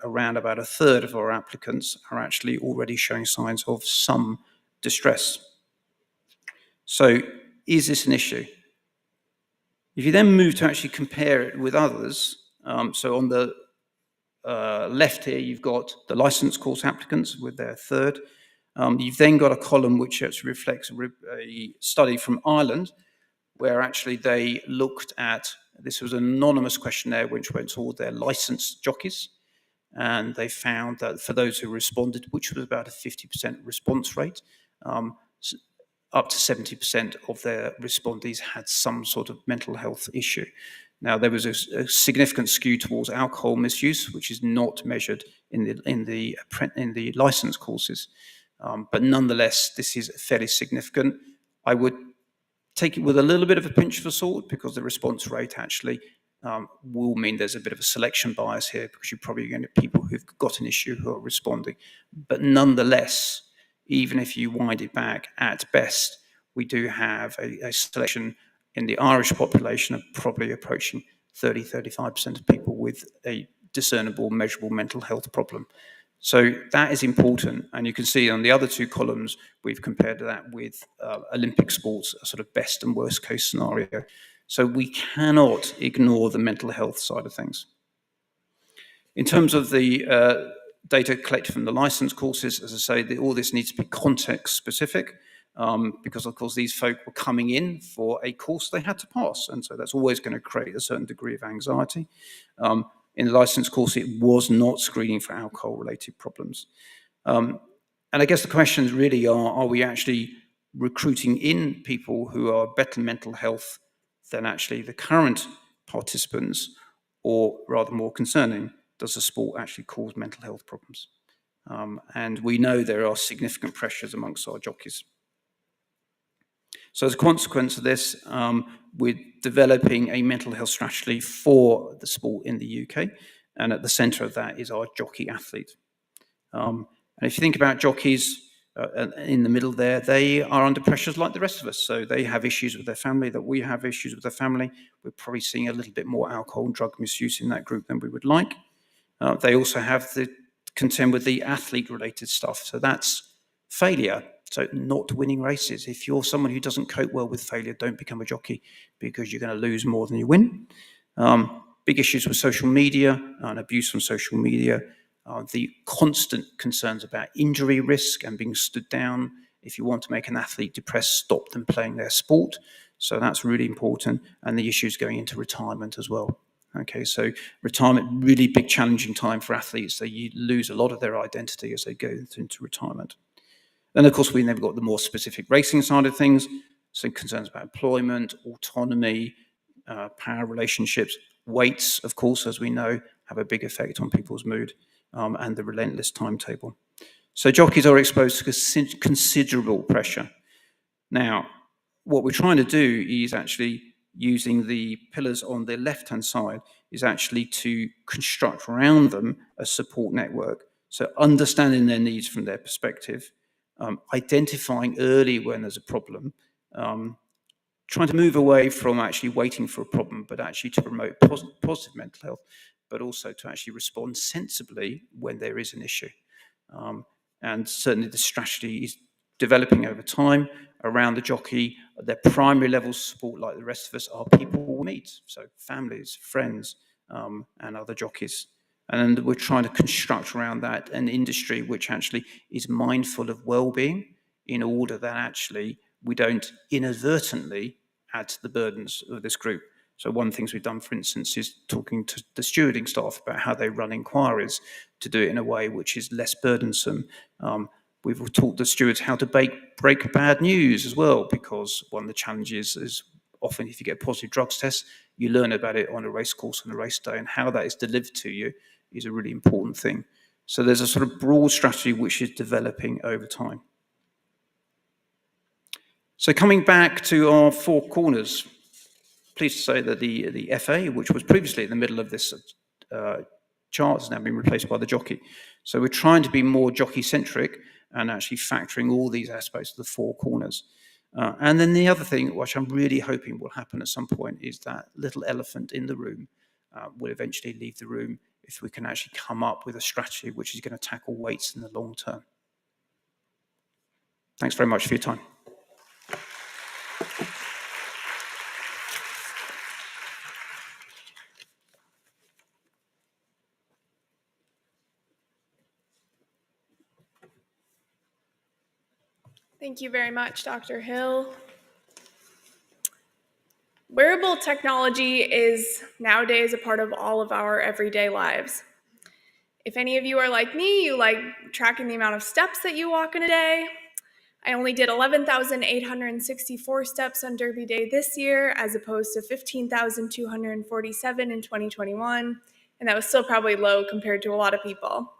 around about a third of our applicants are actually already showing signs of some distress. So is this an issue? If you then move to actually compare it with others, so on the left here, you've got the license course applicants with their third. You've then got a column which actually reflects a study from Ireland, where actually they looked at, this was an anonymous questionnaire which went to all their licensed jockeys, and they found that for those who responded, which was about a 50% response rate, up to 70% of their respondees had some sort of mental health issue. Now, there was a significant skew towards alcohol misuse, which is not measured in the license courses. But nonetheless, this is fairly significant. I would take it with a little bit of a pinch of salt, because the response rate actually will mean there's a bit of a selection bias here, because you're probably going to get people who've got an issue who are responding. But nonetheless, even if you wind it back, at best, we do have a selection in the Irish population of probably approaching 30-35% of people with a discernible, measurable mental health problem. So that is important. And you can see on the other two columns, we've compared that with Olympic sports, a sort of best and worst case scenario. So we cannot ignore the mental health side of things. In terms of the data collected from the license courses, as I say, all this needs to be context specific, because of course these folk were coming in for a course they had to pass, and so that's always going to create a certain degree of anxiety. In the license course, it was not screening for alcohol-related problems. And I guess the questions really are we actually recruiting in people who are better mental health than actually the current participants, or rather more concerning, does the sport actually cause mental health problems? And we know there are significant pressures amongst our jockeys. So as a consequence of this, we're developing a mental health strategy for the sport in the UK, and at the centre of that is our jockey athlete. And if you think about jockeys in the middle there, they are under pressures like the rest of us. So they have issues with their family, that we have issues with their family. We're probably seeing a little bit more alcohol and drug misuse in that group than we would like. They also have to contend with the athlete-related stuff. So that's failure. So not winning races. If you're someone who doesn't cope well with failure, don't become a jockey, because you're going to lose more than you win. Big issues with social media and abuse from social media. The constant concerns about injury risk and being stood down. If you want to make an athlete depressed, stop them playing their sport. So that's really important. And the issues going into retirement as well. Okay, so retirement, really big challenging time for athletes. They lose a lot of their identity as they go into retirement. Then, of course, we never got the more specific racing side of things. So concerns about employment, autonomy, power relationships, weights, of course, as we know, have a big effect on people's mood, and the relentless timetable. So jockeys are exposed to considerable pressure. Now, what we're trying to do is actually, using the pillars on the left-hand side, is actually to construct around them a support network. So understanding their needs from their perspective, identifying early when there's a problem, trying to move away from actually waiting for a problem, but actually to promote positive mental health, but also to actually respond sensibly when there is an issue. And certainly the strategy is developing over time around the jockey. Their primary levels of support, like the rest of us, are people we meet, so families, friends, and other jockeys. And we're trying to construct around that an industry which actually is mindful of well-being, in order that actually we don't inadvertently add to the burdens of this group. So one of the things we've done, for instance, is talking to the stewarding staff about how they run inquiries, to do it in a way which is less burdensome. We've taught the stewards how to break bad news as well, because one of the challenges is often if you get a positive drugs test, you learn about it on a race course on a race day, and how that is delivered to you is a really important thing. So there's a sort of broad strategy which is developing over time. So coming back to our four corners, pleased to say that the FA, which was previously in the middle of this chart, has now been replaced by the jockey. So we're trying to be more jockey-centric and actually factoring all these aspects of the four corners. And then the other thing, which I'm really hoping will happen at some point, is that little elephant in the room will eventually leave the room, if we can actually come up with a strategy which is going to tackle weights in the long term. Thanks very much for your time. Thank you very much, Dr. Hill. Wearable technology is nowadays a part of all of our everyday lives. If any of you are like me, you like tracking the amount of steps that you walk in a day. I only did 11,864 steps on Derby Day this year, as opposed to 15,247 in 2021, and that was still probably low compared to a lot of people.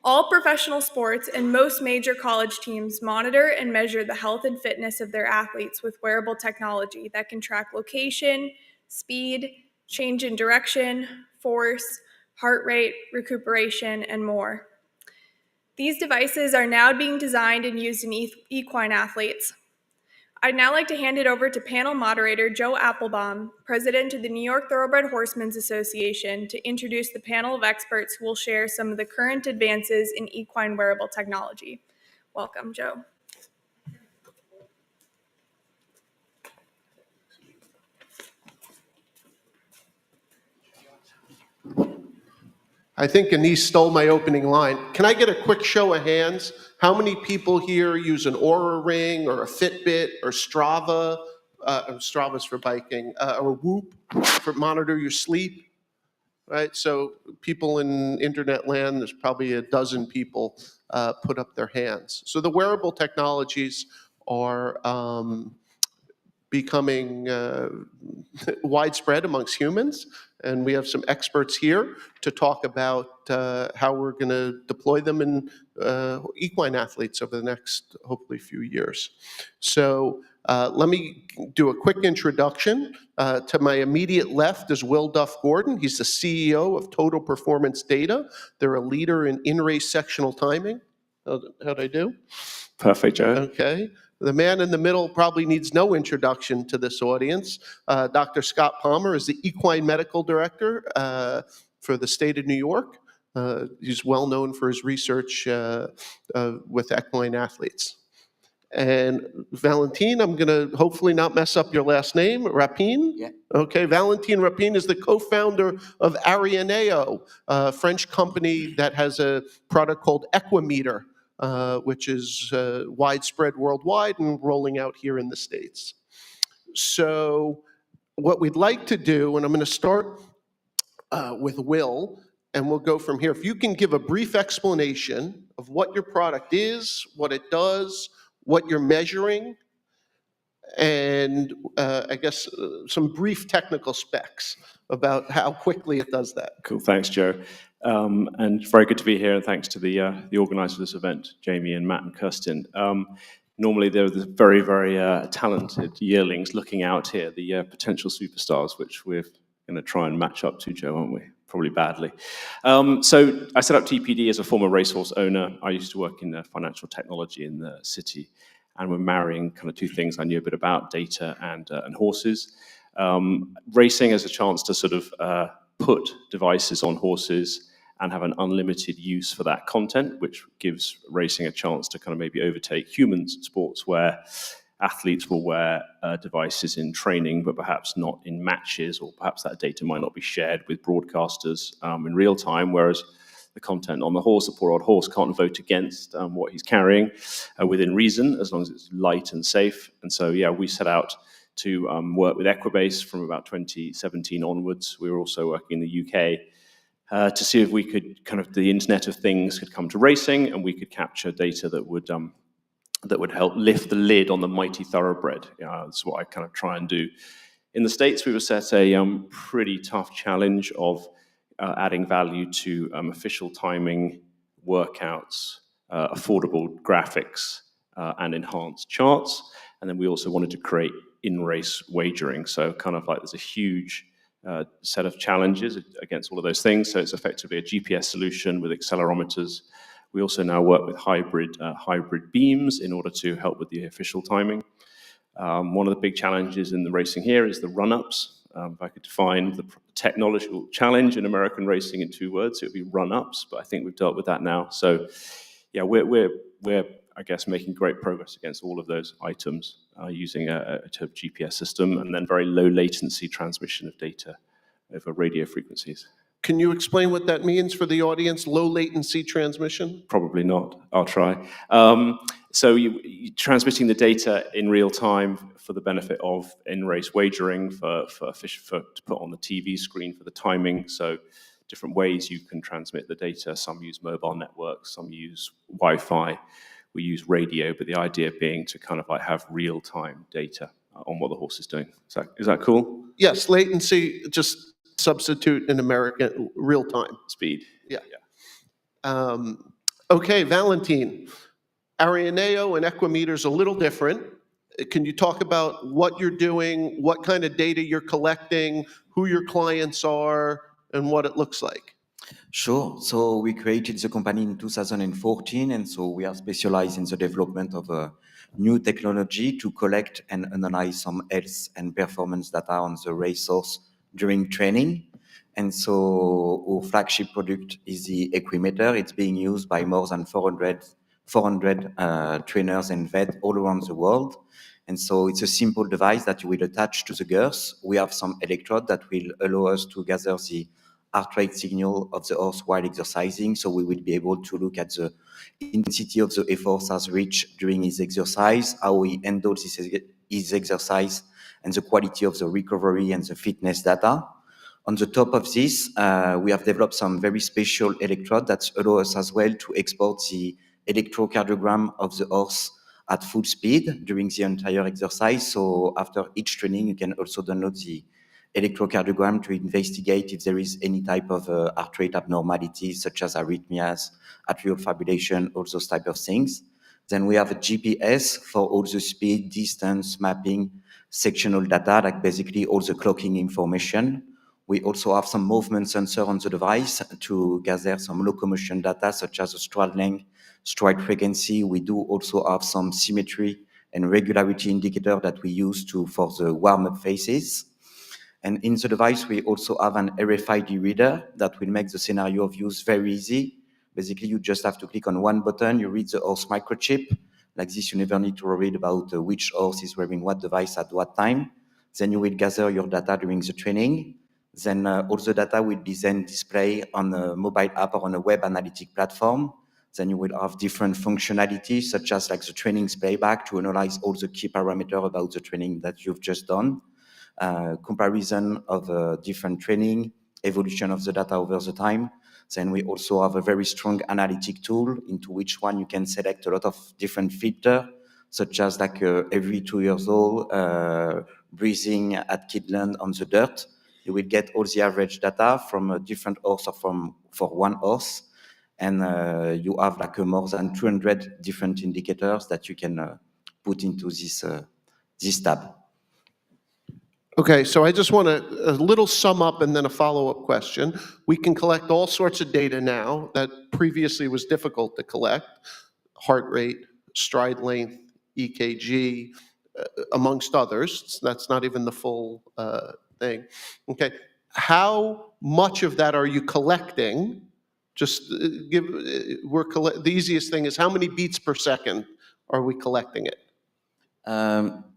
All professional sports and most major college teams monitor and measure the health and fitness of their athletes with wearable technology that can track location, speed, change in direction, force, heart rate, recuperation, and more. These devices are now being designed and used in equine athletes. I'd now like to hand it over to panel moderator Joe Applebaum, president of the New York Thoroughbred Horsemen's Association, to introduce the panel of experts who will share some of the current advances in equine wearable technology. Welcome, Joe. I think Anise stole my opening line. Can I get a quick show of hands? How many people here use an Oura Ring or a Fitbit or Strava? Strava's for biking, or Whoop for monitor your sleep, right? So people in internet land, there's probably a dozen people put up their hands. So the wearable technologies are becoming widespread amongst humans, and we have some experts here to talk about how we're going to deploy them in equine athletes over the next, hopefully, few years. So let me do a quick introduction. To my immediate left is Will Duff Gordon. He's the CEO of Total Performance Data. They're a leader in in-race sectional timing. How'd I do? Perfect, Joe. Okay. The man in the middle probably needs no introduction to this audience. Dr. Scott Palmer is the Equine Medical Director for the state of New York. He's well known for his research with equine athletes. And Valentin, I'm going to hopefully not mess up your last name, Rapin? Yeah. Okay, Valentin Rapin is the co-founder of Arianeo, a French company that has a product called Equimeter, which is widespread worldwide and rolling out here in the States. So what we'd like to do, and I'm going to start with Will, and we'll go from here. If you can give a brief explanation of what your product is, what it does, what you're measuring, and I guess some brief technical specs about how quickly it does that. Cool, thanks, Joe. And very good to be here, and thanks to the organizers of this event, Jamie and Matt and Kirsten. Normally they're the very, very talented yearlings looking out here, the potential superstars, which we're going to try and match up to, Joe, aren't we? Probably badly. So I set up TPD as a former racehorse owner. I used to work in financial technology in the city, and we're marrying kind of two things I knew a bit about, data and horses. Racing as a chance to sort of put devices on horses and have an unlimited use for that content, which gives racing a chance to kind of maybe overtake human sports where athletes will wear devices in training, but perhaps not in matches, or perhaps that data might not be shared with broadcasters in real time, whereas the content on the horse, the poor old horse can't vote against what he's carrying within reason, as long as it's light and safe. And so, yeah, we set out to work with Equibase from about 2017 onwards. We were also working in the UK to see if we could the Internet of Things could come to racing, and we could capture data that would help lift the lid on the mighty thoroughbred. That's what I kind of try and do. In the States, we were set a pretty tough challenge of adding value to official timing, workouts, affordable graphics, and enhanced charts. And then we also wanted to create in-race wagering. So kind of like there's a huge set of challenges against all of those things. So it's effectively a GPS solution with accelerometers. We also now work with hybrid beams in order to help with the official timing. One of the big challenges in the racing here is the run-ups. If I could define the technological challenge in American racing in 2 words, it would be run-ups, but I think we've dealt with that now. So, yeah, we're I guess, making great progress against all of those items using a GPS system and then very low latency transmission of data over radio frequencies. Can you explain what that means for the audience, low latency transmission? Probably not. I'll try. So you transmitting the data in real time for the benefit of in-race wagering, for to put on the TV screen for the timing. So different ways you can transmit the data. Some use mobile networks, some use Wi-Fi. We use radio, but the idea being to kind of like have real-time data on what the horse is doing. Is that cool? Yes, latency, just substitute in American real time. Speed. Yeah. Okay, Valentine. Arianeo and Equimeter is a little different. Can you talk about what you're doing, what kind of data you're collecting, who your clients are, and what it looks like? Sure. So we created the company in 2014, and so we are specialized in the development of a new technology to collect and analyze some health and performance data on the racehorse during training. And so our flagship product is the Equimeter. It's being used by more than 400 trainers and vets all around the world. And so it's a simple device that you will attach to the girth. We have some electrode that will allow us to gather the heart rate signal of the horse while exercising. So we will be able to look at the intensity of the effort has reached during his exercise, how he handles his exercise, and the quality of the recovery and the fitness data. On the top of this, we have developed some very special electrode that allow us as well to export the electrocardiogram of the horse at full speed during the entire exercise. So after each training, you can also download the electrocardiogram to investigate if there is any type of heart rate abnormalities, such as arrhythmias, atrial fibrillation, all those type of things. Then we have a GPS for all the speed, distance, mapping, sectional data, like basically all the clocking information. We also have some movement sensor on the device to gather some locomotion data, such as the stride length, stride frequency. We do also have some symmetry and regularity indicator that we use for the warm-up phases. And in the device, we also have an RFID reader that will make the scenario of use very easy. Basically, you just have to click on one button, you read the horse microchip. Like this, you never need to worry about which horse is wearing what device at what time. Then you will gather your data during the training. Then all the data will be then displayed on a mobile app or on a web analytic platform. Then you will have different functionalities, such as like the training's playback to analyze all the key parameters about the training that you've just done. Comparison of different training, evolution of the data over the time. Then we also have a very strong analytic tool into which one you can select a lot of different filters, such as like every 2 years old, breathing at Kidland on the dirt. You will get all the average data from a different horse or for one horse. And you have like more than 200 different indicators that you can put into this tab. Okay, so I just want a little sum up and then a follow-up question. We can collect all sorts of data now that previously was difficult to collect: heart rate, stride length, EKG, amongst others. That's not even the full thing. Okay, how much of that are you collecting? Just the easiest thing is, how many beats per second are we collecting it?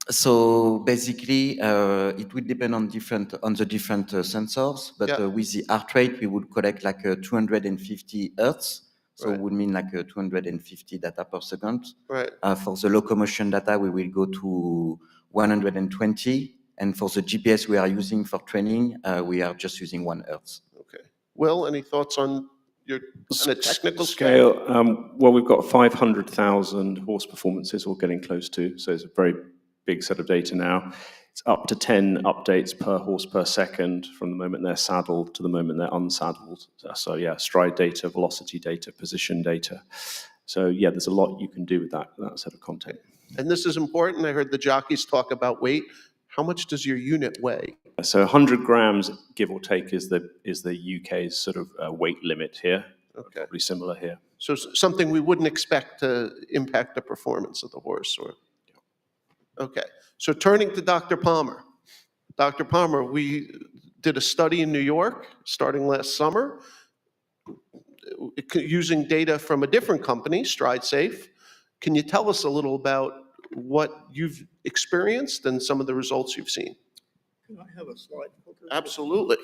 So basically, it will depend on the different sensors. But Yeah. With the heart rate, we would collect like 250 hertz. So Right. it would mean like 250 data per second. Right. For the locomotion data, we will go to 120. And for the GPS we are using for training, we are just using 1 hertz. Okay. Will, any thoughts on your kind of technical scale? Well, we've got 500,000 horse performances, or getting close to, so it's a very big set of data now. It's up to 10 updates per horse per second from the moment they're saddled to the moment they're unsaddled. So yeah, stride data, velocity data, position data. So yeah, there's a lot you can do with that set of content. And this is important. I heard the jockeys talk about weight. How much does your unit weigh? So 100 grams, give or take, is the UK's sort of weight limit here. Okay. Probably similar here. So something we wouldn't expect to impact the performance of the horse, or? Okay. So turning to Dr. Palmer, Dr. Palmer, we did a study in New York starting last summer using data from a different company, StrideSafe. Can you tell us a little about what you've experienced and some of the results you've seen? Can I have a slide? Absolutely.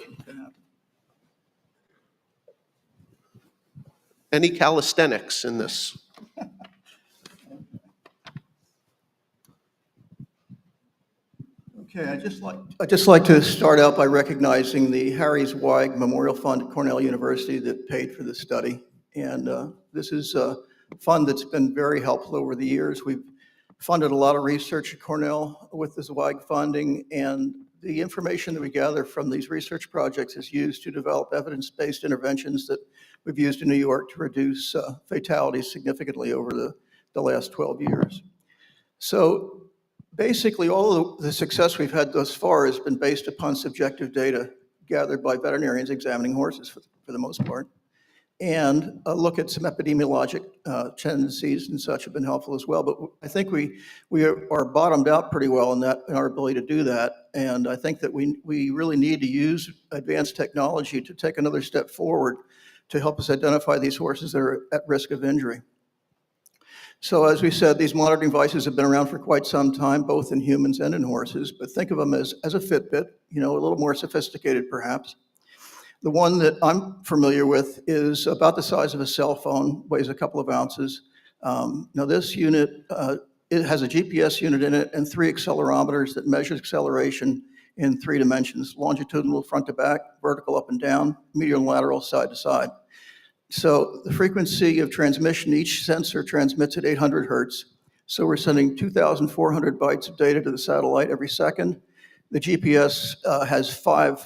Any calisthenics in this? Okay, I'd just like to start out by recognizing the Harry Zweig Memorial Fund at Cornell University that paid for this study. And this is a fund that's been very helpful over the years. We've funded a lot of research at Cornell with the Zweig funding, and the information that we gather from these research projects is used to develop evidence-based interventions that we've used in New York to reduce fatalities significantly over the last 12 years. So basically, all of the success we've had thus far has been based upon subjective data gathered by veterinarians examining horses for the most part. And a look at some epidemiologic tendencies and such have been helpful as well. But I think we are bottomed out pretty well in our ability to do that. And I think that we really need to use advanced technology to take another step forward to help us identify these horses that are at risk of injury. So as we said, these monitoring devices have been around for quite some time, both in humans and in horses, but think of them as a Fitbit, a little more sophisticated perhaps. The one that I'm familiar with is about the size of a cell phone, weighs a couple of ounces. Now this unit, it has a GPS unit in it and 3 accelerometers that measure acceleration in 3 dimensions: longitudinal front to back, vertical up and down, medial and lateral side to side. So the frequency of transmission, each sensor transmits at 800 hertz. So we're sending 2,400 bytes of data to the satellite every second. The GPS has five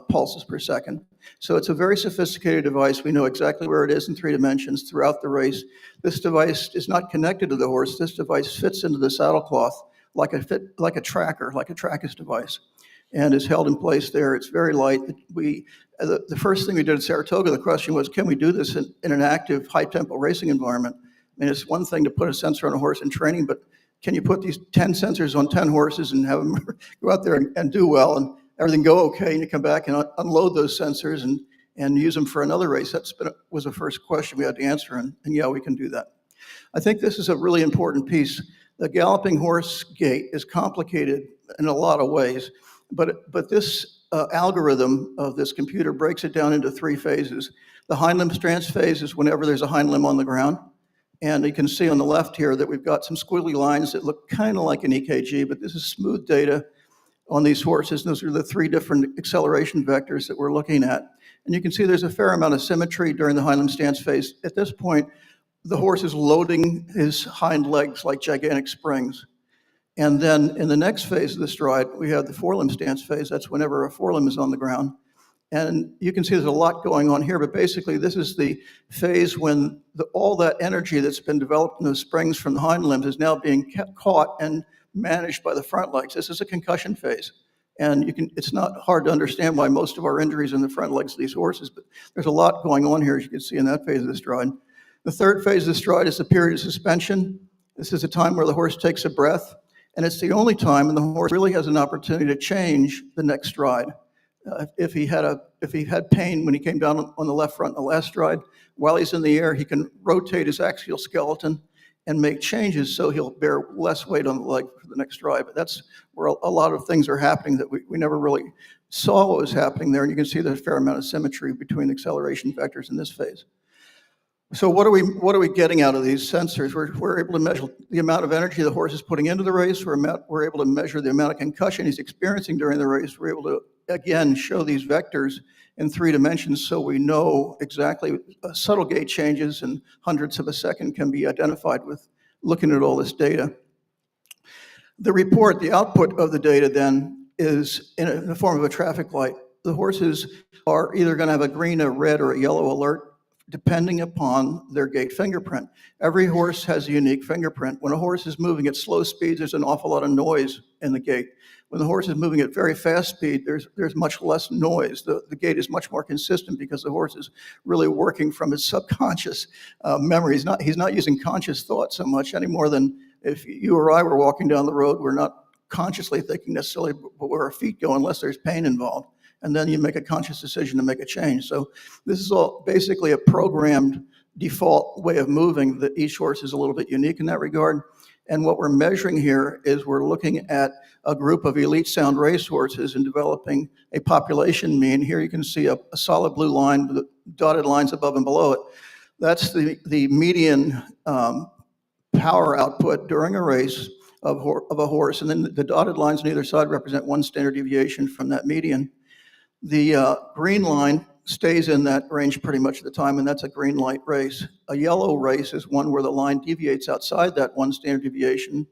pulses per second. So it's a very sophisticated device. We know exactly where it is in 3 dimensions throughout the race. This device is not connected to the horse. This device fits into the saddle cloth like a tracker, like a trackus device, and is held in place there. It's very light. The first thing we did at Saratoga, the question was, can we do this in an active, high-tempo racing environment? I mean, it's one thing to put a sensor on a horse in training, but can you put these 10 sensors on 10 horses and have them go out there and do well and everything go okay, and you come back and unload those sensors and use them for another race? Was the first question we had to answer, and yeah, we can do that. I think this is a really important piece. The galloping horse gait is complicated in a lot of ways, but this algorithm of this computer breaks it down into 3 phases. The hind limb stance phase is whenever there's a hind limb on the ground. And you can see on the left here that we've got some squiggly lines that look kind of like an EKG, but this is smooth data on these horses. Those are the 3 different acceleration vectors that we're looking at. And you can see there's a fair amount of symmetry during the hind limb stance phase. At this point, the horse is loading his hind legs like gigantic springs. And then in the next phase of the stride, we have the forelimb stance phase. That's whenever a forelimb is on the ground. And you can see there's a lot going on here, but basically this is the phase when all that energy that's been developed in those springs from the hind limbs is now being caught and managed by the front legs. This is a concussion phase. And it's not hard to understand why most of our injuries in the front legs of these horses, but there's a lot going on here, as you can see in that phase of the stride. The third phase of the stride is the period of suspension. This is a time where the horse takes a breath. And it's the only time when the horse really has an opportunity to change the next stride. If he had pain when he came down on the left front in the last stride, while he's in the air, he can rotate his axial skeleton and make changes so he'll bear less weight on the leg for the next stride. But that's where a lot of things are happening that we never really saw what was happening there. And you can see there's a fair amount of symmetry between the acceleration vectors in this phase. So what are we getting out of these sensors? We're able to measure the amount of energy the horse is putting into the race. We're able to measure the amount of concussion he's experiencing during the race. We're able to, again, show these vectors in 3 dimensions so we know exactly subtle gait changes in hundredths of a second can be identified with looking at all this data. The report, the output of the data then is in the form of a traffic light. The horses are either going to have a green, a red, or a yellow alert depending upon their gait fingerprint. Every horse has a unique fingerprint. When a horse is moving at slow speeds, there's an awful lot of noise in the gait. When the horse is moving at very fast speed, there's much less noise. The gait is much more consistent because the horse is really working from his subconscious memory. He's not using conscious thought so much any more than if you or I were walking down the road. We're not consciously thinking necessarily where our feet go unless there's pain involved. And then you make a conscious decision to make a change. So this is all basically a programmed default way of moving. That each horse is a little bit unique in that regard. And what we're measuring here is we're looking at a group of elite sound racehorses and developing a population mean. Here you can see a solid blue line with dotted lines above and below it. That's the median power output during a race of a horse. And then the dotted lines on either side represent one standard deviation from that median. The green line stays in that range pretty much of the time, and that's a green light race. A yellow race is one where the line deviates outside that one standard deviation,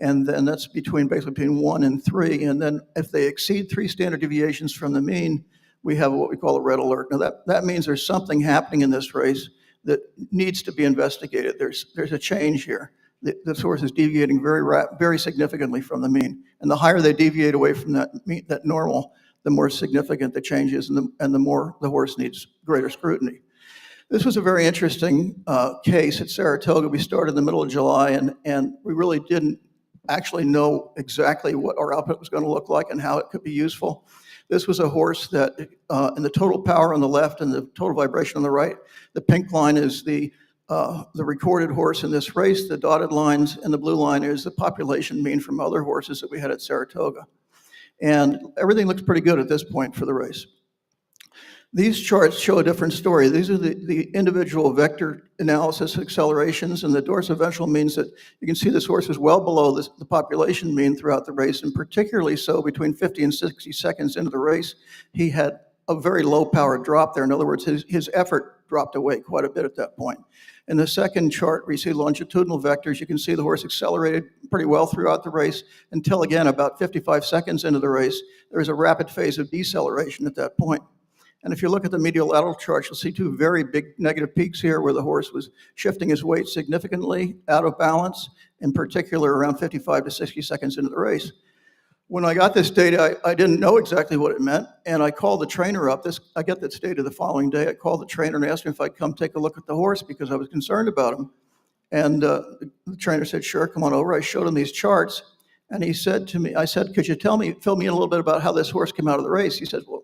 and then that's basically between 1 and 3. And then if they exceed 3 standard deviations from the mean, we have what we call a red alert. Now that means there's something happening in this race that needs to be investigated. There's a change here. This horse is deviating very significantly from the mean, and the higher they deviate away from that normal, the more significant the change is, and the more the horse needs greater scrutiny. This was a very interesting case at Saratoga. We started in the middle of July, and we really didn't actually know exactly what our output was going to look like and how it could be useful. This was a horse that, in the total power on the left and the total vibration on the right, the pink line is the recorded horse in this race. The dotted lines and the blue line is the population mean from other horses that we had at Saratoga. And everything looks pretty good at this point for the race. These charts show a different story. These are the individual vector analysis accelerations, and the dorsoventral means that you can see this horse was well below the population mean throughout the race, and particularly so between 50 and 60 seconds into the race. He had a very low power drop there. In other words, his effort dropped away quite a bit at that point. In the second chart, where you see longitudinal vectors, you can see the horse accelerated pretty well throughout the race until, again, about 55 seconds into the race, there was a rapid phase of deceleration at that point. And if you look at the medial lateral chart, you'll see 2 very big negative peaks here where the horse was shifting his weight significantly out of balance, in particular around 55 to 60 seconds into the race. When I got this data, I didn't know exactly what it meant, and I called the trainer up. I got this data the following day. I called the trainer and asked him if I'd come take a look at the horse because I was concerned about him. And the trainer said, "Sure, come on over." I showed him these charts, and he said to me, I said, "Could you fill me in a little bit about how this horse came out of the race?" He said, "Well,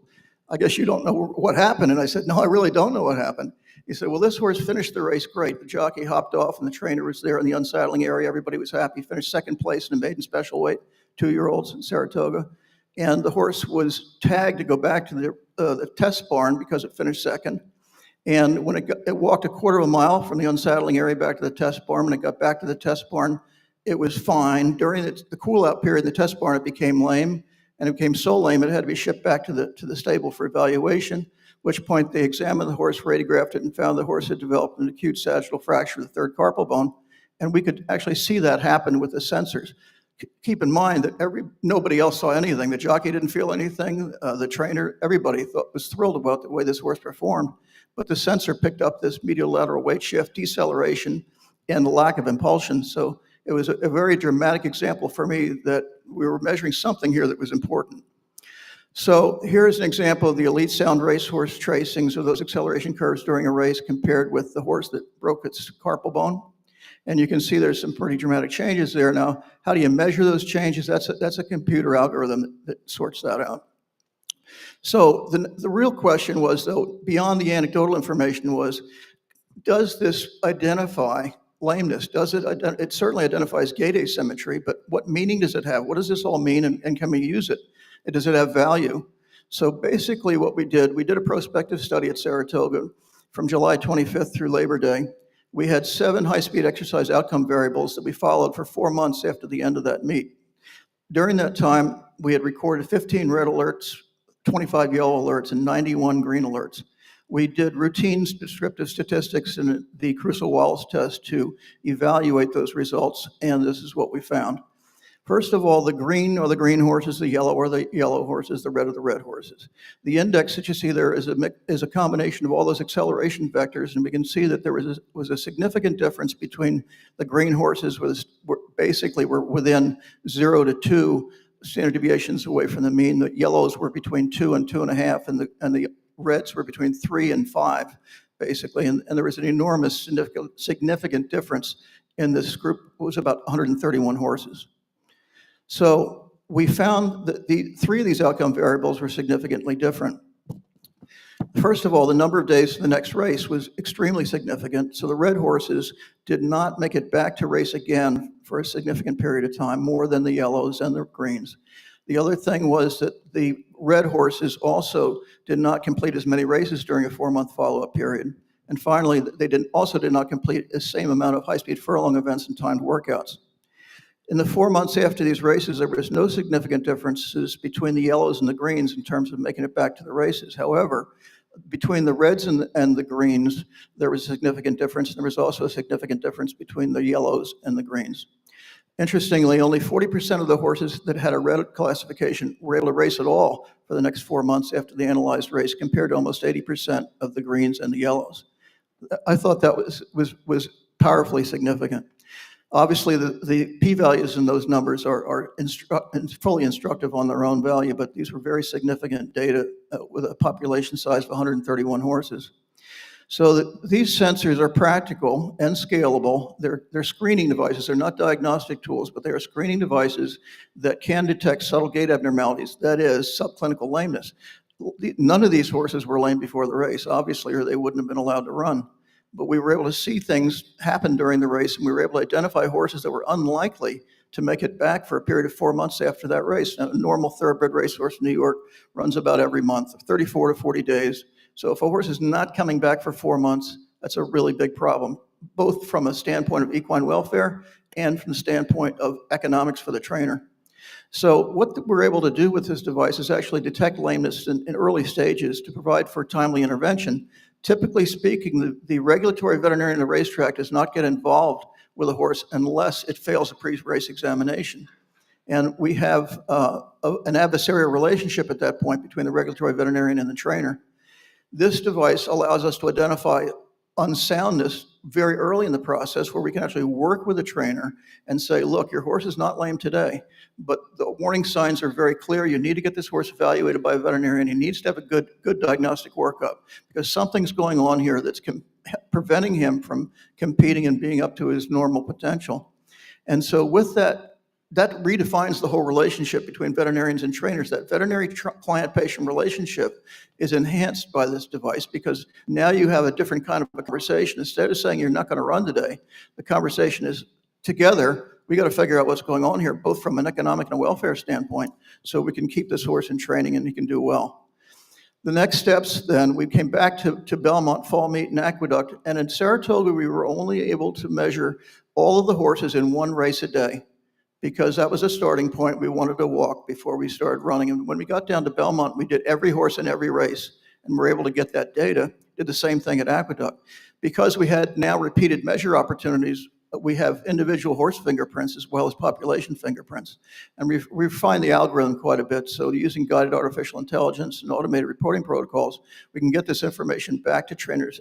I guess you don't know what happened." And I said, "No, I really don't know what happened." He said, "Well, this horse finished the race great. The jockey hopped off and the trainer was there in the unsaddling area. Everybody was happy. Finished second place in a maiden special weight, 2-year-olds in Saratoga. And the horse was tagged to go back to the test barn because it finished second. And when it walked a quarter of a mile from the unsaddling area back to the test barn, when it got back to the test barn, it was fine. During the cool-out period in the test barn, it became lame. And it became so lame it had to be shipped back to the stable for evaluation, at which point they examined the horse, radiographed it, and found the horse had developed an acute sagittal fracture of the third carpal bone. And we could actually see that happen with the sensors. Keep in mind that nobody else saw anything. The jockey didn't feel anything. The trainer, everybody was thrilled about the way this horse performed. But the sensor picked up this medial lateral weight shift, deceleration, and the lack of impulsion. So it was a very dramatic example for me that we were measuring something here that was important. So here's an example of the elite sound racehorse tracings of those acceleration curves during a race compared with the horse that broke its carpal bone. And you can see there's some pretty dramatic changes there. Now, how do you measure those changes? That's a computer algorithm that sorts that out. So the real question was, though, beyond the anecdotal information was, does this identify lameness? It certainly identifies gait asymmetry, but what meaning does it have? What does this all mean, and can we use it? And does it have value? So basically what we did a prospective study at Saratoga from July 25th through Labor Day. We had 7 high-speed exercise outcome variables that we followed for 4 months after the end of that meet. During that time, we had recorded 15 red alerts, 25 yellow alerts, and 91 green alerts. We did routine descriptive statistics in the Crusoe-Wallace test to evaluate those results, and this is what we found. First of all, the green are the green horses, the yellow are the yellow horses, the red are the red horses. The index that you see there is a combination of all those acceleration vectors, and we can see that there was a significant difference between the green horses were within 0 to 2 standard deviations away from the mean. The yellows were between 2 and 2.5, and the reds were between 3 and 5, basically. And there was an enormous significant difference in this group. It was about 131 horses. So we found that the three of these outcome variables were significantly different. First of all, the number of days to the next race was extremely significant. So the red horses did not make it back to race again for a significant period of time, more than the yellows and the greens. The other thing was that the red horses also did not complete as many races during a 4-month follow-up period. And finally, they also did not complete the same amount of high-speed furlong events and timed workouts. In the 4 months after these races, there was no significant differences between the yellows and the greens in terms of making it back to the races. However, between the reds and the greens, there was a significant difference. And there was also a significant difference between the yellows and the greens. Interestingly, only 40% of the horses that had a red classification were able to race at all for the next 4 months after the analyzed race, compared to almost 80% of the greens and the yellows. I thought that was powerfully significant. Obviously, the p-values in those numbers are fully instructive on their own value, but these were very significant data with a population size of 131 horses. So these sensors are practical and scalable. They're screening devices. They're not diagnostic tools, but they are screening devices that can detect subtle gait abnormalities, that is, subclinical lameness. None of these horses were lame before the race, obviously, or they wouldn't have been allowed to run. But we were able to see things happen during the race, and we were able to identify horses that were unlikely to make it back for a period of 4 months after that race. Now, a normal thoroughbred racehorse in New York runs about every month, 34 to 40 days. So if a horse is not coming back for 4 months, that's a really big problem, both from a standpoint of equine welfare and from the standpoint of economics for the trainer. So what we're able to do with this device is actually detect lameness in early stages to provide for timely intervention. Typically speaking, the regulatory veterinarian in the racetrack does not get involved with a horse unless it fails a pre-race examination. And we have an adversarial relationship at that point between the regulatory veterinarian and the trainer. This device allows us to identify unsoundness very early in the process, where we can actually work with the trainer and say, look, your horse is not lame today, but the warning signs are very clear. You need to get this horse evaluated by a veterinarian. He needs to have a good diagnostic workup, because something's going on here that's preventing him from competing and being up to his normal potential. And so with that redefines the whole relationship between veterinarians and trainers. That veterinary client-patient relationship is enhanced by this device, because now you have a different kind of a conversation. Instead of saying you're not going to run today, the conversation is, together, we got to figure out what's going on here, both from an economic and a welfare standpoint, so we can keep this horse in training and he can do well. The next steps then, we came back to Belmont, Fall Meet, and Aqueduct, and in Saratoga, we were only able to measure all of the horses in one race a day, because that was a starting point. We wanted to walk before we started running. And when we got down to Belmont, we did every horse in every race, and we're able to get that data. Did the same thing at Aqueduct. Because we had now repeated measure opportunities, we have individual horse fingerprints as well as population fingerprints. And we've refined the algorithm quite a bit. So using guided artificial intelligence and automated reporting protocols, we can get this information back to trainers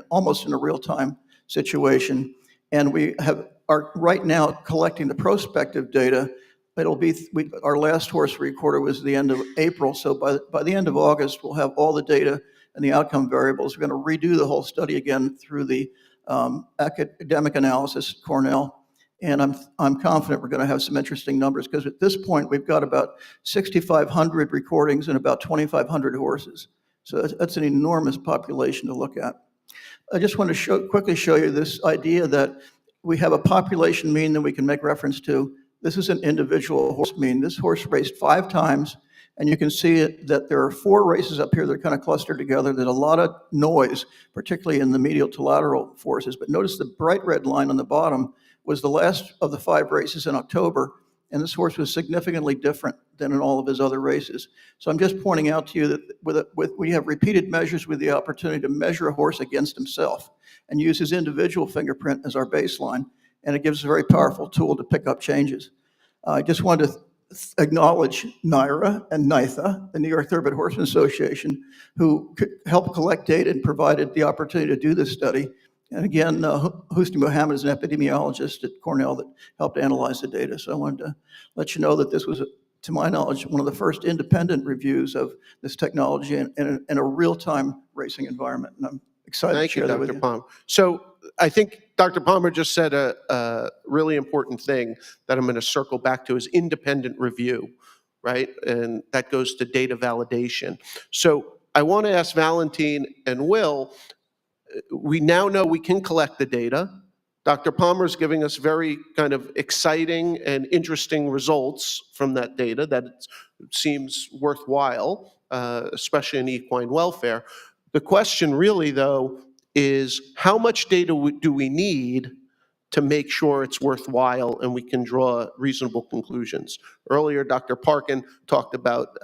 almost in a real-time situation. And we are right now collecting the prospective data. It'll be, our last horse recorded was the end of April. So by the end of August, we'll have all the data and the outcome variables. We're going to redo the whole study again through the academic analysis at Cornell. And I'm confident we're going to have some interesting numbers, because at this point, we've got about 6,500 recordings and about 2,500 horses. So that's an enormous population to look at. I just want to quickly show you this idea that we have a population mean that we can make reference to. This is an individual horse mean. This horse raced 5 times, and you can see that there are 4 races up here that are kind of clustered together. There's a lot of noise, particularly in the medial to lateral forces. But notice the bright red line on the bottom was the last of the 5 races in October, and this horse was significantly different than in all of his other races. So I'm just pointing out to you that we have repeated measures with the opportunity to measure a horse against himself and use his individual fingerprint as our baseline, and it gives us a very powerful tool to pick up changes. I just wanted to acknowledge NYRA and NYTHA, the New York Thoroughbred Horseman Association, who helped collect data and provided the opportunity to do this study. And again, Husni Mohammed is an epidemiologist at Cornell that helped analyze the data. So I wanted to let you know that this was, to my knowledge, one of the first independent reviews of this technology in a real-time racing environment. And I'm excited to share that with you. Thank you, Dr. Palm. So I think Dr. Palmer just said a really important thing that I'm going to circle back to is independent review, right? And that goes to data validation. So I want to ask Valentin and Will, we now know we can collect the data. Dr. Palmer's giving us very kind of exciting and interesting results from that data that it seems worthwhile, especially in equine welfare. The question really, though, is how much data do we need to make sure it's worthwhile and we can draw reasonable conclusions? Earlier, Dr. Parkin talked about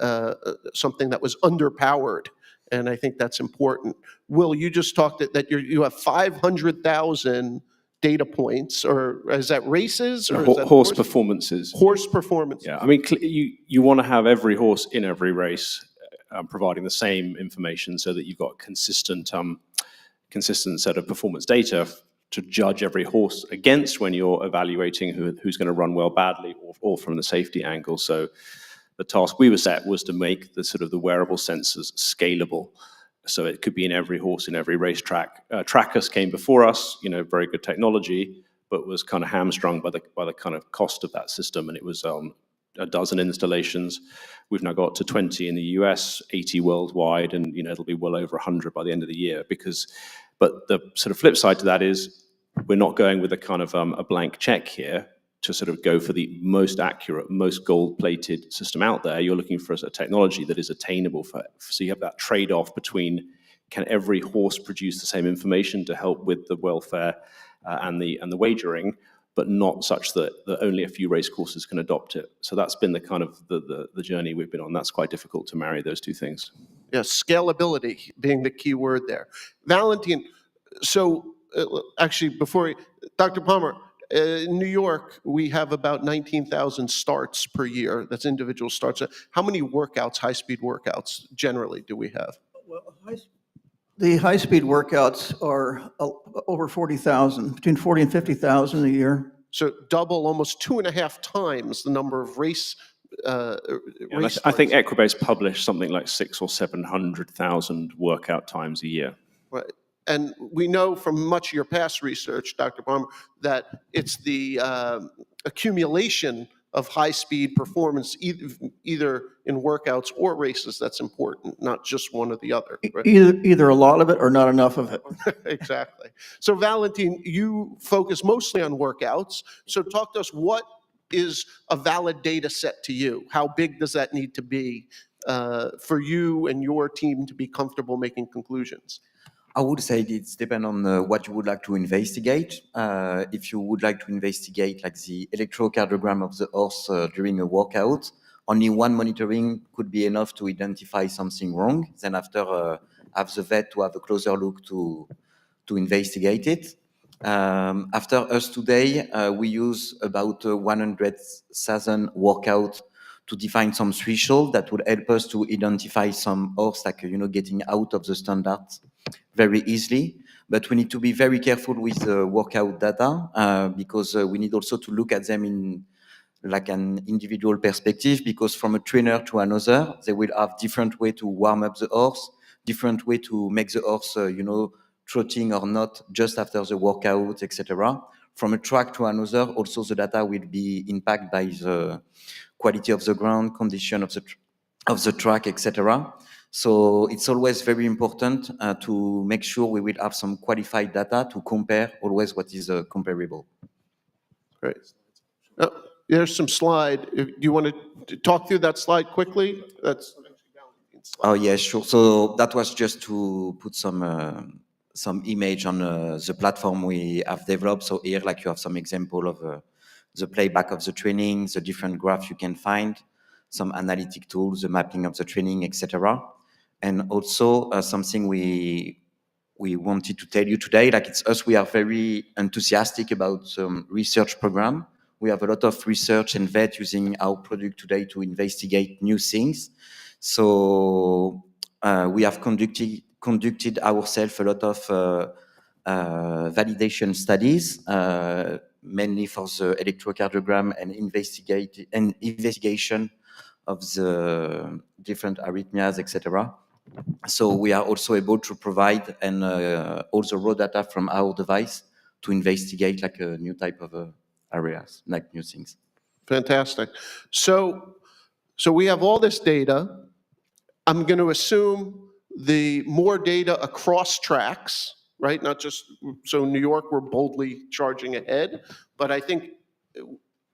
something that was underpowered, and I think that's important. Will, you just talked that you have 500,000 data points, or is that races? Or is that horse performances. Horse performance. Yeah, I mean, you want to have every horse in every race providing the same information so that you've got a consistent set of performance data to judge every horse against when you're evaluating who's going to run well, badly, or from the safety angle. So the task we were set was to make the sort of the wearable sensors scalable. So it could be in every horse, in every racetrack. Trackers came before us, very good technology, but was kind of hamstrung by the kind of cost of that system. And it was a dozen installations. We've now got to 20 in the US, 80 worldwide, and it'll be well over 100 by the end of the year. But the sort of flip side to that is we're not going with a kind of a blank check here to sort of go for the most accurate, most gold-plated system out there. You're looking for a technology that is attainable so you have that trade-off between can every horse produce the same information to help with the welfare and the wagering, but not such that only a few race courses can adopt it. So that's been the kind of the journey we've been on. That's quite difficult to marry those two things. Yes, scalability being the key word there. Valentin, so actually before, Dr. Palmer, in New York, we have about 19,000 starts per year. That's individual starts. How many workouts, high-speed workouts, generally do we have? Well, the high-speed workouts are over 40,000, between 40 and 50,000 a year. So double, almost 2.5 times the number of race. I think Equibase published something like 600,000 or 700,000 workout times a year. Right. And we know from much of your past research, Dr. Palmer, that it's the accumulation of high-speed performance, either in workouts or races, that's important, not just one or the other. Right? Either a lot of it or not enough of it. Exactly. So Valentin, you focus mostly on workouts. So talk to us, what is a valid data set to you? How big does that need to be for you and your team to be comfortable making conclusions? I would say it depends on what you would like to investigate. If you would like to investigate like the electrocardiogram of the horse during a workout, only one monitoring could be enough to identify something wrong. Then after, have the vet to have a closer look to investigate it. After us today, we use about 100,000 workout to define some threshold that would help us to identify some horse like, getting out of the standard very easily. But we need to be very careful with the workout data because we need also to look at them in like an individual perspective, because from a trainer to another, they will have different way to warm up the horse, different way to make the horse, trotting or not just after the workout, etc. From a track to another, also the data will be impacted by the quality of the ground, condition of the track, etc. So it's always very important to make sure we will have some qualified data to compare always what is comparable. Great. There's some slide. Do you want to talk through that slide quickly? That's. Oh yeah, sure. So that was just to put some image on the platform we have developed. So here, like you have some example of the playback of the training, the different graphs you can find, some analytic tools, the mapping of the training, etc. And also something we wanted to tell you today, like it's us, we are very enthusiastic about some research program. We have a lot of research and vet using our product today to investigate new things. So we have conducted ourselves a lot of validation studies, mainly for the electrocardiogram and investigation of the different arrhythmias, etc. So we are also able to provide all the raw data from our device to investigate like a new type of areas, like new things. Fantastic. So we have all this data. I'm going to assume the more data across tracks, right? Not just, so New York, we're boldly charging ahead, but I think,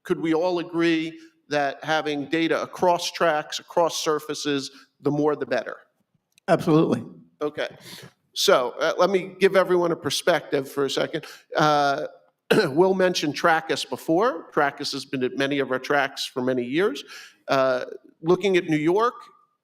could we all agree that having data across tracks, across surfaces, the more the better? Absolutely. Okay. So let me give everyone a perspective for a second. Will mentioned Trackus before. Trackus has been at many of our tracks for many years. Looking at New York,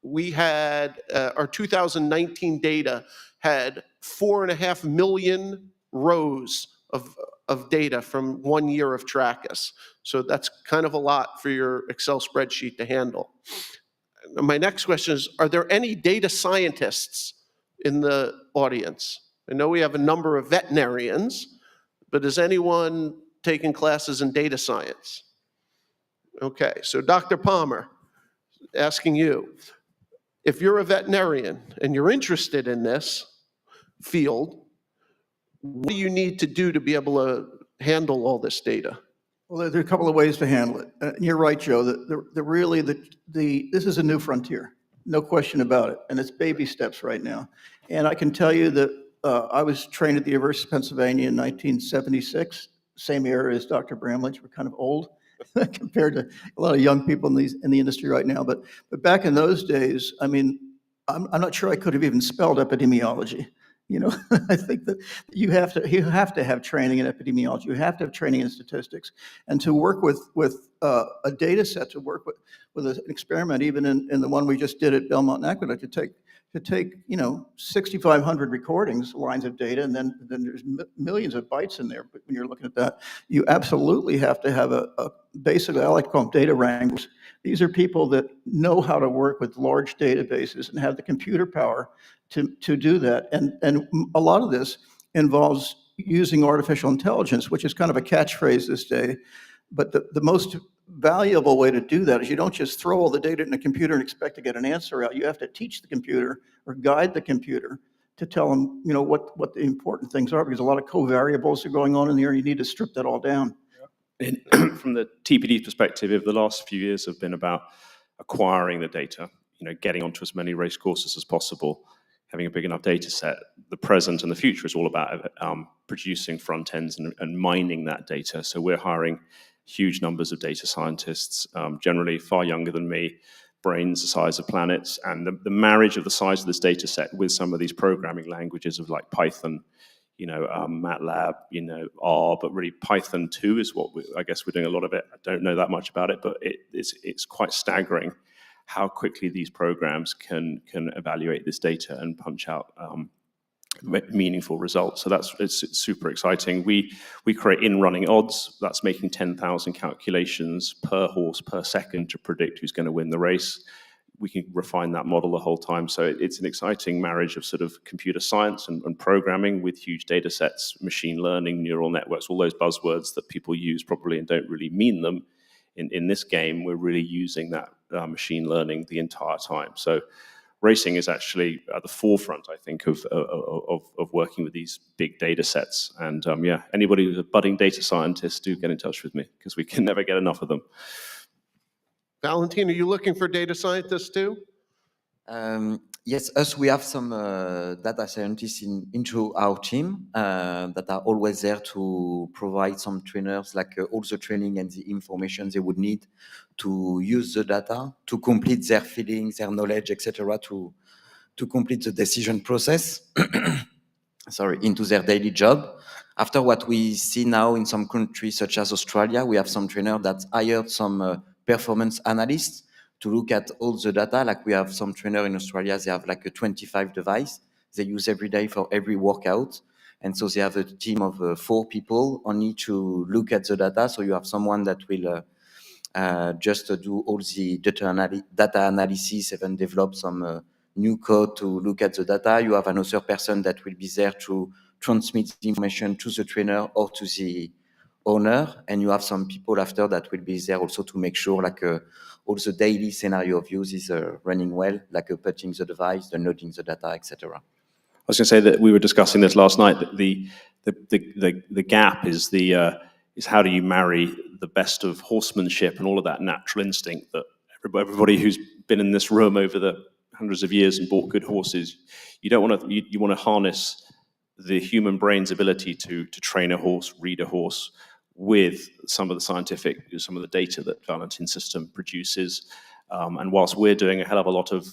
we had our 2019 data had 4.5 million rows of data from 1 year of Trackus. So that's kind of a lot for your Excel spreadsheet to handle. My next question is, are there any data scientists in the audience? I know we have a number of veterinarians, but is anyone taking classes in data science? Okay, so Dr. Palmer, asking you, if you're a veterinarian and you're interested in this field, what do you need to do to be able to handle all this data? Well, there are a couple of ways to handle it. You're right, Joe. This is a new frontier, no question about it, and it's baby steps right now. And I can tell you that I was trained at the University of Pennsylvania in 1976, same era as Dr. Bramlage. We're kind of old compared to a lot of young people in the industry right now. But back in those days, I mean, I'm not sure I could have even spelled epidemiology. You know, I think that you have to have training in epidemiology. You have to have training in statistics, and to work with a data set, to work with an experiment, even in the one we just did at Belmont and Aqueduct, to take 6,500 recordings, lines of data, and then there's millions of bytes in there. But when you're looking at that, you absolutely have to have a basically, I like to call them data wranglers. These are people that know how to work with large databases and have the computer power to do that. And a lot of this involves using artificial intelligence, which is kind of a catchphrase this day. But the most valuable way to do that is you don't just throw all the data in a computer and expect to get an answer out. You have to teach the computer or guide the computer to tell them, what the important things are, because a lot of covariables are going on in there. You need to strip that all down. From the TPD perspective, the last few years have been about acquiring the data, getting onto as many race courses as possible, having a big enough data set. The present and the future is all about producing front ends and mining that data. So we're hiring huge numbers of data scientists, generally far younger than me, brains the size of planets, and the marriage of the size of this data set with some of these programming languages of like Python, MATLAB, R, but really Python 2 is what I guess we're doing a lot of it. I don't know that much about it, but it's quite staggering how quickly these programs can evaluate this data and punch out meaningful results. So it's super exciting. We create in-running odds. That's making 10,000 calculations per horse per second to predict who's going to win the race. We can refine that model the whole time. So it's an exciting marriage of sort of computer science and programming with huge data sets, machine learning, neural networks, all those buzzwords that people use probably and don't really mean them. In this game, we're really using that machine learning the entire time. So racing is actually at the forefront, I think, of working with these big data sets. And anybody who's a budding data scientist, do get in touch with me, because we can never get enough of them. Valentin, are you looking for data scientists too? Yes, we have some data scientists into our team that are always there to provide some trainers, like all the training and the information they would need to use the data, to complete their feelings, their knowledge, etc., to complete the decision process, into their daily job. After what we see now in some countries such as Australia, we have some trainers that hired some performance analysts to look at all the data. Like we have some trainer in Australia, they have like a 25 device they use every day for every workout. And so they have a team of 4 people only to look at the data. So you have someone that will just do all the data analysis and develop some new code to look at the data. You have another person that will be there to transmit the information to the trainer or to the owner, and you have some people after that will be there also to make sure all the daily scenario of use is running well, putting the device, downloading the data, etc. was going to say that we were discussing this last night. That the gap is is how do you marry the best of horsemanship and all of that natural instinct that everybody who's been in this room over the hundreds of years and bought good horses, you don't want to you want to harness the human brain's ability to train a horse, read a horse, with some of the data that Valentin's system produces. And whilst we're doing a hell of a lot of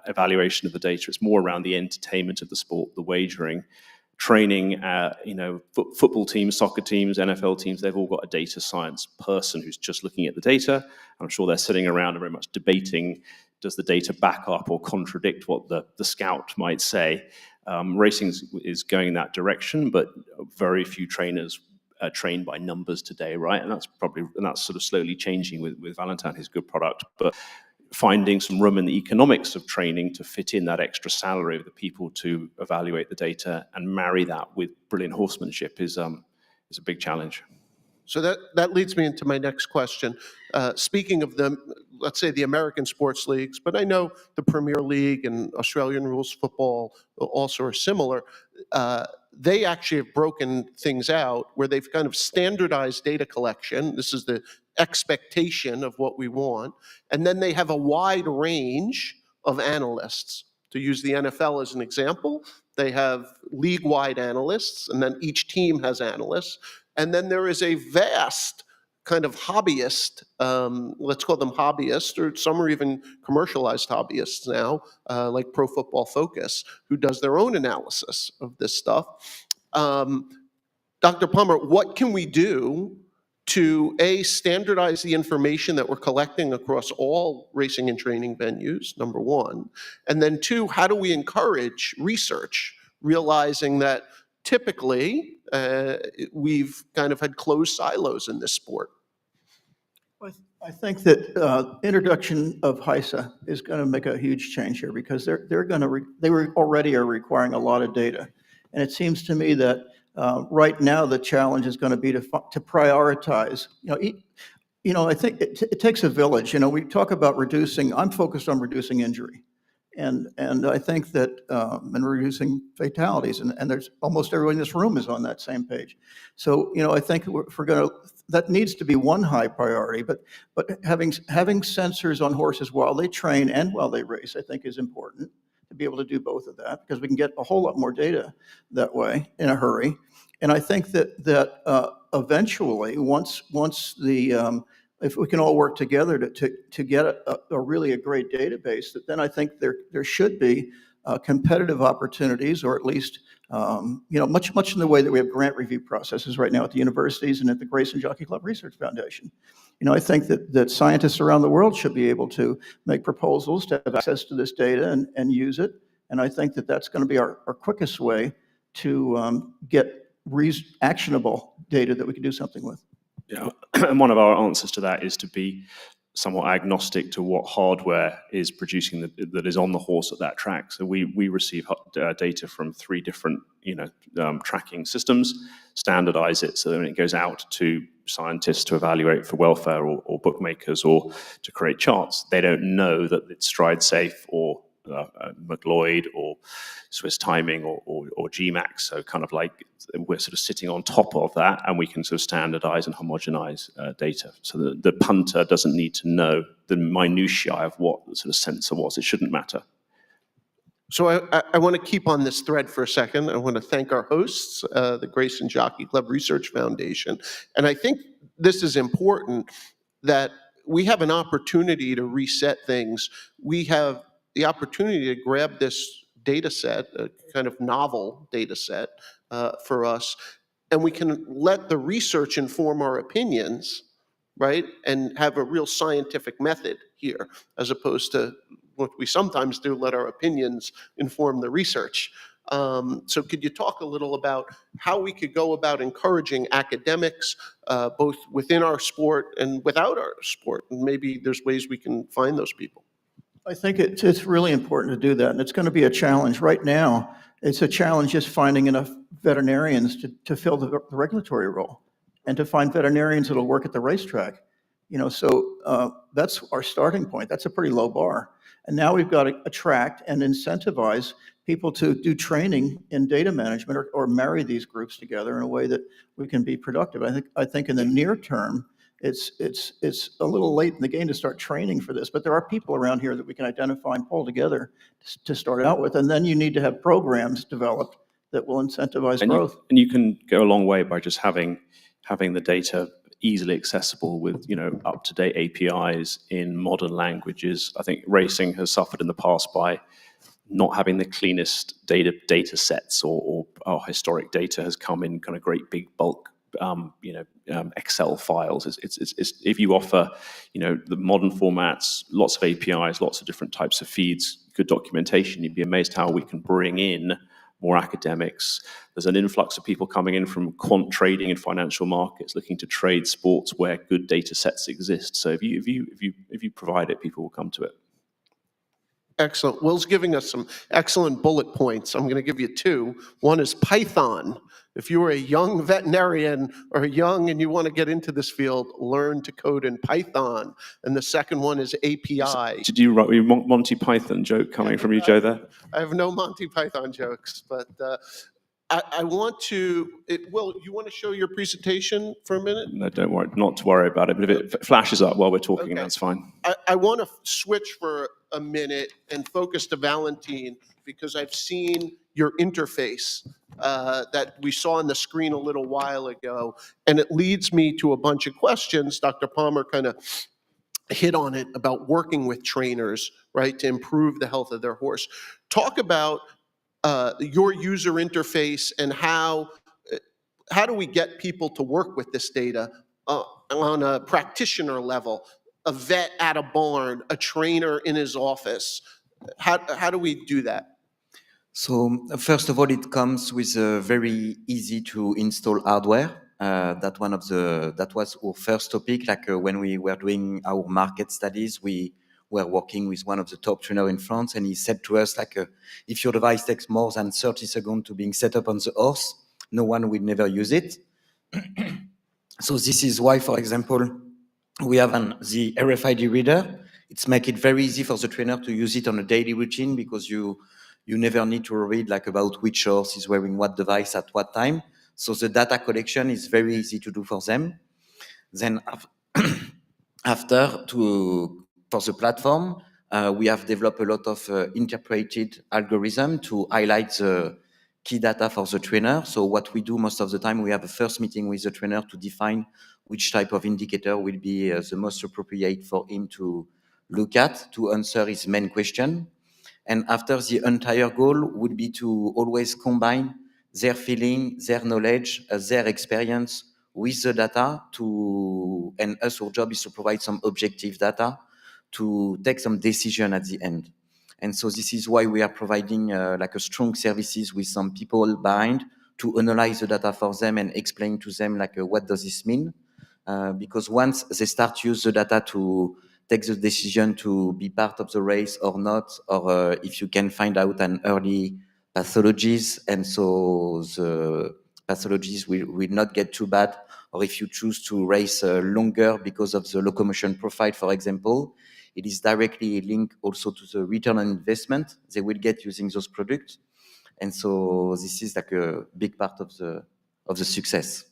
evaluation of the data, it's more around the entertainment of the sport, the wagering, training. Football teams, soccer teams, NFL teams, they've all got a data science person who's just looking at the data. I'm sure they're sitting around and very much debating, does the data back up or contradict what the scout might say? Racing is going in that direction, but very few trainers trained by numbers today, right? And that's sort of slowly changing with Valentin, his good product. But finding some room in the economics of training to fit in that extra salary of the people to evaluate the data and marry that with brilliant horsemanship is a big challenge. So that leads me into my next question. Speaking of let's say the American sports leagues, but I know the Premier League and Australian rules football also are similar. They actually have broken things out where they've kind of standardized data collection. This is the expectation of what we want. And then they have a wide range of analysts. To use the NFL as an example, they have league-wide analysts, and then each team has analysts. And then there is a vast kind of hobbyist, let's call them hobbyists, or some are even commercialized hobbyists now, like Pro Football Focus, who does their own analysis of this stuff. Dr. Plummer, what can we do to standardize the information that we're collecting across all racing and training venues, number one, and then two, how do we encourage research, realizing that typically we've kind of had closed silos in this sport? I think that introduction of HISA is going to make a huge change here, because they already are requiring a lot of data, and it seems to me that right now the challenge is going to be to prioritize. I think it takes a village. We talk about reducing. I'm focused on reducing injury, and I think that and reducing fatalities, and there's almost everyone in this room is on that same page. So I think if we're going to, that needs to be one high priority. But having sensors on horses while they train and while they race, I think, is important to be able to do both of that, because we can get a whole lot more data that way in a hurry. And I think that eventually, once if we can all work together to get a really great database, then I think there should be competitive opportunities, or at least much in the way that we have grant review processes right now at the universities and at the Grace and Jockey Club Research Foundation. I think that scientists around the world should be able to make proposals to have access to this data and use it. And I think that that's going to be our quickest way to get actionable data that we can do something with. Yeah, and one of our answers to that is to be somewhat agnostic to what hardware is producing that is on the horse at that track. So we receive data from 3 different tracking systems, standardize it so that when it goes out to scientists to evaluate for welfare or bookmakers or to create charts, they don't know that it's stride safe or McLeod or Swiss timing or GMAX. So kind of like we're sort of sitting on top of that, and we can sort of standardize and homogenize data so that the punter doesn't need to know the minutiae of what the sort of sensor was. It shouldn't matter. So I want to keep on this thread for a second. I want to thank our hosts, the Grace and Jockey Club Research Foundation. And I think this is important, that we have an opportunity to reset things. We have the opportunity to grab this data set, a kind of novel data set for us, and we can let the research inform our opinions, right? And have a real scientific method here, as opposed to what we sometimes do, let our opinions inform the research. So could you talk a little about how we could go about encouraging academics, both within our sport and without our sport? And maybe there's ways we can find those people. I think it's really important to do that, and it's going to be a challenge. Right now, it's a challenge just finding enough veterinarians to fill the regulatory role, and to find veterinarians that'll work at the racetrack. So that's our starting point. That's a pretty low bar. And now we've got to attract and incentivize people to do training in data management or marry these groups together in a way that we can be productive. I think in the near term, it's a little late in the game to start training for this, but there are people around here that we can identify and pull together to start out with. And then you need to have programs developed that will incentivize growth. And you can go a long way by just having the data easily accessible with, you know, up-to-date APIs in modern languages. I think racing has suffered in the past by not having the cleanest data sets, or our historic data has come in kind of great big bulk, Excel files. It's if you offer, you know, the modern formats, lots of APIs, lots of different types of feeds, good documentation, you'd be amazed how we can bring in more academics. There's an influx of people coming in from quant trading and financial markets looking to trade sports where good data sets exist. So if you provide it, people will come to it. Excellent. Will's giving us some excellent bullet points. I'm going to give you two. One is Python. If you are a young veterinarian or young and you want to get into this field, learn to code in Python. And the second one is API. Did you write a Monty Python joke coming from you, Joe, there? I have no Monty Python jokes, but I want to, Will, you want to show your presentation for a minute? No, don't worry, not to worry about it. But if it flashes up while we're talking, Okay. That's fine. I want to switch for a minute and focus to Valentine, because I've seen your interface that we saw on the screen a little while ago, and it leads me to a bunch of questions. Dr. Palmer kind of hit on it about working with trainers, right, to improve the health of their horse. Talk about your user interface and how do we get people to work with this data on a practitioner level, a vet at a barn, a trainer in his office. How do we do that? So first of all, it comes with a very easy to install hardware. That was our first topic. Like when we were doing our market studies, we were working with one of the top trainers in France, and he said to us, like, if your device takes more than 30 seconds to being set up on the horse, no one will never use it. So this is why, for example, we have the RFID reader. It's make it very easy for the trainer to use it on a daily routine, because you never need to read like about which horse is wearing what device at what time. So the data collection is very easy to do for them. Then for the platform, we have developed a lot of interpreted algorithm to highlight the key data for the trainer. So what we do most of the time, we have a first meeting with the trainer to define which type of indicator will be the most appropriate for him to look at to answer his main question. And after, the entire goal would be to always combine their feeling, their knowledge, their experience with the data and us, our job is to provide some objective data to take some decision at the end. And so this is why we are providing like a strong services with some people behind to analyze the data for them and explain to them like what does this mean? Because once they start to use the data to take the decision to be part of the race or not, or if you can find out an early pathologies, and so the pathologies will not get too bad, or if you choose to race longer because of the locomotion profile, for example, it is directly linked also to the return on investment they will get using those products. And so this is like a big part of the success.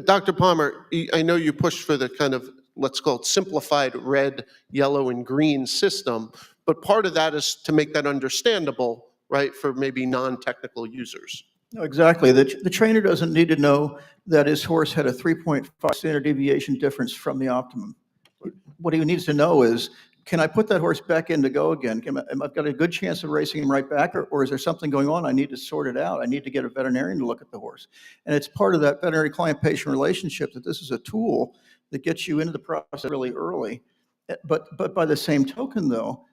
Dr. Palmer, I know you pushed for the kind of, let's call it simplified red, yellow, and green system, but part of that is to make that understandable, right, for maybe non-technical users. No, exactly. The trainer doesn't need to know that his horse had a 3.5 standard deviation difference from the optimum. What he needs to know is, can I put that horse back in to go again? I've got a good chance of racing him right back, or is there something going on? I need to sort it out. I need to get a veterinarian to look at the horse. And it's part of that veterinary client-patient relationship that this is a tool that gets you into the process really early. But by the same token, though,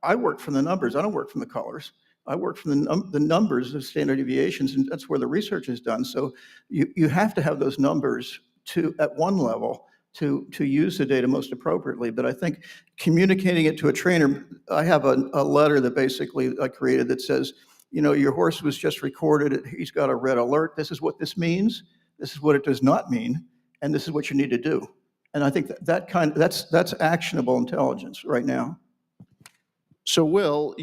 I work from the numbers. I don't work from the colors. I work from the numbers of standard deviations, and that's where the research is done. So you have to have those numbers at one level to use the data most appropriately. But I think communicating it to a trainer, I have a letter that basically I created that says, you know, your horse was just recorded. He's got a red alert. This is what this means. This is what it does not mean. And this is what you need to do. And I think that's actionable intelligence right now. So Will,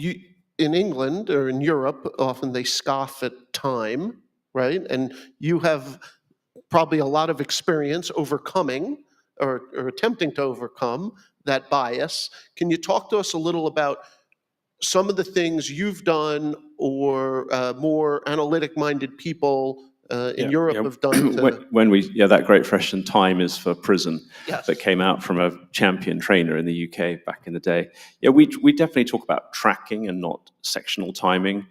in England or in Europe, often they scoff at time, right? And you have probably a lot of experience overcoming or attempting to overcome that bias. Can you talk to us a little about some of the things you've done or more analytic-minded people in Europe have done to... when we that great question, Time is for Prison, Yes. that came out from a champion trainer in the UK back in the day. Yeah, we definitely talk about tracking and not sectional timing,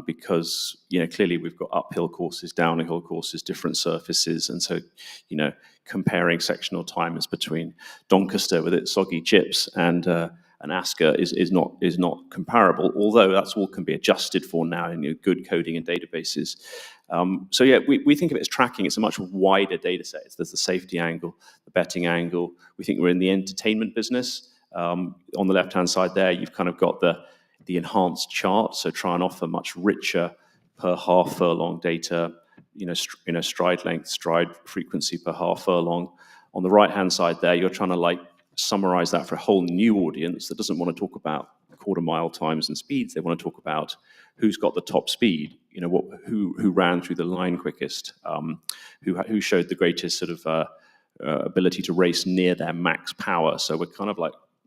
because clearly we've got uphill courses, downhill courses, different surfaces, and so comparing sectional timers between Doncaster with its soggy chips and Asker is not comparable, although that's all can be adjusted for now in good coding and databases. So yeah, we think of it as tracking. It's a much wider data set. There's the safety angle, the betting angle. We think we're in the entertainment business. On the left-hand side there, you've kind of got the enhanced chart, so try and offer much richer per half furlong data, stride length, stride frequency per half furlong. On the right-hand side there, you're trying to summarize that for a whole new audience that doesn't want to talk about quarter mile times and speeds. They want to talk about who's got the top speed, who ran through the line quickest, who showed the greatest sort of ability to race near their max power. So we're kind of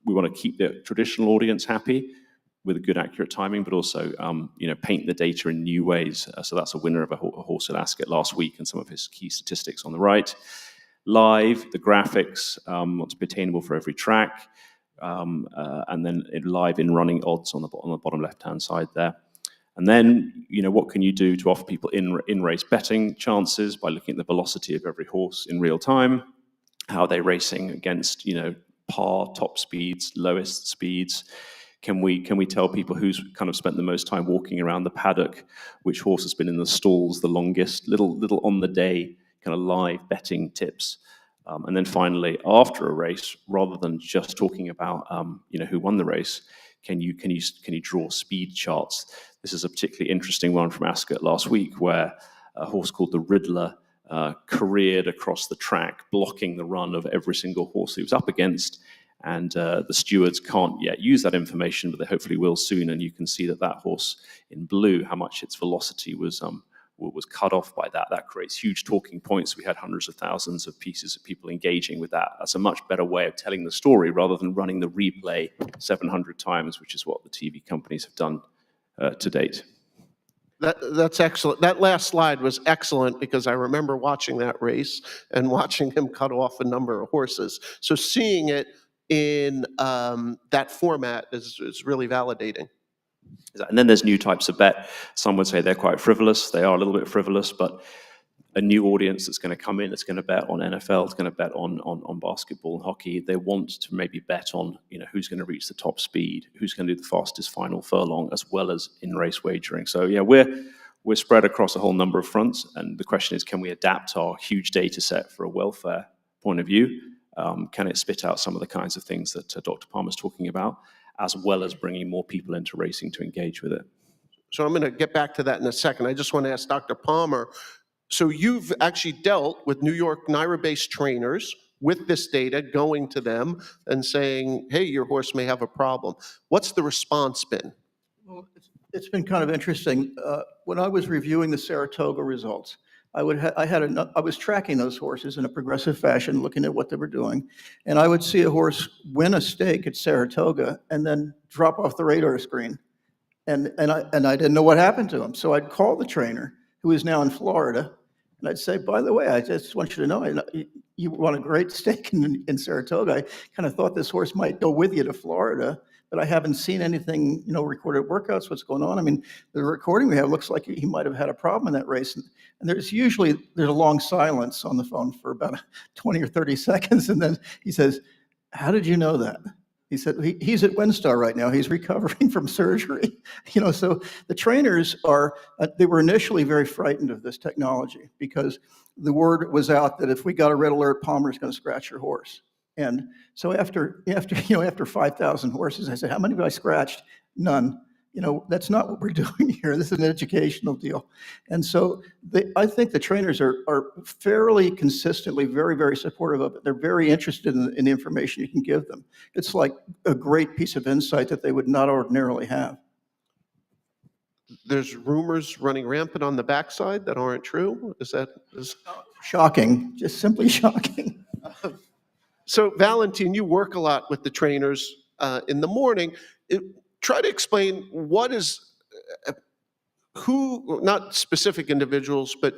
we want to keep the traditional audience happy with a good accurate timing, but also paint the data in new ways. So that's a winner of a horse at Ascot last week and some of his key statistics on the right. Live, the graphics, what's attainable for every track, and then live in running odds on the bottom left-hand side there. And then, what can you do to offer people in-race betting chances by looking at the velocity of every horse in real time? How are they racing against, par, top speeds, lowest speeds? Can we tell people who's kind of spent the most time walking around the paddock, which horse has been in the stalls the longest? Little on the day kind of live betting tips. And then finally, after a race, rather than just talking about who won the race, can you draw speed charts? This is a particularly interesting one from Ascot last week, where a horse called the Riddler careered across the track, blocking the run of every single horse he was up against. And the stewards can't yet use that information, but they hopefully will soon. And you can see that horse in blue, how much its velocity was cut off by that. That creates huge talking points. We had hundreds of thousands of pieces of people engaging with that. That's a much better way of telling the story rather than running the replay 700 times, which is what the TV companies have done to date. That's excellent. That last slide was excellent because I remember watching that race and watching him cut off a number of horses. So seeing it in that format is really validating. And then there's new types of bet. Some would say they're quite frivolous. They are a little bit frivolous, but a new audience that's going to come in, that's going to bet on NFL, it's going to bet on basketball and hockey. They want to maybe bet on who's going to reach the top speed, who's going to do the fastest final furlong, as well as in-race wagering. So yeah, we're spread across a whole number of fronts, and the question is, can we adapt our huge data set for a welfare point of view? Can it spit out some of the kinds of things that Dr. Palmer's talking about, as well as bringing more people into racing to engage with it? So I'm going to get back to that in a second. I just want to ask Dr. Palmer, so you've actually dealt with New York NYRA-based trainers with this data, going to them and saying, hey, your horse may have a problem. What's the response been? Well, it's been kind of interesting. When I was reviewing the Saratoga results, I was tracking those horses in a progressive fashion, looking at what they were doing, and I would see a horse win a stake at Saratoga and then drop off the radar screen, and I didn't know what happened to him. So I'd call the trainer, who is now in Florida, and I'd say, by the way, I just want you to know, you won a great stake in Saratoga. I kind of thought this horse might go with you to Florida, but I haven't seen anything, recorded workouts, what's going on. I mean, the recording we have looks like he might have had a problem in that race. And there's a long silence on the phone for about 20 or 30 seconds. And then he says, how did you know that? He said, he's at WinStar right now. He's recovering from surgery. So the trainers they were initially very frightened of this technology because the word was out that if we got a red alert, Palmer's going to scratch your horse. And so after 5,000 horses, I said, how many have I scratched? None. That's not what we're doing here. This is an educational deal. And so I think the trainers are fairly consistently very, very supportive of it. They're very interested in the information you can give them. It's like a great piece of insight that they would not ordinarily have. there's rumors running rampant on the backside that aren't true. Shocking, just simply shocking. So Valentin, you work a lot with the trainers in the morning. Try to explain what is, who, not specific individuals, but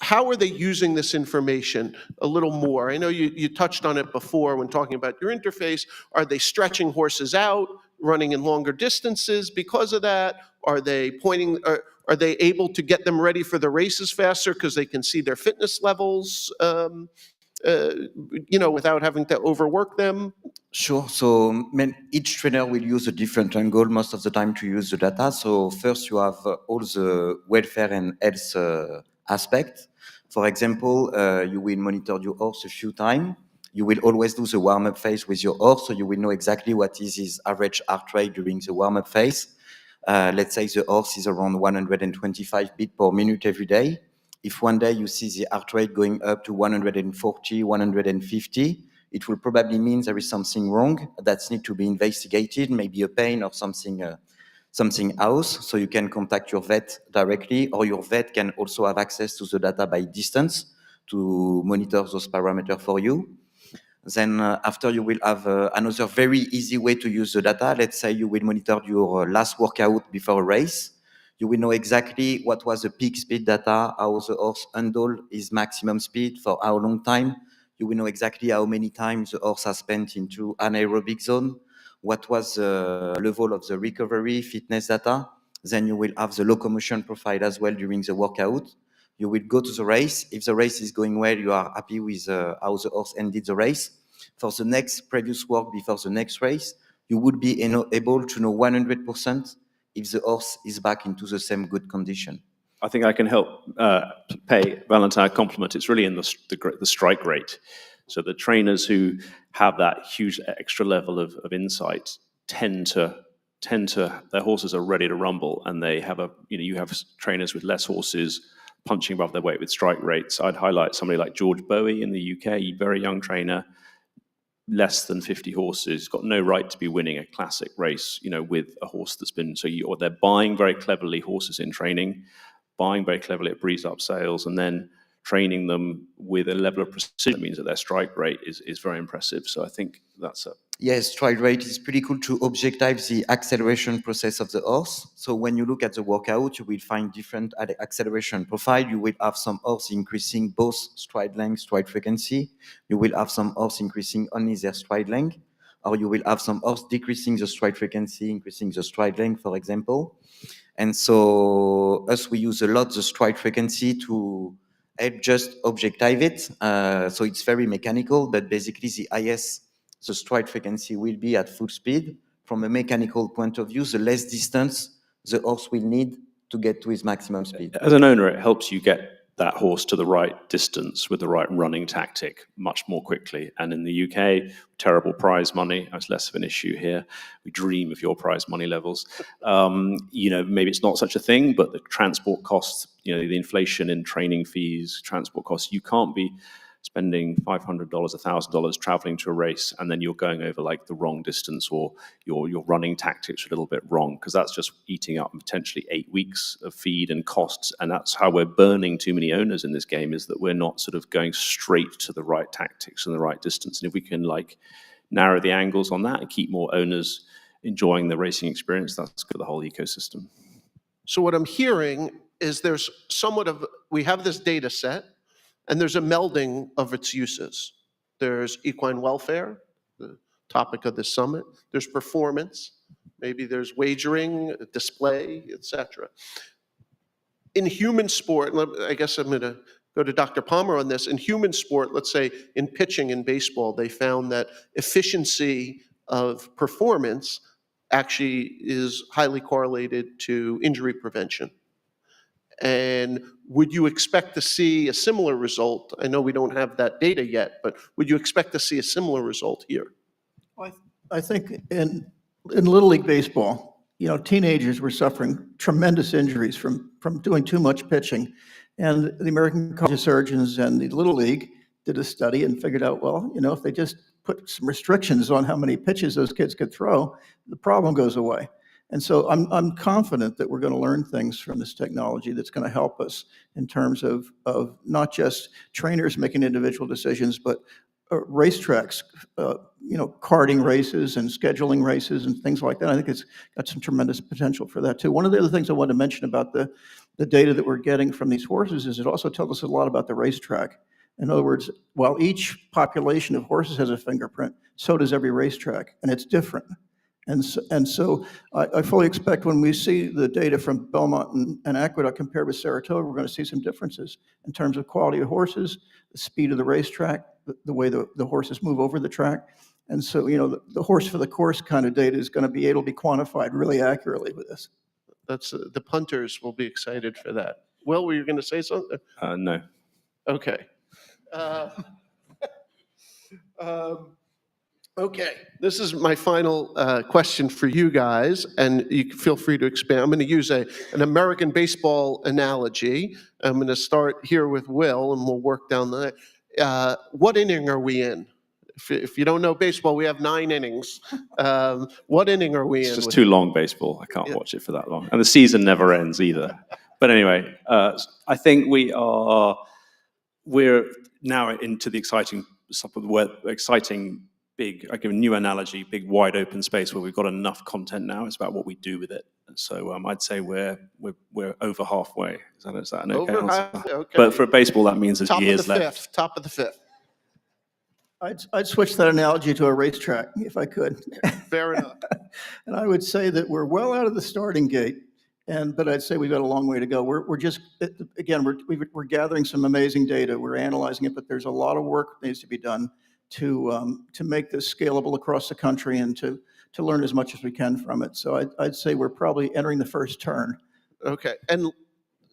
how are they using this information a little more? I know you touched on it before when talking about your interface. Are they stretching horses out, running in longer distances because of that? Are they pointing, are they able to get them ready for the races faster because they can see their fitness levels, without having to overwork them? Sure. So each trainer will use a different angle most of the time to use the data. So first you have all the welfare and health aspect. For example, you will monitor your horse a few times. You will always do the warm-up phase with your horse, so you will know exactly what is his average heart rate during the warm-up phase. Let's say the horse is around 125 beats per minute every day. If one day you see the heart rate going up to 140, 150, it will probably mean there is something wrong that needs to be investigated, maybe a pain or something else. So you can contact your vet directly, or your vet can also have access to the data by distance to monitor those parameters for you. Then after you will have another very easy way to use the data. Let's say you will monitor your last workout before a race. You will know exactly what was the peak speed data, how the horse handled his maximum speed, for how long time. You will know exactly how many times the horse has spent into anaerobic zone, what was the level of the recovery, fitness data. Then you will have the locomotion profile as well during the workout. You will go to the race. If the race is going well, you are happy with how the horse ended the race. For the next previous work before the next race, you would be able to know 100% if the horse is back into the same good condition. I think I can help pay Valentin a compliment. It's really in the strike rate. So the trainers who have that huge extra level of insight tend to their horses are ready to rumble, and they have you have trainers with less horses punching above their weight with strike rates. I'd highlight somebody like George Bowie in the UK, very young trainer, less than 50 horses, got no right to be winning a classic race, with a horse that's been, or they're buying very cleverly horses in training, buying very cleverly at breeze up sales, and then training them with a level of precision. It means that their strike rate is very impressive. So I think that's a... Yes, strike rate is pretty cool to objective the acceleration process of the horse. So when you look at the workout, you will find different acceleration profile. You will have some horse increasing both stride length, stride frequency. You will have some horse increasing only their stride length, or you will have some horse decreasing the stride frequency, increasing the stride length, for example. And so we use a lot the stride frequency to help just objective it. So it's very mechanical, but basically the highest the stride frequency will be at full speed. From a mechanical point of view, the less distance the horse will need to get to his maximum speed. As an owner, it helps you get that horse to the right distance with the right running tactic much more quickly. And in the UK, terrible prize money. That's less of an issue here. We dream of your prize money levels. Maybe it's not such a thing, but the transport costs, the inflation in training fees, transport costs, you can't be spending $500, $1,000 traveling to a race, and then you're going over like the wrong distance, or your running tactics are a little bit wrong, because that's just eating up potentially 8 weeks of feed and costs. And that's how we're burning too many owners in this game, is that we're not sort of going straight to the right tactics and the right distance. And if we can narrow the angles on that and keep more owners enjoying the racing experience, that's good for the whole ecosystem. So what I'm hearing is we have this data set, and there's a melding of its uses. There's equine welfare, the topic of the summit. There's performance. Maybe there's wagering, display, etc. In human sport, I guess I'm going to go to Dr. Palmer on this. In human sport, let's say in pitching in baseball, they found that efficiency of performance actually is highly correlated to injury prevention. And would you expect to see a similar result? I know we don't have that data yet, but would you expect to see a similar result here? I think in Little League Baseball, teenagers were suffering tremendous injuries from doing too much pitching. And the American College of Surgeons and the Little League did a study and figured out, if they just put some restrictions on how many pitches those kids could throw, the problem goes away. And so I'm confident that we're going to learn things from this technology that's going to help us in terms of not just trainers making individual decisions, but racetracks, karting races and scheduling races and things like that. I think it's got some tremendous potential for that too. One of the other things I wanted to mention about the data that we're getting from these horses is it also tells us a lot about the racetrack. In other words, while each population of horses has a fingerprint, so does every racetrack, and it's different. And so I fully expect when we see the data from Belmont and Aqueduct compared with Saratoga, we're going to see some differences in terms of quality of horses, the speed of the racetrack, the way the horses move over the track. And so, the horse for the course kind of data is going to be able to be quantified really accurately with this. That's the punters will be excited for that. Will, were you going to say something? No. Okay. Okay, this is my final question for you guys, and you can feel free to expand. I'm going to use an American baseball analogy. I'm going to start here with Will, and we'll work down the. What inning are we in? If you don't know baseball, we have 9 innings. What inning are we in? It's just too long, baseball. I can't watch it for that long. And the season never ends either. But anyway, I think we're now into the exciting big, I give a new analogy, big wide open space where we've got enough content now. It's about what we do with it. And so I'd say we're over halfway. Is that an okay Over answer? half, okay. But for baseball, that means there's years left. Top of the fifth. I'd switch that analogy to a racetrack if I could. Fair enough. And I would say that we're well out of the starting gate, but I'd say we've got a long way to go. We're just, again, we're gathering some amazing data. We're analyzing it, but there's a lot of work that needs to be done to make this scalable across the country and to learn as much as we can from it. So I'd say we're probably entering the first turn. Okay, and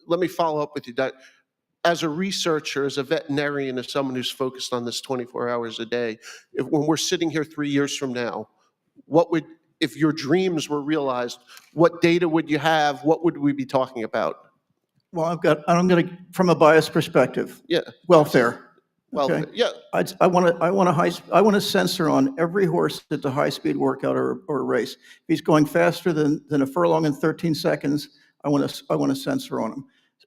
let me follow up with you, Doug. As a researcher, as a veterinarian, as someone who's focused on this 24 hours a day, when we're sitting here 3 years from now, if your dreams were realized, what data would you have? What would we be talking about? Well, I'm going to, from a biased perspective. Yeah. Welfare. Well, okay. yeah. I want a sensor on every horse that's a high-speed workout or a race. If he's going faster than a furlong in 13 seconds, I want a sensor on him.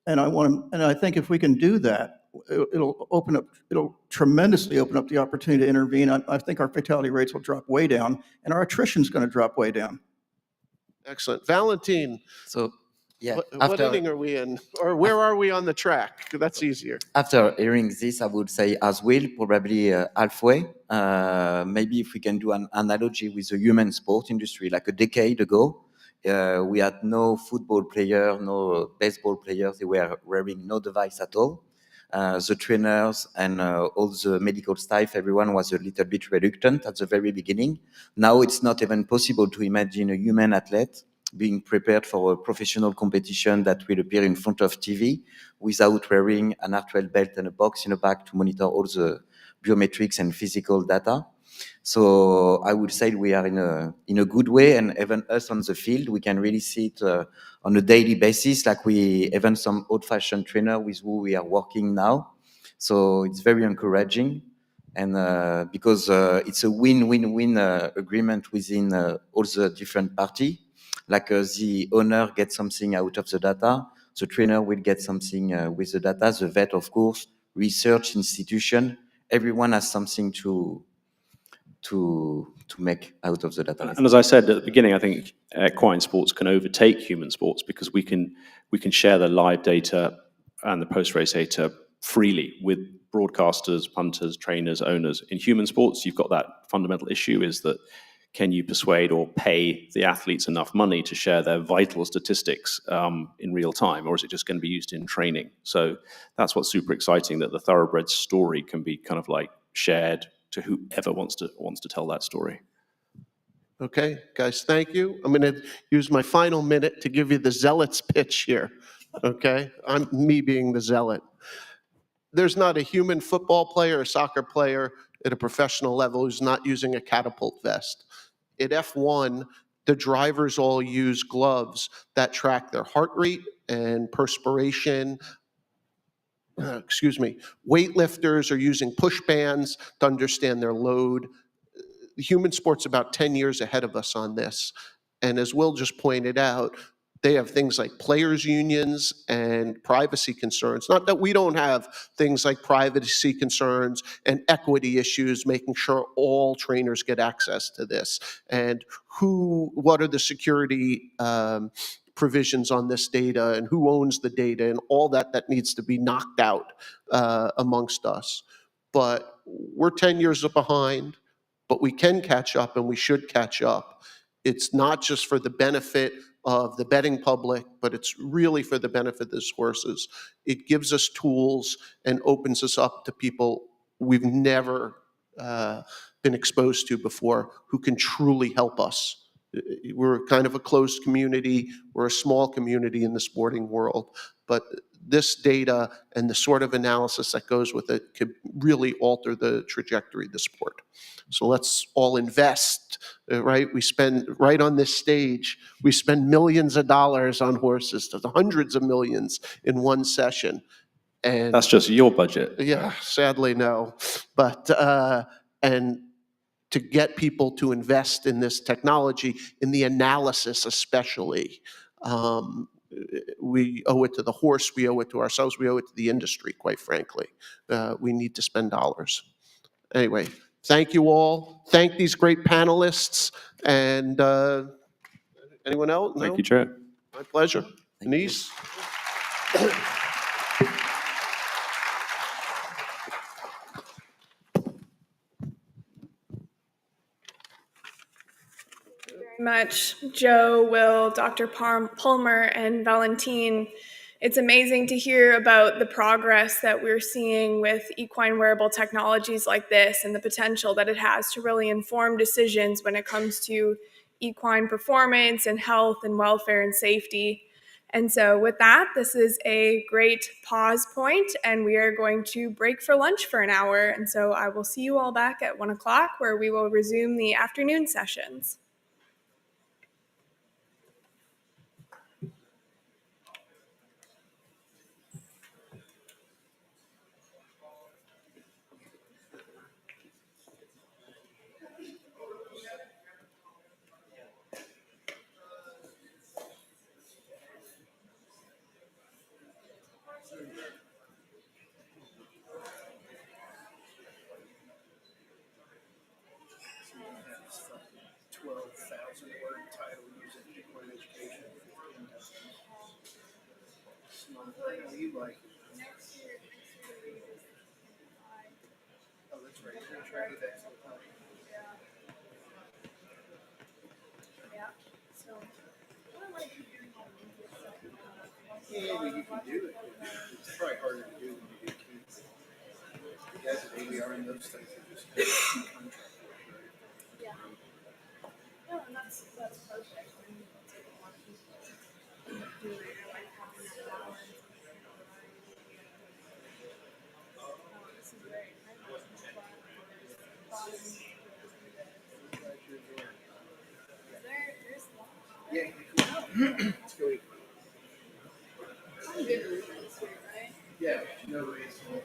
And I think if we can do that, it'll tremendously open up the opportunity to intervene. I think our fatality rates will drop way down, and our attrition is going to drop way down. Excellent. Valentine. So, yeah. What inning are we in? Or where are we on the track? That's easier. After hearing this, I would say as well, probably halfway. Maybe if we can do an analogy with the human sport industry, like a decade ago, we had no football player, no baseball players. They were wearing no device at all. The trainers and all the medical staff, everyone was a little bit reluctant at the very beginning. Now it's not even possible to imagine a human athlete being prepared for a professional competition that will appear in front of TV without wearing an arterial belt and a box in the back to monitor all the biometrics and physical data. So I would say we are in a good way, and even us on the field, we can really see it on a daily basis, like even some old-fashioned trainer with who we are working now. So it's very encouraging, and because it's a win-win-win agreement within all the different parties. Like the owner gets something out of the data, the trainer will get something with the data, the vet, of course, research institution, everyone has something to make out of the data. And as I said at the beginning, I think equine sports can overtake human sports because we can share the live data and the post-race data freely with broadcasters, punters, trainers, owners. In human sports, you've got that fundamental issue is that can you persuade or pay the athletes enough money to share their vital statistics in real time, or is it just going to be used in training? So that's what's super exciting, that the thoroughbred story can be kind of like shared to whoever wants to tell that story. Okay, guys, thank you. I'm going to use my final minute to give you the zealot's pitch here. Okay, I'm me being the zealot. There's not a human football player or soccer player at a professional level who's not using a catapult vest. At F1, the drivers all use gloves that track their heart rate and perspiration. Weightlifters are using push bands to understand their load. The human sport's about 10 years ahead of us on this. And as Will just pointed out, they have things like players' unions and privacy concerns. Not that we don't have things like privacy concerns and equity issues, making sure all trainers get access to this. And what are the security provisions on this data, and who owns the data, and all that needs to be knocked out amongst us. But we're 10 years behind, but we can catch up, and we should catch up. It's not just for the benefit of the betting public, but it's really for the benefit of these horses. It gives us tools and opens us up to people we've never been exposed to before who can truly help us. We're kind of a closed community. We're a small community in the sporting world, but this data and the sort of analysis that goes with it could really alter the trajectory of the sport. So let's all invest, right? We spend, right on this stage, we spend millions of dollars on horses, to the hundreds of millions in one session. And That's just your budget. yeah, sadly, no. But, and to get people to invest in this technology, in the analysis especially, we owe it to the horse, we owe it to ourselves, we owe it to the industry, quite frankly. We need to spend dollars. Anyway, thank you all. Thank these great panelists. And anyone else? No? Thank you, Chair. My pleasure. Denise? Much, Joe, Will, Dr. Palmer, and Valentine. It's amazing to hear about the progress that we're seeing with equine wearable technologies like this and the potential that it has to really inform decisions when it comes to equine performance and health and welfare and safety. And so with that, this is a great pause point, and we are going to break for lunch for an hour. And so I will see you all back at 1 o'clock, where we will resume the afternoon sessions. Yeah, you can do it. It's probably harder to do when you do kids. The guys at ABR and those things are just contract work, right? Yeah. No, and that's perfect. I mean, it's like a lot of people do it, like having that balance. This is great. There's lots. Yeah. Let's go eat. Some good reasons here, right? Yeah, no reason.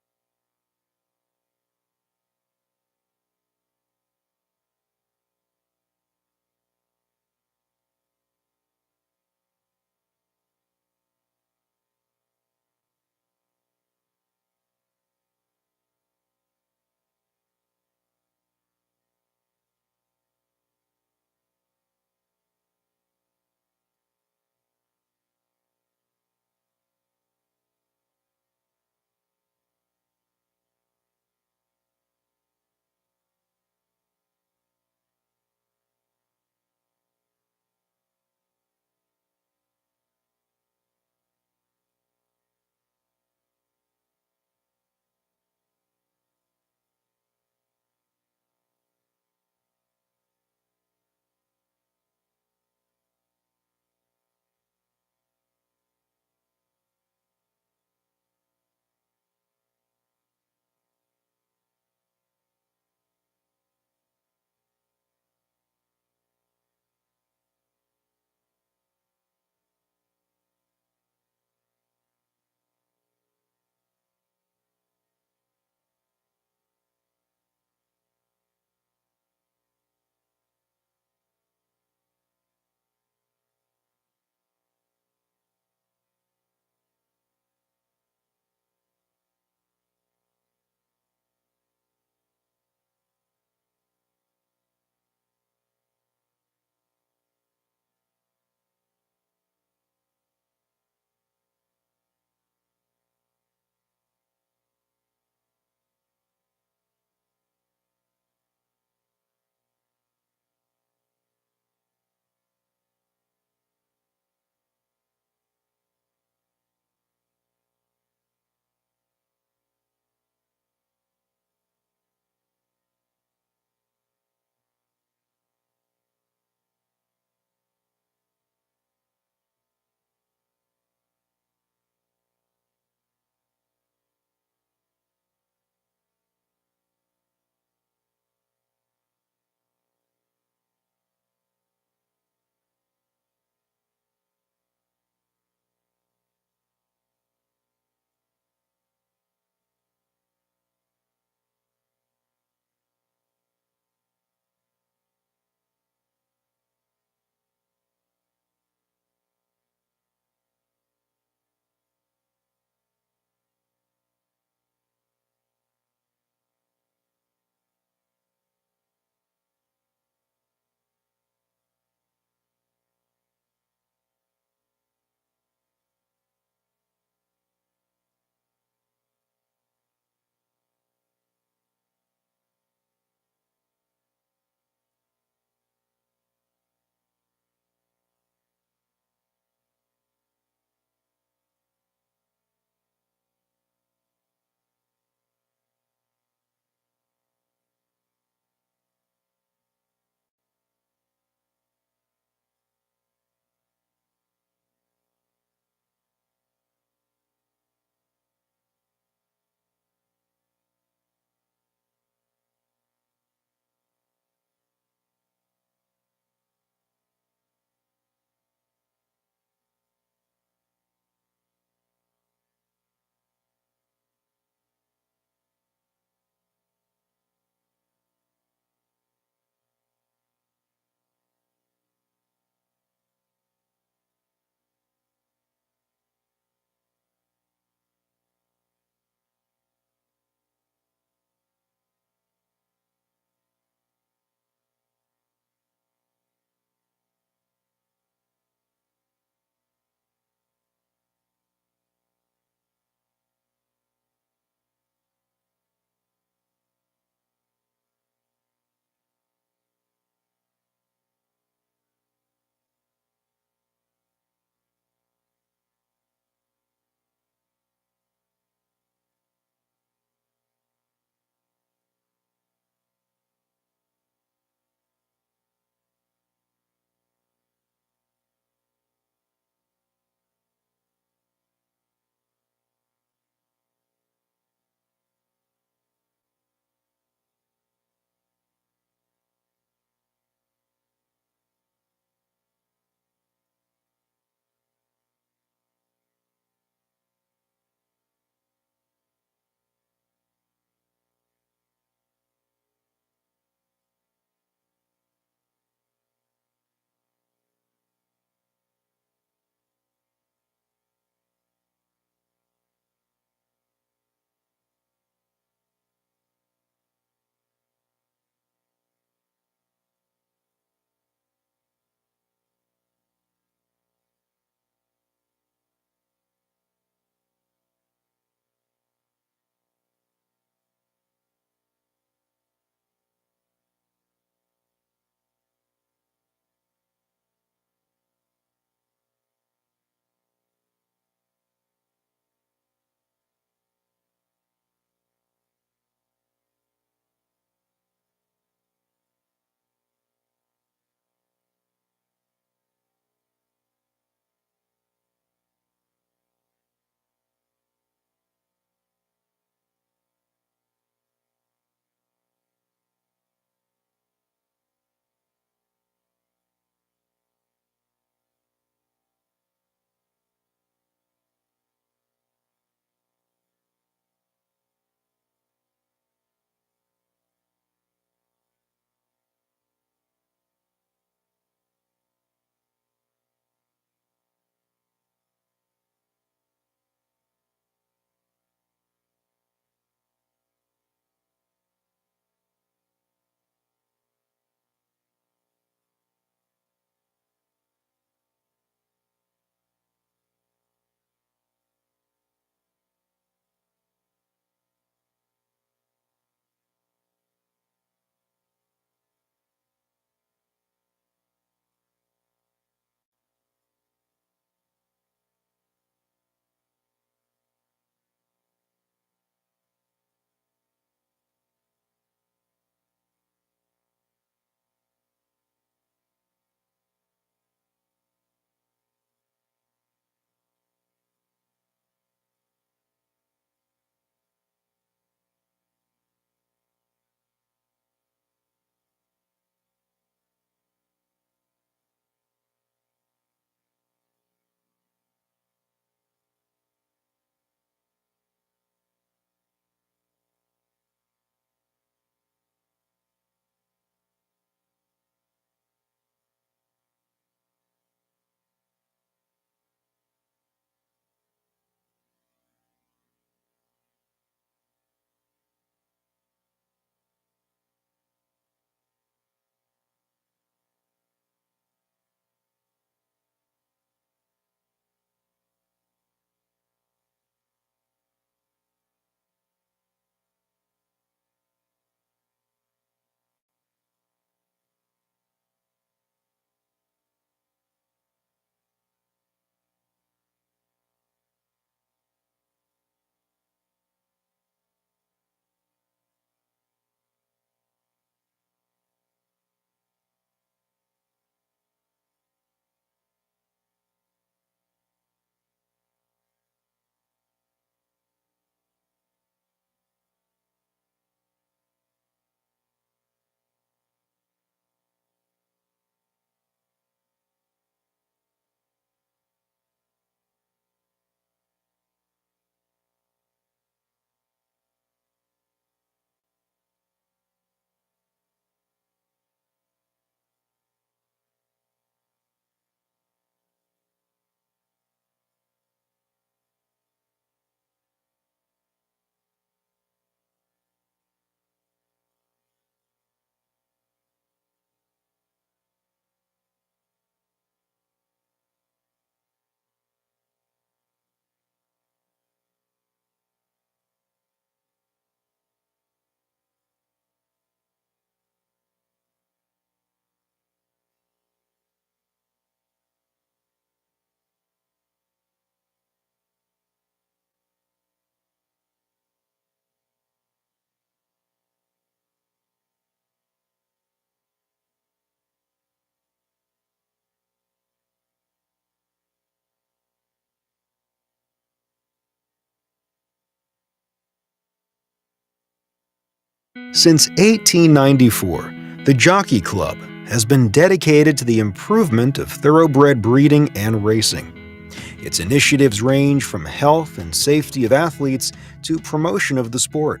Since 1894, the Jockey Club has been dedicated to the improvement of thoroughbred breeding and racing. Its initiatives range from health and safety of athletes to promotion of the sport.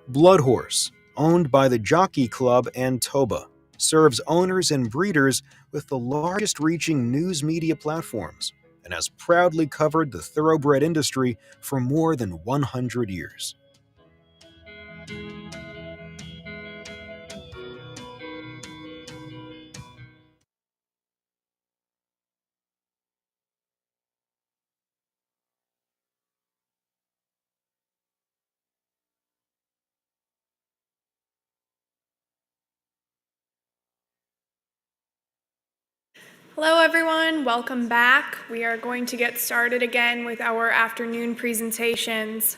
Blood Horse, owned by the Jockey Club and Toba, serves owners and breeders with the largest reaching news media platforms and has proudly covered the thoroughbred industry for more than 100 years. Hello everyone, welcome back. We are going to get started again with our afternoon presentations.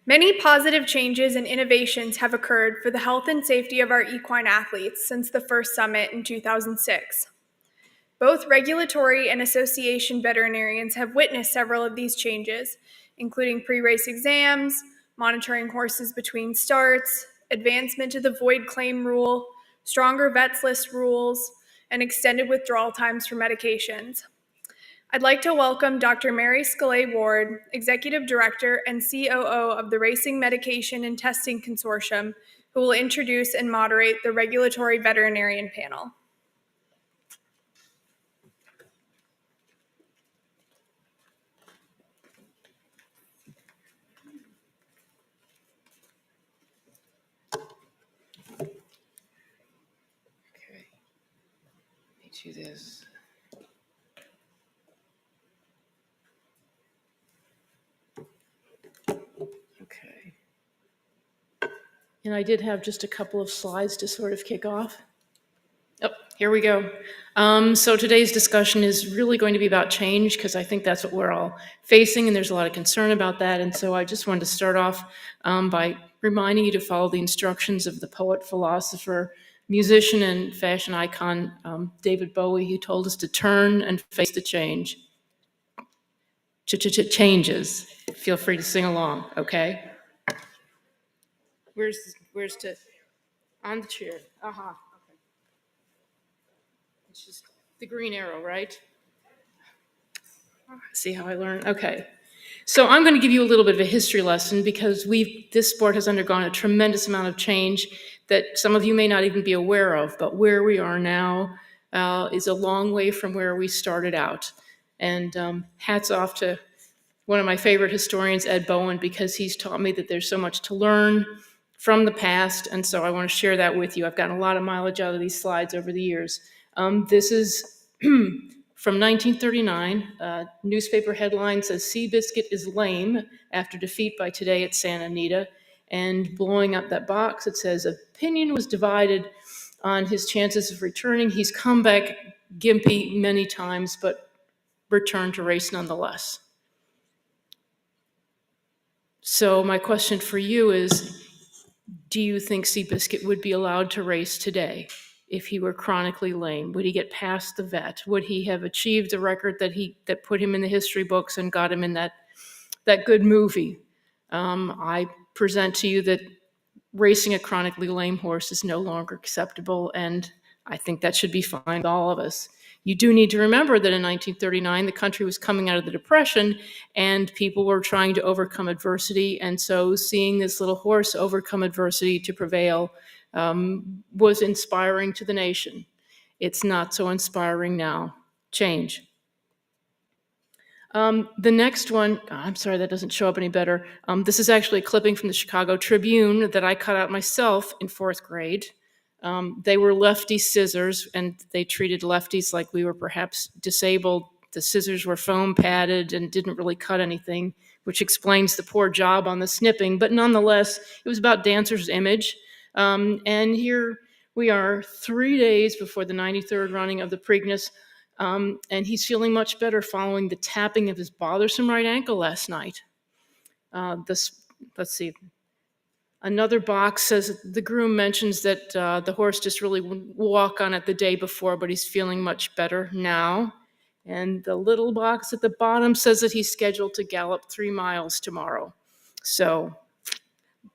Many positive changes and innovations have occurred for the health and safety of our equine athletes since the first summit in 2006. Both regulatory and association veterinarians have witnessed several of these changes, including pre-race exams, monitoring horses between starts, advancement to the void claim rule, stronger vets list rules, and extended withdrawal times for medications. I'd like to welcome Dr. Mary Scalay Ward, Executive Director and COO of the Racing Medication and Testing Consortium, who will introduce and moderate the Regulatory Veterinarian Panel. Okay, let me do this. Okay. And I did have just a couple of slides to sort of kick off. Oh, here we go. So today's discussion is really going to be about change because I think that's what we're all facing and there's a lot of concern about that. And so I just wanted to start off by reminding you to follow the instructions of the poet, philosopher, musician, and fashion icon, David Bowie, who told us to turn and face the change. Changes. Feel free to sing along, okay? Where's to, on the chair, okay. It's just the green arrow, right? See how I learn? Okay. So I'm going to give you a little bit of a history lesson because this sport has undergone a tremendous amount of change that some of you may not even be aware of, but where we are now is a long way from where we started out. And hats off to one of my favorite historians, Ed Bowen, because he's taught me that there's so much to learn from the past, and so I want to share that with you. I've gotten a lot of mileage out of these slides over the years. This is from 1939. Newspaper headline says, "Seabiscuit is lame after defeat by Today at Santa Anita." And blowing up that box, it says, "Opinion was divided on his chances of returning. He's come back gimpy many times, but returned to race nonetheless." So my question for you is, do you think Seabiscuit would be allowed to race today if he were chronically lame? Would he get past the vet? Would he have achieved a record that put him in the history books and got him in that good movie? I present to you that racing a chronically lame horse is no longer acceptable, and I think that should be fine with all of us. You do need to remember that in 1939, the country was coming out of the Depression and people were trying to overcome adversity. And so seeing this little horse overcome adversity to prevail was inspiring to the nation. It's not so inspiring now. Change. The next one, I'm sorry, that doesn't show up any better. This is actually a clipping from the Chicago Tribune that I cut out myself in 4th grade. They were lefty scissors, and they treated lefties like we were perhaps disabled. The scissors were foam padded and didn't really cut anything, which explains the poor job on the snipping. But nonetheless, it was about Dancer's image. And here we are 3 days before the 93rd running of the Preakness, and he's feeling much better following the tapping of his bothersome right ankle last night. Let's see. Another box says the groom mentions that the horse just really walk on it the day before, but he's feeling much better now. And the little box at the bottom says that he's scheduled to gallop 3 miles tomorrow. So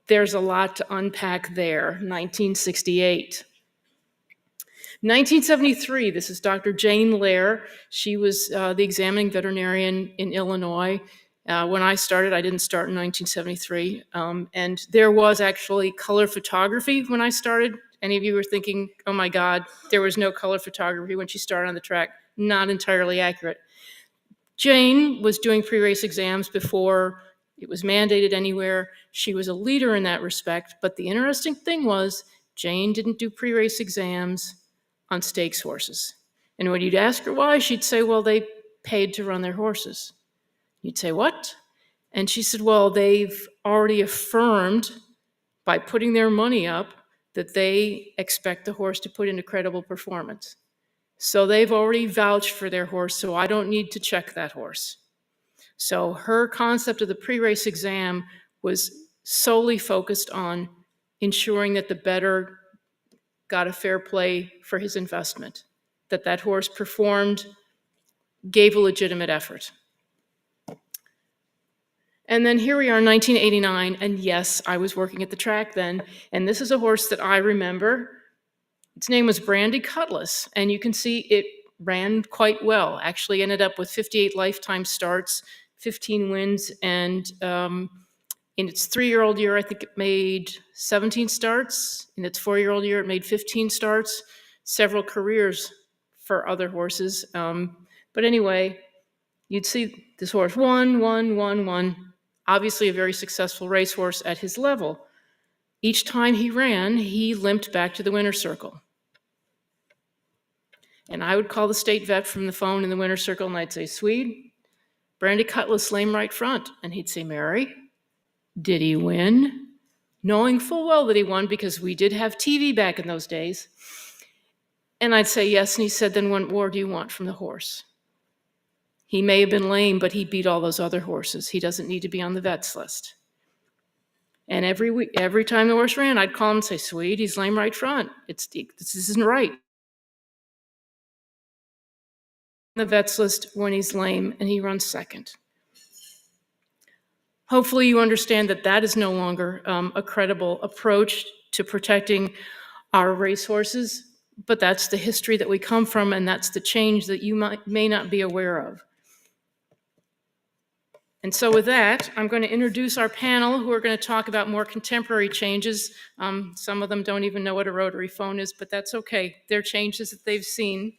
there's a lot to unpack there. 1968. 1973, this is Dr. Jane Lair. She was the examining veterinarian in Illinois. When I started, I didn't start in 1973. And there was actually color photography when I started. Any of you were thinking, oh my God, there was no color photography when she started on the track. Not entirely accurate. Jane was doing pre-race exams before it was mandated anywhere. She was a leader in that respect. But the interesting thing was, Jane didn't do pre-race exams on stakes horses. And when you'd ask her why, she'd say, well, they paid to run their horses. You'd say, what? And she said, well, they've already affirmed by putting their money up that they expect the horse to put in a credible performance. So they've already vouched for their horse, so I don't need to check that horse. So her concept of the pre-race exam was solely focused on ensuring that the bettor got a fair play for his investment, that that horse performed, gave a legitimate effort. And then here we are in 1989, and yes, I was working at the track then, and this is a horse that I remember. Its name was Brandy Cutlass, and you can see it ran quite well. Actually ended up with 58 lifetime starts, 15 wins, and in its 3-year-old year, I think it made 17 starts. In its 4-year-old year, it made 15 starts, several careers for other horses. But anyway, you'd see this horse won. Obviously a very successful racehorse at his level. Each time he ran, he limped back to the winner's circle. And I would call the state vet from the phone in the winner's circle, and I'd say, Swede, Brandy Cutlass lame right front. And he'd say, Mary, did he win? Knowing full well that he won, because we did have TV back in those days. And I'd say yes, and he said, then what more do you want from the horse? He may have been lame, but he beat all those other horses. He doesn't need to be on the vet's list. And every time the horse ran, I'd call him and say, Swede, he's lame right front. This isn't right. The vet's list when he's lame and he runs second. Hopefully you understand that that is no longer a credible approach to protecting our racehorses, but that's the history that we come from, and that's the change that you may not be aware of. And so with that, I'm going to introduce our panel who are going to talk about more contemporary changes. Some of them don't even know what a rotary phone is, but that's okay. They're changes that they've seen.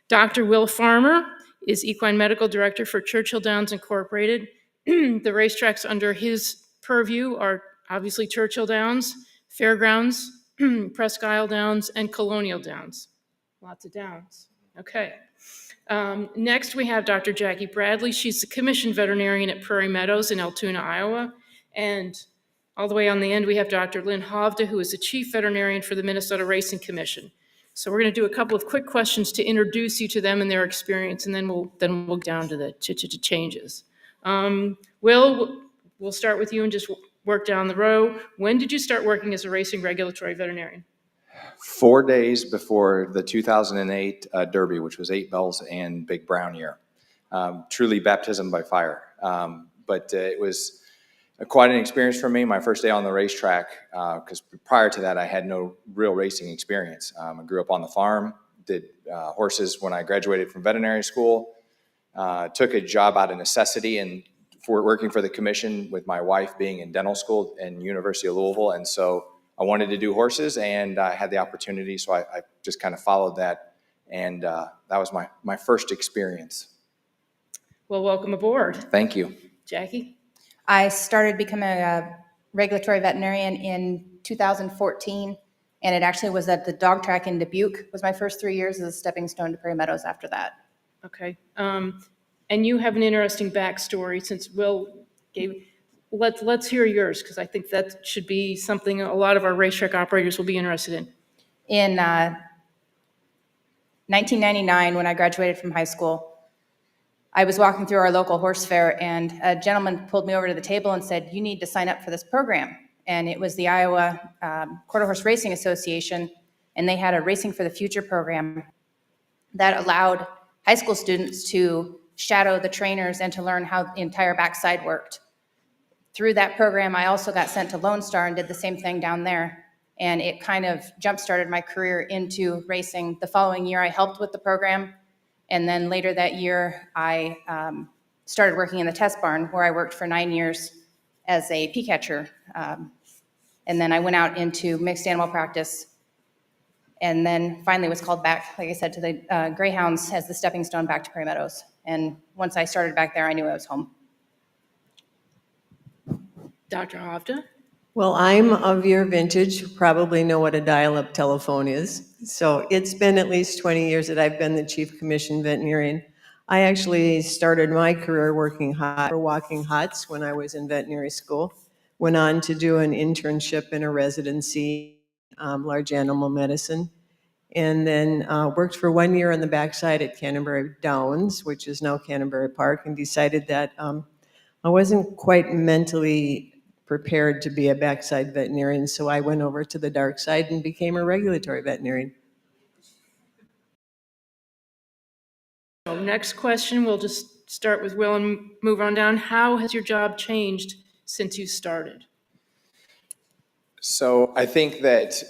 Dr. Will Farmer is Equine Medical Director for Churchill Downs Incorporated. The racetracks under his purview are obviously Churchill Downs, Fairgrounds, Presque Isle Downs, and Colonial Downs. Lots of downs. Okay. Next, we have Dr. Jackie Bradley. She's the commissioned veterinarian at Prairie Meadows in Altoona, Iowa. And all the way on the end, we have Dr. Lynn Hovda, who is the chief veterinarian for the Minnesota Racing Commission. So we're going to do a couple of quick questions to introduce you to them and their experience, and then we'll down to the changes. Will, we'll start with you and just work down the row. When did you start working as a racing regulatory veterinarian? 4 days before the 2008 Derby, which was 8 bells and Big Brown year. Truly baptism by fire. But it was quite an experience for me, my first day on the racetrack, because prior to that, I had no real racing experience. I grew up on the farm, did horses when I graduated from veterinary school, took a job out of necessity and for working for the commission with my wife being in dental school in University of Louisville. And so I wanted to do horses, and I had the opportunity, so I just kind of followed that, and that was my first experience. Well, welcome aboard. Thank you. Jackie? I started becoming a regulatory veterinarian in 2014, and it actually was at the dog track in Dubuque. It was my first 3 years as a stepping stone to Prairie Meadows after that. Okay. And you have an interesting backstory since Will gave. Let's hear yours, because I think that should be something a lot of our racetrack operators will be interested in. In 1999, when I graduated from high school, I was walking through our local horse fair, and a gentleman pulled me over to the table and said, you need to sign up for this program. And it was the Iowa Quarter Horse Racing Association, and they had a Racing for the Future program that allowed high school students to shadow the trainers and to learn how the entire backside worked through that program, I also got sent to Lone Star and did the same thing down there. And it kind of jump-started my career into racing. The following year, I helped with the program. And then later that year, I started working in the test barn, where I worked for 9 years as a pea catcher. And then I went out into mixed animal practice, and then finally was called back, like I said, to the Greyhounds as the stepping stone back to Prairie Meadows. And once I started back there, I knew I was home. Dr. Hovda? Well, I'm of your vintage, you probably know what a dial-up telephone is. So it's been at least 20 years that I've been the chief commissioned veterinarian. I actually started my career working for walking huts when I was in veterinary school. Went on to do an internship and a residency, large animal medicine. And then worked for 1 year on the backside at Canterbury Downs, which is now Canterbury Park, and decided that I wasn't quite mentally prepared to be a backside veterinarian, so I went over to the dark side and became a regulatory veterinarian. So next question, we'll just start with Will and move on down. How has your job changed since you started? So I think that,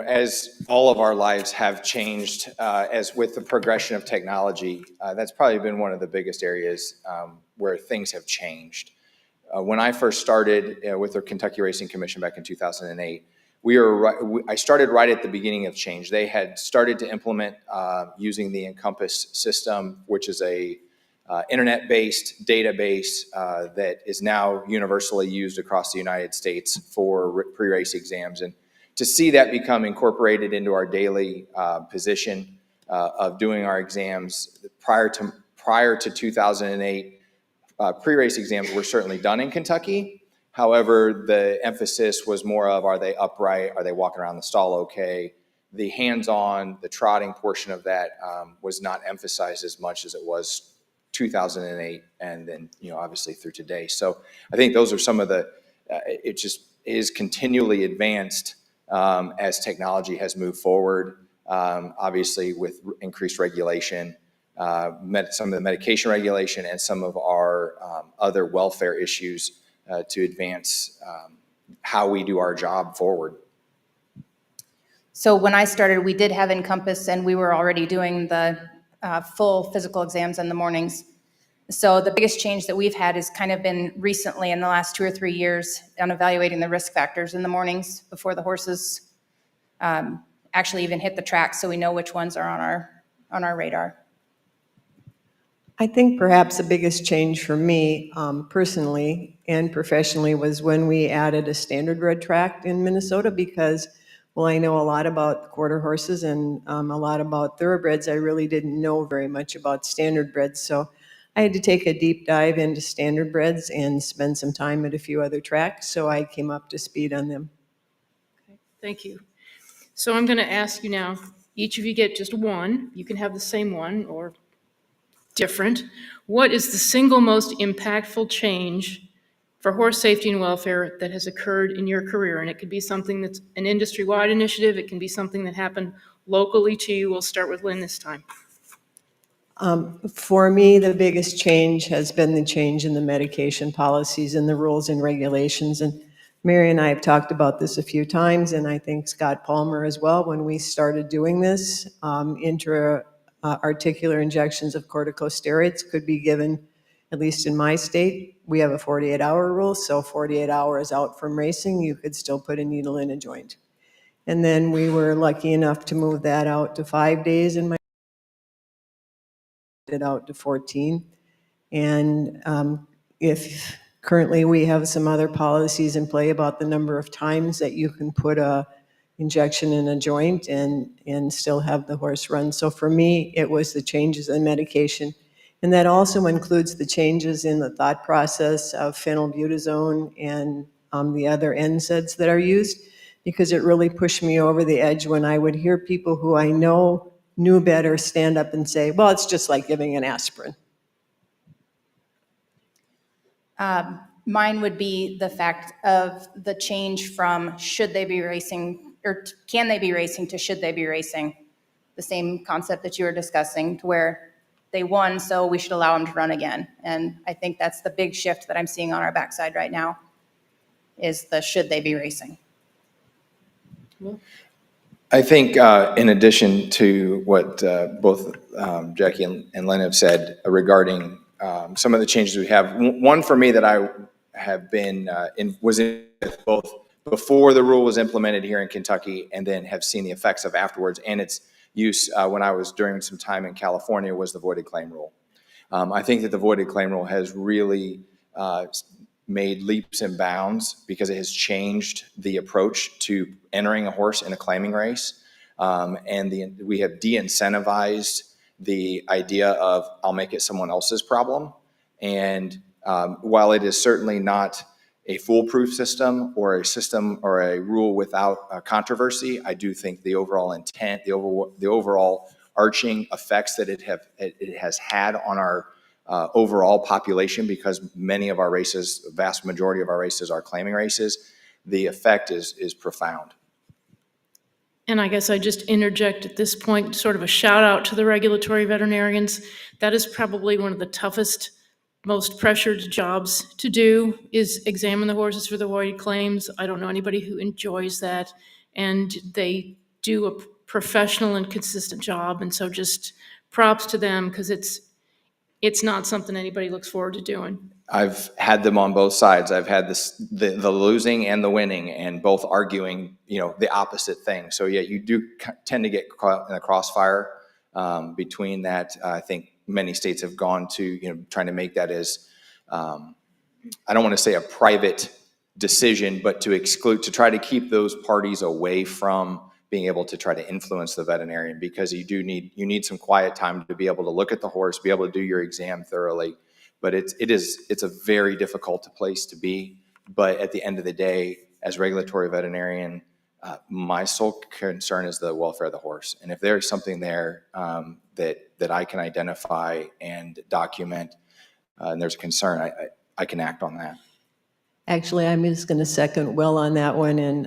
as all of our lives have changed, as with the progression of technology, that's probably been one of the biggest areas where things have changed. When I first started with the Kentucky Racing Commission back in 2008, I started right at the beginning of change. They had started to implement using the Encompass system, which is a internet-based database that is now universally used across the United States for pre-race exams. And to see that become incorporated into our daily position of doing our exams prior to 2008, pre-race exams were certainly done in Kentucky. However, the emphasis was more of, are they upright? Are they walking around the stall okay? The hands-on, the trotting portion of that was not emphasized as much as it was 2008 and then, obviously through today. So I think those are some of it just is continually advanced as technology has moved forward, obviously with increased regulation, some of the medication regulation and some of our other welfare issues to advance how we do our job forward. So when I started, we did have Encompass, and we were already doing the full physical exams in the mornings. So the biggest change that we've had has kind of been recently in the last 2 or 3 years on evaluating the risk factors in the mornings before the horses actually even hit the track, so we know which ones are on our radar. I think perhaps the biggest change for me personally and professionally was when we added a standard bred track in Minnesota, because, well, I know a lot about quarter horses and a lot about thoroughbreds. I really didn't know very much about standard breds, so I had to take a deep dive into standard breds and spend some time at a few other tracks, so I came up to speed on them. Okay, thank you. So I'm going to ask you now, each of you get just one. You can have the same one or different. What is the single most impactful change for horse safety and welfare that has occurred in your career? And it could be something that's an industry-wide initiative. It can be something that happened locally to you. We'll start with Lynn this time. For me, the biggest change has been the change in the medication policies and the rules and regulations. And Mary and I have talked about this a few times, and I think Scott Palmer as well. When we started doing this, articular injections of corticosteroids could be given, at least in my state. We have a 48-hour rule, so 48 hours out from racing, you could still put a needle in a joint. And then we were lucky enough to move that out to 5 days in my it out to 14. And if currently we have some other policies in play about the number of times that you can put a injection in a joint and still have the horse run. So for me, it was the changes in medication. And that also includes the changes in the thought process of phenylbutazone and the other NSAIDs that are used, because it really pushed me over the edge when I would hear people who I know knew better stand up and say, well, it's just like giving an aspirin. Mine would be the fact of the change from should they be racing, or can they be racing, to should they be racing. The same concept that you were discussing, to where they won, so we should allow them to run again. And I think that's the big shift that I'm seeing on our backside right now, is the should they be racing. I think in addition to what both Jackie and Lynn have said regarding some of the changes we have, one for me that I have been was in both before the rule was implemented here in Kentucky and then have seen the effects of afterwards and its use when I was during some time in California was the voided claim rule. I think that the voided claim rule has really made leaps and bounds because it has changed the approach to entering a horse in a claiming race. We have de-incentivized the idea of I'll make it someone else's problem. And while it is certainly not a foolproof system or a rule without controversy, I do think the overall intent, the overall arching effects that it has had on our overall population, because many of our races, the vast majority of our races are claiming races, the effect is profound. And I guess I just interject at this point, sort of a shout out to the regulatory veterinarians. That is probably one of the toughest, most pressured jobs to do, is examine the horses for the voided claims. I don't know anybody who enjoys that, and they do a professional and consistent job. And so just props to them, because it's not something anybody looks forward to doing. I've had them on both sides. I've had the losing and the winning, and both arguing, the opposite thing. So yeah, you do tend to get caught in a crossfire between that. I think many states have gone to, trying to make that as, I don't want to say a private decision, but to try to keep those parties away from being able to try to influence the veterinarian, because you need some quiet time to be able to look at the horse, be able to do your exam thoroughly. But it's a very difficult place to be. But at the end of the day, as regulatory veterinarian, my sole concern is the welfare of the horse. And if there's something there that I can identify and document, and there's a concern, I can act on that. Actually, I'm just going to second Will on that one. And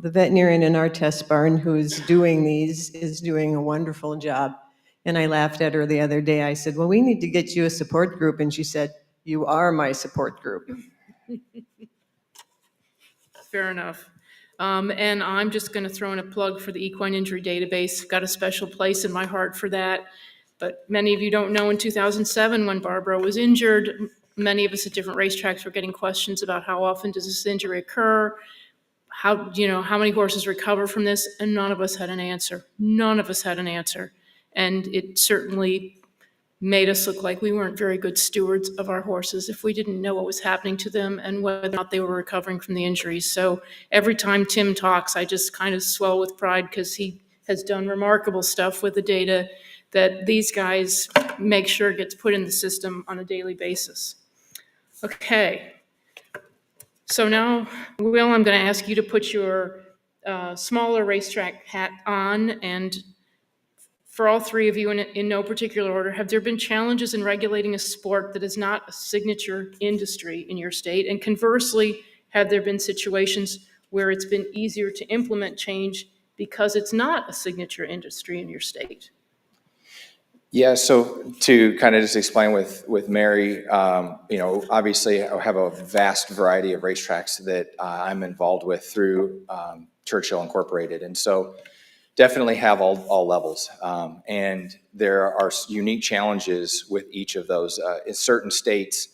the veterinarian in our test barn who's doing these is doing a wonderful job. And I laughed at her the other day. I said, well, we need to get you a support group. And she said, you are my support group. Fair enough. And I'm just going to throw in a plug for the Equine Injury Database. Got a special place in my heart for that. But many of you don't know, in 2007, when Barbara was injured, many of us at different racetracks were getting questions about how often does this injury occur, how many horses recover from this, and none of us had an answer. None of us had an answer. And it certainly made us look like we weren't very good stewards of our horses if we didn't know what was happening to them and whether or not they were recovering from the injuries. So every time Tim talks, I just kind of swell with pride, because he has done remarkable stuff with the data that these guys make sure gets put in the system on a daily basis. Okay. So now, Will, I'm going to ask you to put your smaller racetrack hat on, and for all three of you, in no particular order, have there been challenges in regulating a sport that is not a signature industry in your state? And conversely, have there been situations where it's been easier to implement change because it's not a signature industry in your state? Yeah, so to kind of just explain with Mary, obviously I have a vast variety of racetracks that I'm involved with through Churchill Incorporated. And so definitely have all levels. And there are unique challenges with each of those. In certain states,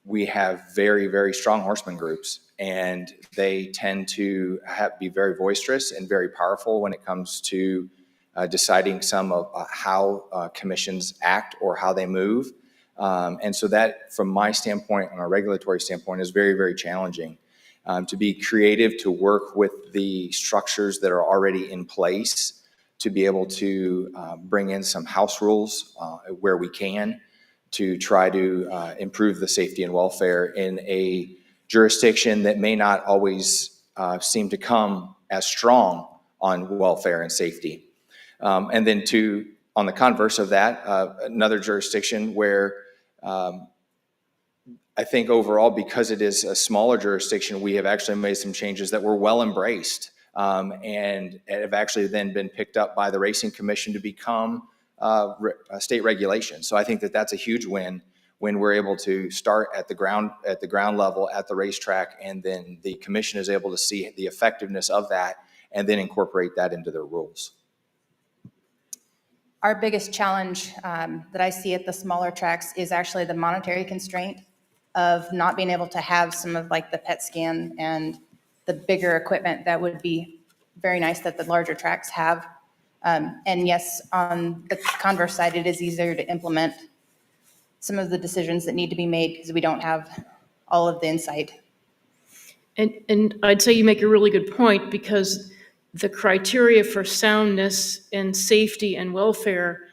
we have very, very strong horseman groups, and they tend to be very boisterous and very powerful when it comes to deciding some of how commissions act or how they move. And so that, from my standpoint, on a regulatory standpoint, is very, very challenging. To be creative, to work with the structures that are already in place, to be able to bring in some house rules where we can, to try to improve the safety and welfare in a jurisdiction that may not always seem to come as strong on welfare and safety. And then on the converse of that, another jurisdiction where I think overall, because it is a smaller jurisdiction, we have actually made some changes that were well embraced and have actually then been picked up by the Racing Commission to become state regulation. So I think that that's a huge win when we're able to start at the ground level at the racetrack, and then the commission is able to see the effectiveness of that and then incorporate that into their rules. Our biggest challenge that I see at the smaller tracks is actually the monetary constraint of not being able to have some of like the PET scan and the bigger equipment that would be very nice that the larger tracks have. And yes, on the converse side, it is easier to implement some of the decisions that need to be made because we don't have all of the insight. And I'd say you make a really good point, because the criteria for soundness and safety and welfare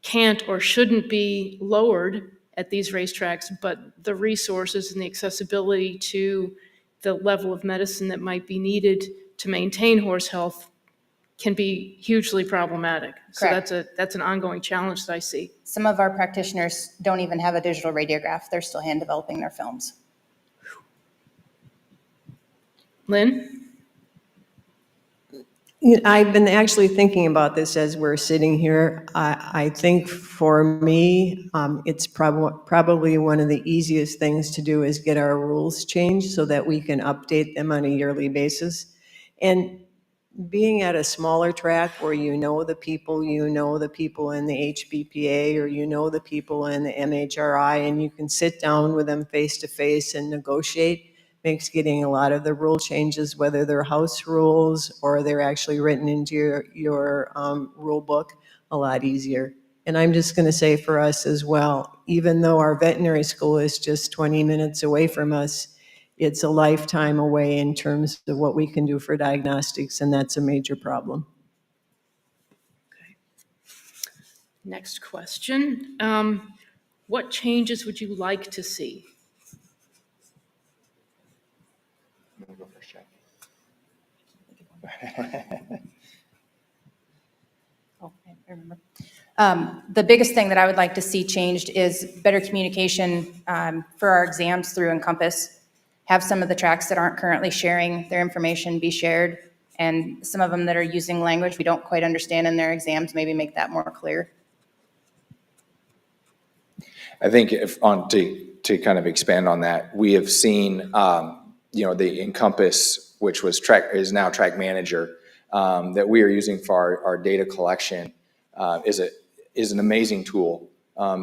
can't or shouldn't be lowered at these racetracks, but the resources and the accessibility to the level of medicine that might be needed to maintain horse health can be hugely problematic. Correct. So that's an ongoing challenge that I see. Some of our practitioners don't even have a digital radiograph. They're still hand developing their films. Lynn? I've been actually thinking about this as we're sitting here. I think for me, it's probably one of the easiest things to do is get our rules changed so that we can update them on a yearly basis. And being at a smaller track where you know the people in the HBPA, or you know the people in the MHRI, and you can sit down with them face to face and negotiate, makes getting a lot of the rule changes, whether they're house rules or they're actually written into your rule book, a lot easier. And I'm just going to say for us as well, even though our veterinary school is just 20 minutes away from us, it's a lifetime away in terms of what we can do for diagnostics, and that's a major problem. Okay. Next question. What changes would you like to see? I'm gonna go first, Jack. Oh, I remember. The biggest thing that I would like to see changed is better communication for our exams through Encompass. Have some of the tracks that aren't currently sharing their information be shared, and some of them that are using language we don't quite understand in their exams, maybe make that more clear. I think to kind of expand on that, we have seen the Encompass, which is now Track Manager, that we are using for our data collection, is an amazing tool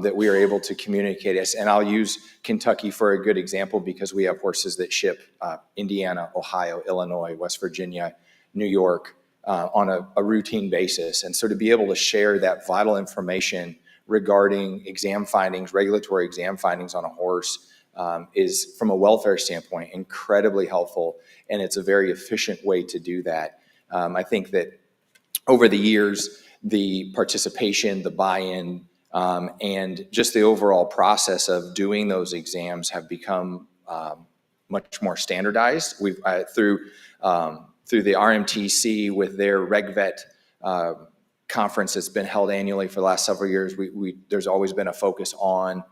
that we are able to communicate us. And I'll use Kentucky for a good example, because we have horses that ship Indiana, Ohio, Illinois, West Virginia, New York on a routine basis. And so to be able to share that vital information regarding exam findings, regulatory exam findings on a horse, is, from a welfare standpoint, incredibly helpful. And it's a very efficient way to do that. I think that over the years, the participation, the buy-in, and just the overall process of doing those exams have become much more standardized. We've through the RMTC with their RegVet conference that's been held annually for the last several years. There's always been a focus on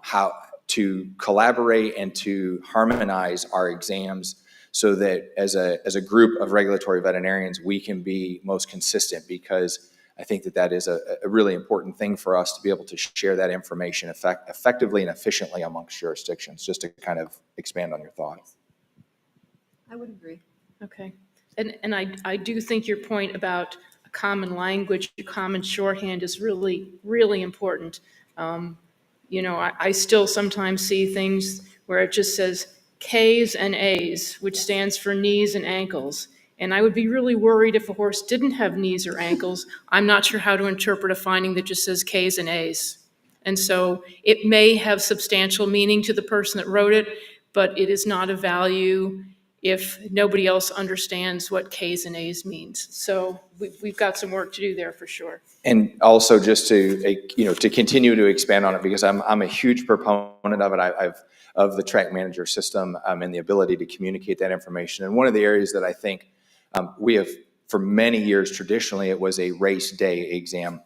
how to collaborate and to harmonize our exams, so that as a group of regulatory veterinarians, we can be most consistent, because I think that is a really important thing for us to be able to share that information effectively and efficiently amongst jurisdictions, just to kind of expand on your thoughts. I would agree. Okay. And I do think your point about a common language, a common shorthand is really, really important. I still sometimes see things where it just says K's and A's, which stands for knees and ankles. And I would be really worried if a horse didn't have knees or ankles. I'm not sure how to interpret a finding that just says K's and A's. And so it may have substantial meaning to the person that wrote it, but it is not of value if nobody else understands what K's and A's means. So we've got some work to do there for sure. And also, just to continue to expand on it, because I'm a huge proponent of it. Of the Track Manager system and the ability to communicate that information. And one of the areas that I think we have, for many years, traditionally, it was a race day exam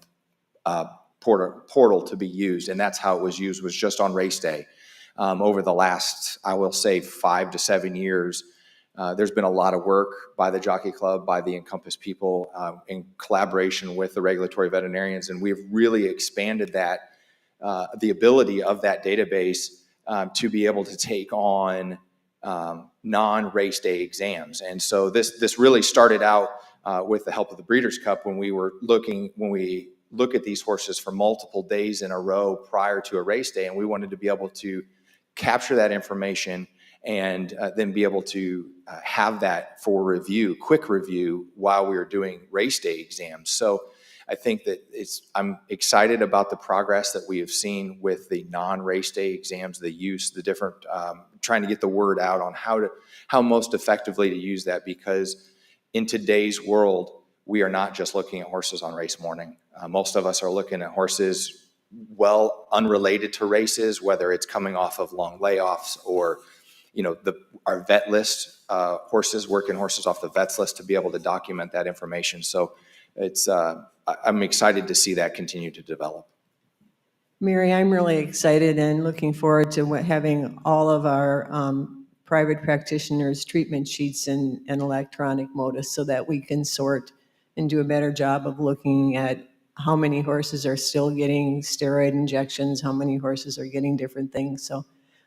portal to be used, and that's how it was used, was just on race day. Over the last, I will say, 5 to 7 years, There's been a lot of work by the Jockey Club, by the Encompass people, in collaboration with the regulatory veterinarians, and we've really expanded that, the ability of that database to be able to take on non-race day exams. And so this really started out with the help of the Breeders' Cup when we look at these horses for multiple days in a row prior to a race day, and we wanted to be able to capture that information and then be able to have that for review, quick review, while we were doing race day exams. So I think that I'm excited about the progress that we have seen with the non-race day exams, the use, the different, trying to get the word out on how most effectively to use that, because in today's world, we are not just looking at horses on race morning. Most of us are looking at horses well unrelated to races, whether it's coming off of long layoffs or our vet list, working horses off the vets list to be able to document that information. So I'm excited to see that continue to develop. Mary, I'm really excited and looking forward to having all of our private practitioners' treatment sheets in an electronic modus so that we can sort and do a better job of looking at how many horses are still getting steroid injections, how many horses are getting different things. So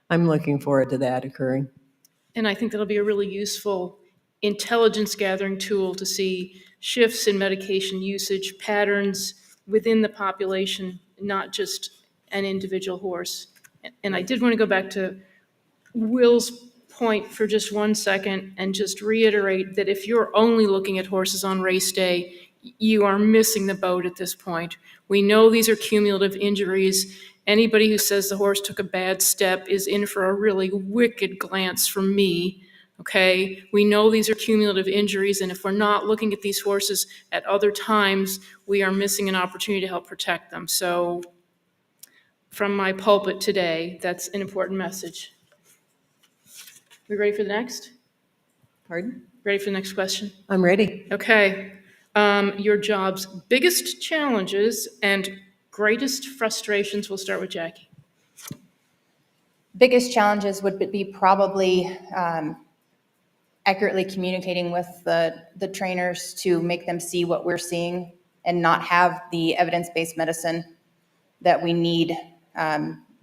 I'm looking forward to that occurring. And I think that'll be a really useful intelligence gathering tool to see shifts in medication usage, patterns within the population, not just an individual horse. And I did want to go back to Will's point for just 1 second and just reiterate that if you're only looking at horses on race day, you are missing the boat at this point. We know these are cumulative injuries. Anybody who says the horse took a bad step is in for a really wicked glance from me, okay? We know these are cumulative injuries, and if we're not looking at these horses at other times, we are missing an opportunity to help protect them. So from my pulpit today, that's an important message. We ready for the next? Pardon? Ready for the next question? I'm ready. Okay. Your job's biggest challenges and greatest frustrations. We'll start with Jackie. Biggest challenges would be probably accurately communicating with the trainers to make them see what we're seeing and not have the evidence-based medicine that we need,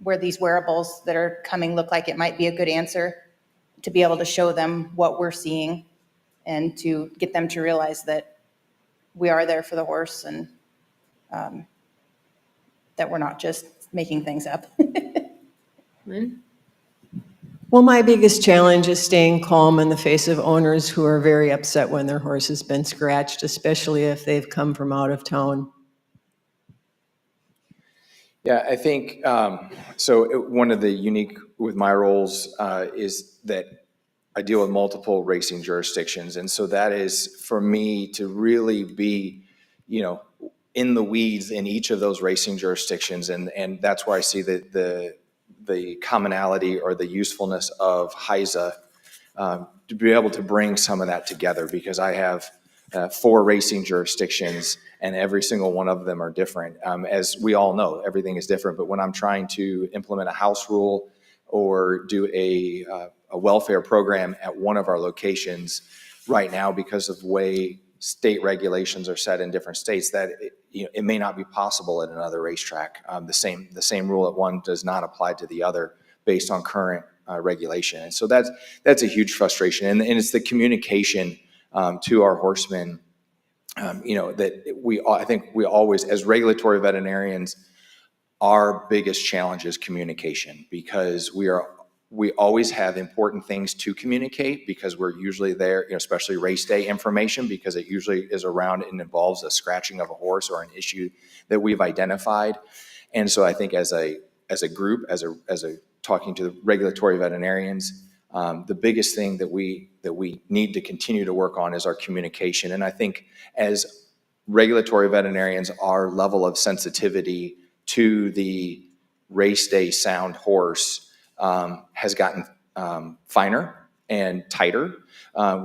where these wearables that are coming look like it might be a good answer, to be able to show them what we're seeing and to get them to realize that we are there for the horse and that we're not just making things up. Lynn? Well, my biggest challenge is staying calm in the face of owners who are very upset when their horse has been scratched, especially if they've come from out of town. Yeah, I think, one of the unique with my roles is that I deal with multiple racing jurisdictions. And so that is for me to really be, in the weeds in each of those racing jurisdictions. And that's where I see the commonality or the usefulness of HISA, to be able to bring some of that together, because I have 4 racing jurisdictions and every single one of them are different. As we all know, everything is different, but when I'm trying to implement a house rule or do a welfare program at one of our locations right now, because of the way state regulations are set in different states, that it may not be possible at another racetrack. The same rule at one does not apply to the other based on current regulation. And so that's a huge frustration. And it's the communication to our horsemen, that I think we always, as regulatory veterinarians, our biggest challenge is communication, because we always have important things to communicate, because we're usually there, especially race day information, because it usually is around and involves a scratching of a horse or an issue that we've identified. And so I think as a group, as a talking to the regulatory veterinarians, the biggest thing that we need to continue to work on is our communication. And I think as regulatory veterinarians, our level of sensitivity to the race day sound horse has gotten finer and tighter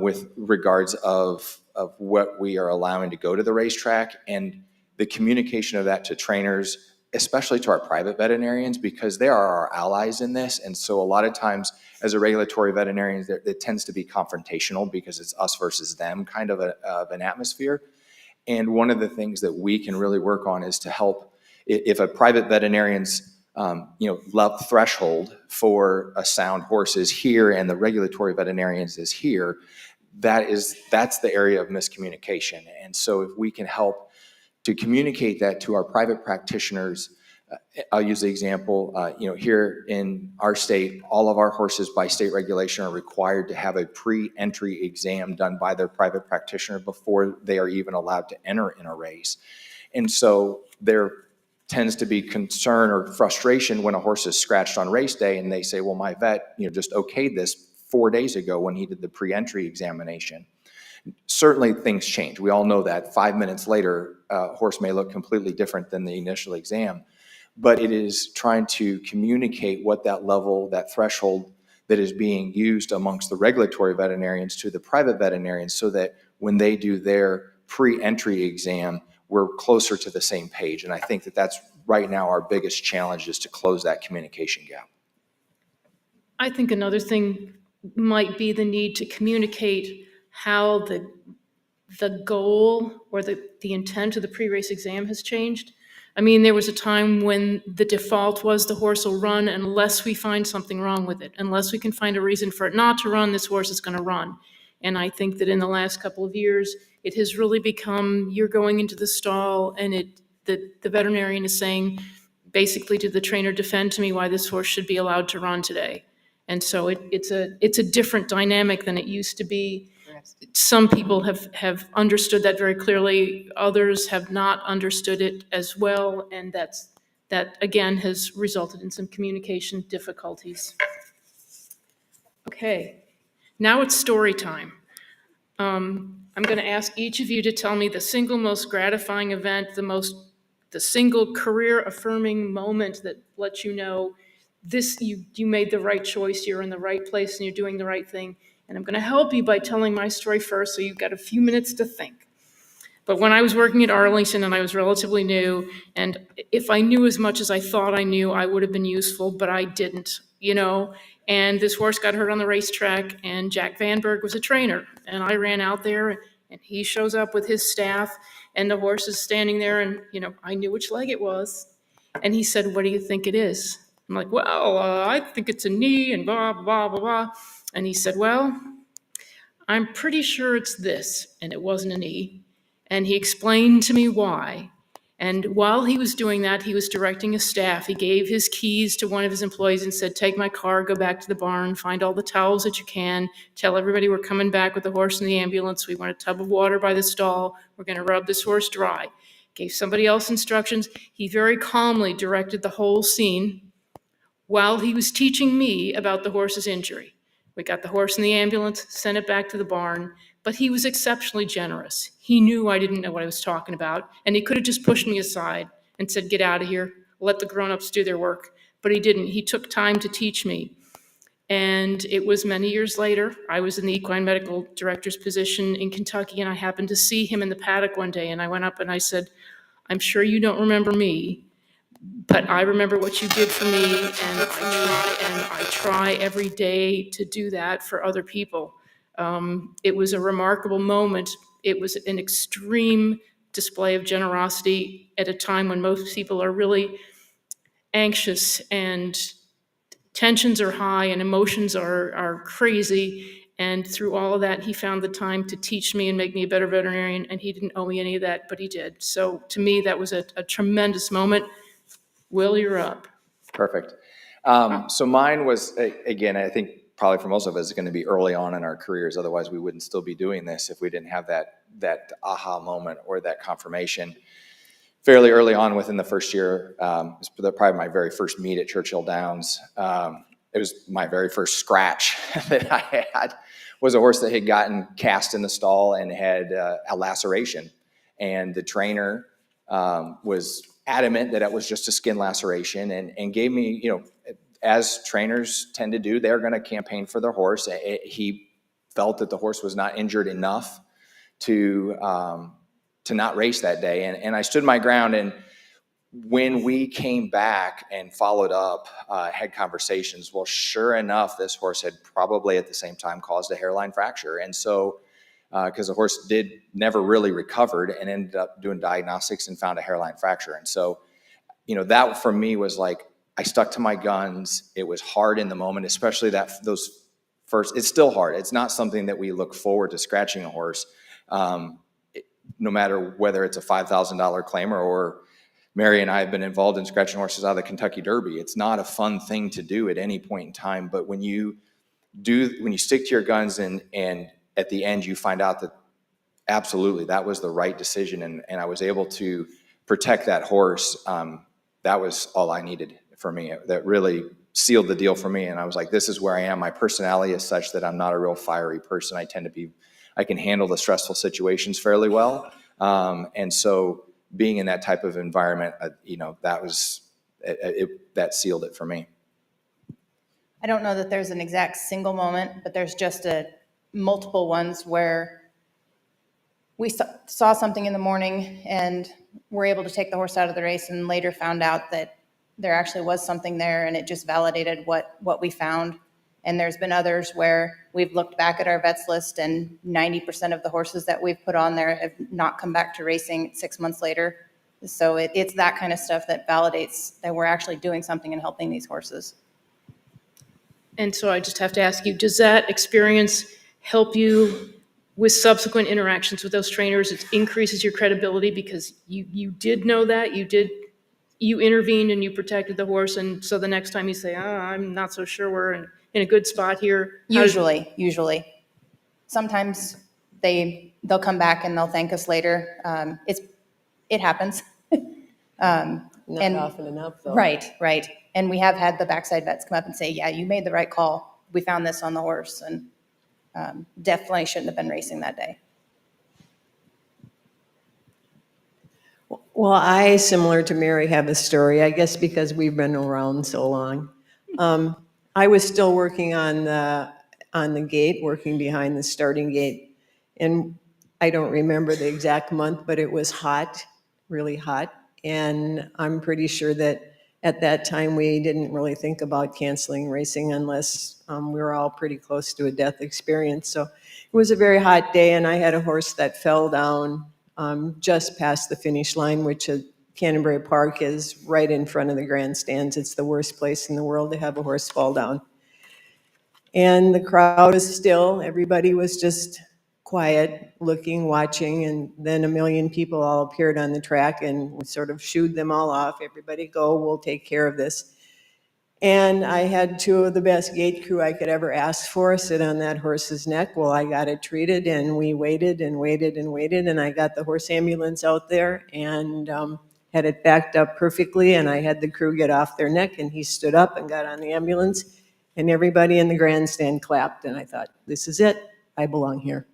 with regards of what we are allowing to go to the racetrack, and the communication of that to trainers especially to our private veterinarians, because they are our allies in this. And so a lot of times as a regulatory veterinarian, it tends to be confrontational because it's us versus them kind of an atmosphere. And one of the things that we can really work on is to help, if a private veterinarian's love threshold for a sound horse is here and the regulatory veterinarians is here, that's the area of miscommunication. And so if we can help to communicate that to our private practitioners, I'll use the example, here in our state, all of our horses by state regulation are required to have a pre-entry exam done by their private practitioner before they are even allowed to enter in a race. And so there tends to be concern or frustration when a horse is scratched on race day and they say, well, my vet, just okayed this 4 days ago when he did the pre-entry examination. Certainly things change. We all know that 5 minutes later, a horse may look completely different than the initial exam. But it is trying to communicate what that level, that threshold that is being used amongst the regulatory veterinarians to the private veterinarians, so that when they do their pre-entry exam, we're closer to the same page. And I think that that's right now our biggest challenge, is to close that communication gap. I think another thing might be the need to communicate how the goal or the intent of the pre-race exam has changed. I mean, there was a time when the default was the horse will run unless we find something wrong with it. Unless we can find a reason for it not to run, this horse is going to run. And I think that in the last couple of years, it has really become, you're going into the stall and the veterinarian is saying, basically, to the trainer, defend to me why this horse should be allowed to run today. And so it's a different dynamic than it used to be. Some people have understood that very clearly. Others have not understood it as well, and that again has resulted in some communication difficulties. Okay, now it's story time. I'm going to ask each of you to tell me the single most gratifying event, the single career-affirming moment that lets you know this, you made the right choice, you're in the right place, and you're doing the right thing. And I'm going to help you by telling my story first, so you've got a few minutes to think. But when I was working at Arlington and I was relatively new, and if I knew as much as I thought I knew, I would have been useful, but I didn't, And this horse got hurt on the racetrack, and Jack Vanberg was a trainer. And I ran out there, and he shows up with his staff, and the horse is standing there, and, I knew which leg it was. And he said, "What do you think it is?" I'm like, "Well, I think it's a knee," and blah, blah, blah, blah. And he said, "Well, I'm pretty sure it's this," and it wasn't an E. And he explained to me why. And while he was doing that, he was directing his staff. He gave his keys to one of his employees and said, "Take my car, go back to the barn, find all the towels that you can, tell everybody we're coming back with the horse in the ambulance. We want a tub of water by the stall. We're going to rub this horse dry." Gave somebody else instructions. He very calmly directed the whole scene while he was teaching me about the horse's injury. We got the horse in the ambulance, sent it back to the barn, but he was exceptionally generous. He knew I didn't know what I was talking about, and he could have just pushed me aside and said, "Get out of here, let the grown-ups do their work." But he didn't. He took time to teach me. And it was many years later, I was in the equine medical director's position in Kentucky, and I happened to see him in the paddock one day, and I went up and I said, "I'm sure you don't remember me, but I remember what you did for me, and I try every day to do that for other people." It was a remarkable moment. It was an extreme display of generosity at a time when most people are really anxious and tensions are high and emotions are crazy. And through all of that, he found the time to teach me and make me a better veterinarian, and he didn't owe me any of that, but he did. So to me, that was a tremendous moment. Will, you're up. Perfect. So mine was, again, I think probably for most of us, it's going to be early on in our careers. Otherwise, we wouldn't still be doing this if we didn't have that aha moment or that confirmation. Fairly early on within the first year, it was probably my very first meet at Churchill Downs. It was my very first scratch that I had, was a horse that had gotten cast in the stall and had a laceration. And the trainer was adamant that it was just a skin laceration, and gave me, as trainers tend to do, they're going to campaign for their horse. He felt that the horse was not injured enough to not race that day. And I stood my ground, and when we came back and followed up, had conversations, well, sure enough, this horse had probably at the same time caused a hairline fracture. And so, because the horse never really recovered and ended up doing diagnostics and found a hairline fracture. And so, that for me was like, I stuck to my guns. It was hard in the moment, especially those first, it's still hard. It's not something that we look forward to scratching a horse, no matter whether it's a $5,000 claimer or Mary and I have been involved in scratching horses out of the Kentucky Derby. It's not a fun thing to do at any point in time, but when you stick to your guns and at the end you find out that absolutely that was the right decision and I was able to protect that horse, that was all I needed for me. That really sealed the deal for me, and I was like, this is where I am. My personality is such that I'm not a real fiery person. I can handle the stressful situations fairly well, and so being in that type of environment, that sealed it for me. I don't know that there's an exact single moment, but there's just multiple ones where we saw something in the morning and were able to take the horse out of the race and later found out that there actually was something there, and it just validated what we found. And there's been others where we've looked back at our vets list and 90% of the horses that we've put on there have not come back to racing 6 months later. So it's that kind of stuff that validates that we're actually doing something and helping these horses. And so I just have to ask you, does that experience help you with subsequent interactions with those trainers? It increases your credibility because you did know that, you intervened and you protected the horse, and so the next time you say, I'm not so sure we're in a good spot here. Usually. Sometimes they'll come back and they'll thank us later. It happens. Not often enough, though. Right. And we have had the backside vets come up and say, yeah, you made the right call. We found this on the horse, and definitely shouldn't have been racing that day. Well, I, similar to Mary, have a story, I guess because we've been around so long. I was still working on the gate, working behind the starting gate, and I don't remember the exact month, but it was hot, really hot, and I'm pretty sure that at that time we didn't really think about canceling racing unless we were all pretty close to a death experience. So it was a very hot day, and I had a horse that fell down just past the finish line, which at Canterbury Park is right in front of the grandstands. It's the worst place in the world to have a horse fall down. And the crowd was still, everybody was just quiet, looking, watching, and then a million people all appeared on the track and we sort of shooed them all off. Everybody go, we'll take care of this. And I had two of the best gate crew I could ever ask for sit on that horse's neck while I got it treated, and we waited and waited and waited, and I got the horse ambulance out there and had it backed up perfectly, and I had the crew get off their neck, and he stood up and got on the ambulance, and everybody in the grandstand clapped, and I thought, this is it, I belong here.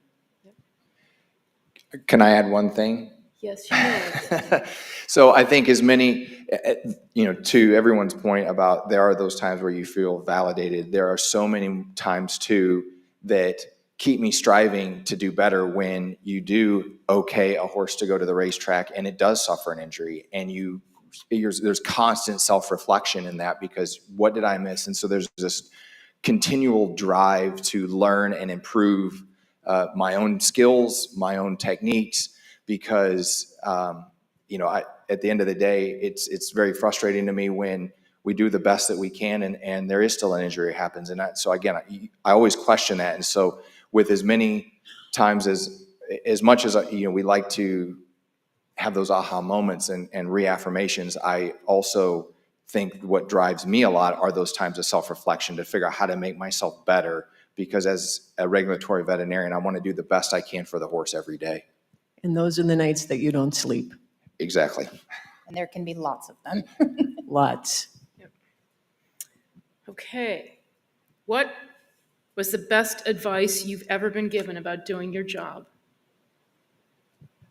Can I add one thing? Yes, you may. So I think as many, to everyone's point about there are those times where you feel validated, there are so many times too that keep me striving to do better when you do okay a horse to go to the racetrack and it does suffer an injury, and there's constant self-reflection in that, because what did I miss? And so there's this continual drive to learn and improve my own skills, my own techniques, because at the end of the day, it's very frustrating to me when we do the best that we can and there is still an injury happens. And so again, I always question that. And so with as many times as much as we like to have those aha moments and reaffirmations, I also think what drives me a lot are those times of self-reflection to figure out how to make myself better, because as a regulatory veterinarian, I want to do the best I can for the horse every day. And those are the nights that you don't sleep. Exactly. And there can be lots of them. Lots. Yep. Okay. What was the best advice you've ever been given about doing your job?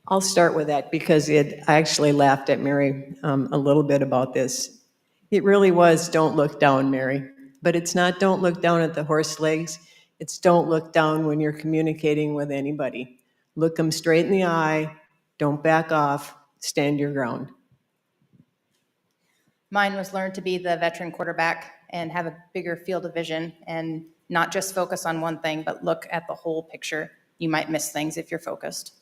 I'll start with that because I actually laughed at Mary a little bit about this. It really was don't look down, Mary. But it's not don't look down at the horse legs. It's don't look down when you're communicating with anybody. Look them straight in the eye. Don't back off. Stand your ground. Mine was learn to be the veteran quarterback and have a bigger field of vision and not just focus on one thing, but look at the whole picture. You might miss things if you're focused.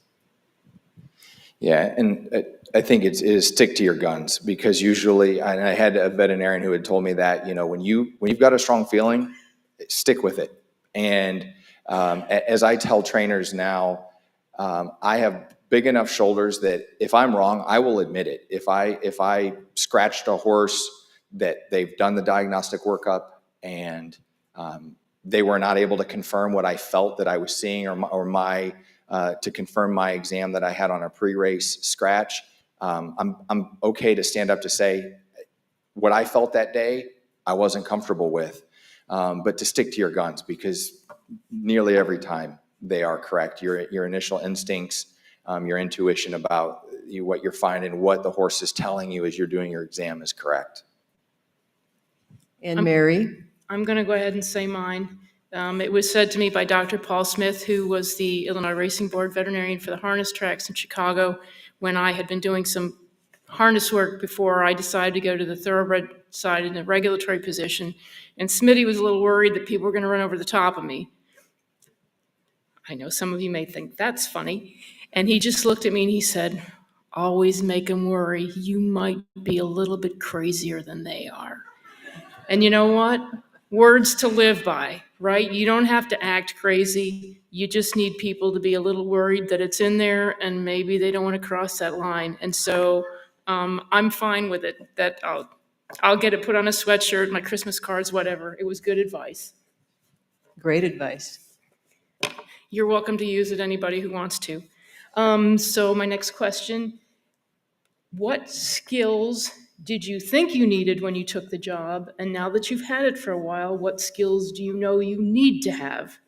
Yeah, and I think it is stick to your guns, because usually, and I had a veterinarian who had told me that, when you've got a strong feeling, stick with it. And as I tell trainers now, I have big enough shoulders that if I'm wrong, I will admit it. If I scratched a horse that they've done the diagnostic workup and they were not able to confirm what I felt that I was seeing, or my to confirm my exam that I had on a pre-race scratch, I'm okay to stand up to say what I felt that day I wasn't comfortable with, but to stick to your guns, because nearly every time they are correct. Your initial instincts, your intuition about what you're finding, what the horse is telling you as you're doing your exam is correct. And Mary? I'm going to go ahead and say mine. It was said to me by Dr. Paul Smith, who was the Illinois Racing Board veterinarian for the harness tracks in Chicago, when I had been doing some harness work before I decided to go to the thoroughbred side in a regulatory position. And Smitty was a little worried that people were going to run over the top of me. I know some of you may think that's funny. And he just looked at me and he said, always make them worry. You might be a little bit crazier than they are. And you know what? Words to live by, right? You don't have to act crazy. You just need people to be a little worried that it's in there and maybe they don't want to cross that line. And so I'm fine with it, that I'll get it put on a sweatshirt, my Christmas cards, whatever. It was good advice. Great advice. You're welcome to use it, anybody who wants to. So my next question, what skills did you think you needed when you took the job? And now that you've had it for a while, what skills do you know you need to have?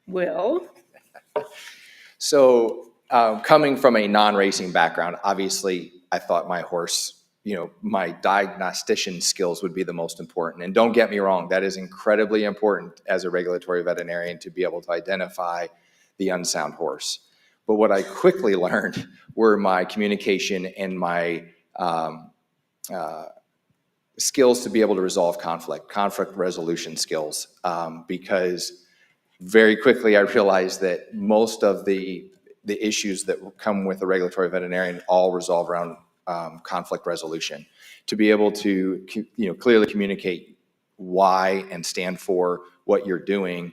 Will? So coming from a non-racing background, obviously I thought my horse, my diagnostician skills would be the most important. And don't get me wrong, that is incredibly important as a regulatory veterinarian to be able to identify the unsound horse. But what I quickly learned were my communication and my skills to be able to resolve conflict resolution skills, because very quickly I realized that most of the issues that come with a regulatory veterinarian all resolve around conflict resolution. To be able to clearly communicate why and stand for what you're doing,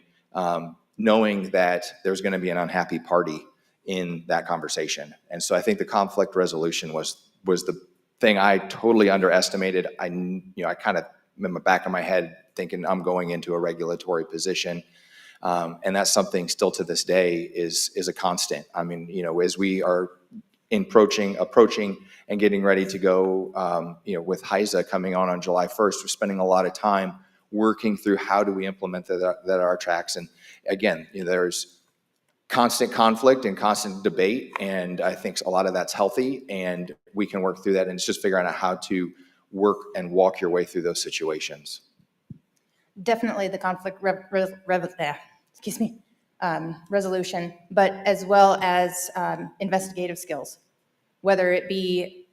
knowing that there's going to be an unhappy party in that conversation. And so I think the conflict resolution was the thing I totally underestimated. I kind of in the back of my head thinking I'm going into a regulatory position. And that's something still to this day is a constant. I mean, as we are approaching and getting ready to go, with HISA coming on July 1st, we're spending a lot of time working through how do we implement that at our tracks. And again, there's constant conflict and constant debate, and I think a lot of that's healthy, and we can work through that. And it's just figuring out how to work and walk your way through those situations. Definitely the conflict resolution, but as well as investigative skills, whether it be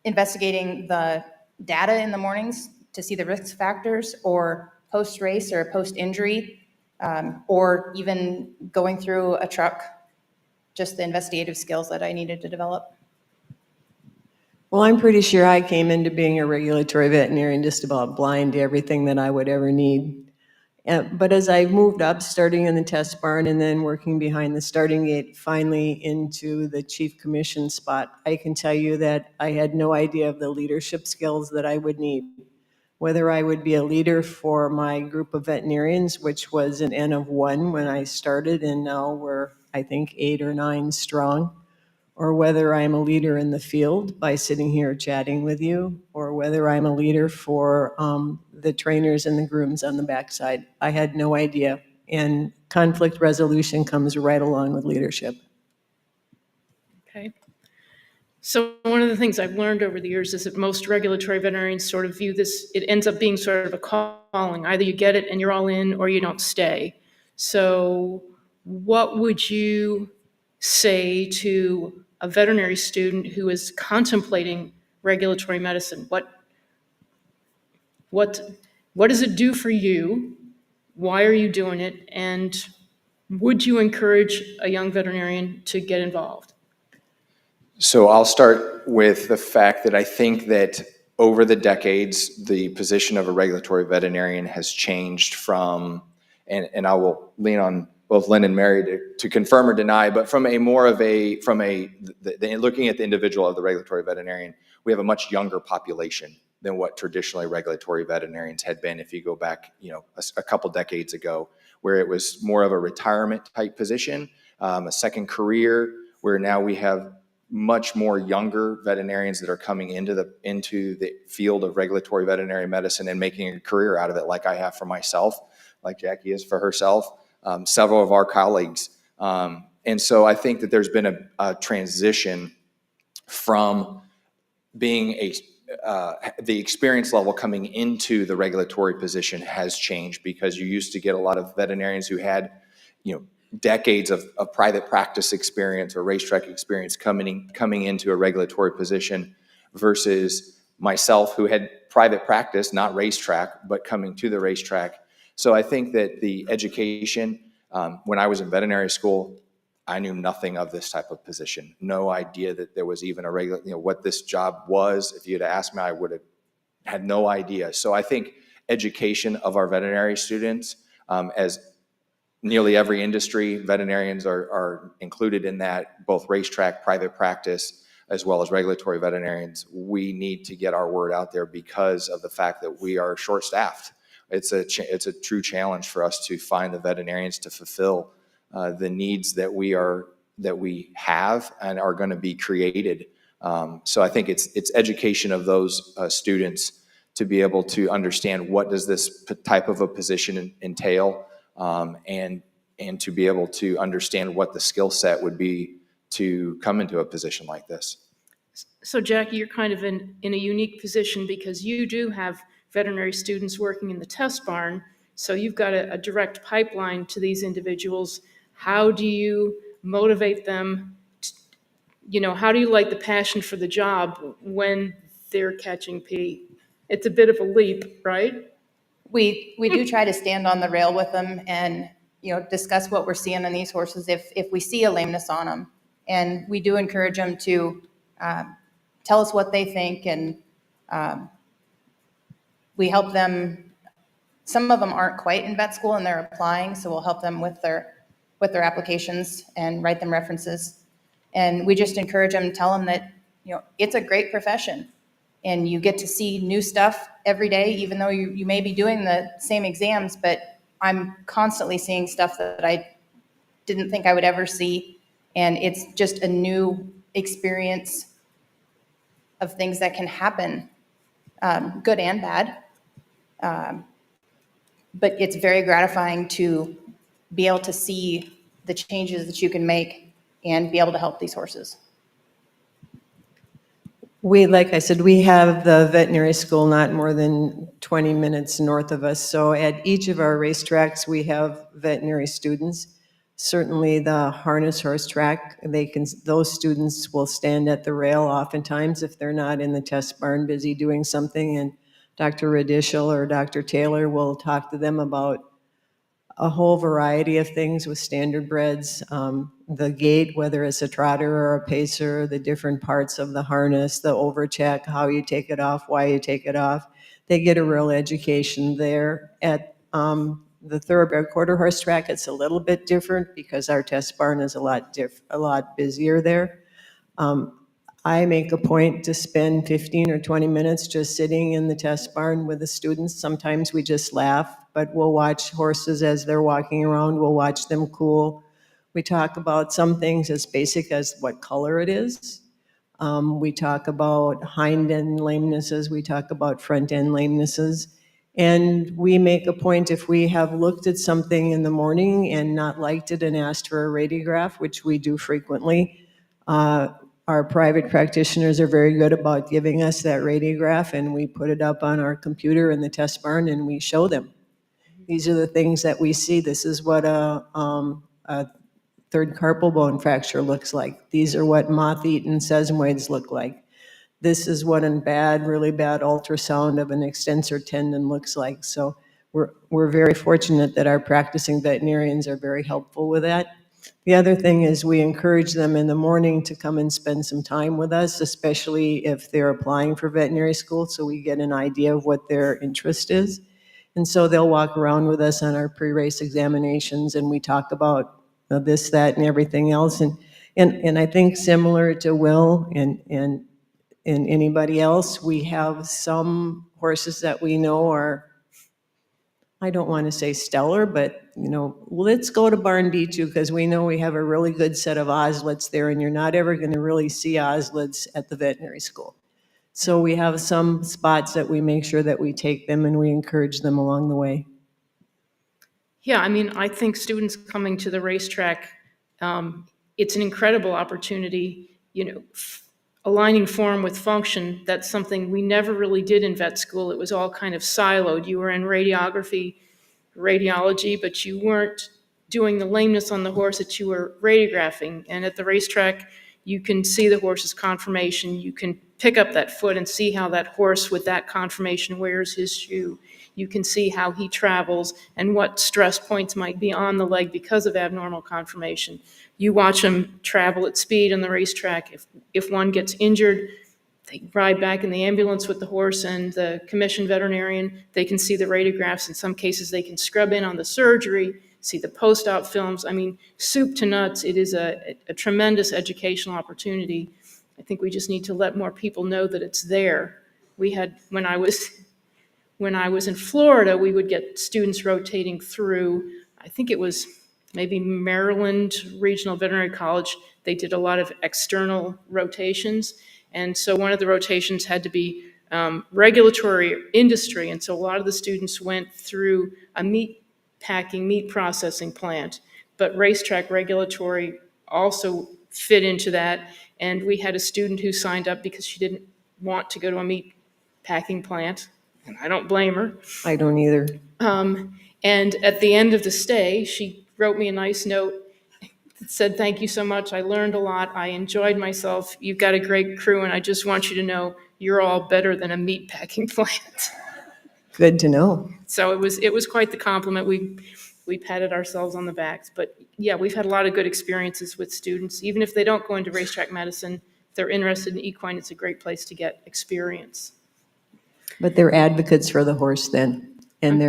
investigating the data in the mornings to see the risk factors, or post-race or post-injury, or even going through a truck, just the investigative skills that I needed to develop. Well, I'm pretty sure I came into being a regulatory veterinarian just about blind to everything that I would ever need. But as I moved up, starting in the test barn and then working behind the starting gate, finally into the chief commission spot, I can tell you that I had no idea of the leadership skills that I would need. Whether I would be a leader for my group of veterinarians, which was an N of 1 when I started, and now we're, I think, 8 or 9 strong, or whether I'm a leader in the field by sitting here chatting with you, or whether I'm a leader for the trainers and the grooms on the backside. I had no idea. And conflict resolution comes right along with leadership. Okay. So one of the things I've learned over the years is that most regulatory veterinarians sort of view this, it ends up being sort of a calling. Either you get it and you're all in, or you don't stay. So what would you say to a veterinary student who is contemplating regulatory medicine? What does it do for you? Why are you doing it? And would you encourage a young veterinarian to get involved? So I'll start with the fact that I think that over the decades, the position of a regulatory veterinarian has changed from, and I will lean on both Lynn and Mary to confirm or deny, but from a more of a, looking at the individual of the regulatory veterinarian, we have a much younger population than what traditionally regulatory veterinarians had been if you go back, a couple decades ago, where it was more of a retirement type position, a second career, where now we have much more younger veterinarians that are coming into the field of regulatory veterinary medicine and making a career out of it, like I have for myself, like Jackie is for herself, several of our colleagues. And so I think that there's been a transition from being the experience level coming into the regulatory position has changed, because you used to get a lot of veterinarians who had, decades of private practice experience or racetrack experience coming into a regulatory position, versus myself, who had private practice, not racetrack, but coming to the racetrack. So I think that the education, when I was in veterinary school, I knew nothing of this type of position. No idea that there was even a regular, what this job was. If you'd asked me, I would have had no idea. So I think education of our veterinary students, as nearly every industry, veterinarians are included in that, both racetrack, private practice, as well as regulatory veterinarians. We need to get our word out there because of the fact that we are short-staffed. It's a true challenge for us to find the veterinarians to fulfill the needs that we have and are going to be created. So I think it's education of those students to be able to understand what does this type of a position entail, and to be able to understand what the skill set would be to come into a position like this. So Jackie, you're kind of in a unique position because you do have veterinary students working in the test barn, so you've got a direct pipeline to these individuals. How do you motivate them? How do you light the passion for the job when they're catching pee? It's a bit of a leap, right? We do try to stand on the rail with them and discuss what we're seeing on these horses if we see a lameness on them, and we do encourage them to tell us what they think, and we help them. Some of them aren't quite in vet school and they're applying, so we'll help them with their applications and write them references, and we just encourage them, tell them that it's a great profession. And you get to see new stuff every day, even though you may be doing the same exams, but I'm constantly seeing stuff that I didn't think I would ever see. And it's just a new experience of things that can happen, good and bad. But it's very gratifying to be able to see the changes that you can make and be able to help these horses. Like I said, we have the veterinary school not more than 20 minutes north of us. So at each of our racetracks, we have veterinary students. Certainly the harness horse track, those students will stand at the rail oftentimes if they're not in the test barn busy doing something, and Dr. Radishel or Dr. Taylor will talk to them about a whole variety of things with standard breds, the gait, whether it's a trotter or a pacer, the different parts of the harness, the overcheck, how you take it off, why you take it off. They get a real education there. At the thoroughbred quarter horse track, it's a little bit different because our test barn is a lot busier there. I make a point to spend 15 or 20 minutes just sitting in the test barn with the students. Sometimes we just laugh, but we'll watch horses as they're walking around. We'll watch them cool. We talk about some things as basic as what color it is. We talk about hind end lamenesses. We talk about front end lamenesses. And we make a point, if we have looked at something in the morning and not liked it and asked for a radiograph, which we do frequently, our private practitioners are very good about giving us that radiograph, and we put it up on our computer in the test barn and we show them. These are the things that we see. This is what a third carpal bone fracture looks like. These are what moth-eaten sesamoids look like. this is what a really bad ultrasound of an extensor tendon looks like. So we're very fortunate that our practicing veterinarians are very helpful with that. The other thing is we encourage them in the morning to come and spend some time with us, especially if they're applying for veterinary school, so we get an idea of what their interest is. And so they'll walk around with us on our pre-race examinations, and we talk about this, that, and everything else. And I think similar to Will and anybody else, we have some horses that we know are, I don't want to say stellar, but, let's go to Barn B2 because we know we have a really good set of oslets there, and you're not ever going to really see oslets at the veterinary school. So we have some spots that we make sure that we take them and we encourage them along the way. Yeah, I mean, I think students coming to the racetrack, it's an incredible opportunity, aligning form with function. That's something we never really did in vet school. It was all kind of siloed. You were in radiology, but you weren't doing the lameness on the horse that you were radiographing. And at the racetrack, you can see the horse's conformation. You can pick up that foot and see how that horse with that conformation wears his shoe. You can see how he travels and what stress points might be on the leg because of abnormal conformation. You watch him travel at speed on the racetrack. If one gets injured, they ride back in the ambulance with the horse and the commissioned veterinarian. They can see the radiographs. In some cases, they can scrub in on the surgery, see the post-op films. I mean, soup to nuts, it is a tremendous educational opportunity. I think we just need to let more people know that it's there. We had, when I was in Florida, we would get students rotating through, I think it was maybe Maryland Regional Veterinary College. They did a lot of external rotations. And so one of the rotations had to be regulatory industry. And so a lot of the students went through a meat processing plant. But racetrack regulatory also fit into that. And we had a student who signed up because she didn't want to go to a meat packing plant. And I don't blame her. I don't either. And at the end of the stay, she wrote me a nice note that said, "Thank you so much. I learned a lot. I enjoyed myself. You've got a great crew, and I just want you to know you're all better than a meat packing plant." Good to know. So it was quite the compliment. We patted ourselves on the backs. But yeah, we've had a lot of good experiences with students. Even if they don't go into racetrack medicine, if they're interested in equine, it's a great place to get experience. But they're advocates for the horse then. And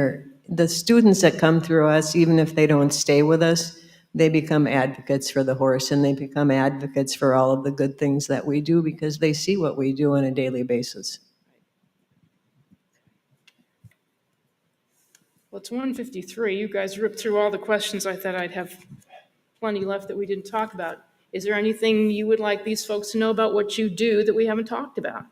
the students that come through us, even if they don't stay with us, they become advocates for the horse, and they become advocates for all of the good things that we do because they see what we do on a daily basis. Well, it's 1:53. You guys ripped through all the questions. I thought I'd have plenty left that we didn't talk about. Is there anything you would like these folks to know about what you do that we haven't talked about?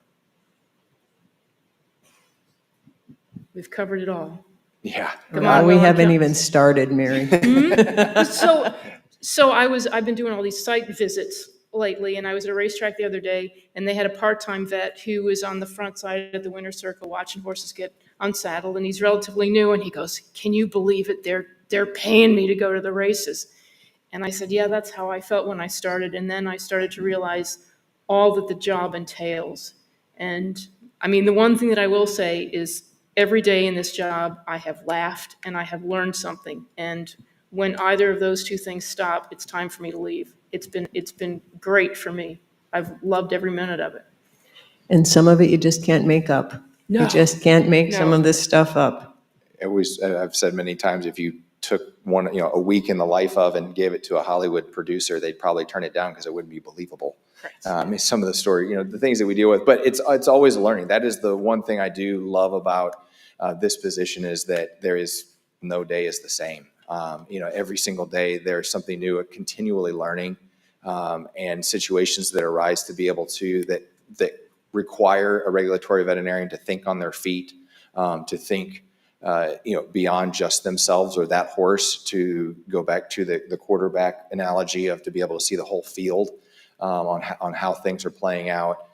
We've covered it all. Yeah. Come on, We Will, haven't I'm even started, Mary. So I've been doing all these site visits lately, and I was at a racetrack the other day, and they had a part-time vet who was on the front side of the winner's circle watching horses get unsaddled, and he's relatively new, and he goes, "Can you believe it? They're paying me to go to the races." And I said, "Yeah, that's how I felt when I started." And then I started to realize all that the job entails. And I mean, the one thing that I will say is every day in this job, I have laughed and I have learned something. And when either of those two things stop, it's time for me to leave. It's been great for me. I've loved every minute of it. And some of it you just can't make up. No. You just can't make some No. of this stuff up. I've said many times, if you took a week in the life of and gave it to a Hollywood producer, they'd probably turn it down because it wouldn't be believable. I mean, some of the story, the things that we deal with, but it's always learning. That is the one thing I do love about this position, is that there is no day is the same. Every single day there's something new, continually learning, and situations that arise to be able to, that require a regulatory veterinarian to think on their feet, to think, beyond just themselves or that horse, to go back to the quarterback analogy of to be able to see the whole field, on how things are playing out.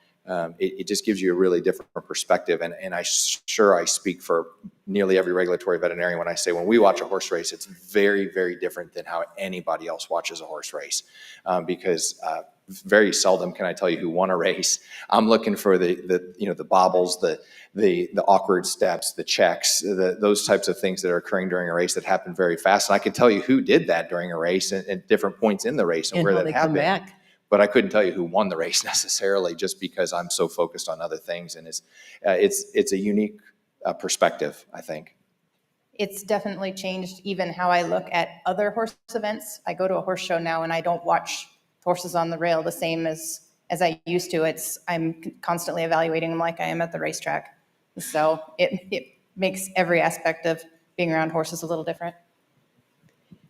It just gives you a really different perspective. And I speak for nearly every regulatory veterinarian when I say, when we watch a horse race, it's very, very different than how anybody else watches a horse race. Because very seldom can I tell you who won a race. I'm looking for the bobbles, the awkward steps, the checks, those types of things that are occurring during a race that happen very fast. And I can tell you who did that during a race at different points in the race and where how that they come happened. back. But I couldn't tell you who won the race necessarily, just because I'm so focused on other things. And it's a unique perspective, I think. It's definitely changed even how I look at other horse events. I go to a horse show now and I don't watch horses on the rail the same as I used to. I'm constantly evaluating them like I am at the racetrack. So it makes every aspect of being around horses a little different.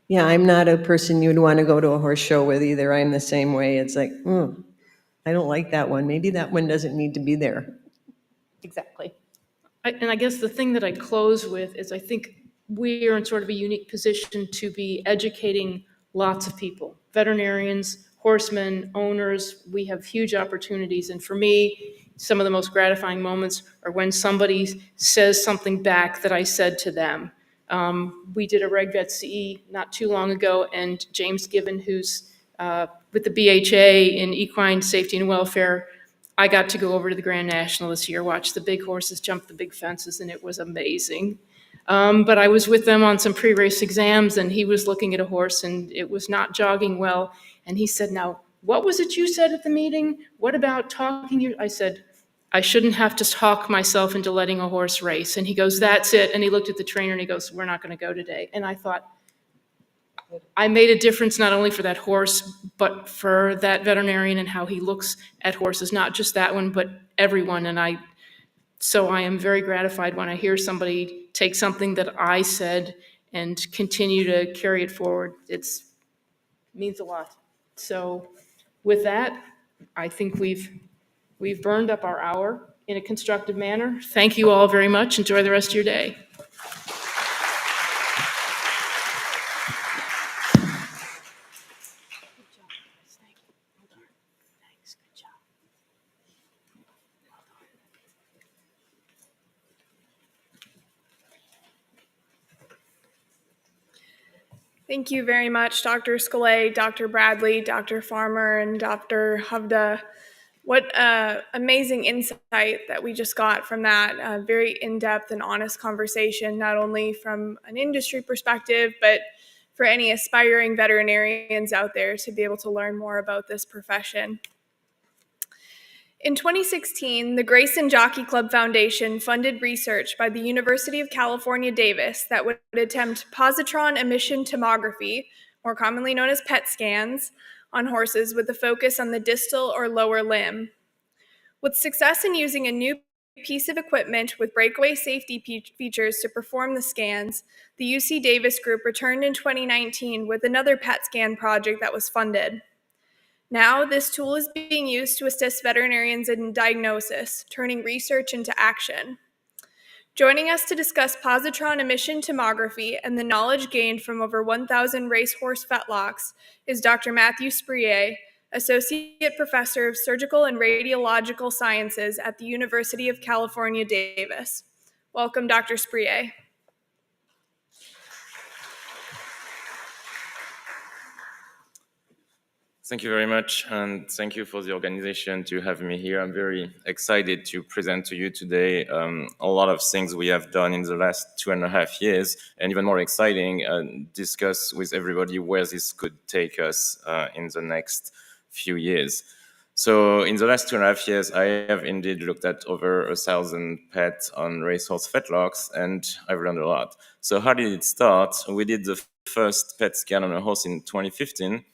Yeah, I'm not a person you'd want to go to a horse show with either. I'm the same way. It's like, I don't like that one. Maybe that one doesn't need to be there. Exactly. And I guess the thing that I close with is I think we are in sort of a unique position to be educating lots of people, veterinarians, horsemen, owners. We have huge opportunities. And for me, some of the most gratifying moments are when somebody says something back that I said to them. We did a Reg Vet CE not too long ago, and James Given, who's with the BHA in equine safety and welfare, I got to go over to the Grand National this year, watch the big horses jump the big fences, and it was amazing. But I was with them on some pre-race exams, and he was looking at a horse, and it was not jogging well. And he said, "Now, what was it you said at the meeting? What about talking you?" I said, "I shouldn't have to talk myself into letting a horse race." And he goes, "That's it." And he looked at the trainer and he goes, "We're not going to go today." And I thought, I made a difference not only for that horse, but for that veterinarian and how he looks at horses, not just that one, but everyone. So I am very gratified when I hear somebody take something that I said and continue to carry it forward. It means a lot. So with that, I think we've burned up our hour in a constructive manner. Thank you all very much. Enjoy the rest of your day. Thank you very much, Dr. Scalay, Dr. Bradley, Dr. Farmer, and Dr. Hovda. What amazing insight that we just got from that very in-depth and honest conversation, not only from an industry perspective, but for any aspiring veterinarians out there to be able to learn more about this profession. In 2016, the Grayson Jockey Club Foundation funded research by the University of California, Davis that would attempt positron emission tomography, more commonly known as PET scans, on horses with a focus on the distal or lower limb. With success in using a new piece of equipment with breakaway safety features to perform the scans, the UC Davis group returned in 2019 with another PET scan project that was funded. Now, this tool is being used to assist veterinarians in diagnosis, turning research into action. Joining us to discuss positron emission tomography and the knowledge gained from over 1,000 racehorse fetlocks is Dr. Matthew Sprier, Associate Professor of Surgical and Radiological Sciences at the University of California, Davis. Welcome, Dr. Sprier. Thank you very much, and thank you for the organization to have me here. I'm very excited to present to you today a lot of things we have done in the last 2.5 years, and even more exciting, discuss with everybody where this could take us in the next few years. So in the last 2.5 years, I have indeed looked at over 1,000 pets on racehorse fetlocks, and I've learned a lot. So how did it start? We did the first PET scan on a horse in 2015.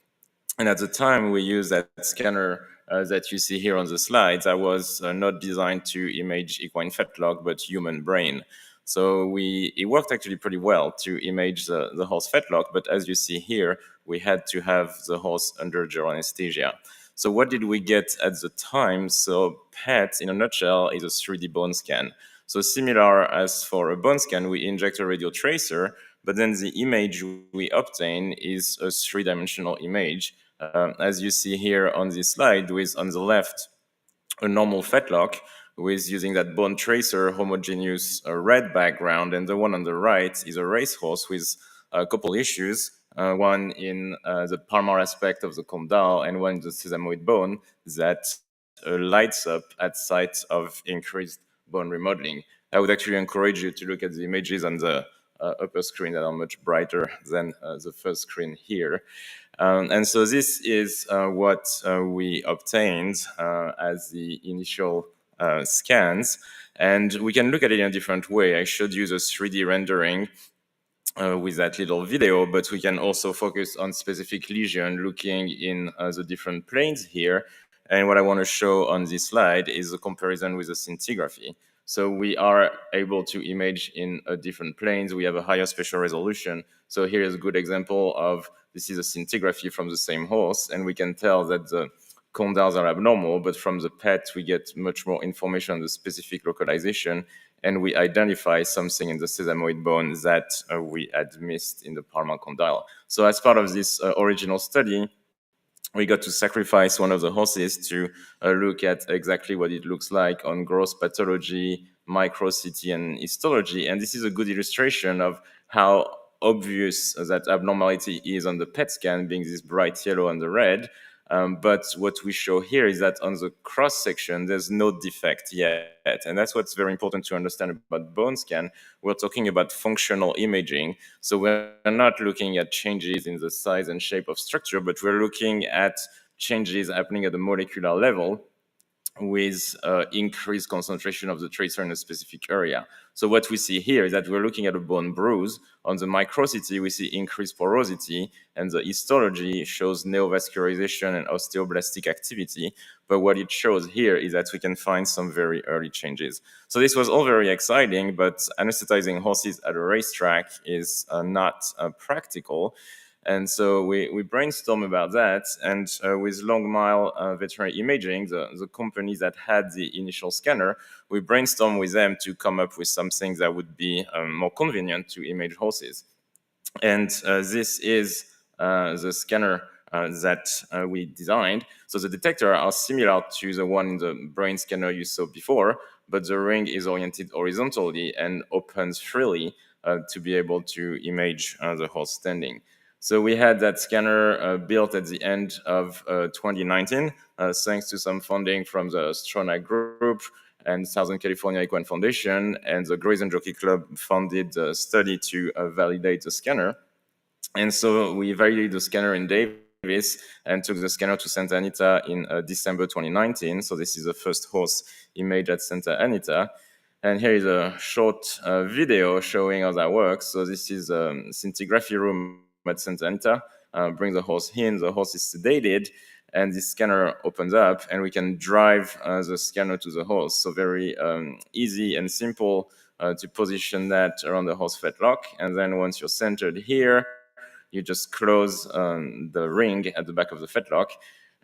And at the time, we used that scanner that you see here on the slides. That was not designed to image equine fetlock, but human brain. So it worked actually pretty well to image the horse fetlock. But as you see here, we had to have the horse under general anesthesia. So what did we get at the time? So PET, in a nutshell, is a 3D bone scan. So similar as for a bone scan, we inject a radio tracer, but then the image we obtain is a 3-dimensional image. As you see here on this slide, with on the left a normal fetlock with using that bone tracer homogeneous red background, and the one on the right is a racehorse with a couple issues. one in the palmar aspect of the condyle and one in the sesamoid bone that lights up at sites of increased bone remodeling. I would actually encourage you to look at the images on the upper screen that are much brighter than the first screen here. And so this is what we obtained as the initial scans. And we can look at it in a different way. I showed you the 3D rendering with that little video, but we can also focus on specific lesion looking in the different planes here. And what I want to show on this slide is a comparison with the scintigraphy. So we are able to image in different planes. We have a higher spatial resolution. So here is a good example of, this is a scintigraphy from the same horse, and we can tell that the condyles are abnormal, but from the PET, we get much more information on the specific localization, and we identify something in the sesamoid bone that we had missed in the palmar condyle. So as part of this original study, we got to sacrifice one of the horses to look at exactly what it looks like on gross pathology, micro-CT, and histology. And this is a good illustration of how obvious that abnormality is on the PET scan, being this bright yellow and the red. But what we show here is that on the cross section, there's no defect yet. And that's what's very important to understand about bone scan. We're talking about functional imaging. So we're not looking at changes in the size and shape of structure, but we're looking at changes happening at the molecular level with increased concentration of the tracer in a specific area. So what we see here is that we're looking at a bone bruise. On the micro-CT, we see increased porosity, and the histology shows neovascularization and osteoblastic activity. But what it shows here is that we can find some very early changes. So this was all very exciting, but anesthetizing horses at a racetrack is not practical. And so we brainstormed about that, and with Long Mile Veterinary Imaging, the company that had the initial scanner, we brainstormed with them to come up with something that would be more convenient to image horses. And this is the scanner that we designed. So the detectors are similar to the one in the brain scanner you saw before, but the ring is oriented horizontally and opens freely to be able to image the horse standing. So we had that scanner built at the end of 2019, thanks to some funding from the Stronach Group and Southern California Equine Foundation, and the Grayson Jockey Club funded the study to validate the scanner. And so we validated the scanner in Davis and took the scanner to Santa Anita in December 2019. So this is the first horse image at Santa Anita. And here is a short video showing how that works. So this is a scintigraphy room at Santa Anita. Bring the horse in, the horse is sedated, and the scanner opens up, and we can drive the scanner to the horse. So very easy and simple to position that around the horse fetlock. And then once you're centered here, you just close the ring at the back of the fetlock.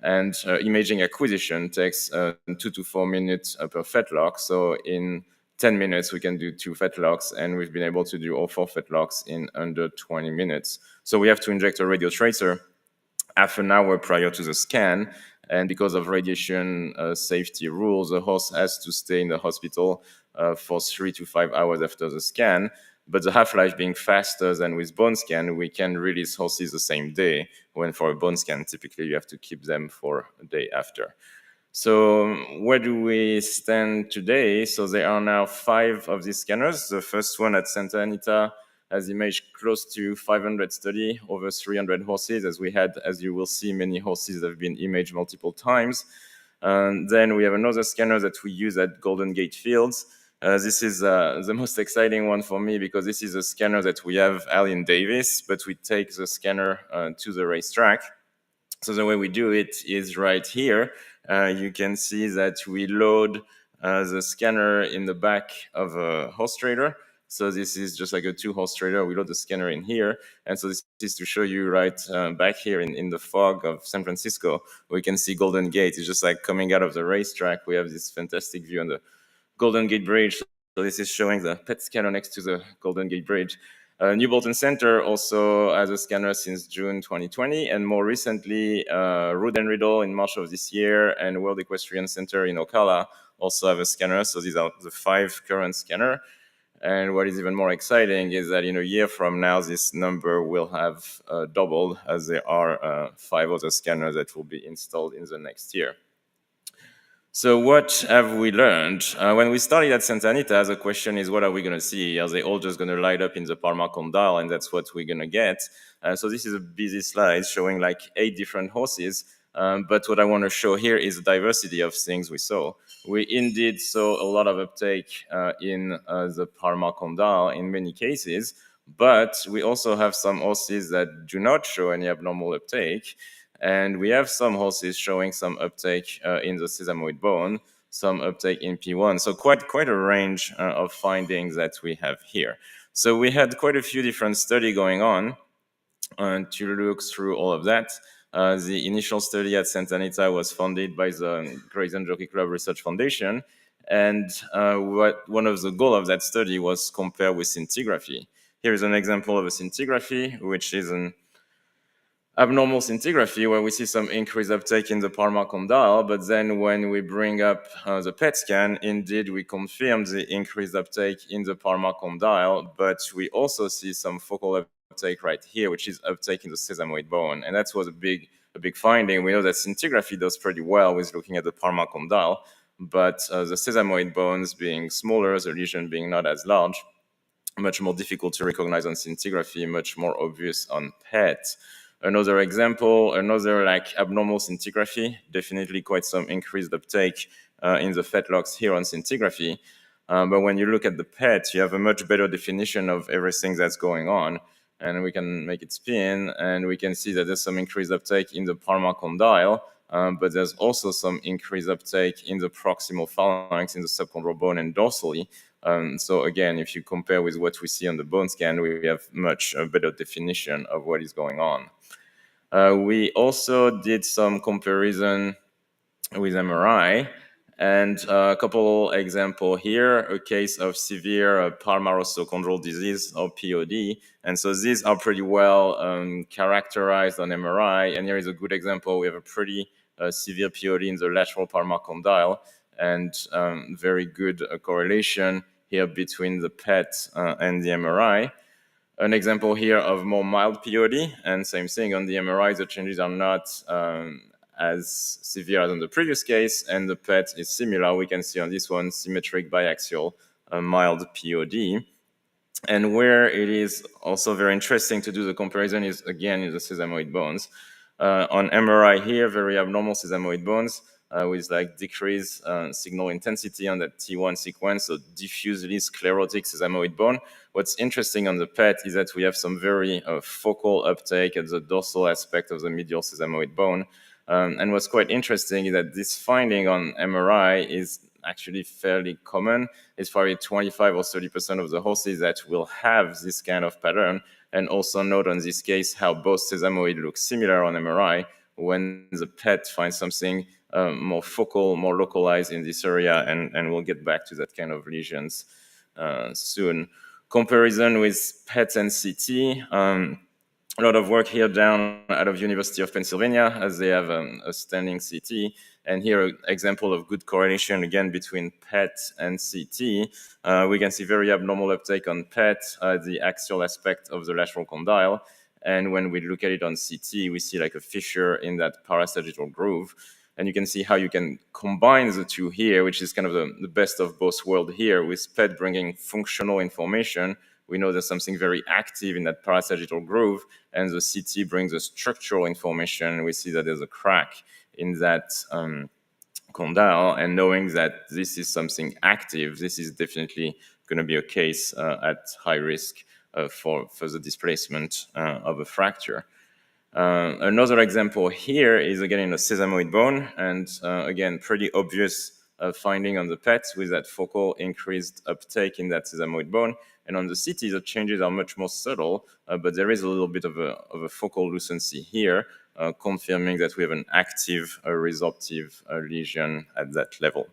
And imaging acquisition takes 2 to 4 minutes per fetlock. So in 10 minutes, we can do 2 fetlocks, and we've been able to do all 4 fetlocks in under 20 minutes. So we have to inject a radio tracer half an hour prior to the scan, and because of radiation safety rules, the horse has to stay in the hospital for 3 to 5 hours after the scan. But the half-life being faster than with bone scan, we can release horses the same day, when for a bone scan, typically you have to keep them for a day after. So where do we stand today? So there are now 5 of these scanners. The first one at Santa Anita has imaged close to 500 study, over 300 horses, as we had, as you will see, many horses have been imaged multiple times. Then we have another scanner that we use at Golden Gate Fields. This is the most exciting one for me, because this is a scanner that we have in Davis, but we take the scanner to the racetrack. So the way we do it is right here. You can see that we load the scanner in the back of a horse trailer. So this is just like a 2-horse trailer. We load the scanner in here. And so this is to show you right back here in the fog of San Francisco, where you can see Golden Gate. It's just like coming out of the racetrack. We have this fantastic view on the Golden Gate Bridge. So this is showing the PET scanner next to the Golden Gate Bridge. New Bolton Center also has a scanner since June 2020, and more recently, Rood and Riddle in March of this year, and World Equestrian Center in Ocala also have a scanner. So these are the 5 current scanners. And what is even more exciting is that in a year from now, this number will have doubled, as there are 5 other scanners that will be installed in the next year. So what have we learned? When we started at Santa Anita, the question is, what are we going to see? Are they all just going to light up in the Palmar condyle, and that's what we're going to get? So this is a busy slide showing like 8 different horses. But what I want to show here is the diversity of things we saw. We indeed saw a lot of uptake in the Palmar condyle in many cases, but we also have some horses that do not show any abnormal uptake. And we have some horses showing some uptake in the sesamoid bone, some uptake in P1. So quite a range of findings that we have here. So we had quite a few different studies going on to look through all of that. The initial study at Santa Anita was funded by the Grayson Jockey Club Research Foundation. And one of the goals of that study was compare with scintigraphy. Here is an example of a scintigraphy, which is an abnormal scintigraphy where we see some increased uptake in the Palmar condyle, but then when we bring up the PET scan, indeed we confirm the increased uptake in the Palmar condyle, but we also see some focal uptake right here, which is uptake in the sesamoid bone, and that was a big finding. We know that scintigraphy does pretty well with looking at the Palmar condyle, but the sesamoid bones being smaller, the lesion being not as large, much more difficult to recognize on scintigraphy, much more obvious on PET. Another example, another like abnormal scintigraphy, definitely quite some increased uptake in the fetlocks here on scintigraphy. But when you look at the PET, you have a much better definition of everything that's going on. And we can make it spin, and we can see that there's some increased uptake in the Palmar condyle, but there's also some increased uptake in the proximal phalanx, in the subchondral bone and dorsally. So again, if you compare with what we see on the bone scan, we have much better definition of what is going on. We also did some comparison with MRI, and a couple example here, a case of severe palmarochondral disease or POD. And so these are pretty well characterized on MRI. And here is a good example. We have a pretty severe POD in the lateral palmar condyle, and very good correlation here between the PET and the MRI. An example here of more mild POD, and same thing on the MRI, the changes are not as severe as in the previous case, and the PET is similar. We can see on this one, symmetric biaxial mild POD. And where it is also very interesting to do the comparison is, again, in the sesamoid bones. On MRI here, very abnormal sesamoid bones with like decreased signal intensity on that T1 sequence, so diffusely sclerotic sesamoid bone. What's interesting on the PET is that we have some very focal uptake at the dorsal aspect of the medial sesamoid bone. And what's quite interesting is that this finding on MRI is actually fairly common. It's probably 25 or 30% of the horses that will have this kind of pattern. And also note on this case how both sesamoid look similar on MRI when the PET finds something more focal, more localized in this area, and we'll get back to that kind of lesions soon. Comparison with PET and CT. A lot of work here down out of University of Pennsylvania, as they have a standing CT. And here, an example of good correlation, again, between PET and CT. We can see very abnormal uptake on PET, the axial aspect of the lateral condyle. And when we look at it on CT, we see like a fissure in that parasagittal groove. And you can see how you can combine the two here, which is kind of the best of both worlds here, with PET bringing functional information. We know there's something very active in that parasagittal groove, and the CT brings the structural information. We see that there's a crack in that condyle, and knowing that this is something active, this is definitely going to be a case at high risk for further displacement of a fracture. Another example here is again in a sesamoid bone, and again, pretty obvious finding on the PET with that focal increased uptake in that sesamoid bone. And on the CT, the changes are much more subtle, but there is a little bit of a focal lucency here, confirming that we have an active resorptive lesion at that level.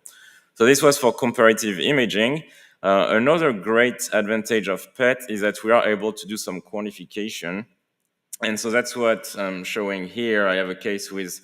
So this was for comparative imaging. Another great advantage of PET is that we are able to do some quantification. And so that's what I'm showing here. I have a case with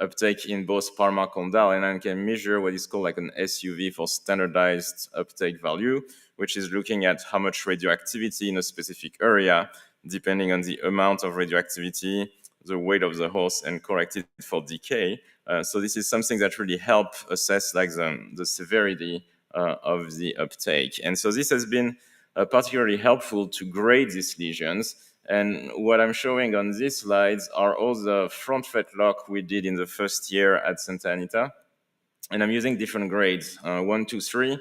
uptake in both palmar condyle, and I can measure what is called like an SUV for standardized uptake value, which is looking at how much radioactivity in a specific area, depending on the amount of radioactivity, the weight of the horse, and corrected for decay. So this is something that really help assess like the severity of the uptake. And so this has been particularly helpful to grade these lesions. And what I'm showing on these slides are all the front fetlock we did in the first year at Santa Anita. And I'm using different grades, 1, 2, 3.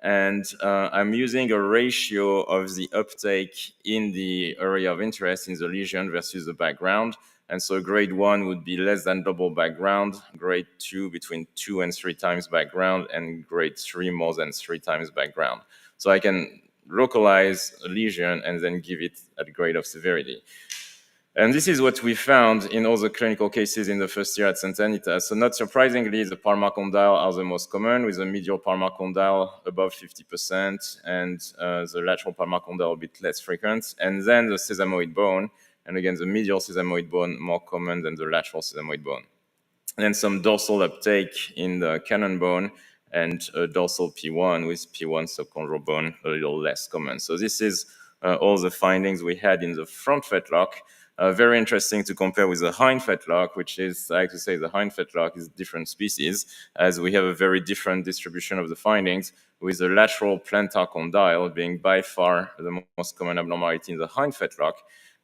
And I'm using a ratio of the uptake in the area of interest in the lesion versus the background. And so grade 1 would be less than double background, grade 2 between 2 and 3 times background, and grade 3 more than 3 times background. So I can localize a lesion and then give it a grade of severity. And this is what we found in all the clinical cases in the first year at Santa Anita. So not surprisingly, the palmar condyle are the most common, with the medial palmar condyle above 50% and the lateral palmar condyle a bit less frequent. And then the sesamoid bone, and again, the medial sesamoid bone more common than the lateral sesamoid bone. And then some dorsal uptake in the cannon bone, and dorsal P1 with P1 subchondral bone a little less common. So this is all the findings we had in the front fetlock. Very interesting to compare with the hind fetlock, which is, I like to say, the hind fetlock is different species, as we have a very different distribution of the findings, with the lateral plantar condyle being by far the most common abnormality in the hind fetlock.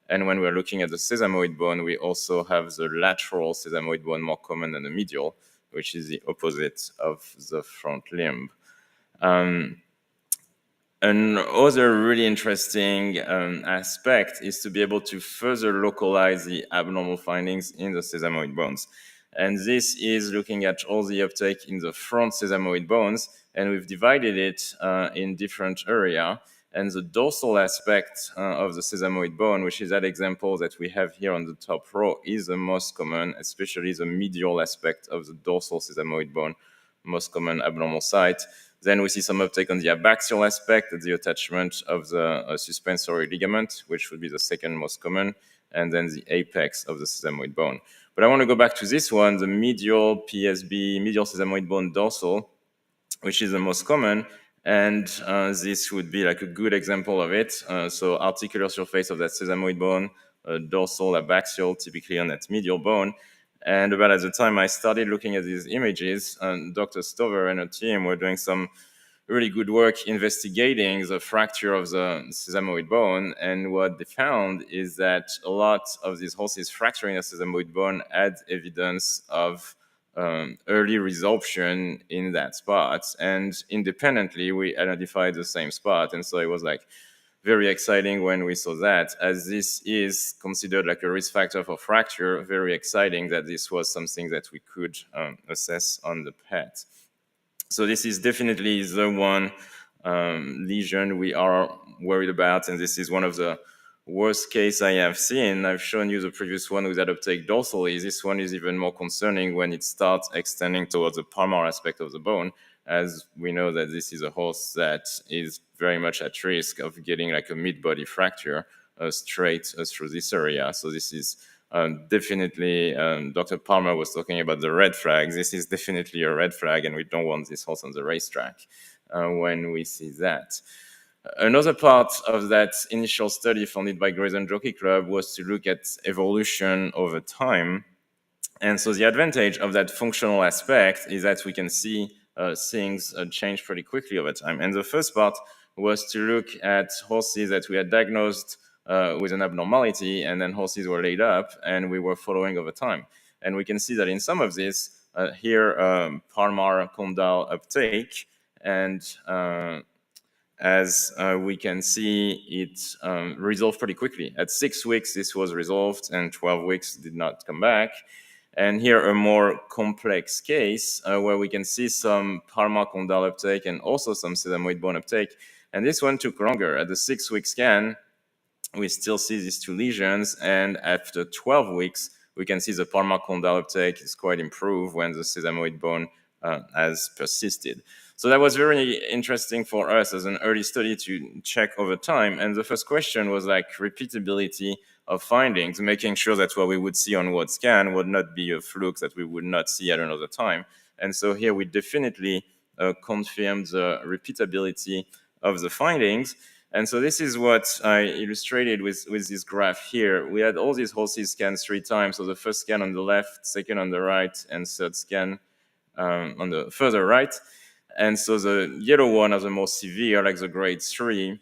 And when we're looking at the sesamoid bone, we also have the lateral sesamoid bone more common than the medial, which is the opposite of the front limb. Another really interesting aspect is to be able to further localize the abnormal findings in the sesamoid bones. And this is looking at all the uptake in the front sesamoid bones, and we've divided it in different areas. And the dorsal aspect of the sesamoid bone, which is that example that we have here on the top row, is the most common, especially the medial aspect of the dorsal sesamoid bone, most common abnormal site. Then we see some uptake on the abaxial aspect, the attachment of the suspensory ligament, which would be the second most common, and then the apex of the sesamoid bone. But I want to go back to this one, the medial PSB, medial sesamoid bone dorsal, which is the most common. And this would be like a good example of it. So articular surface of that sesamoid bone, dorsal, abaxial, typically on that medial bone. And about at the time I started looking at these images, Dr. Stover and her team were doing some really good work investigating the fracture of the sesamoid bone. And what they found is that a lot of these horses fracturing the sesamoid bone had evidence of early resorption in that spot. And independently, we identified the same spot. And so it was like very exciting when we saw that, as this is considered like a risk factor for fracture. Very exciting that this was something that we could assess on the PET. So this is definitely the one lesion we are worried about, and this is one of the worst case I have seen. I've shown you the previous one with that uptake dorsally. This one is even more concerning when it starts extending towards the palmar aspect of the bone, as we know that this is a horse that is very much at risk of getting like a mid-body fracture straight through this area. So this is definitely, Dr. Palmer was talking about the red flags. This is definitely a red flag, and we don't want this horse on the racetrack when we see that. Another part of that initial study funded by Grayson Jockey Club was to look at evolution over time. And so the advantage of that functional aspect is that we can see things change pretty quickly over time. And the first part was to look at horses that we had diagnosed with an abnormality, and then horses were laid up, and we were following over time. And we can see that in some of this, here, palmar condyle uptake, and as we can see, it resolved pretty quickly. At 6 weeks, this was resolved, and 12 weeks did not come back. And here, a more complex case where we can see some palmar condyle uptake and also some sesamoid bone uptake. And this one took longer. At the 6-week scan, we still see these two lesions, and after 12 weeks, we can see the palmar condyle uptake is quite improved when the sesamoid bone has persisted. So that was very interesting for us as an early study to check over time. And the first question was like repeatability of findings, making sure that what we would see on one scan would not be a fluke that we would not see at another time. And so here we definitely confirmed the repeatability of the findings. And so this is what I illustrated with this graph here. We had all these horses scanned 3 times. So the first scan on the left, second on the right, and third scan on the further right. And so the yellow one are the most severe, like the grade 3,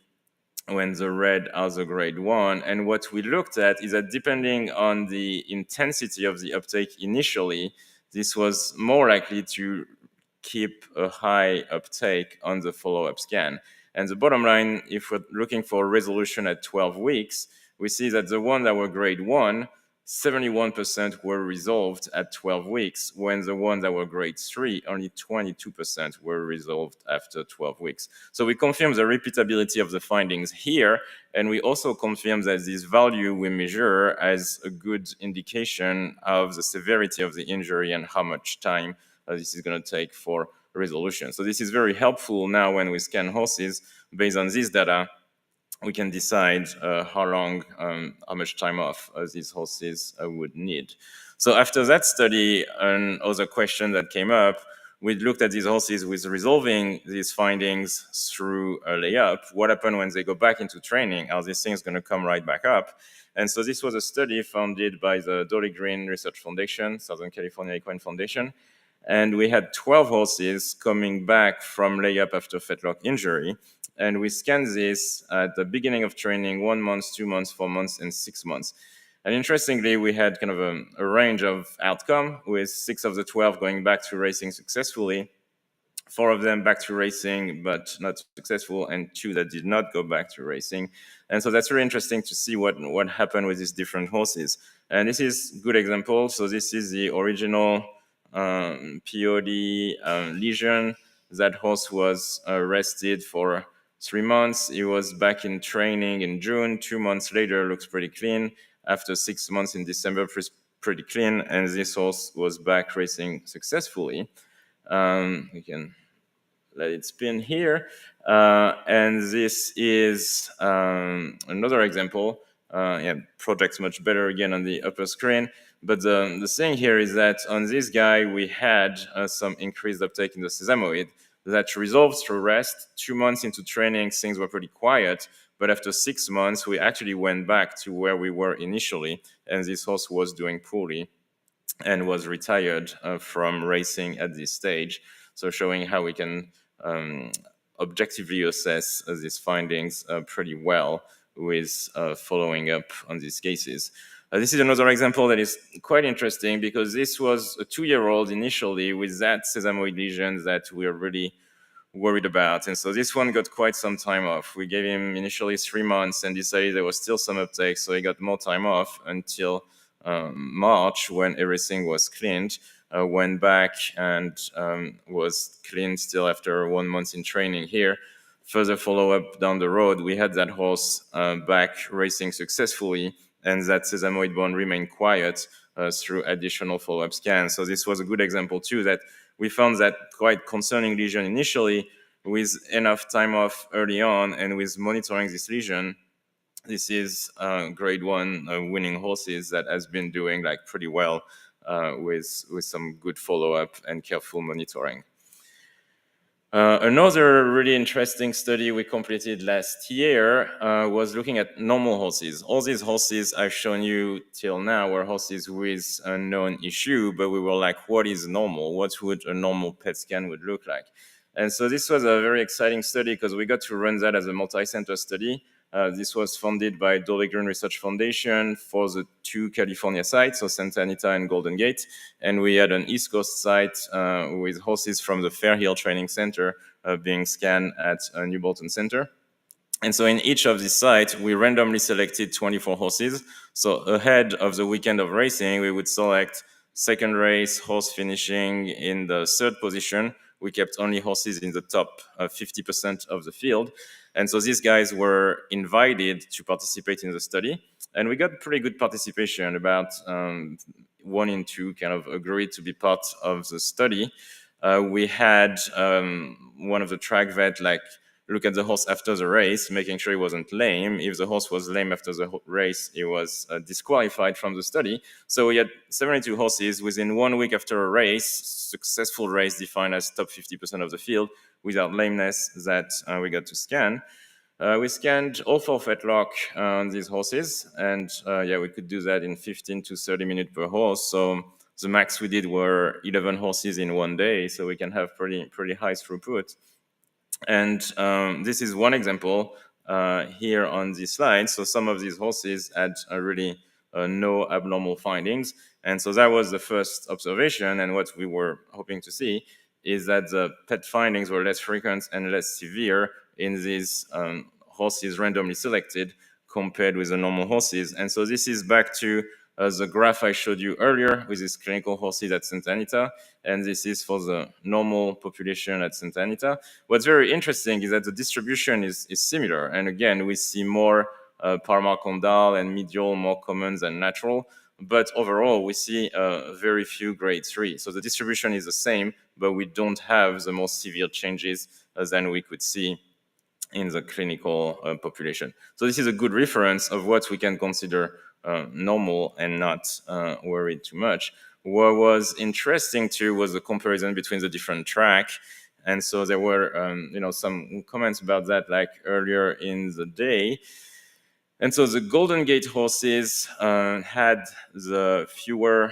when the red are the grade 1. And what we looked at is that depending on the intensity of the uptake initially, this was more likely to keep a high uptake on the follow-up scan. And the bottom line, if we're looking for resolution at 12 weeks, we see that the ones that were grade 1, 71% were resolved at 12 weeks, when the ones that were grade 3, only 22% were resolved after 12 weeks. So we confirm the repeatability of the findings here, and we also confirm that this value we measure as a good indication of the severity of the injury and how much time this is going to take for resolution. So this is very helpful now when we scan horses. Based on this data, we can decide how much time off these horses would need. So after that study, another question that came up, we looked at these horses with resolving these findings through a layup. What happened when they go back into training? Are these things going to come right back up? And so this was a study funded by the Dolly Green Research Foundation, Southern California Equine Foundation. And we had 12 horses coming back from layup after fetlock injury. And we scanned this at the beginning of training, 1 month, 2 months, 4 months, and 6 months. And interestingly, we had kind of a range of outcome, with 6 of the 12 going back to racing successfully, 4 of them back to racing but not successful, and 2 that did not go back to racing. And so that's really interesting to see what happened with these different horses. And this is a good example. So this is the original POD lesion. That horse was rested for 3 months. He was back in training in June. 2 months later, looks pretty clean. After 6 months in December, pretty clean. And this horse was back racing successfully. We can let it spin here. And this is another example. Projects much better again on the upper screen. But the thing here is that on this guy, we had some increased uptake in the sesamoid that resolved through rest. 2 months into training, things were pretty quiet. But after 6 months, we actually went back to where we were initially. And this horse was doing poorly and was retired from racing at this stage. So showing how we can objectively assess these findings pretty well with following up on these cases. This is another example that is quite interesting, because this was a 2-year-old initially with that sesamoid lesion that we are really worried about. And so this one got quite some time off. We gave him initially 3 months and decided there was still some uptake, so he got more time off until March, when everything was cleaned. Went back and was clean still after 1 month in training here. Further follow-up down the road, we had that horse back racing successfully, and that sesamoid bone remained quiet through additional follow-up scans. So this was a good example too, that we found that quite concerning lesion initially, with enough time off early on and with monitoring this lesion. This is grade 1 winning horses that has been doing like pretty well with some good follow-up and careful monitoring. Another really interesting study we completed last year was looking at normal horses. All these horses I've shown you till now were horses with a known issue, but we were like, what is normal? What would a normal PET scan would look like? And so this was a very exciting study, because we got to run that as a multi-center study. This was funded by Dolly Green Research Foundation for the 2 California sites, so Santa Anita and Golden Gate. And we had an East Coast site with horses from the Fairhill Training Center being scanned at New Bolton Center. And so in each of these sites, we randomly selected 24 horses. So ahead of the weekend of racing, we would select second race horse finishing in the 3rd position. We kept only horses in the top 50% of the field. And so these guys were invited to participate in the study. And we got pretty good participation. About 1 in 2 kind of agreed to be part of the study. We had one of the track vet like look at the horse after the race, making sure he wasn't lame. If the horse was lame after the race, he was disqualified from the study. So we had 72 horses within 1 week after a race, successful race defined as top 50% of the field without lameness that we got to scan. We scanned all 4 fetlock on these horses, and yeah, we could do that in 15 to 30 minutes per horse. So the max we did were 11 horses in 1 day, so we can have pretty high throughput. And this is one example here on this slide. So some of these horses had really no abnormal findings. And so that was the first observation. And what we were hoping to see is that the PET findings were less frequent and less severe in these horses randomly selected compared with the normal horses. And so this is back to the graph I showed you earlier with these clinical horses at Santa Anita, and this is for the normal population at Santa Anita. What's very interesting is that the distribution is similar, and again, we see more palmar condyle and medial more common than natural, but overall, we see very few grade 3. So the distribution is the same, but we don't have the most severe changes than we could see in the clinical population. So this is a good reference of what we can consider normal and not worried too much. What was interesting too was the comparison between the different track. And so there were some comments about that like earlier in the day. And so the Golden Gate horses had the fewer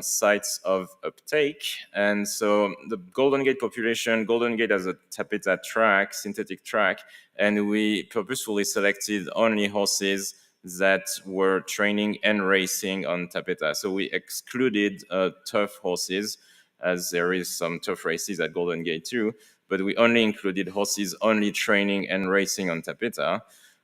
sites of uptake. And so the Golden Gate population, Golden Gate has a tapetum track, synthetic track, and we purposefully selected only horses that were training and racing on tapetum. So we excluded tough horses, as there is some tough races at Golden Gate too, but we only included horses only training and racing on tapetum.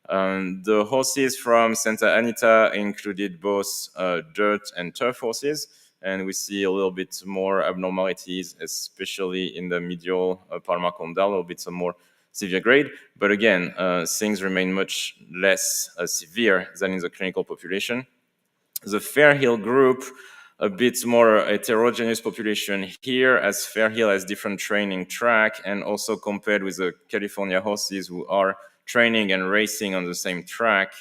The horses from Santa Anita included both dirt and turf horses, and we see a little bit more abnormalities, especially in the medial palmar condyle, a little bit some more severe grade. But again, things remain much less severe than in the clinical population. The Fairhill group, a bit more heterogeneous population here, as Fairhill has different training track, and also compared with the California horses who are training and racing on the same track.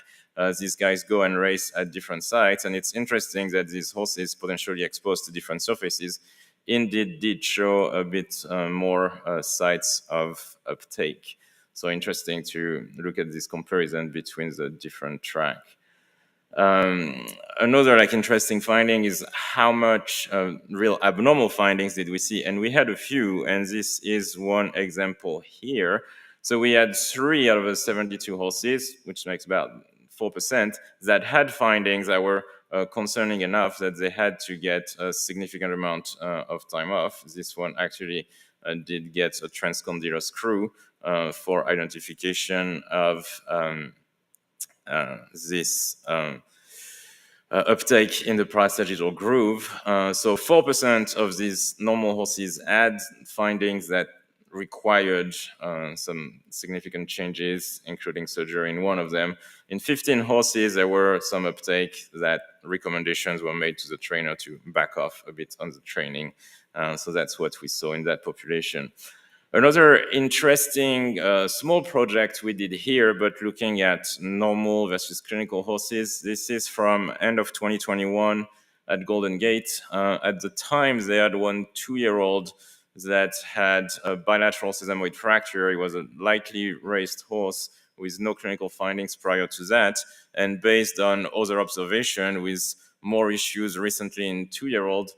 These guys go and race at different sites, and it's interesting that these horses potentially exposed to different surfaces indeed did show a bit more sites of uptake. So interesting to look at this comparison between the different track. Another interesting finding is how much real abnormal findings did we see, and we had a few, and this is one example here. So we had 3 out of the 72 horses, which makes about 4%, that had findings that were concerning enough that they had to get a significant amount of time off. This one actually did get a transcondylar screw for identification of this uptake in the parasagittal groove. So 4% of these normal horses had findings that required some significant changes, including surgery in one of them. In 15 horses, there were some uptake that recommendations were made to the trainer to back off a bit on the training. So that's what we saw in that population. Another interesting small project we did here, but looking at normal versus clinical horses. This is from end of 2021 at Golden Gate. At the time, they had one 2-year-old that had a bilateral sesamoid fracture. He was a lightly raised horse with no clinical findings prior to that. And based on other observation with more issues recently in 2-year-old,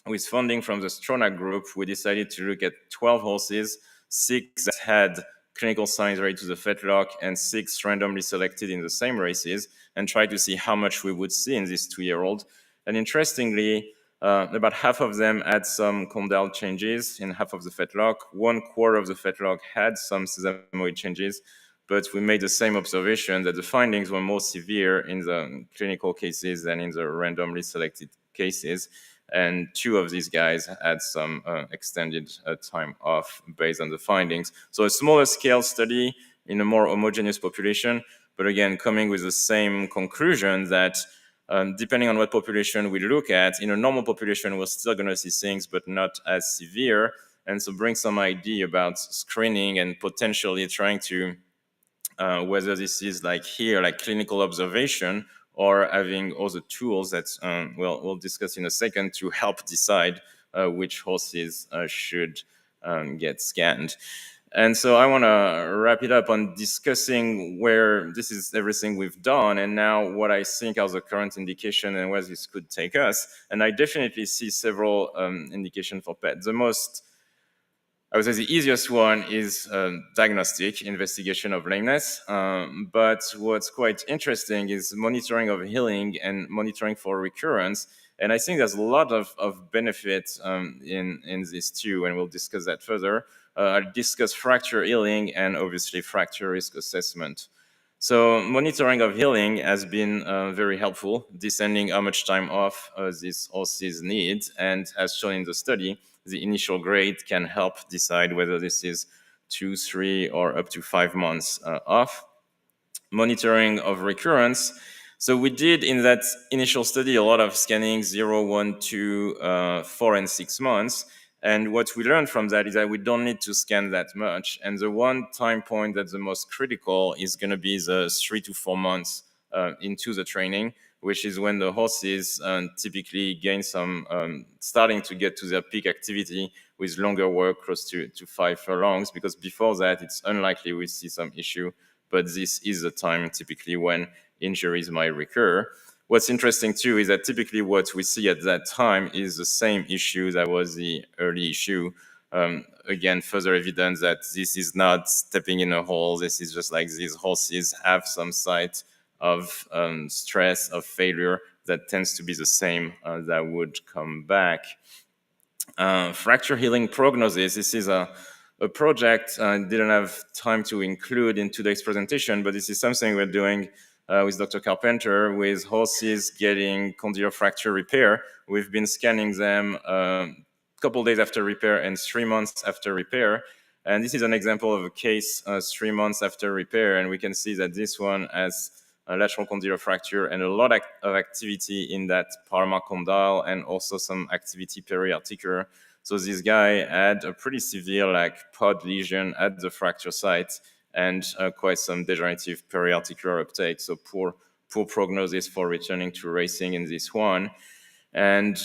with funding from the Stronach group, we decided to look at 12 horses, 6 that had clinical signs related to the fetlock and 6 randomly selected in the same races, and try to see how much we would see in this 2-year-old. And interestingly, about half of them had some condyle changes in half of the fetlock. 1/4 of the fetlock had some sesamoid changes, but we made the same observation that the findings were more severe in the clinical cases than in the randomly selected cases. And 2 of these guys had some extended time off based on the findings. So a smaller scale study in a more homogeneous population, but again, coming with the same conclusion that depending on what population we look at, in a normal population, we're still going to see things, but not as severe. and so bring some idea about screening and potentially trying to whether this is like here, like clinical observation, or having other tools that we'll discuss in a second to help decide which horses should get scanned. And so I want to wrap it up on discussing where this is everything we've done and now what I think are the current indication and where this could take us. And I definitely see several indications for PET. I would say the easiest one is diagnostic investigation of lameness. But what's quite interesting is monitoring of healing and monitoring for recurrence. And I think there's a lot of benefit in this too, and we'll discuss that further. I'll discuss fracture healing and obviously fracture risk assessment. So monitoring of healing has been very helpful, discerning how much time off these horses need. And as shown in the study, the initial grade can help decide whether this is 2, 3, or up to 5 months off. Monitoring of recurrence. So we did in that initial study a lot of scanning 0, 1, 2, 4, and 6 months. And what we learned from that is that we don't need to scan that much. And the one time point that's the most critical is going to be the 3 to 4 months into the training, which is when the horses typically gain some, starting to get to their peak activity with longer work, close to 5 furlongs, because before that, it's unlikely we see some issue, but this is the time typically when injuries might recur. What's interesting too is that typically what we see at that time is the same issue that was the early issue. Again, further evidence that this is not stepping in a hole. This is just like these horses have some site of stress, of failure that tends to be the same that would come back. Fracture healing prognosis. This is a project I didn't have time to include in today's presentation, but this is something we're doing with Dr. Carpenter with horses getting condylar fracture repair. We've been scanning them a couple days after repair and 3 months after repair. And this is an example of a case 3 months after repair. And we can see that this one has a lateral condylar fracture and a lot of activity in that palmar condyle and also some activity periarticular. So this guy had a pretty severe like pod lesion at the fracture site and quite some degenerative periarticular uptake. So poor prognosis for returning to racing in this one. And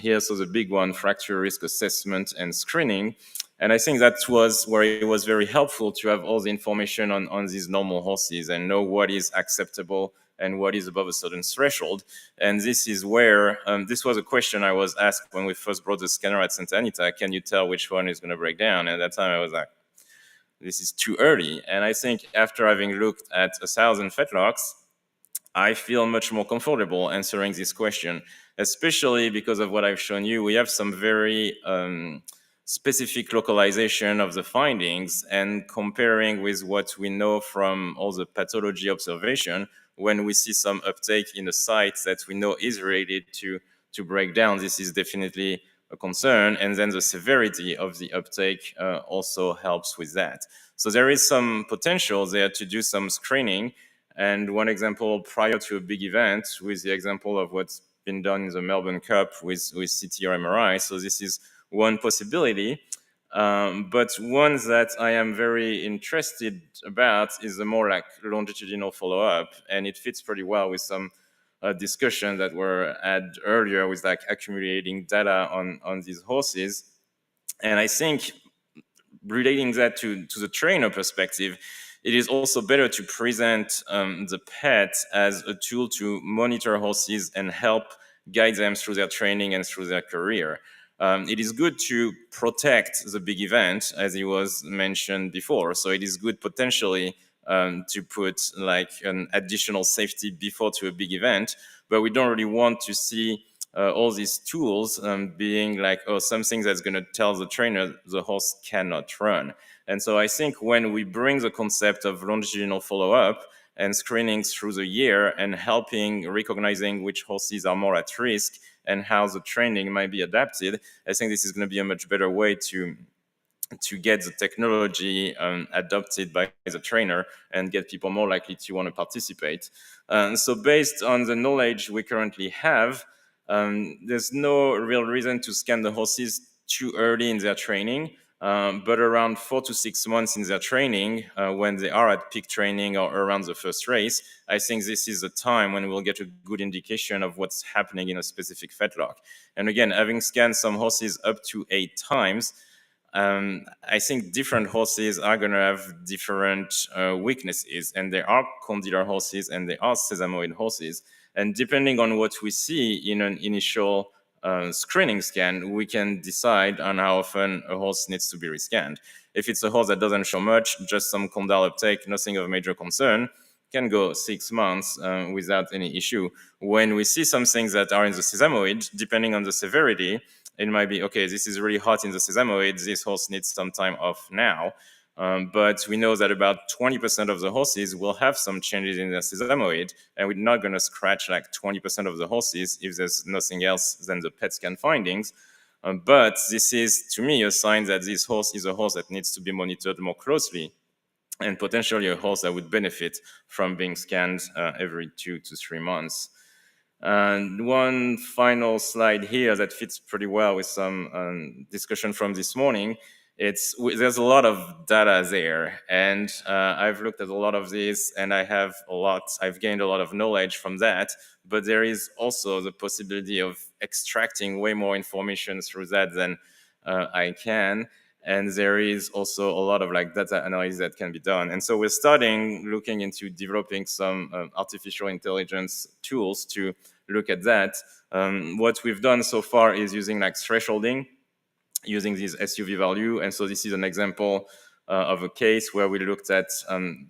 here's the big one, fracture risk assessment and screening. And I think that was where it was very helpful to have all the information on these normal horses and know what is acceptable and what is above a certain threshold. And this is where, this was a question I was asked when we first brought the scanner at Santa Anita, can you tell which one is going to break down? And at that time I was like, this is too early. And I think after having looked at 1,000 fetlocks, I feel much more comfortable answering this question, especially because of what I've shown you. We have some very specific localization of the findings, and comparing with what we know from all the pathology observation, when we see some uptake in a site that we know is related to breakdown, this is definitely a concern. And then the severity of the uptake also helps with that. So there is some potential there to do some screening. And one example prior to a big event with the example of what's been done in the Melbourne Cup with CT or MRI. So this is one possibility. But one that I am very interested about is the more like longitudinal follow-up. And it fits pretty well with some discussion that were had earlier with like accumulating data on these horses. And I think relating that to the trainer perspective, it is also better to present the PET as a tool to monitor horses and help guide them through their training and through their career. It is good to protect the big event, as it was mentioned before. So it is good potentially to put like an additional safety before to a big event, but we don't really want to see all these tools being like, oh, something that's going to tell the trainer the horse cannot run. And so I think when we bring the concept of longitudinal follow-up and screening through the year and helping recognizing which horses are more at risk and how the training might be adapted, I think this is going to be a much better way to get the technology adopted by the trainer and get people more likely to want to participate. So based on the knowledge we currently have, there's no real reason to scan the horses too early in their training, but around 4 to 6 months in their training, when they are at peak training or around the first race, I think this is the time when we'll get a good indication of what's happening in a specific fetlock. And again, having scanned some horses up to 8 times, I think different horses are going to have different weaknesses, and there are condylar horses and there are sesamoid horses. And depending on what we see in an initial screening scan, we can decide on how often a horse needs to be rescanned. If it's a horse that doesn't show much, just some condyle uptake, nothing of major concern, can go 6 months without any issue. When we see some things that are in the sesamoid, depending on the severity, it might be, okay, this is really hot in the sesamoid, this horse needs some time off now. But we know that about 20% of the horses will have some changes in their sesamoid, and we're not going to scratch like 20% of the horses if there's nothing else than the PET scan findings. But this is, to me, a sign that this horse is a horse that needs to be monitored more closely, and potentially a horse that would benefit from being scanned every 2 to 3 months. And one final slide here that fits pretty well with some discussion from this morning. There's a lot of data there, and I've looked at a lot of this, and I've gained a lot of knowledge from that, but there is also the possibility of extracting way more information through that than I can. And there is also a lot of like data analysis that can be done. And so we're starting looking into developing some artificial intelligence tools to look at that. What we've done so far is using like thresholding, using this SUV value. And so this is an example of a case where we looked at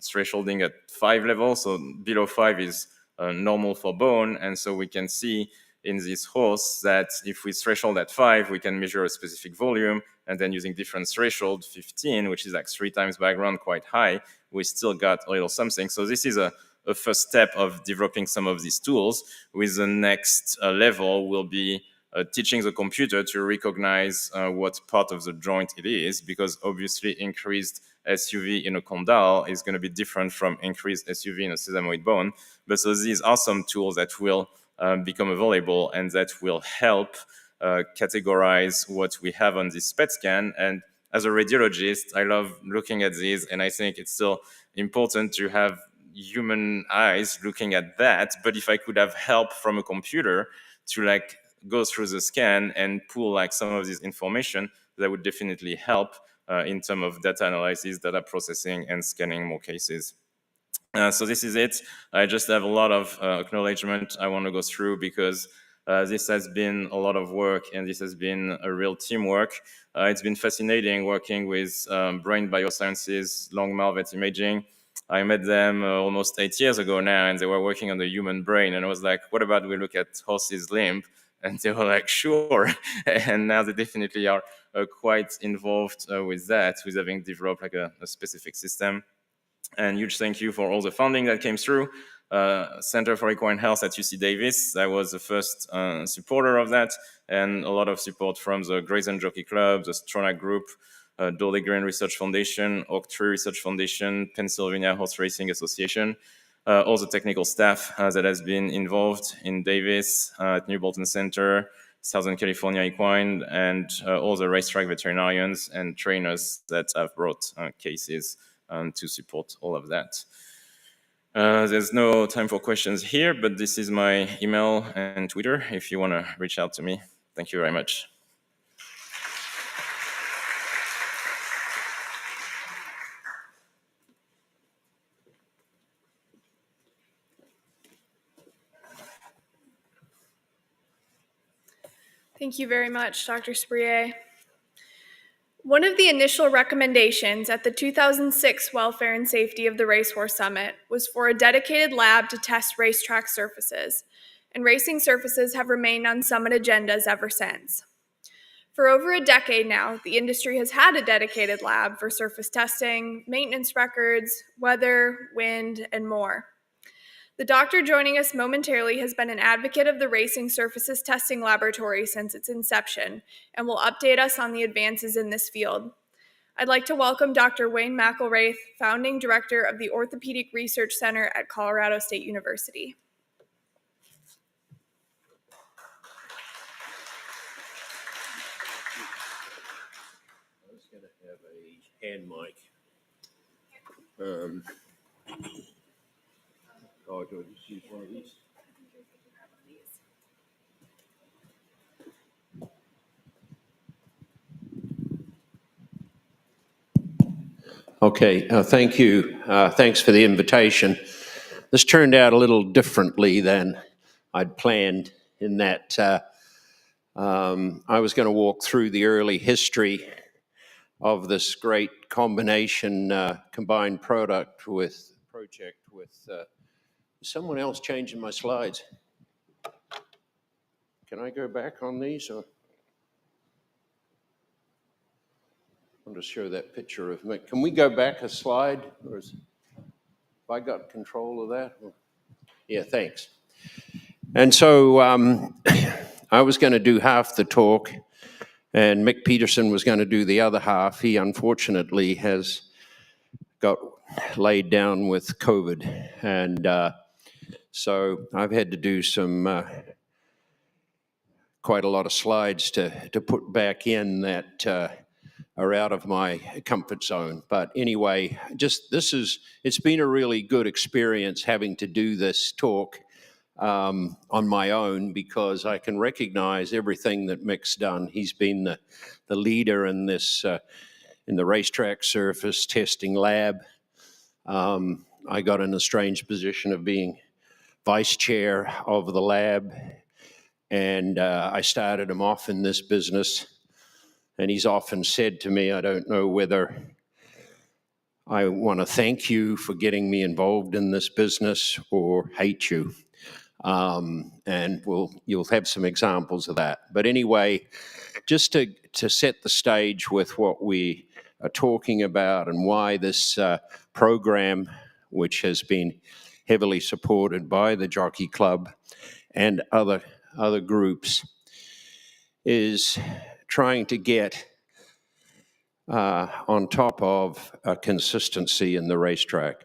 thresholding at 5 levels. So below 5 is normal for bone. And so we can see in this horse that if we threshold at 5, we can measure a specific volume, and then using different threshold, 15, which is like 3 times background, quite high, we still got a little something. So this is a first step of developing some of these tools. With the next level will be teaching the computer to recognize what part of the joint it is, because obviously increased SUV in a condyle is going to be different from increased SUV in a sesamoid bone. But so these are some tools that will become available and that will help categorize what we have on this PET scan. And as a radiologist, I love looking at these, and I think it's still important to have human eyes looking at that. But if I could have help from a computer to like go through the scan and pull like some of this information, that would definitely help in terms of data analysis, data processing, and scanning more cases. So this is it. I just have a lot of acknowledgement I want to go through, because this has been a lot of work, and this has been a real teamwork. It's been fascinating working with Brain Biosciences, Long Malvet Imaging. I met them almost 8 years ago now, and they were working on the human brain. And I was like, what about we look at horses' limb? And they were like, sure. And now they definitely are quite involved with that, with having developed like a specific system. And huge thank you for all the funding that came through. Center for Equine Health at UC Davis, I was the first supporter of that, and a lot of support from the Grayson Jockey Club, the Stronach Group, Dolly Green Research Foundation, Oak Tree Research Foundation, Pennsylvania Horse Racing Association, all the technical staff that has been involved in Davis, at New Bolton Center, Southern California Equine, and all the racetrack veterinarians and trainers that have brought cases to support all of that. There's no time for questions here, but this is my email and Twitter if you want to reach out to me. Thank you very much. Thank you very much, Dr. Sprier. One of the initial recommendations at the 2006 Welfare and Safety of the Racehorse Summit was for a dedicated lab to test racetrack surfaces, and racing surfaces have remained on summit agendas ever since. For over a decade now, the industry has had a dedicated lab for surface testing, maintenance records, weather, wind, and more. The doctor joining us momentarily has been an advocate of the Racing Surfaces Testing Laboratory since its inception and will update us on the advances in this field. I'd like to welcome Dr. Wayne McElraith, founding director of the Orthopedic Research Center at Colorado State University. hand mic. Do I just use one of these? Okay, thank you. Thanks for the invitation. This turned out a little differently than I'd planned in that I was going to walk through the early history of this great combination combined project with someone else changing my slides. Can I go back on these? Or I'll just show that picture of me. Can we go back a slide? Or have I got control of that? Yeah, thanks. And so I was going to do half the talk, and Mick Peterson was going to do the other half. He unfortunately has got laid down with COVID, and so I've had to do some quite a lot of slides to put back in that are out of my comfort zone. But anyway, it's been a really good experience having to do this talk on my own, because I can recognize everything that Mick's done. He's been the leader in this, in the racetrack surface testing lab. I got in a strange position of being vice chair of the lab, and I started him off in this business. And he's often said to me, I don't know whether I want to thank you for getting me involved in this business or hate you. And you'll have some examples of that. But anyway, just to set the stage with what we are talking about and why this program, which has been heavily supported by the Jockey Club and other groups, is trying to get on top of consistency in the racetrack.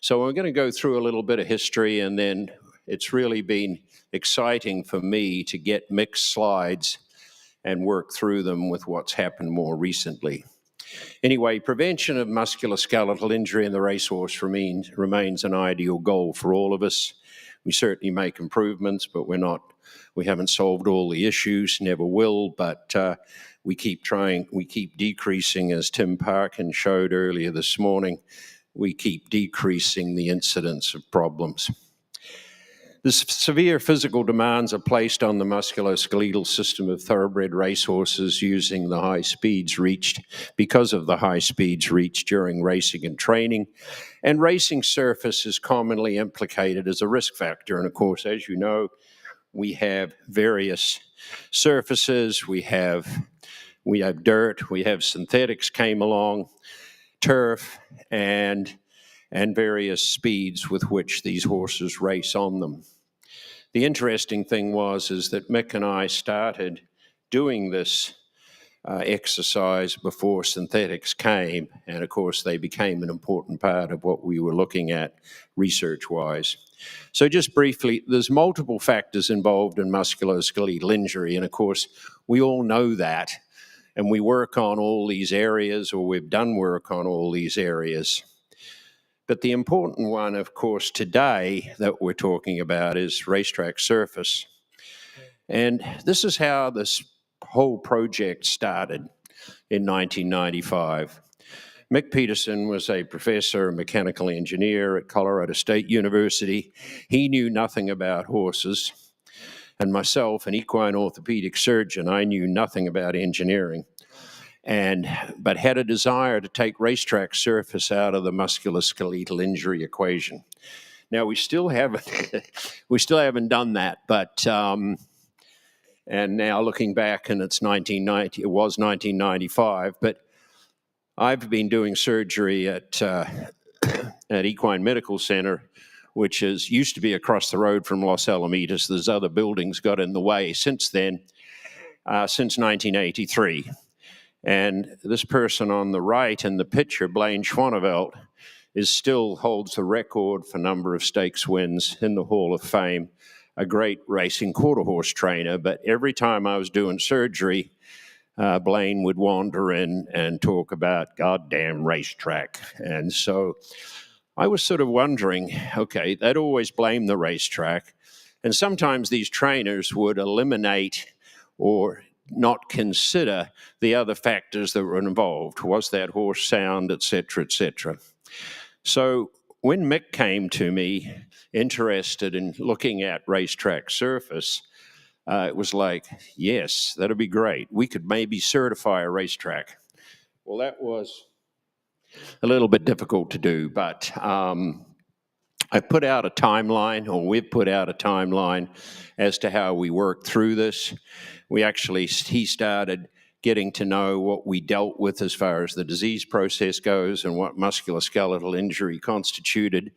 So we're going to go through a little bit of history, and then it's really been exciting for me to get mixed slides and work through them with what's happened more recently. Anyway, prevention of musculoskeletal injury in the racehorse remains an ideal goal for all of us. We certainly make improvements, but we haven't solved all the issues, never will, but we keep trying, we keep decreasing, as Tim Parkin showed earlier this morning, we keep decreasing the incidence of problems. The severe physical demands are placed on the musculoskeletal system of thoroughbred racehorses using the high speeds reached because of the high speeds reached during racing and training. And racing surface is commonly implicated as a risk factor. And of course, as you know, we have various surfaces. We have dirt, we have synthetics came along, turf, and various speeds with which these horses race on them. The interesting thing is that Mick and I started doing this exercise before synthetics came, and of course they became an important part of what we were looking at research-wise. So just briefly, there's multiple factors involved in musculoskeletal injury, and of course we all know that, and we work on all these areas, or we've done work on all these areas. But the important one, of course, today that we're talking about is racetrack surface. And this is how this whole project started in 1995. Mick Peterson was a professor, a mechanical engineer at Colorado State University. He knew nothing about horses. And myself, an equine orthopedic surgeon, I knew nothing about engineering, but had a desire to take racetrack surface out of the musculoskeletal injury equation. Now we still haven't done that, but and now looking back, and it was 1995, but I've been doing surgery at Equine Medical Center, which used to be across the road from Los Alamitos. There's other buildings got in the way since then, since 1983. And this person on the right in the picture, Blaine Schwanevelt, still holds the record for number of stakes wins in the Hall of Fame, a great racing quarter horse trainer. But every time I was doing surgery, Blaine would wander in and talk about goddamn racetrack. And so I was sort of wondering, okay, they'd always blame the racetrack. And sometimes these trainers would eliminate or not consider the other factors that were involved. Was that horse sound, et cetera, et cetera. So when Mick came to me interested in looking at racetrack surface, it was like, yes, that'd be great. We could maybe certify a racetrack. Well, that was a little bit difficult to do, but I put out a timeline, or we've put out a timeline as to how we worked through this. He started getting to know what we dealt with as far as the disease process goes and what musculoskeletal injury constituted.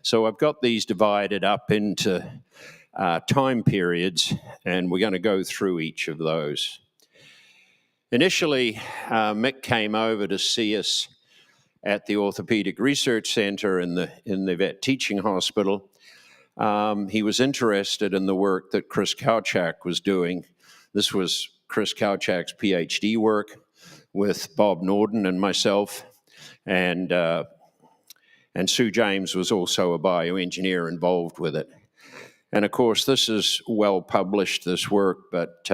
So I've got these divided up into time periods, and we're going to go through each of those. Initially, Mick came over to see us at the Orthopedic Research Center in the vet teaching hospital. He was interested in the work that Chris Kauchak was doing. This was Chris Kauchak's PhD work with Bob Norden and myself, and Sue James was also a bioengineer involved with it. And of course, this is well published, this work, but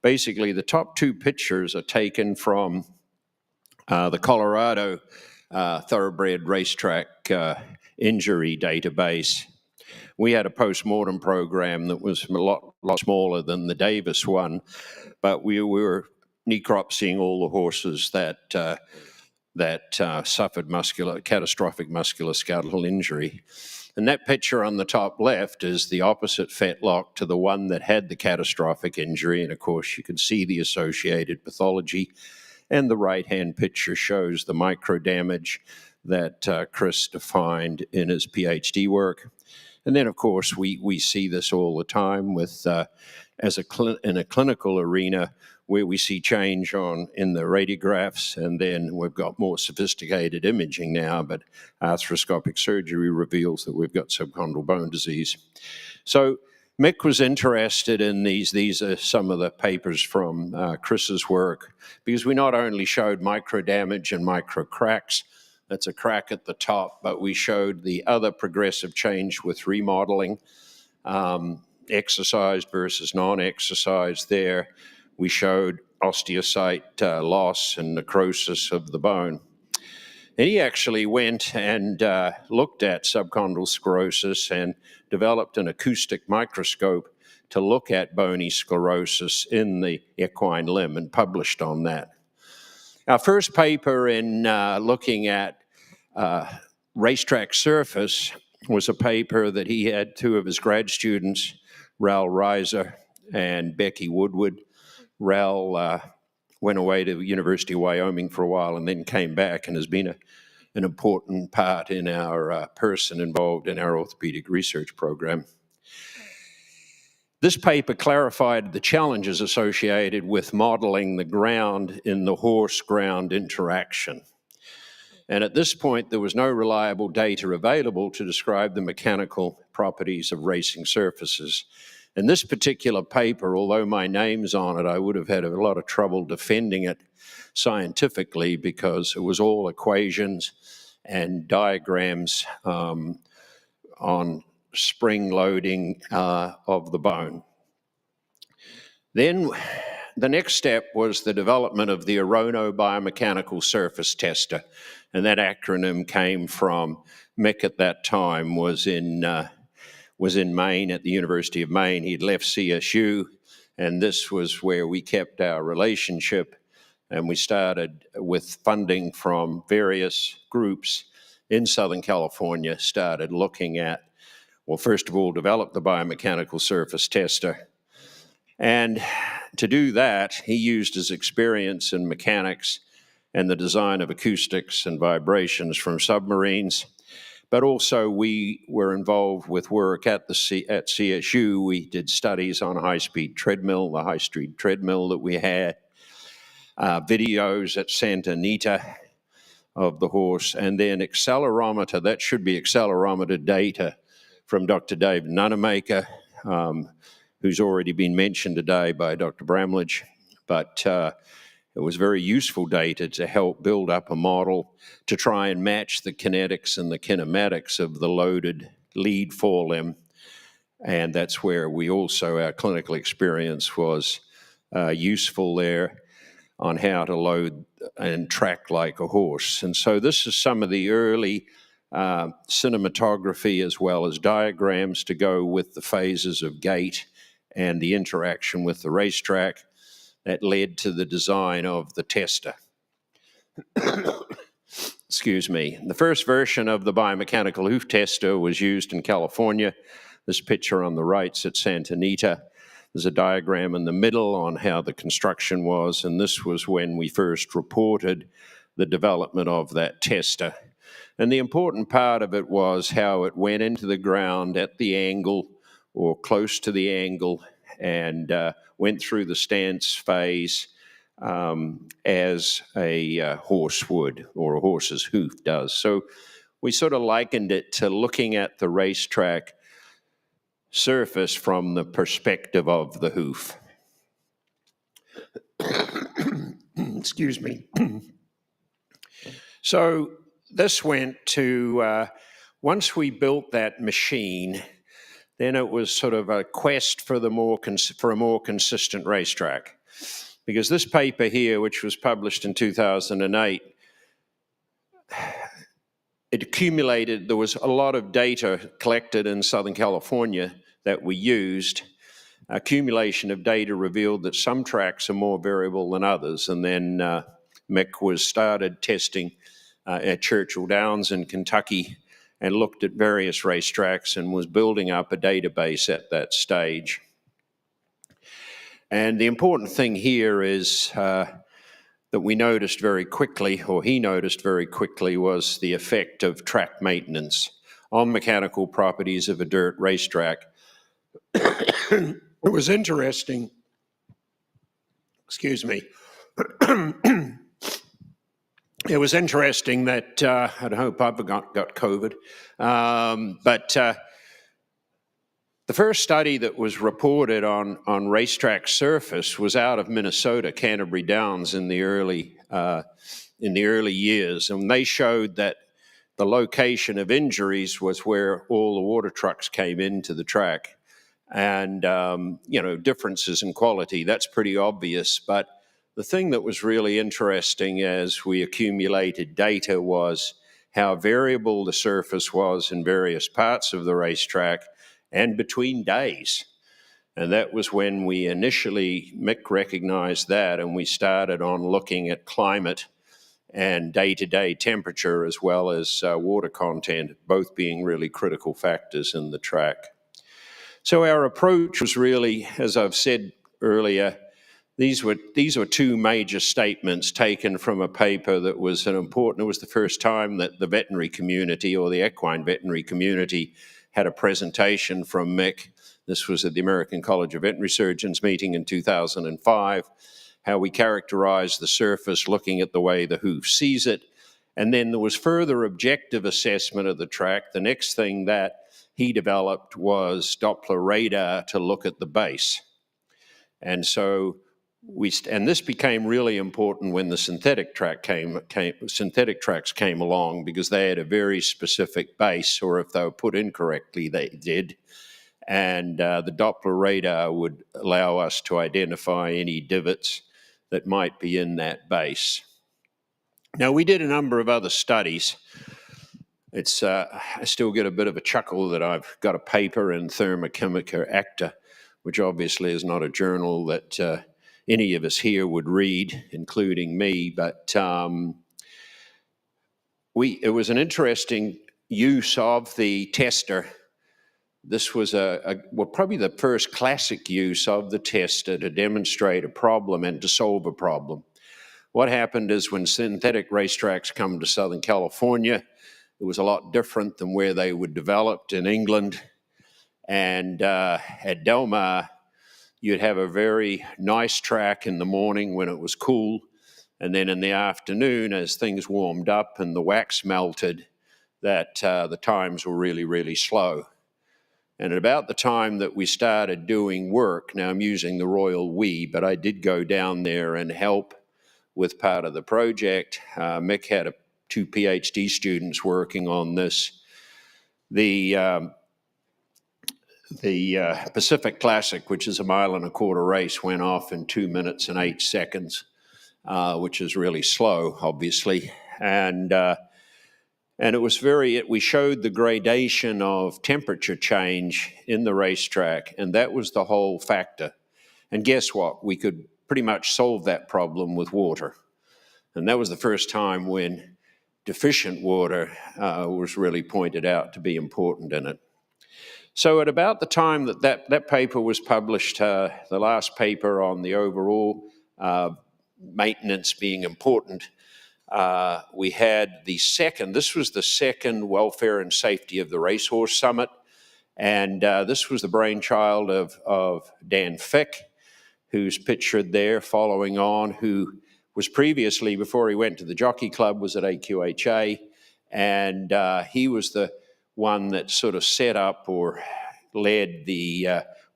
basically the top two pictures are taken from the Colorado Thoroughbred Racetrack Injury Database. We had a post-mortem program that was a lot smaller than the Davis one, but we were necropsying all the horses that suffered catastrophic musculoskeletal injury. And that picture on the top left is the opposite fetlock to the one that had the catastrophic injury. And of course, you can see the associated pathology. And the right-hand picture shows the micro damage that Chris defined in his PhD work. And then, of course, we see this all the time with in a clinical arena where we see change in the radiographs, and then we've got more sophisticated imaging now, but arthroscopic surgery reveals that we've got subchondral bone disease. So Mick was interested in these. These are some of the papers from Chris's work, because we not only showed micro damage and micro cracks, that's a crack at the top, but we showed the other progressive change with remodeling, exercised versus non-exercised there. We showed osteocyte loss and necrosis of the bone. And he actually went and looked at subchondral sclerosis and developed an acoustic microscope to look at bony sclerosis in the equine limb and published on that. Our first paper in looking at racetrack surface was a paper that he had two of his grad students, Raoul Reiser and Becky Woodward. Raoul went away to the University of Wyoming for a while and then came back and has been an important part in our person involved in our orthopedic research program. This paper clarified the challenges associated with modeling the ground in the horse-ground interaction. And at this point, there was no reliable data available to describe the mechanical properties of racing surfaces. In this particular paper, although my name's on it, I would have had a lot of trouble defending it scientifically because it was all equations and diagrams on spring loading of the bone. Then the next step was the development of the Arono biomechanical surface tester, and that acronym came from Mick at that time was in Maine at the University of Maine. He'd left CSU, and this was where we kept our relationship, and we started with funding from various groups in Southern California, started looking at, well, first of all, develop the biomechanical surface tester. And to do that, he used his experience in mechanics and the design of acoustics and vibrations from submarines. But also we were involved with work at CSU. We did studies on high-speed treadmill, the high-speed treadmill that we had, videos at Santa Anita of the horse, and then accelerometer. That should be accelerometer data from Dr. David Nunemaker, who's already been mentioned today by Dr. Bramlage. but it was very useful data to help build up a model to try and match the kinetics and the kinematics of the loaded lead forelimb. And that's where we also, our clinical experience was useful there on how to load and track like a horse. And so this is some of the early cinematography as well as diagrams to go with the phases of gait and the interaction with the racetrack that led to the design of the tester. Excuse me. The first version of the biomechanical hoof tester was used in California. This picture on the right's at Santa Anita. There's a diagram in the middle on how the construction was, and this was when we first reported the development of that tester. And the important part of it was how it went into the ground at the angle or close to the angle and went through the stance phase as a horse would, or a horse's hoof does. So we sort of likened it to looking at the racetrack surface from the perspective of the hoof. Excuse me. So this went to, once we built that machine, then it was sort of a quest for a more consistent racetrack. Because this paper here, which was published in 2008, it accumulated, there was a lot of data collected in Southern California that we used. Accumulation of data revealed that some tracks are more variable than others. And then Mick started testing at Churchill Downs in Kentucky and looked at various racetracks and was building up a database at that stage. And the important thing here is that we noticed very quickly, or he noticed very quickly, was the effect of track maintenance on mechanical properties of a dirt racetrack. It was interesting, excuse me, it was interesting that, I hope I've got COVID, but the first study that was reported on racetrack surface was out of Minnesota, Canterbury Downs, in the early years, and they showed that the location of injuries was where all the water trucks came into the track. And, differences in quality, that's pretty obvious. But the thing that was really interesting as we accumulated data was how variable the surface was in various parts of the racetrack and between days. And that was when we initially, Mick recognized that, and we started on looking at climate and day-to-day temperature as well as water content, both being really critical factors in the track. So our approach was really, as I've said earlier, these were two major statements taken from a paper that was it was the first time that the veterinary community or the equine veterinary community had a presentation from Mick. This was at the American College of Veterinary Surgeons meeting in 2005, how we characterized the surface looking at the way the hoof sees it. And then there was further objective assessment of the track. The next thing that he developed was Doppler radar to look at the base. And so and this became really important when the synthetic tracks came along, because they had a very specific base, or if they were put incorrectly, they did. And the Doppler radar would allow us to identify any divots that might be in that base. Now, we did a number of other studies. I still get a bit of a chuckle that I've got a paper in Thermochemica Acta, which obviously is not a journal that any of us here would read, including me, but it was an interesting use of the tester. This was probably the first classic use of the tester to demonstrate a problem and to solve a problem. What happened is when synthetic racetracks come to Southern California, it was a lot different than where they were developed in England. And at Del Mar, you'd have a very nice track in the morning when it was cool. And then in the afternoon, as things warmed up and the wax melted, that the times were really, really slow. And at about the time that we started doing work, now I'm using the royal we, but I did go down there and help with part of the project. Mick had two PhD students working on this. The Pacific Classic, which is a 1.25 mile race, went off in 2 minutes and 8 seconds, which is really slow, obviously. And it was we showed the gradation of temperature change in the racetrack, and that was the whole factor. And guess what? We could pretty much solve that problem with water. And that was the first time when deficient water was really pointed out to be important in it. So at about the time that paper was published, the last paper on the overall maintenance being important, we had this was the second welfare and safety of the Racehorse Summit. And this was the brainchild of Dan Fick, who's pictured there following on, who was previously, before he went to the Jockey Club, was at AQHA. And he was the one that sort of set up or led the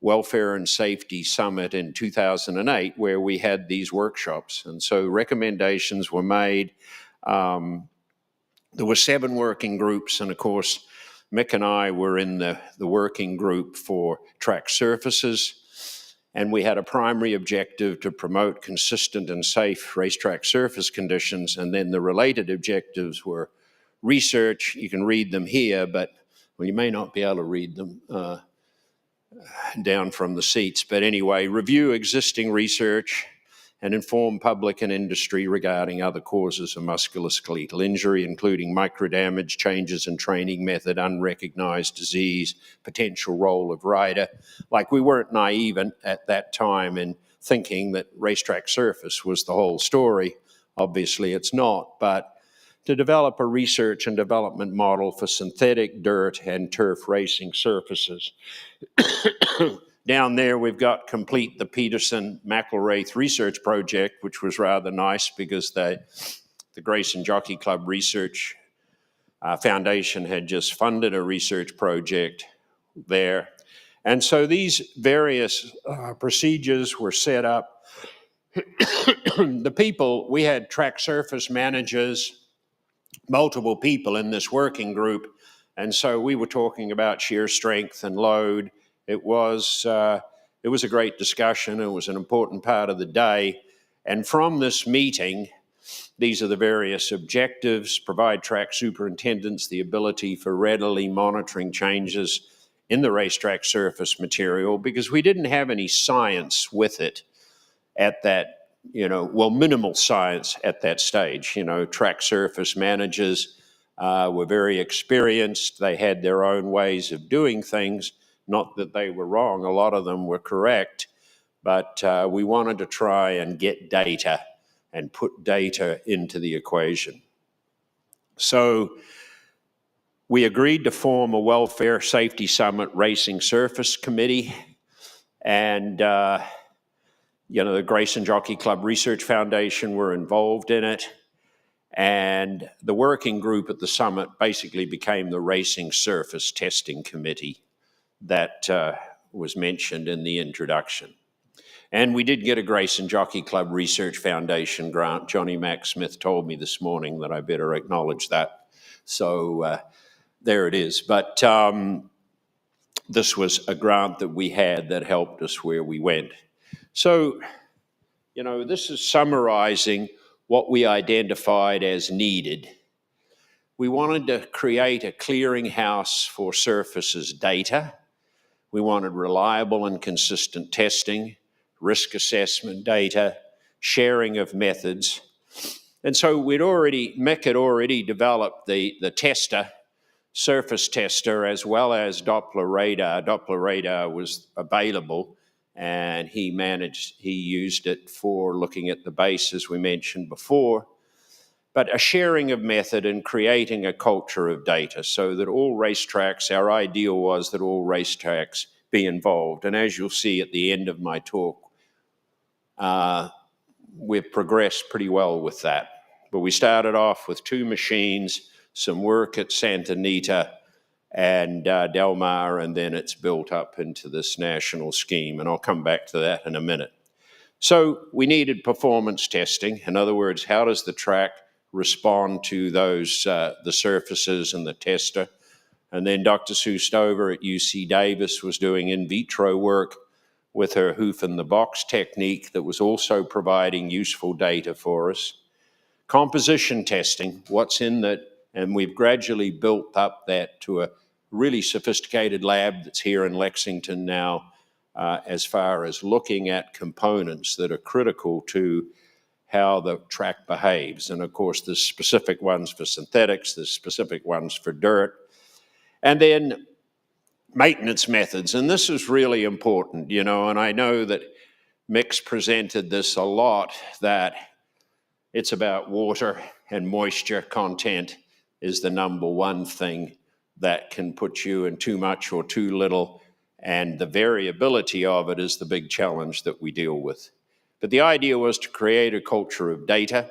Welfare and Safety Summit in 2008, where we had these workshops. And so recommendations were made. There were 7 working groups, and of course, Mick and I were in the working group for track surfaces, and we had a primary objective to promote consistent and safe racetrack surface conditions, and then the related objectives were research. You can read them here, but well, you may not be able to read them down from the seats. But anyway, review existing research and inform public and industry regarding other causes of musculoskeletal injury, including microdamage, changes in training method, unrecognized disease, potential role of rider. Like, we weren't naive at that time in thinking that racetrack surface was the whole story. Obviously it's not, but to develop a research and development model for synthetic dirt and turf racing surfaces. Down there, we've got complete the Peterson-McElraith research project, which was rather nice because the Grayson Jockey Club Research Foundation had just funded a research project there. And so these various procedures were set up. We had track surface managers, multiple people in this working group, and so we were talking about shear strength and load. It was a great discussion. It was an important part of the day. And from this meeting, these are the various objectives: provide track superintendents the ability for readily monitoring changes in the racetrack surface material, because we didn't have any science with it at that, minimal science at that stage. Track surface managers were very experienced. They had their own ways of doing things. Not that they were wrong, a lot of them were correct, but we wanted to try and get data and put data into the equation. So we agreed to form a Welfare Safety Summit Racing Surface Committee, and the Grayson Jockey Club Research Foundation were involved in it, and the working group at the summit basically became the Racing Surface Testing Committee that was mentioned in the introduction. And we did get a Grayson Jockey Club Research Foundation grant. Johnny Mac Smith told me this morning that I better acknowledge that. So there it is. But this was a grant that we had that helped us where we went. So, this is summarizing what we identified as needed. We wanted to create a clearinghouse for surfaces data. We wanted reliable and consistent testing, risk assessment data, sharing of methods. And so Mick had already developed the tester, surface tester, as well as Doppler radar. Doppler radar was available, and he used it for looking at the base, as we mentioned before. But a sharing of method and creating a culture of data so that all racetracks, our ideal was that all racetracks be involved. And as you'll see at the end of my talk, we've progressed pretty well with that. But we started off with 2 machines, some work at Santa Anita, and Del Mar, and then it's built up into this national scheme, and I'll come back to that in a minute. So we needed performance testing. In other words, how does the track respond to those, the surfaces and the tester? And then Dr. Sue Stover at UC Davis was doing in vitro work with her hoof in the box technique that was also providing useful data for us. Composition testing, what's in that, and we've gradually built up that to a really sophisticated lab that's here in Lexington now, as far as looking at components that are critical to how the track behaves. And of course, there's specific ones for synthetics, there's specific ones for dirt. And then maintenance methods, and this is really important, you know, and I know that Mick's presented this a lot, that it's about water and moisture content is the number one thing that can put you in too much or too little, and the variability of it is the big challenge that we deal with. But the idea was to create a culture of data,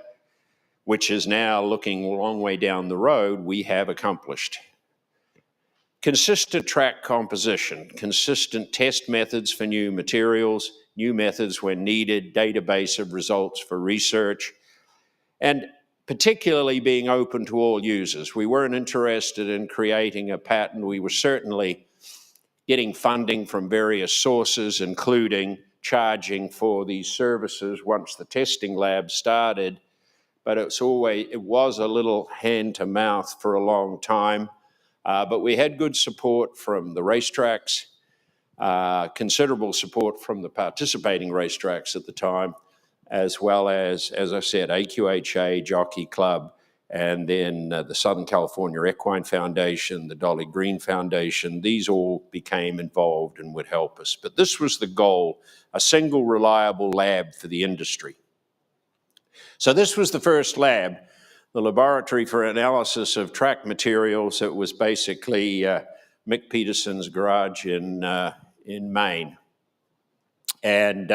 which is now, looking a long way down the road, we have accomplished. Consistent track composition, consistent test methods for new materials, new methods when needed, database of results for research, and particularly being open to all users. We weren't interested in creating a patent. We were certainly getting funding from various sources, including charging for these services once the testing lab started, but it was a little hand to mouth for a long time. But we had good support from the racetracks, considerable support from the participating racetracks at the time, as well as I said, AQHA, Jockey Club, and then the Southern California Equine Foundation, the Dolly Green Foundation. These all became involved and would help us. But this was the goal, a single reliable lab for the industry. So this was the first lab, the Laboratory for Analysis of Track Materials. It was basically Mick Peterson's garage in Maine. And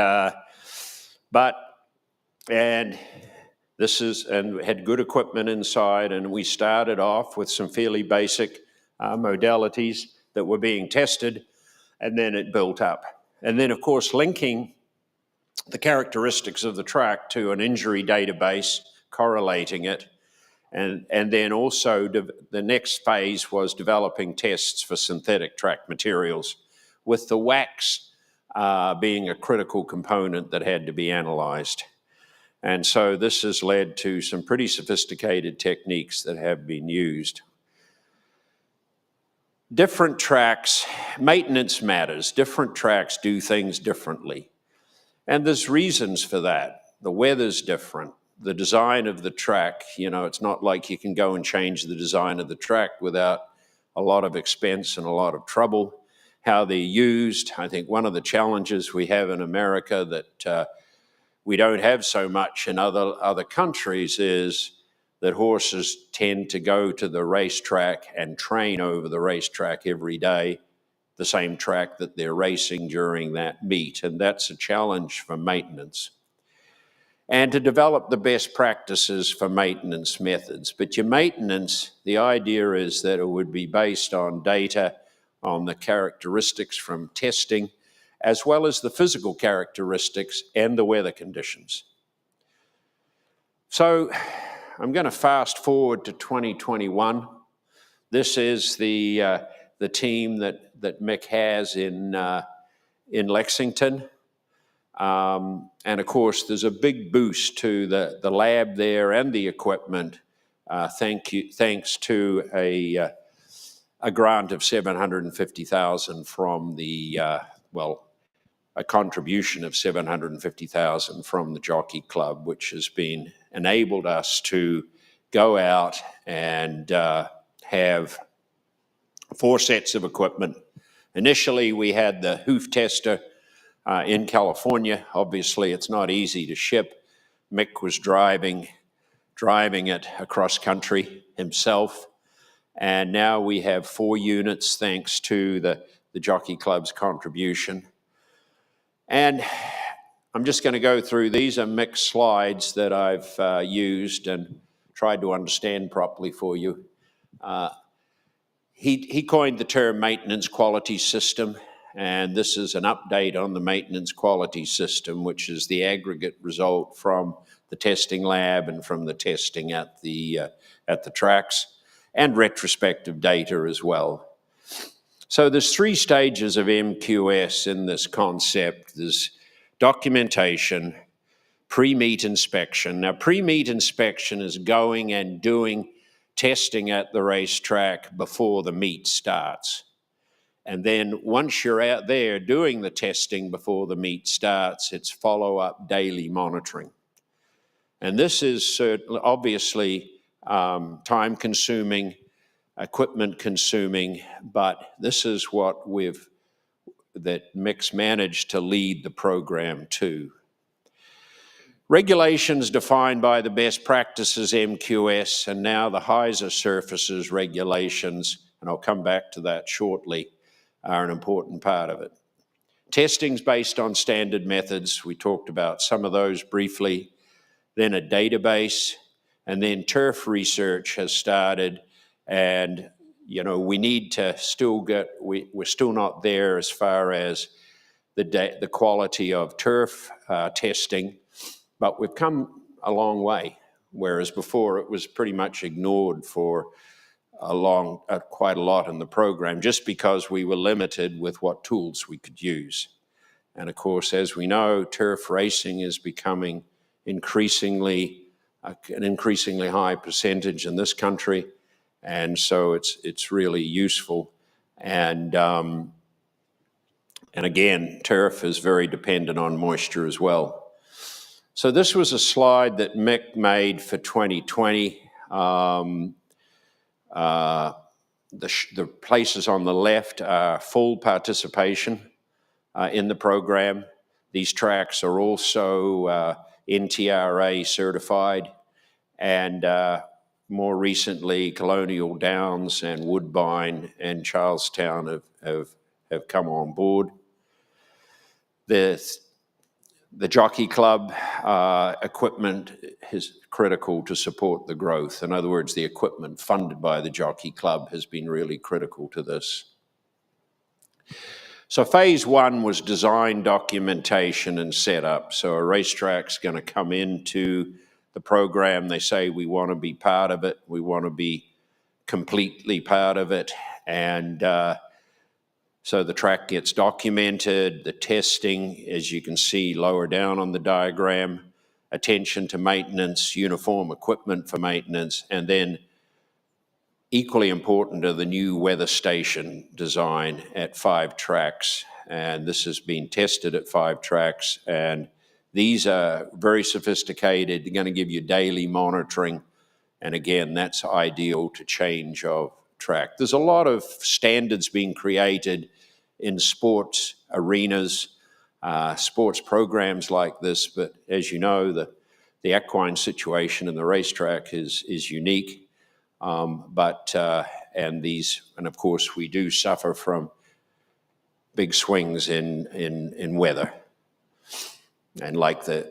had good equipment inside, and we started off with some fairly basic modalities that were being tested, and then it built up. And then, of course, linking the characteristics of the track to an injury database, correlating it, and then also the next phase was developing tests for synthetic track materials, with the wax being a critical component that had to be analyzed. And so this has led to some pretty sophisticated techniques that have been used. Different tracks, maintenance matters. Different tracks do things differently. And there's reasons for that. The weather's different. The design of the track, you know, it's not like you can go and change the design of the track without a lot of expense and a lot of trouble. How they're used, I think one of the challenges we have in America that we don't have so much in other countries is that horses tend to go to the racetrack and train over the racetrack every day, the same track that they're racing during that meet, and that's a challenge for maintenance. And to develop the best practices for maintenance methods. But your maintenance, the idea is that it would be based on data, on the characteristics from testing, as well as the physical characteristics and the weather conditions. So I'm going to fast forward to 2021. This is the team that Mick has in Lexington. And of course, there's a big boost to the lab there and the equipment, thanks to a grant of $750,000 from a contribution of $750,000 from the Jockey Club, which has enabled us to go out and have 4 sets of equipment. Initially, we had the hoof tester in California. Obviously, it's not easy to ship. Mick was driving it across country himself. And now we have 4 units thanks to the Jockey Club's contribution. And I'm just going to go through, these are Mick's slides that I've used and tried to understand properly for you. he coined the term maintenance quality system, and this is an update on the maintenance quality system, which is the aggregate result from the testing lab and from the testing at the tracks, and retrospective data as well. So there's 3 stages of MQS in this concept. There's documentation, pre-meet inspection. Now, pre-meet inspection is going and doing testing at the racetrack before the meet starts. And then once you're out there doing the testing before the meet starts, it's follow-up daily monitoring. And this is certainly, obviously, time-consuming, equipment-consuming, but this is what that Mick's managed to lead the program to. Regulations defined by the best practices MQS and now the HISA surfaces regulations, and I'll come back to that shortly, are an important part of it. Testing's based on standard methods. We talked about some of those briefly. Then a database, and then turf research has started, and we need to still we're still not there as far as the quality of turf testing, but we've come a long way, whereas before it was pretty much ignored for quite a lot in the program, just because we were limited with what tools we could use. And of course, as we know, turf racing is becoming an increasingly high percentage in this country, and so it's really useful. And again, turf is very dependent on moisture as well. So this was a slide that Mick made for 2020. The places on the left are full participation in the program. These tracks are also NTRA certified, and more recently Colonial Downs and Woodbine and Charlestown have come on board. The Jockey Club equipment is critical to support the growth. In other words, the equipment funded by the Jockey Club has been really critical to this. So phase 1 was design, documentation, and setup. So a racetrack's going to come into the program. They say, we want to be part of it. We want to be completely part of it. And so the track gets documented, the testing, as you can see lower down on the diagram, attention to maintenance, uniform equipment for maintenance, and then equally important are the new weather station design at 5 tracks. And this has been tested at 5 tracks. And these are very sophisticated. They're going to give you daily monitoring. And again, that's ideal to change of track. There's a lot of standards being created in sports arenas, sports programs like this. But as you know, the equine situation in the racetrack is unique. And of course, we do suffer from big swings in weather, and like the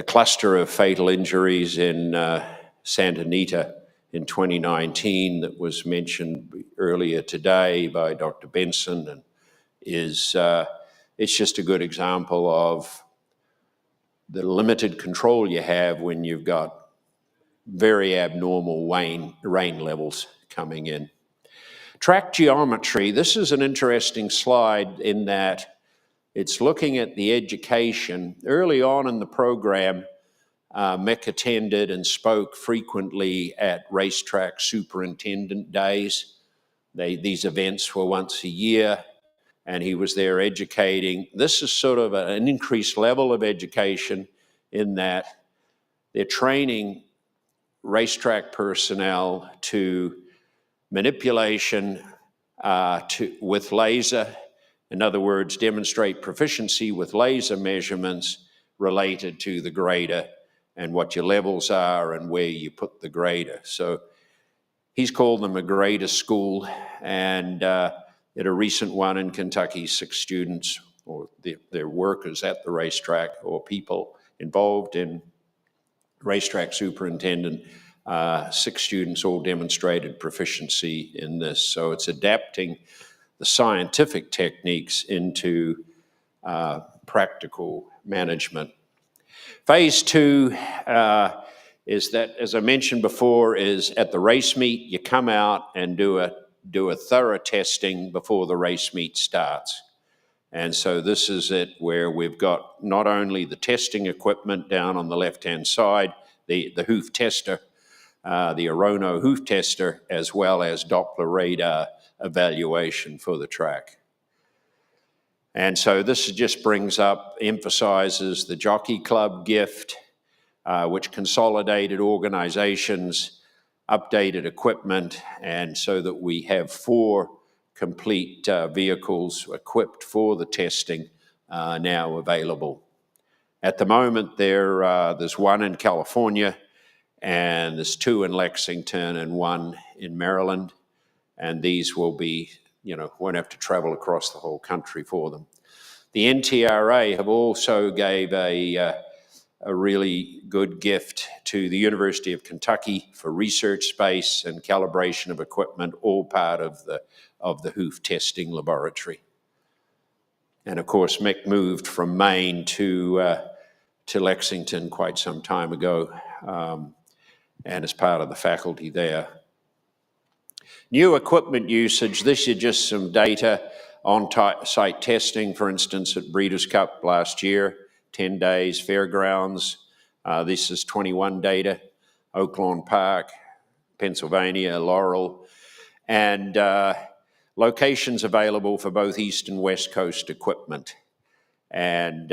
cluster of fatal injuries in Santa Anita in 2019 that was mentioned earlier today by Dr. Benson, and it's just a good example of the limited control you have when you've got very abnormal rain levels coming in. Track geometry, this is an interesting slide in that it's looking at the education. Early on in the program, Mick attended and spoke frequently at racetrack superintendent days. These events were once a year, and he was there educating. This is sort of an increased level of education in that they're training racetrack personnel to manipulation with laser. In other words, demonstrate proficiency with laser measurements related to the grader and what your levels are and where you put the grader. So he's called them a grader school, and at a recent one in Kentucky, 6 students or their workers at the racetrack or people involved in racetrack superintendent 6 students all demonstrated proficiency in this. So it's adapting the scientific techniques into practical management. Phase 2 is that, as I mentioned before, is at the race meet, you come out and do a thorough testing before the race meet starts. And so this is it, where we've got not only the testing equipment down on the left-hand side, the hoof tester, the Arono hoof tester, as well as Doppler radar evaluation for the track. And so this just brings up, emphasizes the Jockey Club gift, which consolidated organizations, updated equipment, and so that we have 4 complete vehicles equipped for the testing now available. At the moment, there's 1 in California, and there's 2 in Lexington and 1 in Maryland. And these will be, won't have to travel across the whole country for them. The NTRA have also gave a really good gift to the University of Kentucky for research space and calibration of equipment, all part of the hoof testing laboratory. And of course, Mick moved from Maine to Lexington quite some time ago, and is part of the faculty there. New equipment usage, this is just some data on site testing, for instance, at Breeders' Cup last year, 10 days, Fairgrounds. This is 21 data, Oaklawn Park, Pennsylvania, Laurel, and locations available for both East and West Coast equipment. And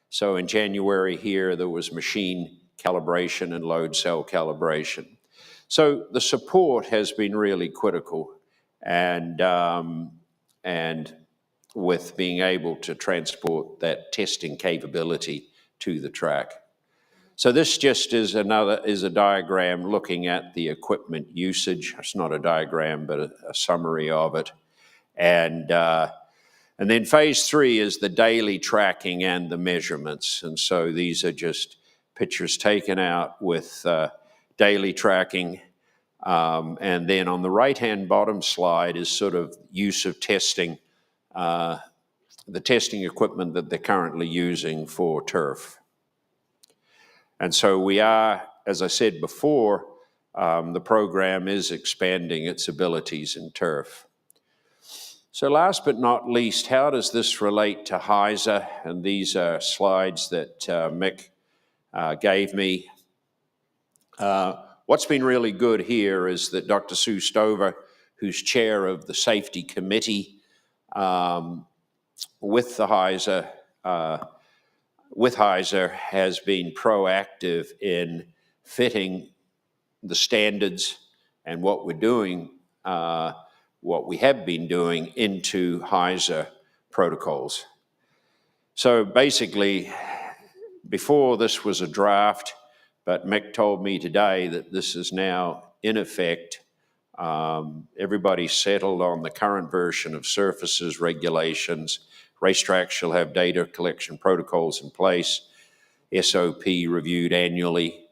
so in January here, there was machine calibration and load cell calibration. So the support has been really critical, and with being able to transport that testing capability to the track. So this just is a diagram looking at the equipment usage. It's not a diagram, but a summary of it. And then phase 3 is the daily tracking and the measurements. And so these are just pictures taken out with daily tracking. And then on the right-hand bottom slide is sort of use of testing, the testing equipment that they're currently using for turf. And so we are, as I said before, the program is expanding its abilities in turf. So last but not least, how does this relate to HISA? And these are slides that Mick gave me. What's been really good here is that Dr. Sue Stover, who's chair of the safety committee with HISA, has been proactive in fitting the standards and what we're doing, what we have been doing into HISA protocols. So basically, before this was a draft, but Mick told me today that this is now in effect. Everybody's settled on the current version of surfaces regulations. Racetracks shall have data collection protocols in place, SOP reviewed annually,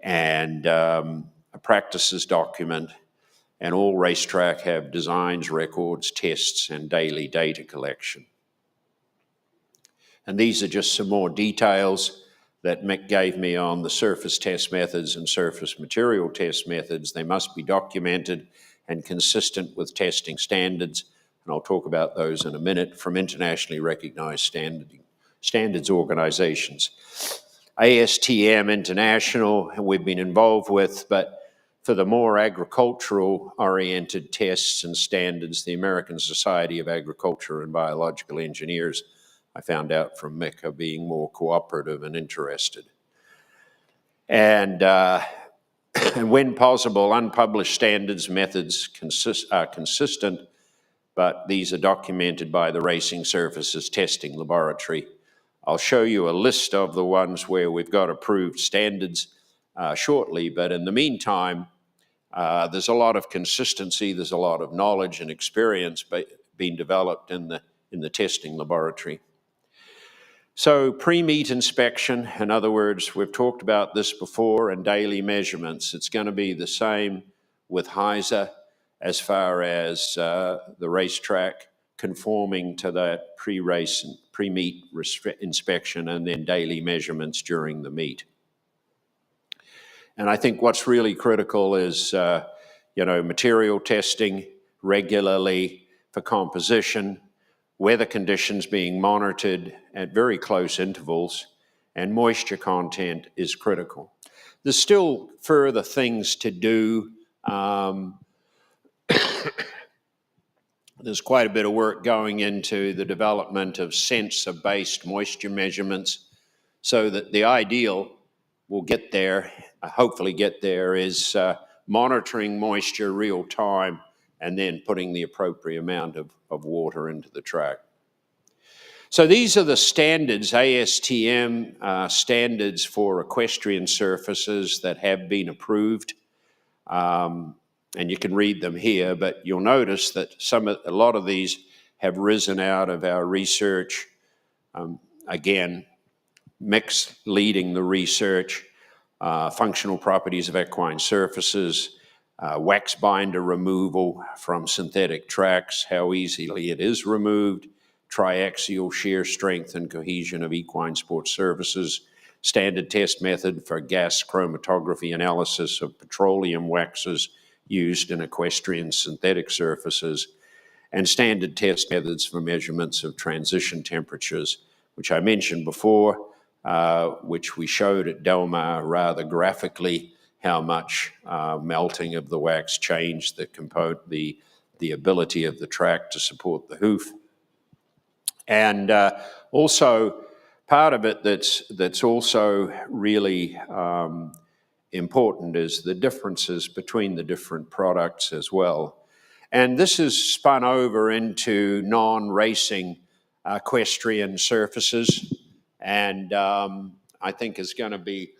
and a practices document. And all racetrack have designs, records, tests, and daily data collection. And these are just some more details that Mick gave me on the surface test methods and surface material test methods. They must be documented and consistent with testing standards, and I'll talk about those in a minute, from internationally recognized standards organizations. ASTM International, we've been involved with, but for the more agricultural-oriented tests and standards, the American Society of Agriculture and Biological Engineers, I found out from Mick, are being more cooperative and interested. And when possible, unpublished standards methods are consistent, but these are documented by the Racing Surfaces Testing Laboratory. I'll show you a list of the ones where we've got approved standards shortly, but in the meantime, there's a lot of consistency, there's a lot of knowledge and experience being developed in the testing laboratory. So pre-meet inspection, in other words, we've talked about this before, and daily measurements. It's going to be the same with HISA as far as the racetrack conforming to that pre-race and pre-meet inspection, and then daily measurements during the meet. And I think what's really critical is, material testing regularly for composition, weather conditions being monitored at very close intervals, and moisture content is critical. There's still further things to do. There's quite a bit of work going into the development of sensor-based moisture measurements, so that the ideal will get there, hopefully get there, is monitoring moisture real time and then putting the appropriate amount of water into the track. So these are the standards, ASTM standards for equestrian surfaces that have been approved. And you can read them here, but you'll notice that a lot of these have risen out of our research. Again, Mick's leading the research, functional properties of equine surfaces, wax binder removal from synthetic tracks, how easily it is removed, triaxial shear strength and cohesion of equine sports surfaces, standard test method for gas chromatography analysis of petroleum waxes used in equestrian synthetic surfaces, and standard test methods for measurements of transition temperatures, which I mentioned before, which we showed at Del Mar rather graphically, how much melting of the wax changed the ability of the track to support the hoof. And also, part of it that's also really important is the differences between the different products as well. And this is spun over into non-racing equestrian surfaces, and I think is going to be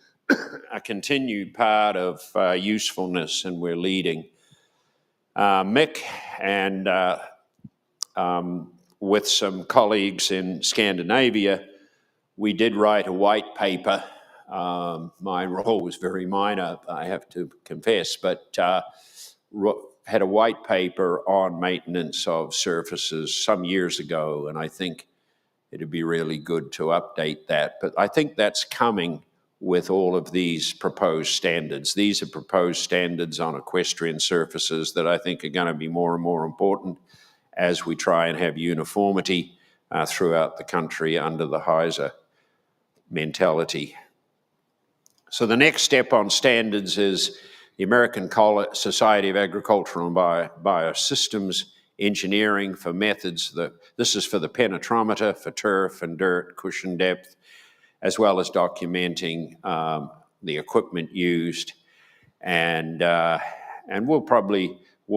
a continued part of usefulness, and we're leading. Mick and with some colleagues in Scandinavia, we did write a white paper. My role was very minor, I have to confess, but had a white paper on maintenance of surfaces some years ago, and I think it'd be really good to update that. But I think that's coming with all of these proposed standards. These are proposed standards on equestrian surfaces that I think are going to be more and more important as we try and have uniformity throughout the country under the HISA mentality. So the next step on standards is the American Society of Agricultural and Biosystems Engineering for methods. This is for the penetrometer, for turf and dirt, cushion depth, as well as documenting the equipment used. And we'll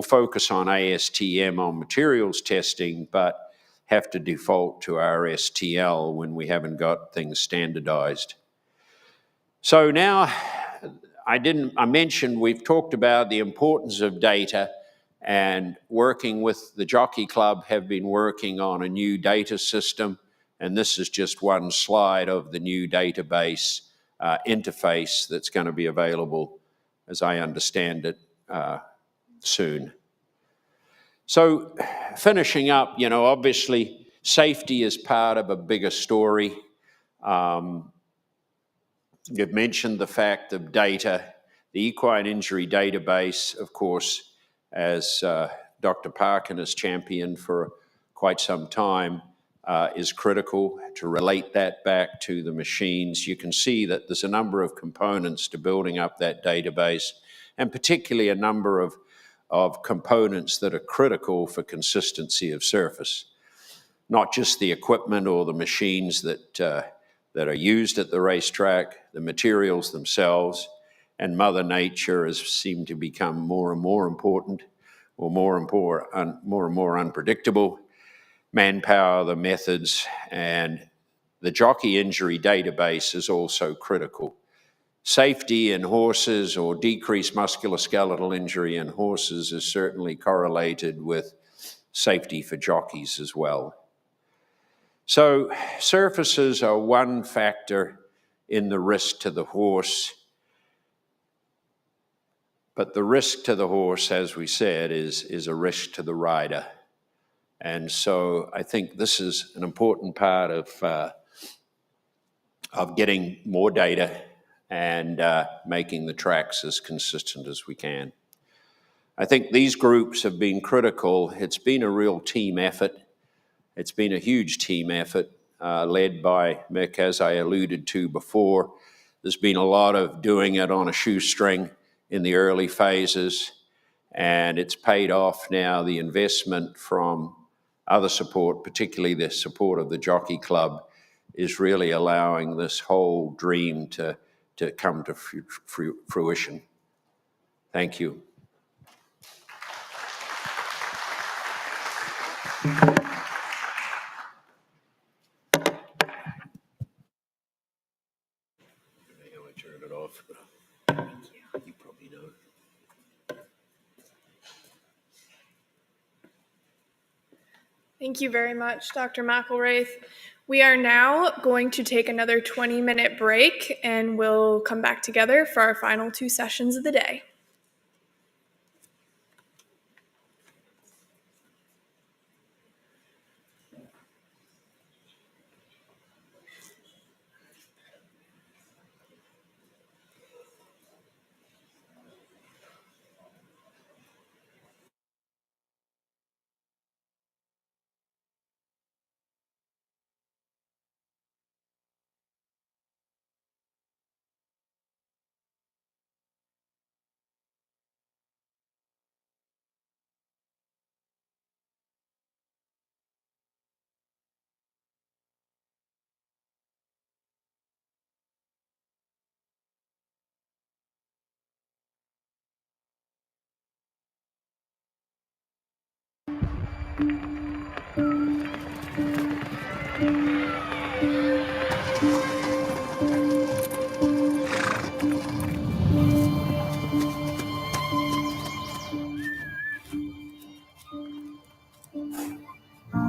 focus on ASTM on materials testing, but have to default to RSTL when we haven't got things standardized. So now, I mentioned we've talked about the importance of data, and working with the Jockey Club have been working on a new data system, and this is just one slide of the new database interface that's going to be available, as I understand it, soon. So finishing up, obviously safety is part of a bigger story. You've mentioned the fact of data. The equine injury database, of course, as Dr. Parkin has championed for quite some time, is critical to relate that back to the machines. You can see that there's a number of components to building up that database, and particularly a number of components that are critical for consistency of surface. Not just the equipment or the machines that are used at the racetrack, the materials themselves, and Mother Nature has seemed to become more and more important, or more and more unpredictable. Manpower, the methods, and the jockey injury database is also critical. Safety in horses or decreased musculoskeletal injury in horses is certainly correlated with safety for jockeys as well. So surfaces are one factor in the risk to the horse, but the risk to the horse, as we said, is a risk to the rider. And so I think this is an important part of getting more data and making the tracks as consistent as we can. I think these groups have been critical. It's been a real team effort. It's been a huge team effort led by Mick, as I alluded to before. There's been a lot of doing it on a shoestring in the early phases, and it's paid off now. The investment from other support, particularly the support of the Jockey Club, is really allowing this whole dream to come to fruition. Thank you. Turn it off. You probably know. Thank you very much, Dr. McElraith. We are now going to take another 20-minute break, and we'll come back together for our final 2 sessions of the day.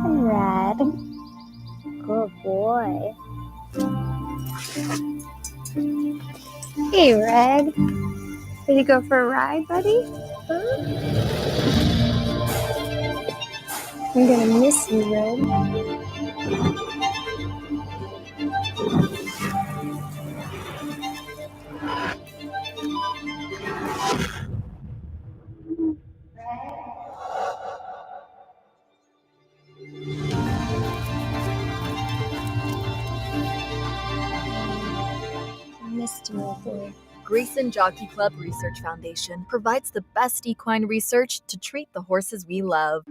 Red. Good boy. Hey, Red. Ready to go for a ride, buddy? Huh? I'm gonna miss you, Red. Missed you, boy. Grayson Jockey Club Research Foundation provides the best equine research to treat the horses we love.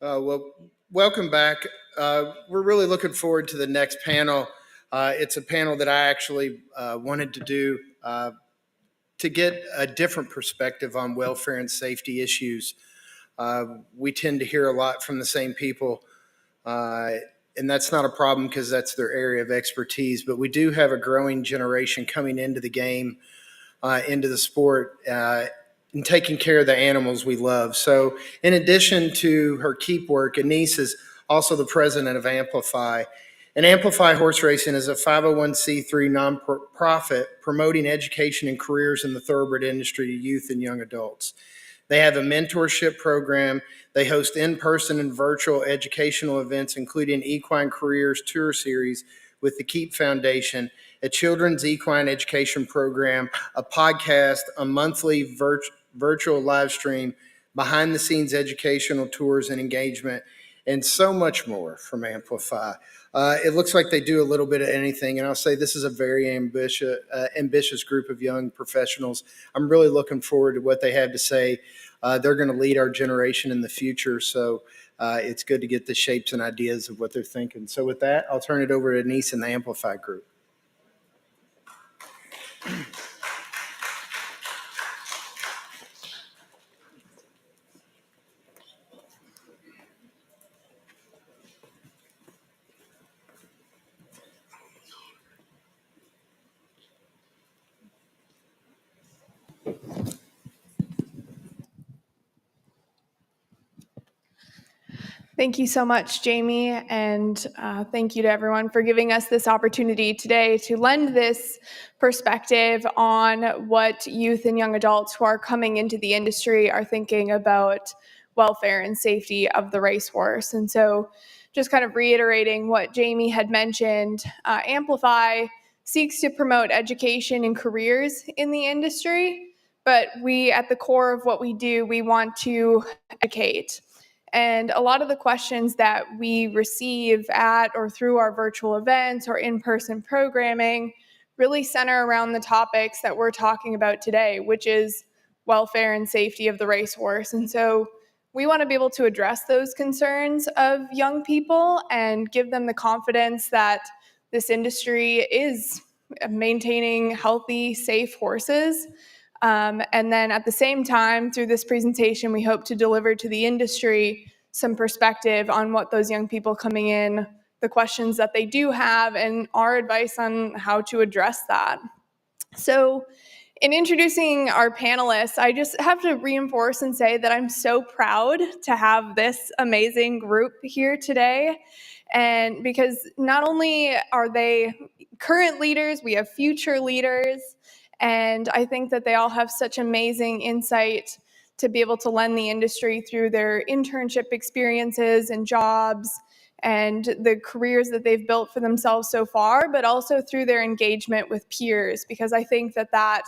Well, welcome back. We're really looking forward to the next panel. It's a panel that I actually wanted to do to get a different perspective on welfare and safety issues. We tend to hear a lot from the same people, and that's not a problem because that's their area of expertise. But we do have a growing generation coming into the game, into the sport, and taking care of the animals we love. So in addition to her keep work, Anise is also the president of Amplify. And Amplify Horse Racing is a 501c3 nonprofit promoting education and careers in the thoroughbred industry to youth and young adults. They have a mentorship program. They host in-person and virtual educational events, including Equine Careers Tour Series with the Keep Foundation, a children's equine education program, a podcast, a monthly virtual live stream, behind-the-scenes educational tours and engagement, and so much more from Amplify. It looks like they do a little bit of anything, and I'll say this is a very ambitious group of young professionals. I'm really looking forward to what they have to say. They're going to lead our generation in the future, so it's good to get the shapes and ideas of what they're thinking. So with that, I'll turn it over to Denise and the Amplify group. Thank you so much, Jamie, and thank you to everyone for giving us this opportunity today to lend this perspective on what youth and young adults who are coming into the industry are thinking about welfare and safety of the racehorse. And so just kind of reiterating what Jamie had mentioned, Amplify seeks to promote education and careers in the industry, but we, at the core of what we do, we want to educate. And a lot of the questions that we receive at or through our virtual events or in-person programming really center around the topics that we're talking about today, which is welfare and safety of the racehorse. And so we want to be able to address those concerns of young people and give them the confidence that this industry is maintaining healthy, safe horses. And then at the same time, through this presentation, we hope to deliver to the industry some perspective on what those young people coming in, the questions that they do have, and our advice on how to address that. So in introducing our panelists, I just have to reinforce and say that I'm so proud to have this amazing group here today. And because not only are they current leaders, we have future leaders. And I think that they all have such amazing insight to be able to lend the industry through their internship experiences and jobs and the careers that they've built for themselves so far, but also through their engagement with peers, because I think that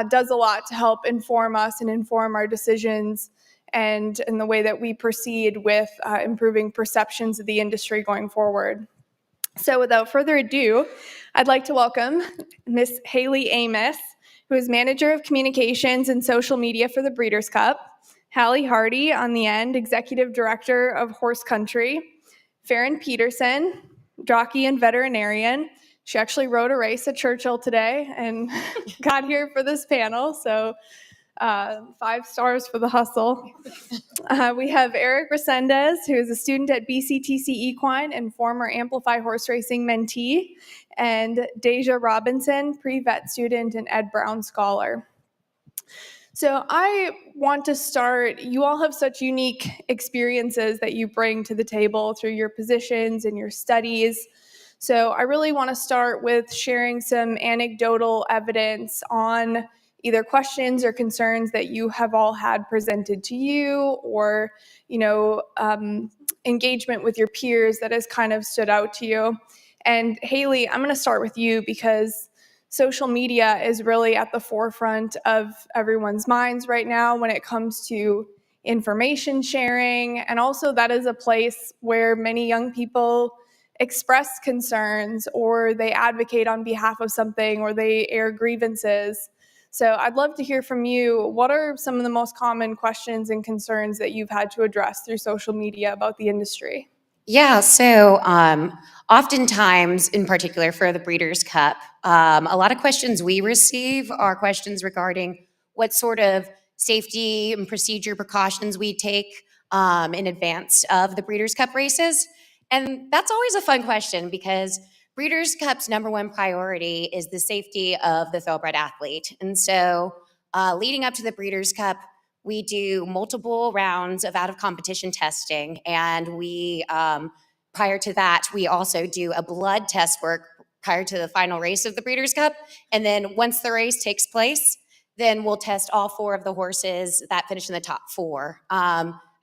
does a lot to help inform us and inform our decisions and in the way that we proceed with improving perceptions of the industry going forward. So without further ado, I'd like to welcome Miss Haley Amos, who is Manager of Communications and Social Media for the Breeders' Cup, Hallie Hardy on the end, Executive Director of Horse Country, Farron Peterson, jockey and veterinarian. She actually rode a race at Churchill today and got here for this panel, so 5 stars for the hustle. We have Eric Resendez, who is a student at BCTC Equine and former Amplify Horse Racing mentee, and Deja Robinson, pre-vet student and Ed Brown scholar. So I want to start, you all have such unique experiences that you bring to the table through your positions and your studies. So I really want to start with sharing some anecdotal evidence on either questions or concerns that you have all had presented to you, or engagement with your peers that has kind of stood out to you. And Haley, I'm going to start with you because social media is really at the forefront of everyone's minds right now when it comes to information sharing. And also that is a place where many young people express concerns or they advocate on behalf of something or they air grievances. So I'd love to hear from you. What are some of the most common questions and concerns that you've had to address through social media about the industry? Yeah, so oftentimes, in particular for the Breeders' Cup, a lot of questions we receive are questions regarding what sort of safety and procedure precautions we take in advance of the Breeders' Cup races. And that's always a fun question because Breeders' Cup's number one priority is the safety of the thoroughbred athlete. And so leading up to the Breeders' Cup, we do multiple rounds of out of competition testing, and we prior to that we also do a blood test work prior to the final race of the Breeders' Cup. And then once the race takes place, then we'll test all 4 of the horses that finish in the top 4.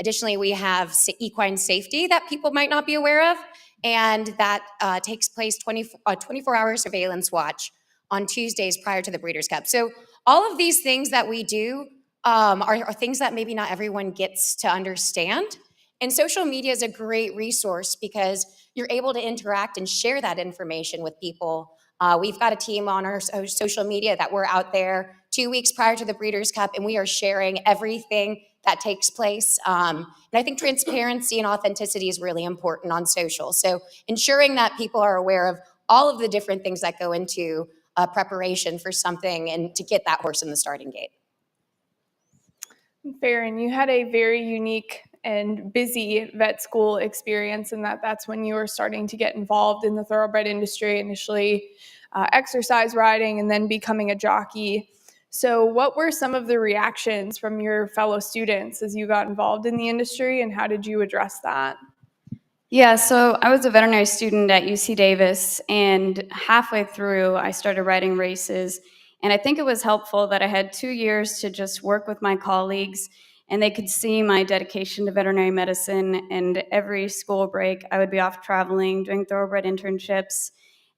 Additionally, we have equine safety that people might not be aware of, and that takes place 24-hour surveillance watch on Tuesdays prior to the Breeders' Cup. So all of these things that we do are things that maybe not everyone gets to understand. And social media is a great resource because you're able to interact and share that information with people. We've got a team on our social media that we're out there 2 weeks prior to the Breeders' Cup, and we are sharing everything that takes place. And I think transparency and authenticity is really important on social. So ensuring that people are aware of all of the different things that go into preparation for something and to get that horse in the starting gate. Farron, you had a very unique and busy vet school experience, and that's when you were starting to get involved in the thoroughbred industry, initially exercise riding and then becoming a jockey. So what were some of the reactions from your fellow students as you got involved in the industry, and how did you address that? Yeah, so I was a veterinary student at UC Davis, and halfway through, I started riding races. And I think it was helpful that I had 2 years to just work with my colleagues, and they could see my dedication to veterinary medicine. And every school break, I would be off traveling, doing thoroughbred internships,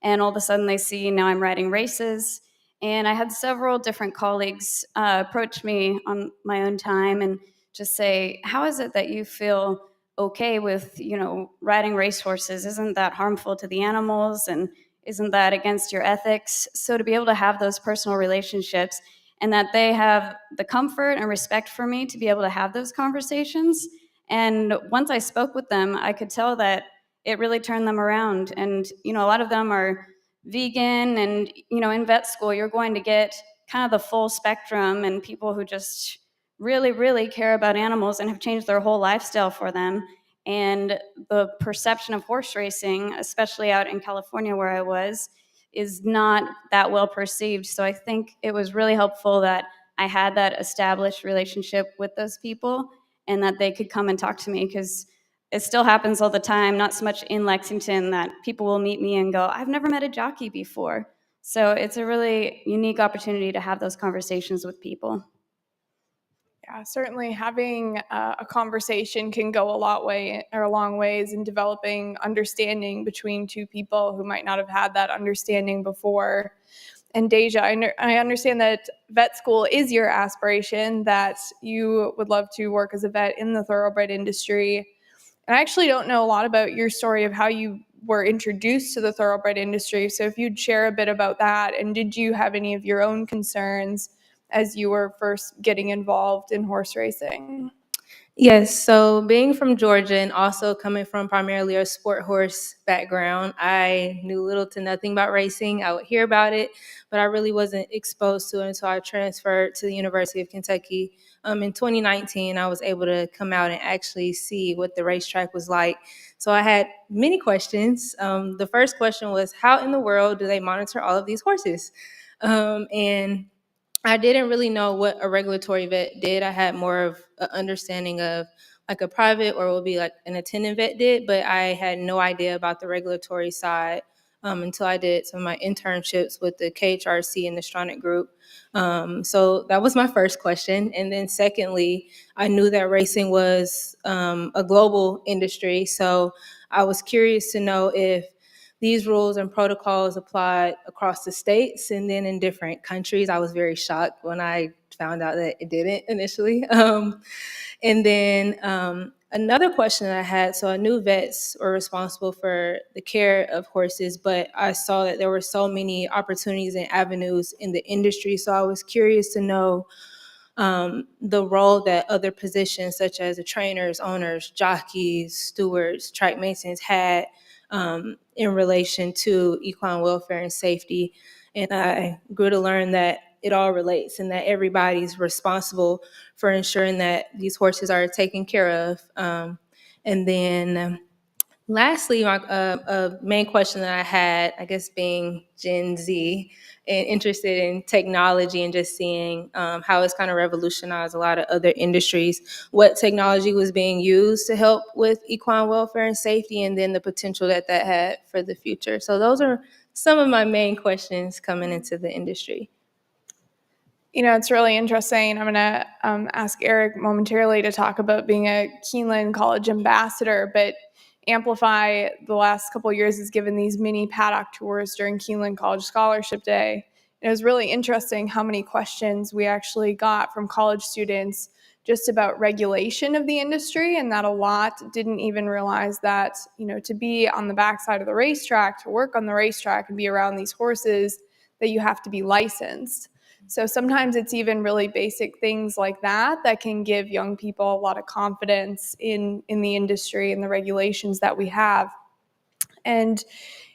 and all of a sudden they see now I'm riding races. And I had several different colleagues approach me on my own time and just say, how is it that you feel okay with, riding racehorses? Isn't that harmful to the animals? And isn't that against your ethics? So to be able to have those personal relationships and that they have the comfort and respect for me to be able to have those conversations. And once I spoke with them, I could tell that it really turned them around. And, a lot of them are vegan and, in vet school, you're going to get kind of the full spectrum and people who just really, really care about animals and have changed their whole lifestyle for them. And the perception of horse racing, especially out in California where I was, is not that well perceived. So I think it was really helpful that I had that established relationship with those people and that they could come and talk to me, because it still happens all the time, not so much in Lexington, that people will meet me and go, I've never met a jockey before. So it's a really unique opportunity to have those conversations with people. Yeah, certainly having a conversation can go a long ways in developing understanding between two people who might not have had that understanding before. And Deja, I understand that vet school is your aspiration, that you would love to work as a vet in the thoroughbred industry. And I actually don't know a lot about your story of how you were introduced to the thoroughbred industry. So if you'd share a bit about that, and did you have any of your own concerns as you were first getting involved in horse racing? Yes, so being from Georgia and also coming from primarily a sport horse background, I knew little to nothing about racing. I would hear about it, but I really wasn't exposed to it until I transferred to the University of Kentucky. In 2019, I was able to come out and actually see what the racetrack was like. So I had many questions. The first question was, how in the world do they monitor all of these horses? And I didn't really know what a regulatory vet did. I had more of an understanding of like a private or would be like an attendant vet did, but I had no idea about the regulatory side until I did some of my internships with the KHRC and the Stronach Group. So that was my first question. And then secondly, I knew that racing was a global industry. So I was curious to know if these rules and protocols applied across the states and then in different countries. I was very shocked when I found out that it didn't initially. And then another question that I had, so I knew vets were responsible for the care of horses, but I saw that there were so many opportunities and avenues in the industry. So I was curious to know the role that other positions such as the trainers, owners, jockeys, stewards, track maintenance had in relation to equine welfare and safety. And I grew to learn that it all relates and that everybody's responsible for ensuring that these horses are taken care of. And then lastly, a main question that I had, I guess being Gen Z and interested in technology and just seeing how it's kind of revolutionized a lot of other industries, what technology was being used to help with equine welfare and safety, and then the potential that that had for the future. So those are some of my main questions coming into the industry. You know, it's really interesting. I'm going to ask Eric momentarily to talk about being a Keeneland College ambassador, but Amplify the last couple of years has given these mini paddock tours during Keeneland College Scholarship Day. And it was really interesting how many questions we actually got from college students just about regulation of the industry, and that a lot didn't even realize that, you know, to be on the backside of the racetrack, to work on the racetrack and be around these horses, that you have to be licensed. So sometimes it's even really basic things like that that can give young people a lot of confidence in the industry and the regulations that we have. And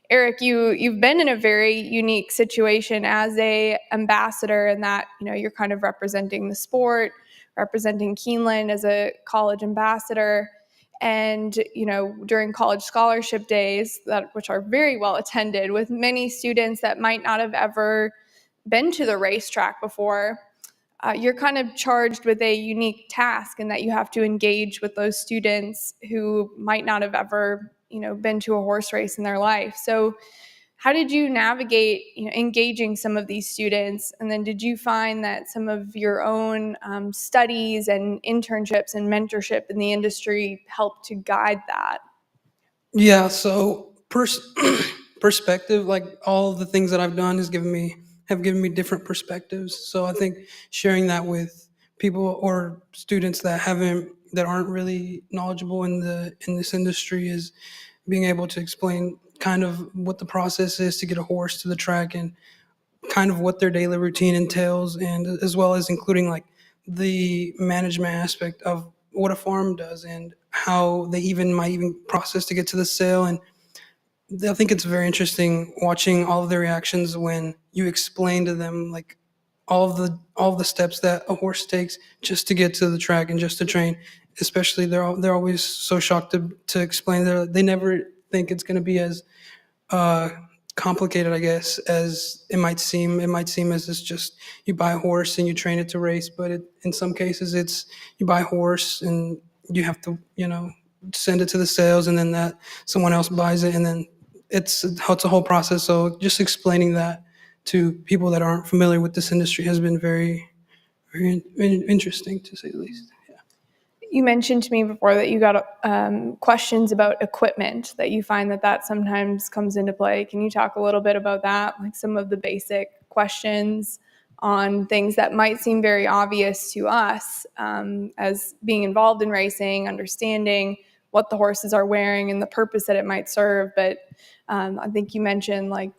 Eric, you've been in a very unique situation as a ambassador in that, you know, you're kind of representing the sport, representing Keeneland as a college ambassador. And, you know, during college scholarship days, which are very well attended with many students that might not have ever been to the racetrack before, you're kind of charged with a unique task in that you have to engage with those students who might not have ever, you know, been to a horse race in their life. So how did you navigate, you know, engaging some of these students? And then did you find that some of your own studies and internships and mentorship in the industry helped to guide that? Yeah, so perspective, like all the things that I've done have given me different perspectives. So I think sharing that with people or students that aren't really knowledgeable in this industry is being able to explain kind of what the process is to get a horse to the track and kind of what their daily routine entails, and as well as including like the management aspect of what a farm does and how they might even process to get to the sale. And I think it's very interesting watching all of their reactions when you explain to them like all of the steps that a horse takes just to get to the track and just to train. Especially they're always so shocked to explain that they never think it's going to be as complicated, I guess, as it might seem. It might seem as it's just you buy a horse and you train it to race, but in some cases it's you buy a horse and you have to, you know, send it to the sales, and then that someone else buys it, and then it's a whole process. So just explaining that to people that aren't familiar with this industry has been very, very interesting, to say the least. You mentioned to me before that you got questions about equipment, that you find that sometimes comes into play. Can you talk a little bit about that, like some of the basic questions on things that might seem very obvious to us as being involved in racing, understanding what the horses are wearing and the purpose that it might serve? But I think you mentioned like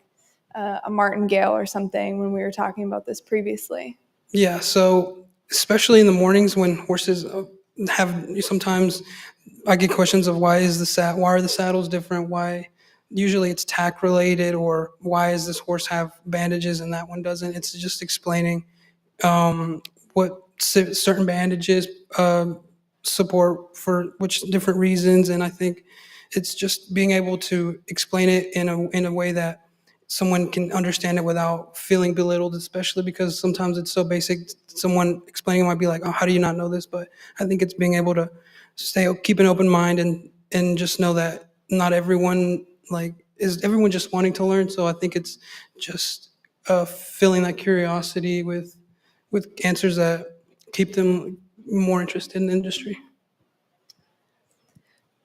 a martingale or something when we were talking about this previously. Yeah, so especially in the mornings when horses sometimes I get questions of why are the saddles different? Why usually it's tack related, or why does this horse have bandages and that one doesn't? It's just explaining what certain bandages support for which different reasons, and I think it's just being able to explain it in a way that someone can understand it without feeling belittled, especially because sometimes it's so basic. Someone explaining it might be like, oh, how do you not know this? But I think it's being able to keep an open mind and just know that not everyone is everyone just wanting to learn. So I think it's just filling that curiosity with answers that keep them more interested in the industry.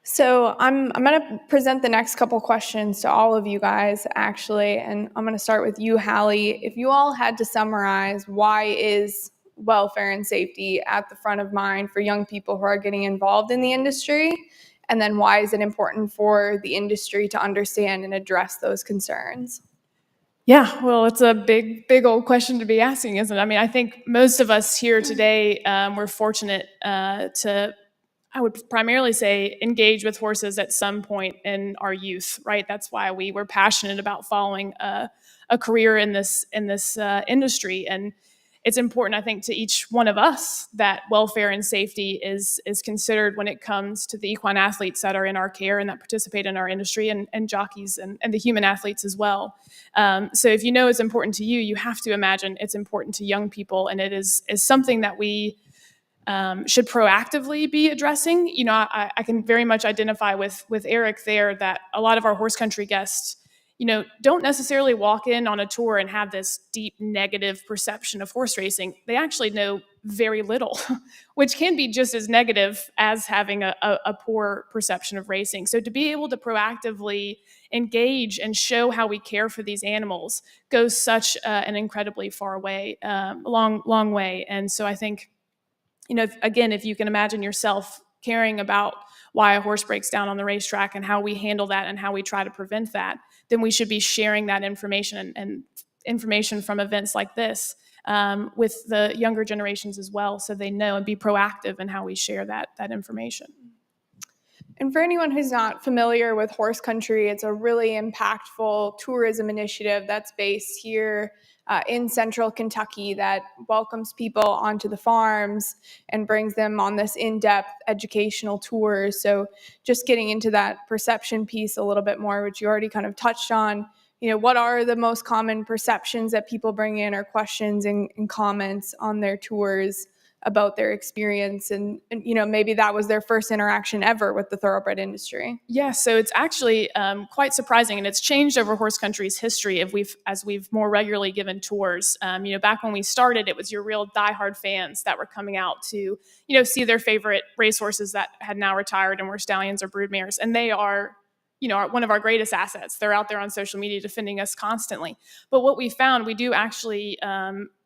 So I'm going to present the next couple questions to all of you guys, actually, and I'm going to start with you, Hallie. If you all had to summarize why is welfare and safety at the front of mind for young people who are getting involved in the industry? And then why is it important for the industry to understand and address those concerns? Yeah, well, it's a big old question to be asking, isn't it? I mean, I think most of us here today, we're fortunate to, I would primarily say, engage with horses at some point in our youth, right? That's why we were passionate about following a career in this industry. And it's important, I think, to each one of us that welfare and safety is considered when it comes to the equine athletes that are in our care and that participate in our industry, and jockeys and the human athletes as well. So if you know it's important to you, you have to imagine it's important to young people, and it is something that we should proactively be addressing. You know, I can very much identify with Eric there that a lot of our horse country guests, you know, don't necessarily walk in on a tour and have this deep negative perception of horse racing. They actually know very little, which can be just as negative as having a poor perception of racing. So to be able to proactively engage and show how we care for these animals goes such an incredibly far way, long way. And so I think, you know, if you can imagine yourself caring about why a horse breaks down on the racetrack and how we handle that and how we try to prevent that, then we should be sharing that information and information from events like this with the younger generations as well, so they know, and be proactive in how we share that information. And for anyone who's not familiar with horse country, it's a really impactful tourism initiative that's based here in central Kentucky that welcomes people onto the farms and brings them on this in-depth educational tour. So just getting into that perception piece a little bit more, which you already kind of touched on, you know, what are the most common perceptions that people bring in, or questions and comments on their tours about their experience, and you know, maybe that was their first interaction ever with the thoroughbred industry? Yeah, so it's actually quite surprising, and it's changed over horse country's history as we've more regularly given tours. You know, back when we started, it was your real diehard fans that were coming out to, you know, see their favorite racehorses that had now retired and were stallions or broodmares, and they are, you know, one of our greatest assets. They're out there on social media defending us constantly. But what we found, we do actually,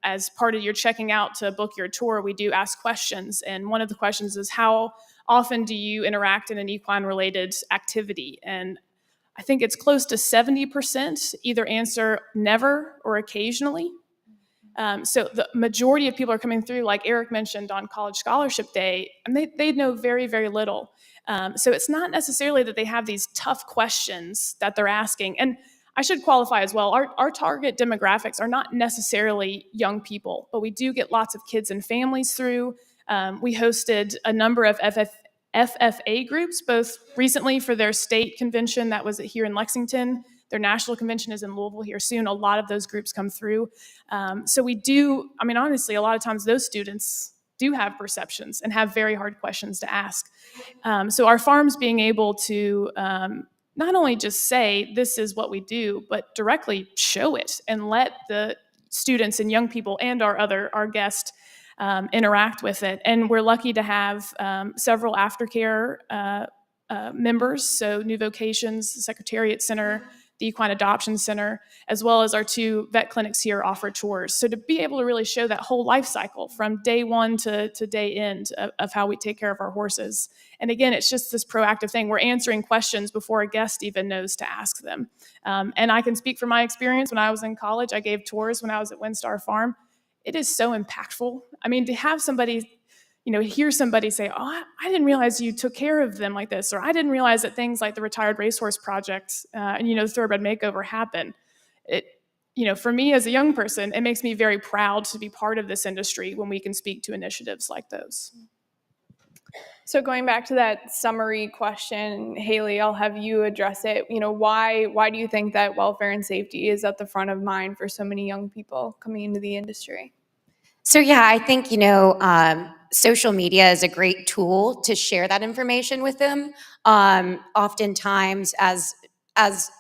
as part of your checking out to book your tour, we do ask questions. And one of the questions is, how often do you interact in an equine-related activity? And I think it's close to 70% either answer never or occasionally. So the majority of people are coming through, like Eric mentioned, on College Scholarship Day, and they know very, very little. So it's not necessarily that they have these tough questions that they're asking. And I should qualify as well, our target demographics are not necessarily young people, but we do get lots of kids and families through. We hosted a number of FFA groups, both recently for their state convention that was here in Lexington. Their national convention is in Louisville here soon. A lot of those groups come through. So we do, I mean, honestly, a lot of times those students do have perceptions and have very hard questions to ask. So our farms being able to not only just say, this is what we do, but directly show it and let the students and young people and our guests interact with it. And we're lucky to have several aftercare members, so New Vocations, the Secretariat Center, the Equine Adoption Center, as well as our 2 vet clinics here offer tours. So to be able to really show that whole life cycle from day one to day end of how we take care of our horses. And again, it's just this proactive thing. We're answering questions before a guest even knows to ask them. And I can speak from my experience. When I was in college, I gave tours when I was at Windstar Farm. It is so impactful. I mean, to have somebody, you know, hear somebody say, oh, I didn't realize you took care of them like this, or I didn't realize that things like the Retired Racehorse Project and, you know, the Thoroughbred Makeover happen. It, you know, for me as a young person, it makes me very proud to be part of this industry when we can speak to initiatives like those. So going back to that summary question, Haley, I'll have you address it. You know, why do you think that welfare and safety is at the front of mind for so many young people coming into the industry? So yeah, I think, you know, social media is a great tool to share that information with them. Oftentimes, as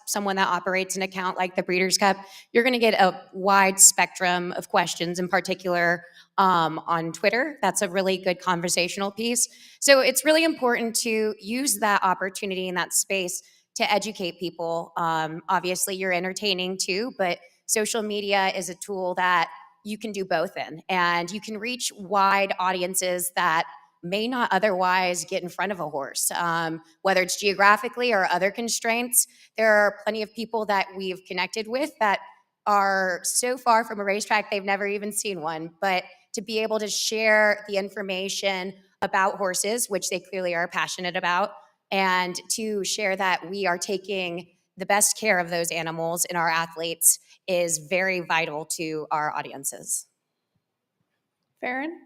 someone that operates an account like the Breeders' Cup, you're going to get a wide spectrum of questions, in particular on Twitter. That's a really good conversational piece. So it's really important to use that opportunity in that space to educate people. Obviously, you're entertaining too, but social media is a tool that you can do both in, and you can reach wide audiences that may not otherwise get in front of a horse, whether it's geographically or other constraints. There are plenty of people that we've connected with that are so far from a racetrack they've never even seen one, but to be able to share the information about horses, which they clearly are passionate about, and to share that we are taking the best care of those animals and our athletes is very vital to our audiences. Farron?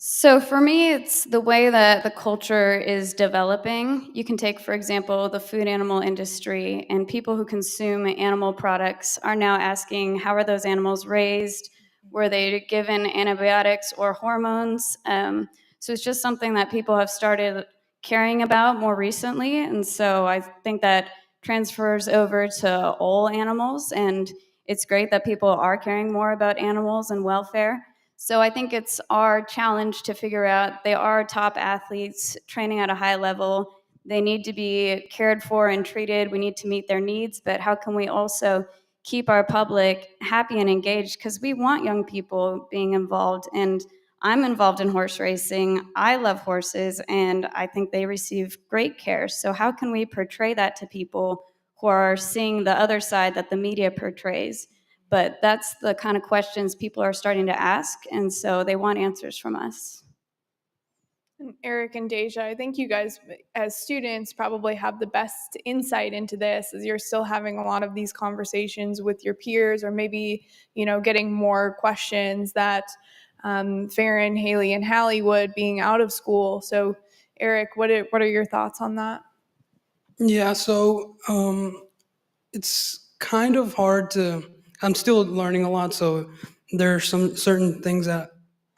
So for me, it's the way that the culture is developing. You can take, for example, the food animal industry, and people who consume animal products are now asking, how are those animals raised? Were they given antibiotics or hormones? So it's just something that people have started caring about more recently. And so I think that transfers over to all animals, and it's great that people are caring more about animals and welfare. So I think it's our challenge to figure out, they are top athletes training at a high level. They need to be cared for and treated. We need to meet their needs, but how can we also keep our public happy and engaged? Because we want young people being involved, and I'm involved in horse racing. I love horses, and I think they receive great care. So how can we portray that to people who are seeing the other side that the media portrays? But that's the kind of questions people are starting to ask, and so they want answers from us. And Eric and Deja, I think you guys, as students, probably have the best insight into this, as you're still having a lot of these conversations with your peers, or maybe, getting more questions that Farron, Haley, and Hallie would, being out of school. So, Eric, what are your thoughts on that? Yeah, so it's kind of hard to. I'm still learning a lot, so there are some certain things that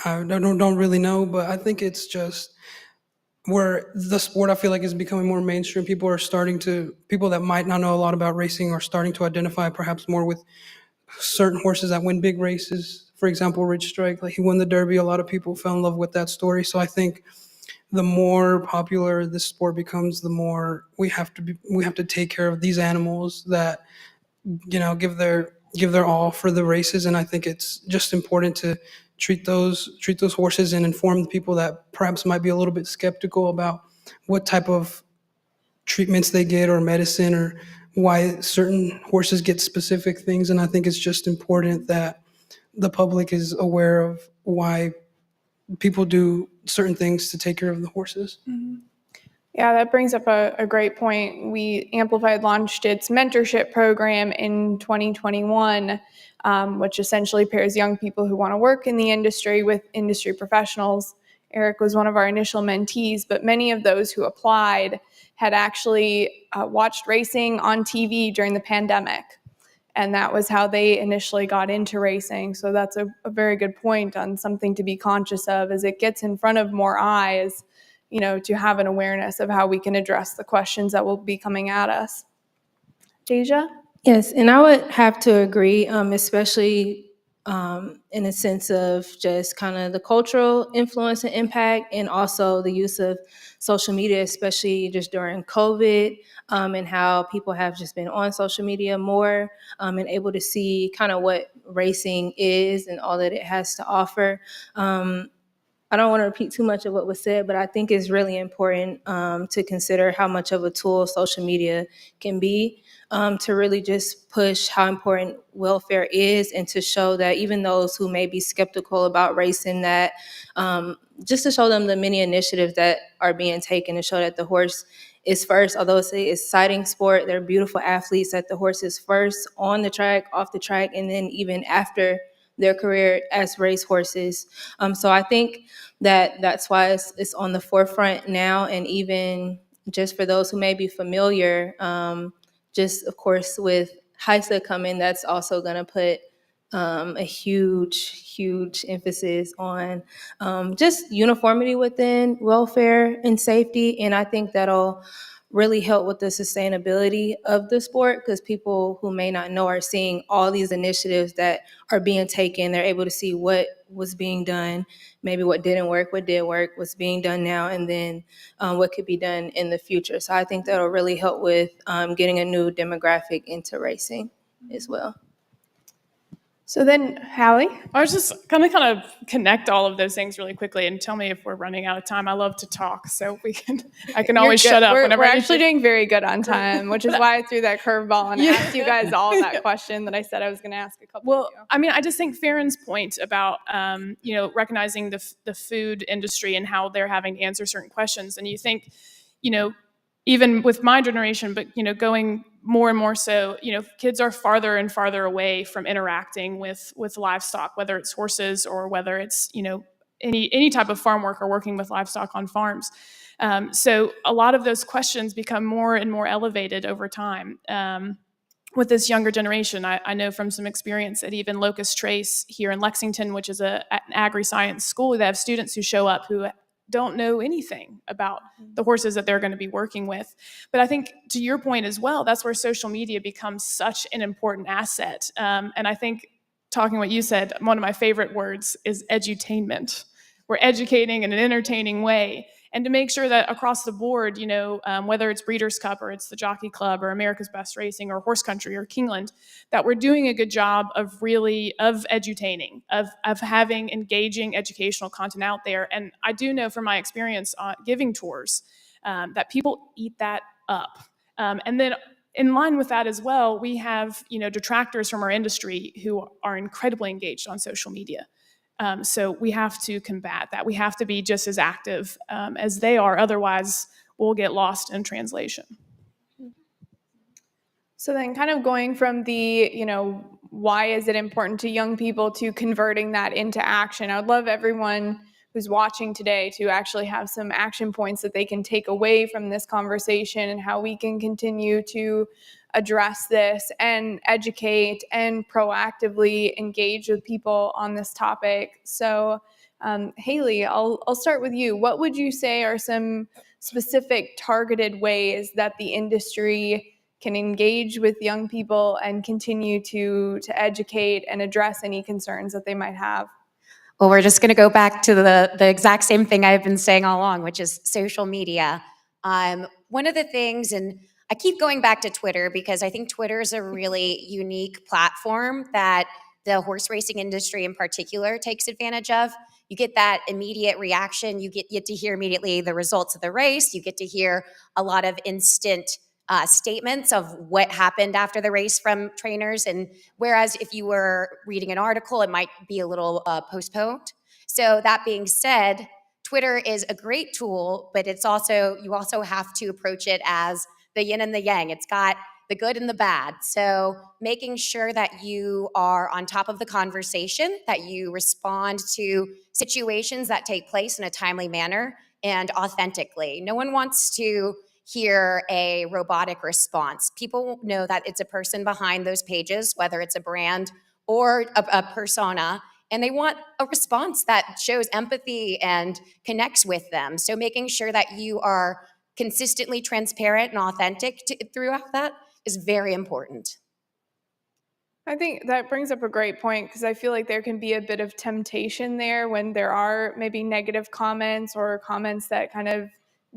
I don't really know. But I think it's just where the sport, I feel like, is becoming more mainstream. People that might not know a lot about racing are starting to identify perhaps more with certain horses that win big races. For example, Rich Strike, like he won the Derby. A lot of people fell in love with that story. So I think the more popular this sport becomes, the more we have to take care of these animals that give their all for the races. And I think it's just important to treat those horses and inform the people that perhaps might be a little bit skeptical about what type of treatments they get or medicine, or why certain horses get specific things. And I think it's just important that the public is aware of why people do certain things to take care of the horses. Mm-hmm. Yeah, that brings up a great point. Amplified launched its mentorship program in 2021, which essentially pairs young people who want to work in the industry with industry professionals. Eric was one of our initial mentees, but many of those who applied had actually watched racing on TV during the pandemic. And that was how they initially got into racing. So that's a very good point on something to be conscious of as it gets in front of more eyes, to have an awareness of how we can address the questions that will be coming at us. Deja? Yes, and I would have to agree, especially in a sense of just kind of the cultural influence and impact, and also the use of social media, especially just during COVID, and how people have just been on social media more, and able to see kind of what racing is and all that it has to offer. I don't want to repeat too much of what was said, but I think it's really important to consider how much of a tool social media can be, to really just push how important welfare is, and to show that even those who may be skeptical about racing, that just to show them the many initiatives that are being taken to show that the horse is first. Although it's an exciting sport, they're beautiful athletes, that the horse is first on the track, off the track, and then even after their career as racehorses. So I think that's why it's on the forefront now. And even just for those who may be familiar, just of course with HISA coming, that's also going to put a huge emphasis on just uniformity within welfare and safety. And I think that'll really help with the sustainability of the sport, because people who may not know are seeing all these initiatives that are being taken. They're able to see what was being done, maybe what didn't work, what did work, what's being done now, and then what could be done in the future. So I think that'll really help with getting a new demographic into racing as well. So then, Hallie? I was just gonna kind of connect all of those things really quickly and tell me if we're running out of time. I love to talk, so I can always You're good. shut up We're whenever I need actually to. doing very good on time, which is why I threw that curveball and Yeah. asked you guys all that question that I said I was going to ask a couple Well, of you. I mean, I just think Farron's point about recognizing the food industry and how they're having to answer certain questions, and you think, even with my generation, but going more and more so, kids are farther and farther away from interacting with livestock, whether it's horses or whether it's any type of farm work or working with livestock on farms. So a lot of those questions become more and more elevated over time. With this younger generation, I know from some experience at even Locust Trace here in Lexington, which is an agri-science school, they have students who show up who don't know anything about the horses that they're going to be working with. But I think to your point as well, that's where social media becomes such an important asset. And I think talking what you said, one of my favorite words is edutainment. We're educating in an entertaining way. And to make sure that across the board, whether it's Breeders' Cup or it's the Jockey Club or America's Best Racing or Horse Country or Kingland, that we're doing a good job of edutaining, of having engaging educational content out there. And I do know from my experience on giving tours that people eat that up. And then in line with that as well, we have detractors from our industry who are incredibly engaged on social media. So we have to combat that. We have to be just as active as they are. Otherwise, we'll get lost in translation. So then kind of going from the, why is it important to young people to converting that into action? I would love everyone who's watching today to actually have some action points that they can take away from this conversation and how we can continue to address this and educate and proactively engage with people on this topic. So Haley, I'll start with you. What would you say are some specific targeted ways that the industry can engage with young people and continue to educate and address any concerns that they might have? Well, we're just going to go back to the exact same thing I've been saying all along, which is social media. One of the things, and I keep going back to Twitter because I think Twitter is a really unique platform that the horse racing industry in particular takes advantage of. You get that immediate reaction. You get to hear immediately the results of the race. You get to hear a lot of instant statements of what happened after the race from trainers. And whereas if you were reading an article, it might be a little postponed. So that being said, Twitter is a great tool, but you also have to approach it as the yin and the yang. It's got the good and the bad. So making sure that you are on top of the conversation, that you respond to situations that take place in a timely manner and authentically. No one wants to hear a robotic response. People know that it's a person behind those pages, whether it's a brand or a persona, and they want a response that shows empathy and connects with them. So making sure that you are consistently transparent and authentic throughout that is very important. I think that brings up a great point because I feel like there can be a bit of temptation there when there are maybe negative comments or comments that kind of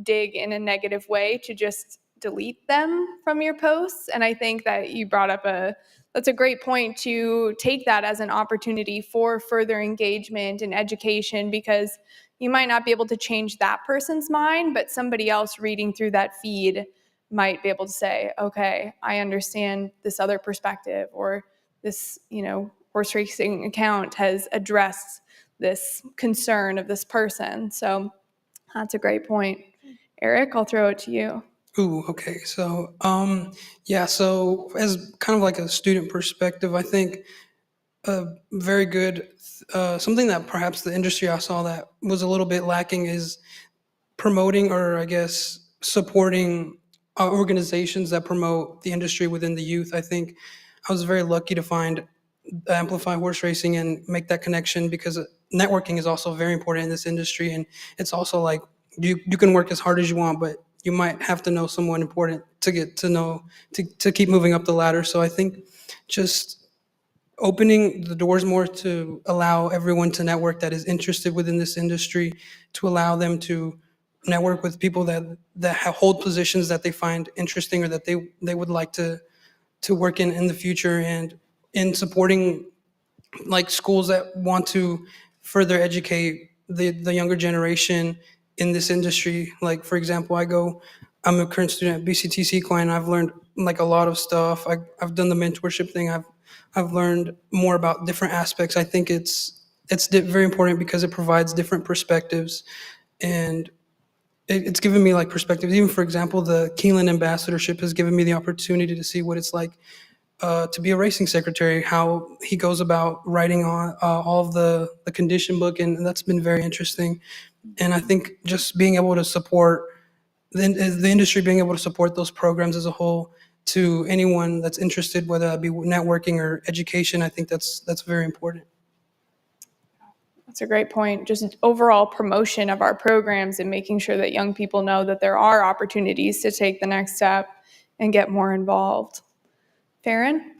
dig in a negative way to just delete them from your posts. And I think that you brought up that's a great point to take that as an opportunity for further engagement and education, because you might not be able to change that person's mind, but somebody else reading through that feed might be able to say, okay, I understand this other perspective, or this, horse racing account has addressed this concern of this person. So that's a great point. Eric, I'll throw it to you. Ooh, okay. So, so as kind of like a student perspective, I think a very good, something that perhaps the industry I saw that was a little bit lacking is promoting, or I guess supporting organizations that promote the industry within the youth. I think I was very lucky to find Amplify Horse Racing and make that connection, because networking is also very important in this industry. And it's also like you can work as hard as you want, but you might have to know someone important to get to know, to keep moving up the ladder. So I think just opening the doors more to allow everyone to network that is interested within this industry, to allow them to network with people that hold positions that they find interesting or that they would like to work in the future, and in supporting like schools that want to further educate the younger generation in this industry. Like, for example, I'm a current student at BCTC Equine. I've learned like a lot of stuff. I've done the mentorship thing. I've learned more about different aspects. I think it's very important because it provides different perspectives, and it's given me like perspectives. Even, for example, the Keeneland ambassadorship has given me the opportunity to see what it's like to be a racing secretary, how he goes about writing on all of the condition book, and that's been very interesting. And I think just being able to support the industry, being able to support those programs as a whole to anyone that's interested, whether that be networking or education, I think that's very important. That's a great point. Just overall promotion of our programs and making sure that young people know that there are opportunities to take the next step and get more involved. Farron?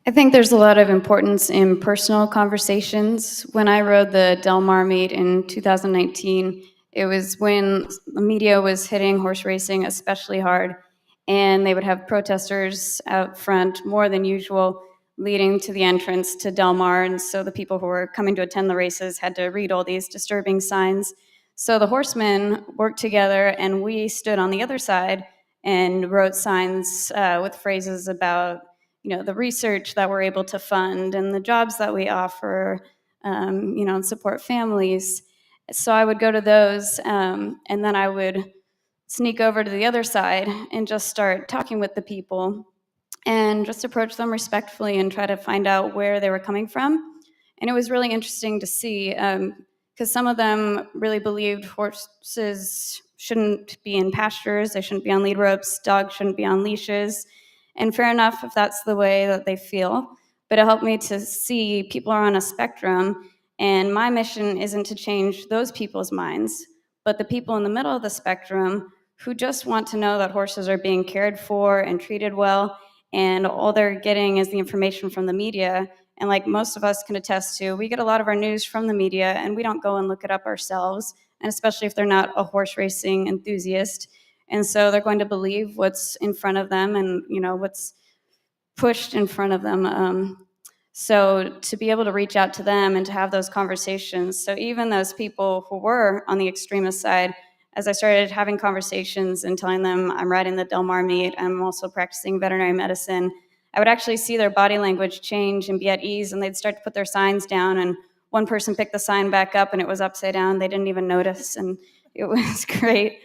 I think there's a lot of importance in personal conversations. When I rode the Del Mar meet in 2019, it was when the media was hitting horse racing especially hard, and they would have protesters out front more than usual leading to the entrance to Del Mar, and so the people who were coming to attend the races had to read all these disturbing signs. So the horsemen worked together, and we stood on the other side and wrote signs with phrases about the research that we're able to fund and the jobs that we offer, and support families. So I would go to those, and then I would sneak over to the other side and just start talking with the people and just approach them respectfully and try to find out where they were coming from. And it was really interesting to see because some of them really believed horses shouldn't be in pastures, they shouldn't be on lead ropes, dogs shouldn't be on leashes. And fair enough if that's the way that they feel, but it helped me to see people are on a spectrum, and my mission isn't to change those people's minds, but the people in the middle of the spectrum who just want to know that horses are being cared for and treated well, and all they're getting is the information from the media. And like most of us can attest to, we get a lot of our news from the media, and we don't go and look it up ourselves, and especially if they're not a horse racing enthusiast. And so they're going to believe what's in front of them and what's pushed in front of them. So to be able to reach out to them and to have those conversations. So even those people who were on the extremist side, as I started having conversations and telling them I'm riding the Del Mar meet, I'm also practicing veterinary medicine, I would actually see their body language change and be at ease, and they'd start to put their signs down, and one person picked the sign back up and it was upside down. They didn't even notice, and it was great.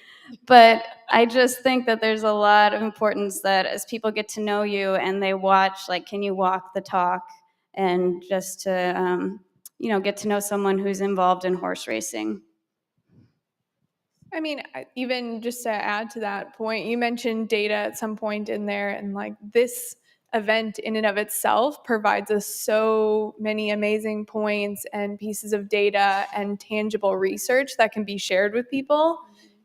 But I just think that there's a lot of importance that as people get to know you and they watch, like, can you walk the talk? And just to, get to know someone who's involved in horse racing. I mean, even just to add to that point, you mentioned data at some point in there, and like this event in and of itself provides us so many amazing points and pieces of data and tangible research that can be shared with people.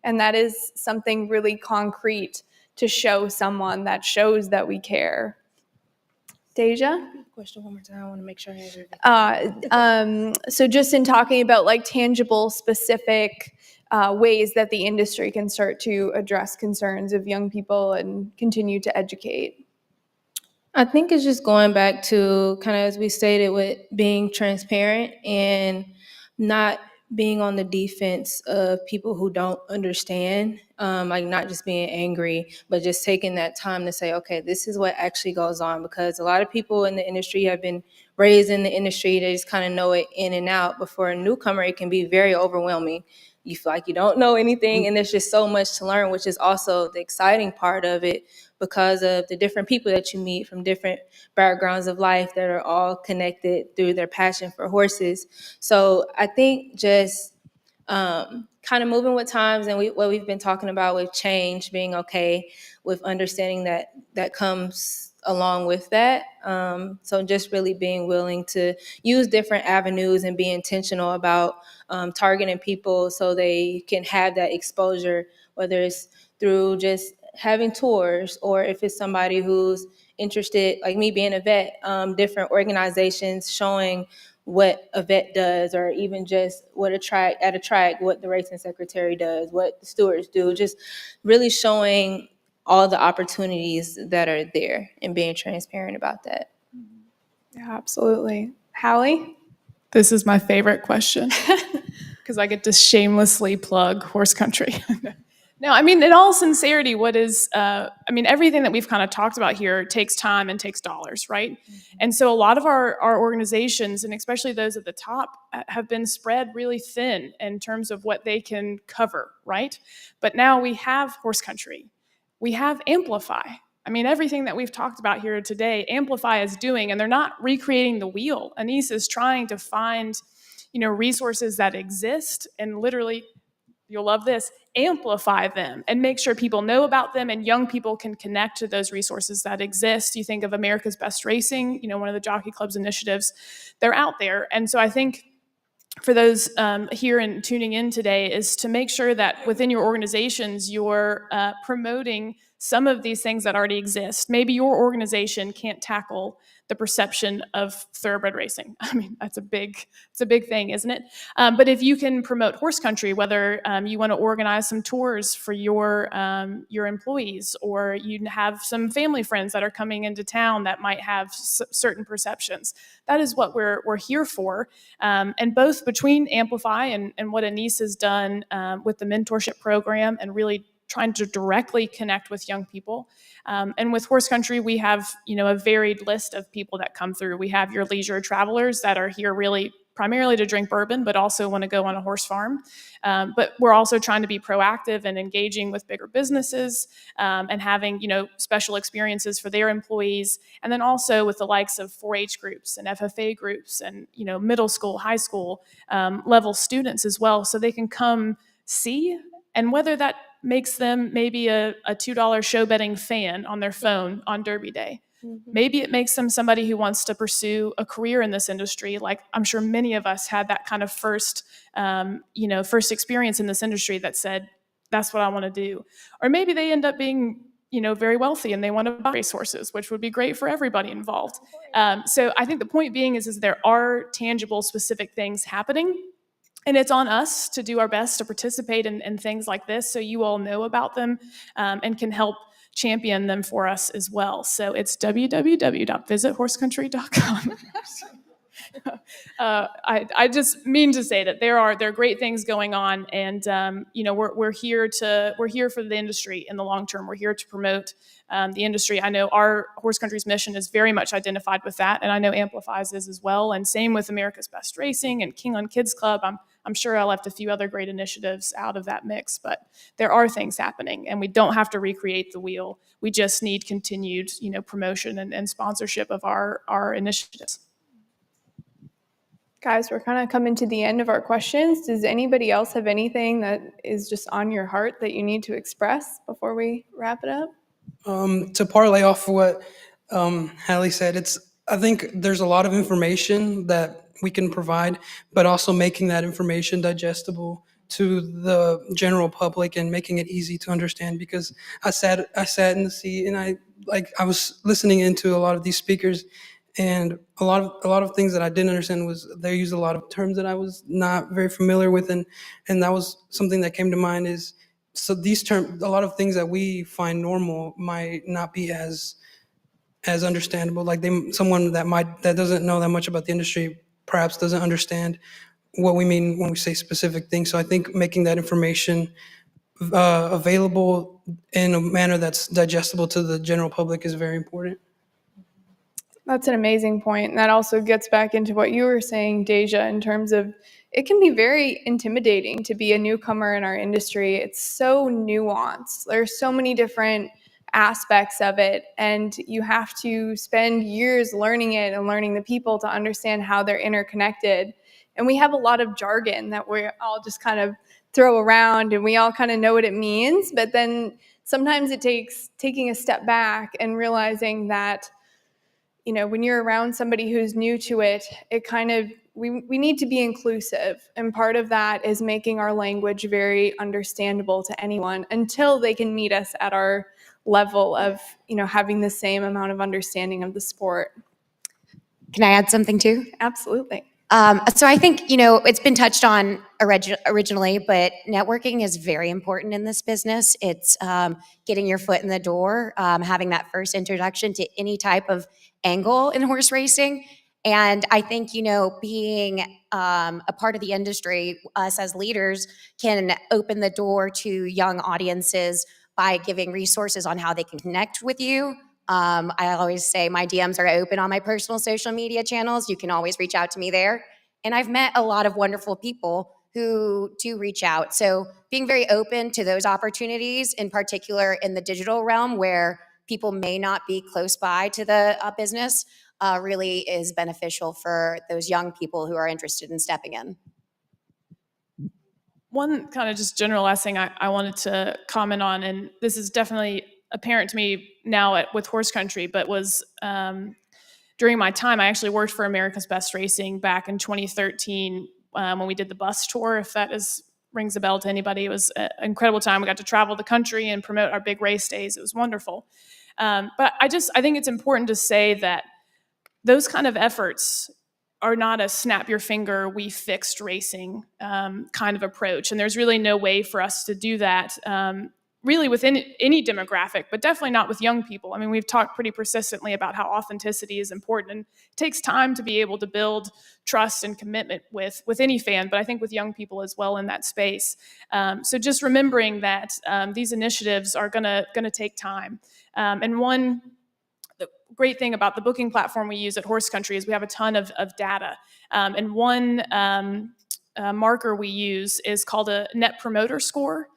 And that is something really concrete to show someone that shows that we care. Deja? Question one more time. I want to make sure I answer it. So just in talking about like tangible, specific ways that the industry can start to address concerns of young people and continue to educate. I think it's just going back to kind of, as we stated, with being transparent and not being on the defense of people who don't understand, like not just being angry, but just taking that time to say, okay, this is what actually goes on, because a lot of people in the industry have been raised in the industry. They just kind of know it in and out. But for a newcomer, it can be very overwhelming. You feel like you don't know anything, and there's just so much to learn, which is also the exciting part of it, because of the different people that you meet from different backgrounds of life that are all connected through their passion for horses. So I think just kind of moving with times, and what we've been talking about with change, being okay with understanding that comes along with that. So just really being willing to use different avenues and be intentional about targeting people so they can have that exposure, whether it's through just having tours, or if it's somebody who's interested, like me being a vet, different organizations showing what a vet does, or even just what at a track, what the racing secretary does, what the stewards do, just really showing all the opportunities that are there and being transparent about that. Yeah, absolutely. Hallie? This is my favorite question because I get to shamelessly plug horse country. No, I mean, in all sincerity, everything that we've kind of talked about here takes time and takes dollars, right? And so a lot of our organizations, and especially those at the top, have been spread really thin in terms of what they can cover, right? But now we have horse country. We have Amplify. I mean, everything that we've talked about here today, Amplify is doing, and they're not recreating the wheel. Anise is trying to find, resources that exist and literally, you'll love this, amplify them and make sure people know about them and young people can connect to those resources that exist. You think of America's Best Racing, one of the Jockey Club's initiatives, they're out there. And so I think for those here and tuning in today is to make sure that within your organizations, you're promoting some of these things that already exist. Maybe your organization can't tackle the perception of thoroughbred racing. I mean, it's a big thing, isn't it? But if you can promote horse country, whether you want to organize some tours for your employees, or you have some family friends that are coming into town that might have certain perceptions, that is what we're here for. And both between Amplify and what Anise has done with the mentorship program and really trying to directly connect with young people. And with horse country, we have, a varied list of people that come through. We have your leisure travelers that are here really primarily to drink bourbon, but also want to go on a horse farm. But we're also trying to be proactive and engaging with bigger businesses and having, special experiences for their employees. And then also with the likes of 4-H groups and FFA groups and, middle school, high school level students as well. So they can come see, and whether that makes them maybe a $2 show betting fan on their phone on Derby Day. Maybe it makes them somebody who wants to pursue a career in this industry. Like I'm sure many of us had that kind of first experience in this industry that said, that's what I want to do. Or maybe they end up being, very wealthy and they want to buy racehorses, which would be great for everybody involved. So I think the point being is there are tangible, specific things happening. And it's on us to do our best to participate in things like this so you all know about them and can help champion them for us as well. So it's www.visithorseCountry.com. I just mean to say that there are great things going on, and we're here for the industry in the long term. We're here to promote the industry. I know our horse country's mission is very much identified with that, and I know Amplify's is as well. And same with America's Best Racing and King on Kids Club. I'm sure I left a few other great initiatives out of that mix, but there are things happening, and we don't have to recreate the wheel. We just need continued, promotion and sponsorship of our initiatives. Guys, we're kind of coming to the end of our questions. Does anybody else have anything that is just on your heart that you need to express before we wrap it up? To parlay off what Hallie said, I think there's a lot of information that we can provide, but also making that information digestible to the general public and making it easy to understand. Because I sat in the seat and I was listening into a lot of these speakers, and a lot of things that I didn't understand was they used a lot of terms that I was not very familiar with, and that was something that came to mind is, so these terms, a lot of things that we find normal might not be as understandable. Like someone that doesn't know that much about the industry perhaps doesn't understand what we mean when we say specific things. So I think making that information available in a manner that's digestible to the general public is very important. That's an amazing point. And that also gets back into what you were saying, Deja, in terms of it can be very intimidating to be a newcomer in our industry. It's so nuanced. There's so many different aspects of it, and you have to spend years learning it and learning the people to understand how they're interconnected. And we have a lot of jargon that we all just kind of throw around, and we all kind of know what it means. But then sometimes it takes taking a step back and realizing that when you're around somebody who's new to it, we need to be inclusive. And part of that is making our language very understandable to anyone until they can meet us at our level of, having the same amount of understanding of the sport. Can I add something too? Absolutely. So I think, it's been touched on originally, but networking is very important in this business. It's getting your foot in the door, having that first introduction to any type of angle in horse racing. And I think, being a part of the industry, us as leaders can open the door to young audiences by giving resources on how they can connect with you. I always say my DMs are open on my personal social media channels. You can always reach out to me there. And I've met a lot of wonderful people who do reach out. So being very open to those opportunities, in particular in the digital realm where people may not be close by to the business, really is beneficial for those young people who are interested in stepping in. One kind of just general last thing I wanted to comment on, and this is definitely apparent to me now with Horse Country, but was during my time, I actually worked for America's Best Racing back in 2013 when we did the bus tour, if that rings a bell to anybody. It was an incredible time. We got to travel the country and promote our big race days. It was wonderful. But I think it's important to say that those kind of efforts are not a snap your finger, we fixed racing kind of approach. And there's really no way for us to do that really within any demographic, but definitely not with young people. I mean, we've talked pretty persistently about how authenticity is important, and it takes time to be able to build trust and commitment with any fan, but I think with young people as well in that space. So just remembering that these initiatives are gonna take time. And one great thing about the booking platform we use at Horse Country is we have a ton of data. And one marker we use is called a Net Promoter Score,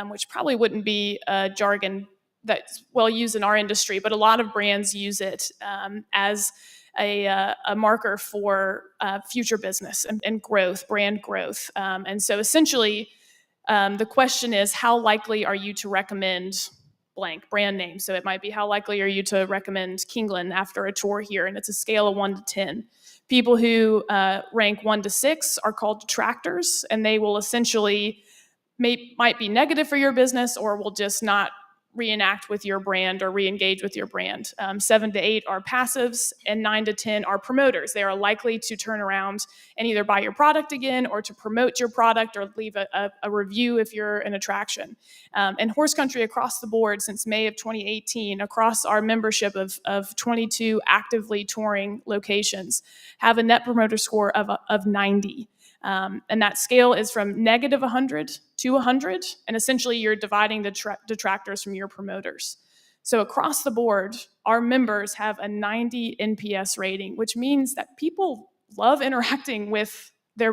which probably wouldn't be a jargon that's well used in our industry, but a lot of brands use it as a marker for future business and growth, brand growth. And so essentially, the question is, how likely are you to recommend blank brand name? So it might be, how likely are you to recommend Kingland after a tour here? And it's a scale of 1 to 10. People who rank 1 to 6 are called detractors, and they will essentially might be negative for your business or will just not reenact with your brand or re-engage with your brand. 7 to 8 are passives, and 9 to 10 are promoters. They are likely to turn around and either buy your product again or to promote your product or leave a review if you're an attraction. And Horse Country across the board since May of 2018, across our membership of 22 actively touring locations, have a Net Promoter Score of 90. And that scale is from negative 100 to 100, and essentially you're dividing the detractors from your promoters. So across the board, our members have a 90 NPS rating, which means that people love interacting with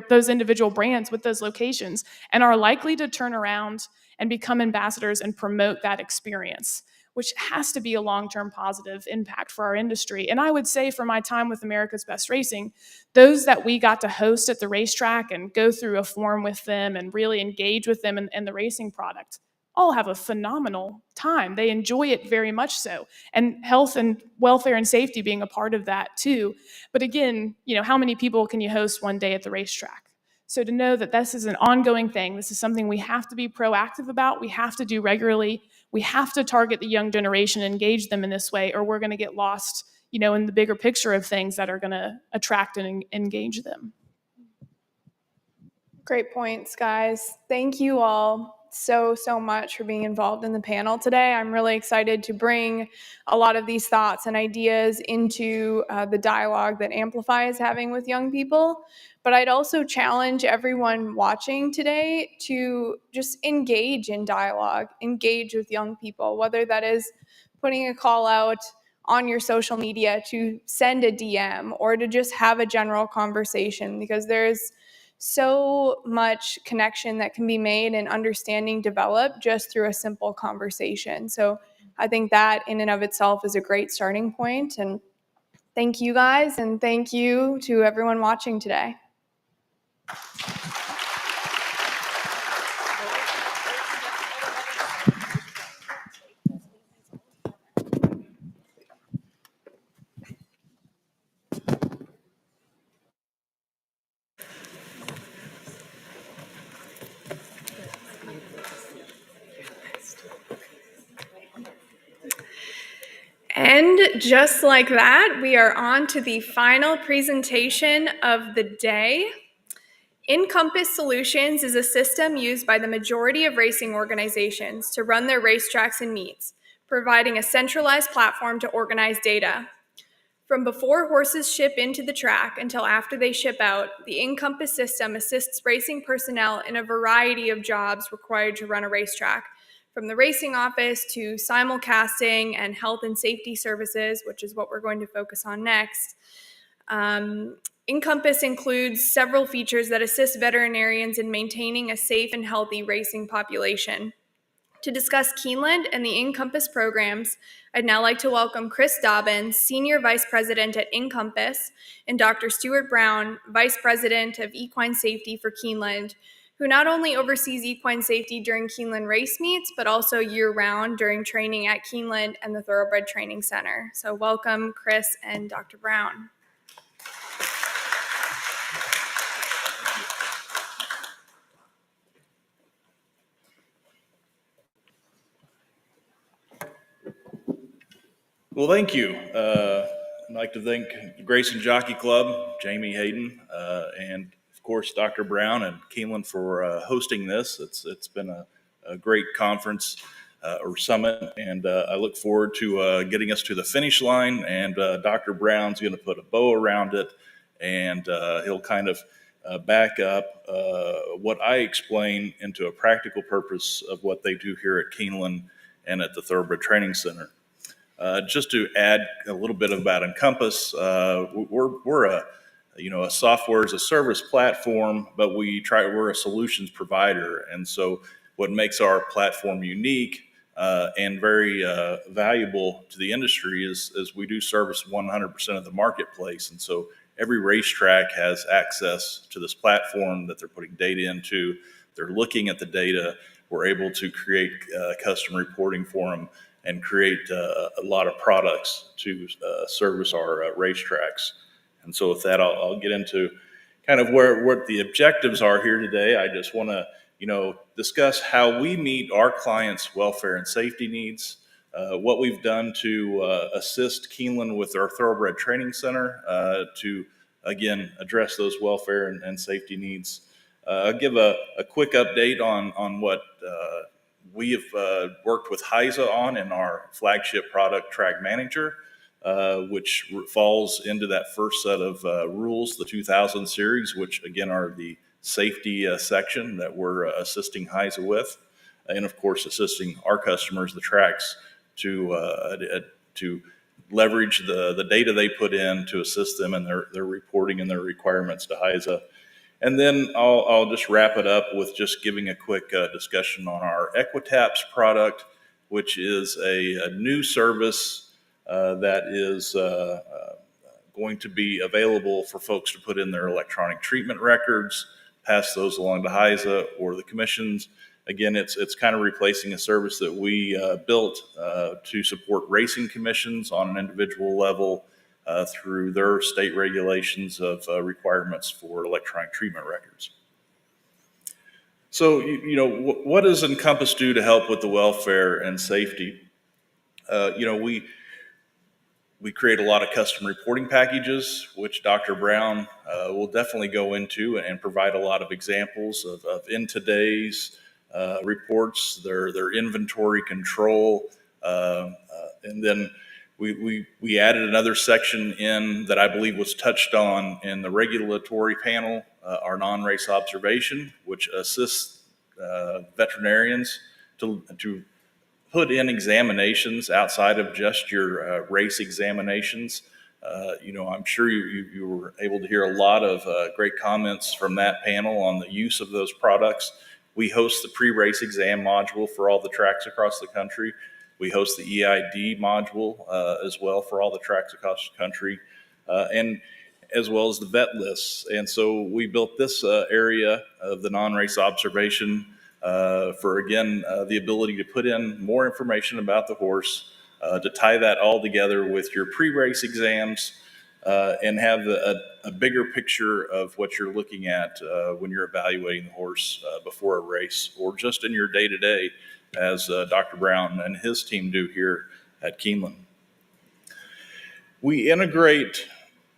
those individual brands, with those locations, and are likely to turn around and become ambassadors and promote that experience, which has to be a long-term positive impact for our industry. And I would say for my time with America's Best Racing, those that we got to host at the racetrack and go through a forum with them and really engage with them in the racing product all have a phenomenal time. They enjoy it very much so. And health and welfare and safety being a part of that too. But again, how many people can you host one day at the racetrack? So to know that this is an ongoing thing, this is something we have to be proactive about, we have to do regularly, we have to target the young generation and engage them in this way, or we're going to get lost, in the bigger picture of things that are going to attract and engage them. Great points, guys. Thank you all so much for being involved in the panel today. I'm really excited to bring a lot of these thoughts and ideas into the dialogue that Amplify is having with young people. But I'd also challenge everyone watching today to just engage in dialogue, engage with young people, whether that is putting a call out on your social media to send a DM or to just have a general conversation, because there's so much connection that can be made and understanding developed just through a simple conversation. So I think that in and of itself is a great starting point. And thank you guys, and thank you to everyone watching today. And just like that, we are on to the final presentation of the day. Encompass Solutions is a system used by the majority of racing organizations to run their racetracks and meets, providing a centralized platform to organize data. From before horses ship into the track until after they ship out, the Encompass system assists racing personnel in a variety of jobs required to run a racetrack, from the racing office to simulcasting and health and safety services, which is what we're going to focus on next. Encompass includes several features that assist veterinarians in maintaining a safe and healthy racing population. To discuss Keeneland and the Encompass programs, I'd now like to welcome Chris Dobbins, Senior Vice President at Encompass, and Dr. Stuart Brown, Vice President of Equine Safety for Keeneland, who not only oversees equine safety during Keeneland race meets, but also year-round during training at Keeneland and the Thoroughbred Training Center. So welcome, Chris and Dr. Brown. Well, thank you. I'd like to thank the Grayson Jockey Club, Jamie Hayden, and of course Dr. Brown and Keeneland for hosting this. It's been a great conference or summit, and I look forward to getting us to the finish line. And Dr. Brown's going to put a bow around it, and he'll kind of back up what I explain into a practical purpose of what they do here at Keeneland and at the Thoroughbred Training Center. Just to add a little bit about Encompass, we're a software as a service platform, but we're a solutions provider, and so what makes our platform unique and very valuable to the industry is we do service 100% of the marketplace, and so every racetrack has access to this platform that they're putting data into. They're looking at the data. We're able to create custom reporting for them and create a lot of products to service our racetracks. And so with that, I'll get into kind of what the objectives are here today. I just want to, discuss how we meet our clients' welfare and safety needs, what we've done to assist Keeneland with our Thoroughbred Training Center to, again, address those welfare and safety needs. I'll give a quick update on what we have worked with HISA on in our flagship product, Track Manager, which falls into that first set of rules, the 2000 series, which again are the safety section that we're assisting HISA with, and of course assisting our customers, the tracks, to leverage the data they put in to assist them in their reporting and their requirements to HISA. And then I'll just wrap it up with just giving a quick discussion on our Equitaps product, which is a new service that is going to be available for folks to put in their electronic treatment records, pass those along to HISA or the commissions. Again, it's kind of replacing a service that we built to support racing commissions on an individual level through their state regulations of requirements for electronic treatment records. So, what does Encompass do to help with the welfare and safety? We create a lot of custom reporting packages, which Dr. Brown will definitely go into and provide a lot of examples of in today's reports, their inventory control, and then we added another section in that I believe was touched on in the regulatory panel, our non-race observation, which assists veterinarians to put in examinations outside of just your race examinations. I'm sure you were able to hear a lot of great comments from that panel on the use of those products. We host the pre-race exam module for all the tracks across the country. We host the EID module as well for all the tracks across the country, and as well as the vet lists. And so we built this area of the non-race observation for, again, the ability to put in more information about the horse, to tie that all together with your pre-race exams, and have a bigger picture of what you're looking at when you're evaluating the horse before a race or just in your day-to-day, as Dr. Brown and his team do here at Keeneland. We integrate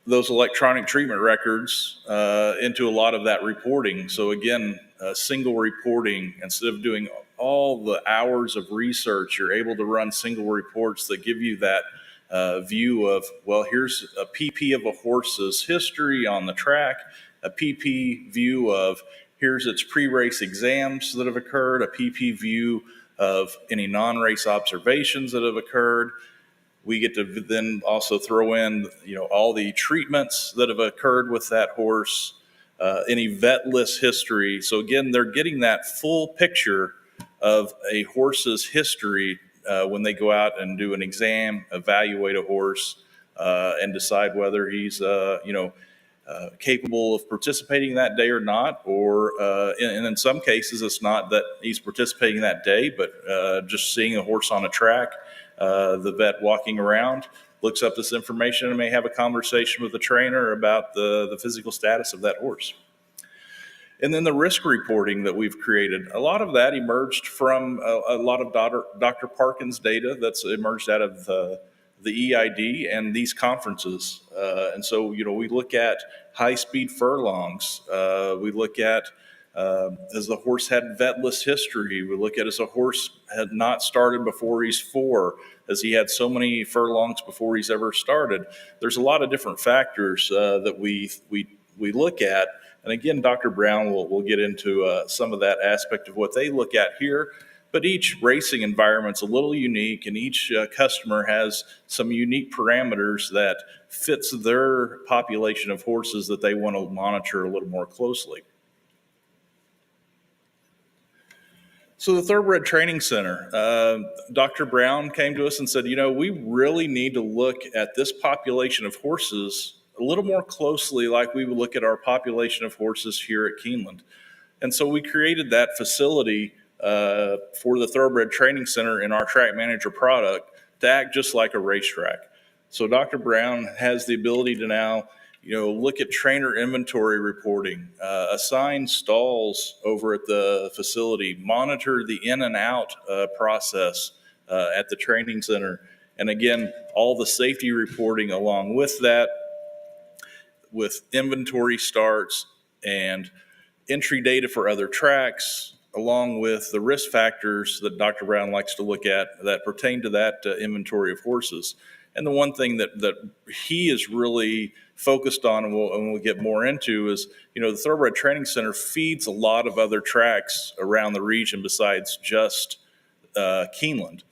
those electronic treatment records into a lot of that reporting. So again, single reporting, instead of doing all the hours of research, you're able to run single reports that give you that view of, well, here's a PP of a horse's history on the track, a PP view of here's its pre-race exams that have occurred, a PP view of any non-race observations that have occurred. We get to then also throw in, all the treatments that have occurred with that horse, any vet list history. So again, they're getting that full picture of a horse's history when they go out and do an exam, evaluate a horse, and decide whether he's, capable of participating that day or not. Or and in some cases, it's not that he's participating that day, but just seeing a horse on a track, the vet walking around looks up this information and may have a conversation with the trainer about the physical status of that horse. And then the risk reporting that we've created, a lot of that emerged from a lot of Dr. Parkin's data that's emerged out of the EID and these conferences. And so, we look at high-speed furlongs. We look at, has the horse had vet list history? We look at, has a horse had not started before he's 4? Has he had so many furlongs before he's ever started? There's a lot of different factors that we look at. And again, Dr. Brown will get into some of that aspect of what they look at here. But each racing environment's a little unique, and each customer has some unique parameters that fits their population of horses that they want to monitor a little more closely. So the Thoroughbred Training Center, Dr. Brown came to us and said, we really need to look at this population of horses a little more closely like we would look at our population of horses here at Keeneland. And so we created that facility for the Thoroughbred Training Center in our Track Manager product to act just like a racetrack. So Dr. Brown has the ability to now, look at trainer inventory reporting, assign stalls over at the facility, monitor the in and out process at the training center. And again, all the safety reporting along with that, with inventory starts and entry data for other tracks, along with the risk factors that Dr. Brown likes to look at that pertain to that inventory of horses. And the one thing that he is really focused on, and we'll get more into, is, the Thoroughbred Training Center feeds a lot of other tracks around the region besides just Keeneland.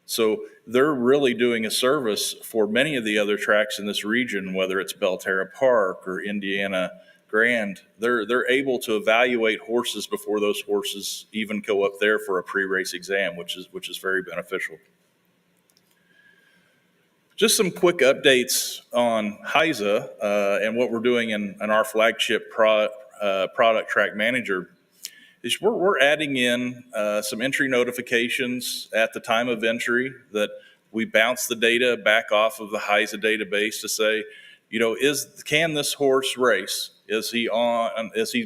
So they're really doing a service for many of the other tracks in this region, whether it's Belterra Park or Indiana Grand. They're able to evaluate horses before those horses even go up there for a pre-race exam, which is very beneficial. Just some quick updates on HISA and what we're doing in our flagship product Track Manager. Is we're adding in some entry notifications at the time of entry that we bounce the data back off of the HISA database to say, can this horse race? Has he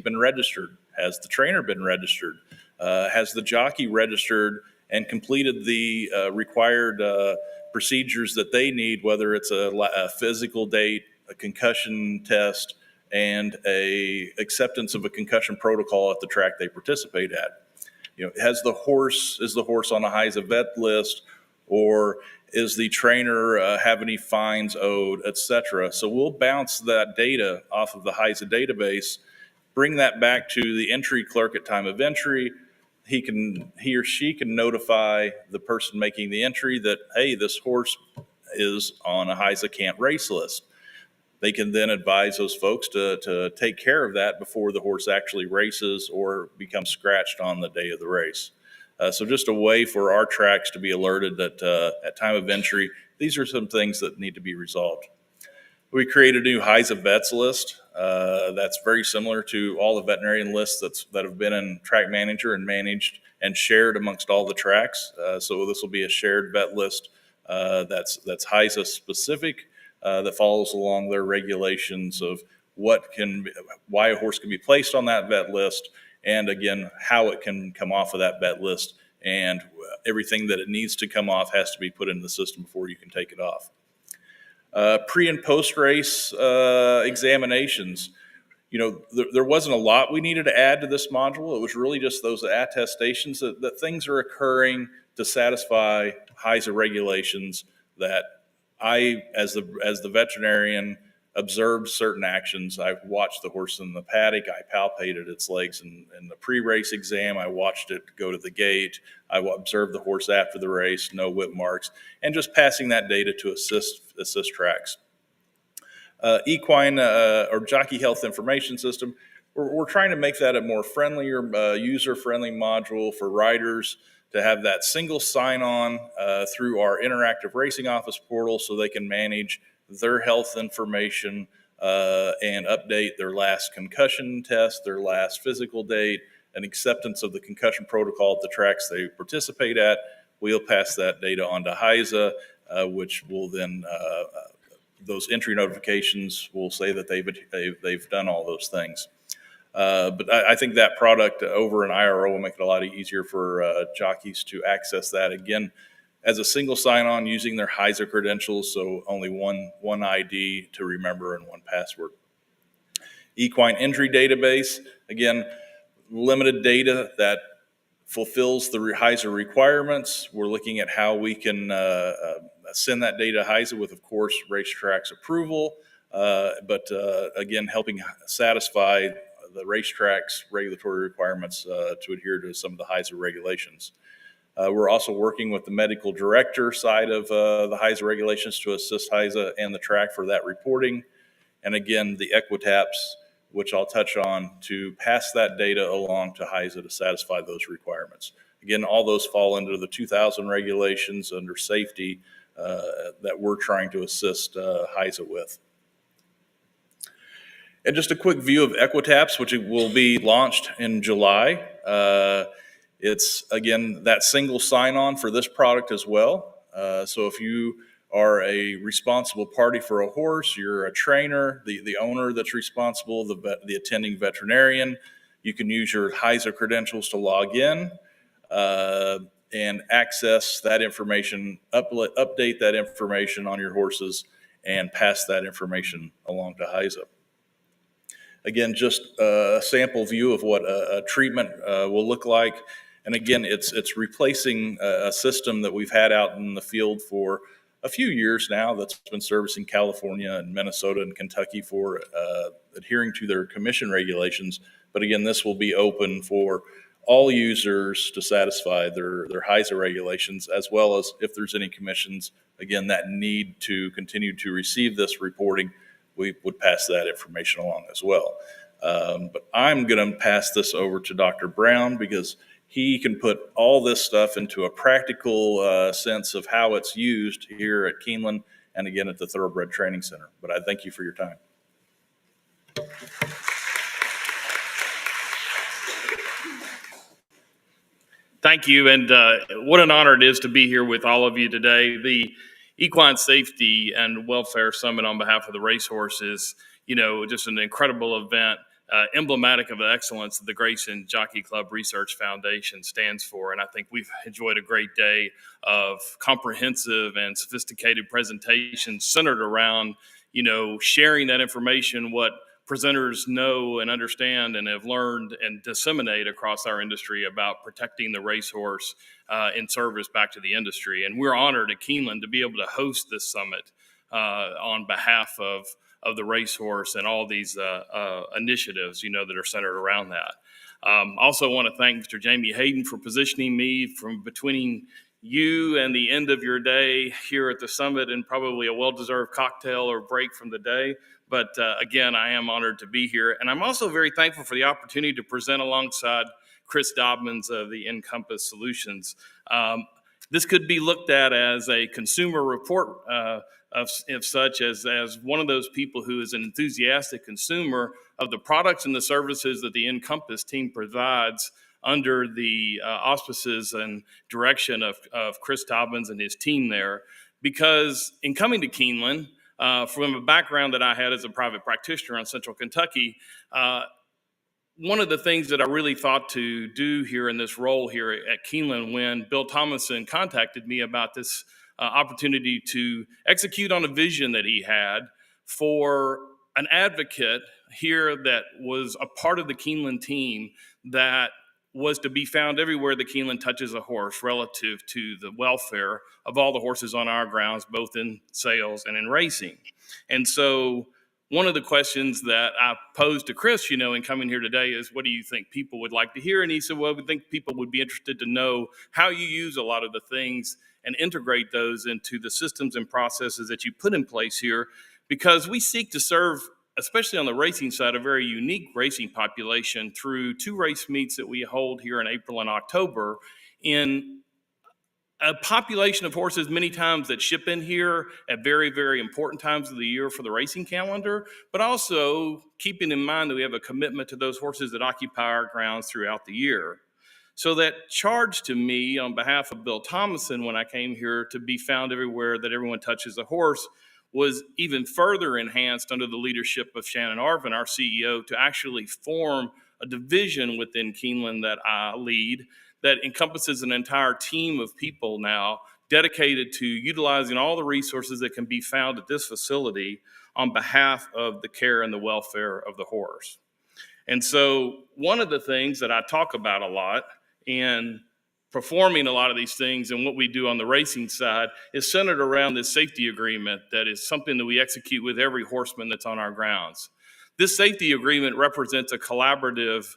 been registered? Has the trainer been registered? Has the jockey registered and completed the required procedures that they need, whether it's a physical date, a concussion test, and a acceptance of a concussion protocol at the track they participate at? Is the horse on a HISA vet list, or is the trainer have any fines owed, etc.? So we'll bounce that data off of the HISA database, bring that back to the entry clerk at time of entry. He or she can notify the person making the entry that, hey, this horse is on a HISA can't race list. They can then advise those folks to take care of that before the horse actually races or becomes scratched on the day of the race. So just a way for our tracks to be alerted that at time of entry, these are some things that need to be resolved. We created a new HISA vets list that's very similar to all the veterinarian lists that have been in Track Manager and managed and shared amongst all the tracks. So this will be a shared vet list that's HISA specific, that follows along their regulations of why a horse can be placed on that vet list, and again, how it can come off of that vet list, and everything that it needs to come off has to be put into the system before you can take it off. Pre and post race examinations. There wasn't a lot we needed to add to this module. It was really just those attestations that things are occurring to satisfy HISA regulations, that I, as the veterinarian, observed certain actions. I watched the horse in the paddock. I palpated its legs in the pre-race exam. I watched it go to the gate. I observed the horse after the race, no whip marks, and just passing that data to assist tracks. Equine or jockey health information system. We're trying to make that a more friendlier, user-friendly module for riders to have that single sign-on through our interactive racing office portal so they can manage their health information and update their last concussion test, their last physical date, and acceptance of the concussion protocol at the tracks they participate at. We'll pass that data on to HISA, which will then those entry notifications will say that they've done all those things. But I think that product over an IRO will make it a lot easier for jockeys to access that again as a single sign-on using their HISA credentials, so only one ID to remember and one password. Equine injury database, again, limited data that fulfills the HISA requirements. We're looking at how we can send that data to HISA with, of course, racetrack's approval, but again, helping satisfy the racetrack's regulatory requirements to adhere to some of the HISA regulations. We're also working with the medical director side of the HISA regulations to assist HISA and the track for that reporting. And again, the Equitaps, which I'll touch on, to pass that data along to HISA to satisfy those requirements. Again, all those fall under the 2000 regulations under safety that we're trying to assist HISA with. And just a quick view of Equitaps, which will be launched in July. It's, again, that single sign-on for this product as well. So if you are a responsible party for a horse, you're a trainer, the owner that's responsible, the attending veterinarian, you can use your HISA credentials to log in and access that information, update that information on your horses, and pass that information along to HISA. Again, just a sample view of what a treatment will look like. And again, it's replacing a system that we've had out in the field for a few years now that's been servicing California and Minnesota and Kentucky for adhering to their commission regulations. But again, this will be open for all users to satisfy their HISA regulations, as well as if there's any commissions, again, that need to continue to receive this reporting, we would pass that information along as well. But I'm going to pass this over to Dr. Brown because he can put all this stuff into a practical sense of how it's used here at Keeneland and again at the Thoroughbred Training Center. But I thank you for your time. Thank you, and what an honor it is to be here with all of you today. The Equine Safety and Welfare Summit on behalf of the Racehorse is, just an incredible event, emblematic of the excellence that the Grayson Jockey Club Research Foundation stands for. And I think we've enjoyed a great day of comprehensive and sophisticated presentations centered around, sharing that information, what presenters know and understand and have learned and disseminate across our industry about protecting the racehorse in service back to the industry. And we're honored at Keeneland to be able to host this summit on behalf of the racehorse and all these initiatives, that are centered around that. Also want to thank Mr. Jamie Hayden for positioning me from between you and the end of your day here at the summit and probably a well-deserved cocktail or break from the day. But again, I am honored to be here. And I'm also very thankful for the opportunity to present alongside Chris Dobbins of the Encompass Solutions. This could be looked at as a consumer report of such as one of those people who is an enthusiastic consumer of the products and the services that the Encompass team provides under the auspices and direction of Chris Dobbins and his team there. Because in coming to Keeneland, from a background that I had as a private practitioner in Central Kentucky, one of the things that I really thought to do here in this role here at Keeneland when Bill Thomason contacted me about this opportunity to execute on a vision that he had for an advocate here that was a part of the Keeneland team that was to be found everywhere that Keeneland touches a horse relative to the welfare of all the horses on our grounds, both in sales and in racing. And so one of the questions that I posed to Chris, in coming here today is, what do you think people would like to hear? And he said, well, we think people would be interested to know how you use a lot of the things and integrate those into the systems and processes that you put in place here, because we seek to serve, especially on the racing side, a very unique racing population through 2 race meets that we hold here in April and October, in a population of horses many times that ship in here at very, very important times of the year for the racing calendar, but also keeping in mind that we have a commitment to those horses that occupy our grounds throughout the year. So that charge to me on behalf of Bill Thomason when I came here to be found everywhere that everyone touches a horse was even further enhanced under the leadership of Shannon Arvin, our CEO, to actually form a division within Keeneland that I lead that encompasses an entire team of people now dedicated to utilizing all the resources that can be found at this facility on behalf of the care and the welfare of the horse. And so one of the things that I talk about a lot in performing a lot of these things and what we do on the racing side is centered around this safety agreement that is something that we execute with every horseman that's on our grounds. This safety agreement represents a collaborative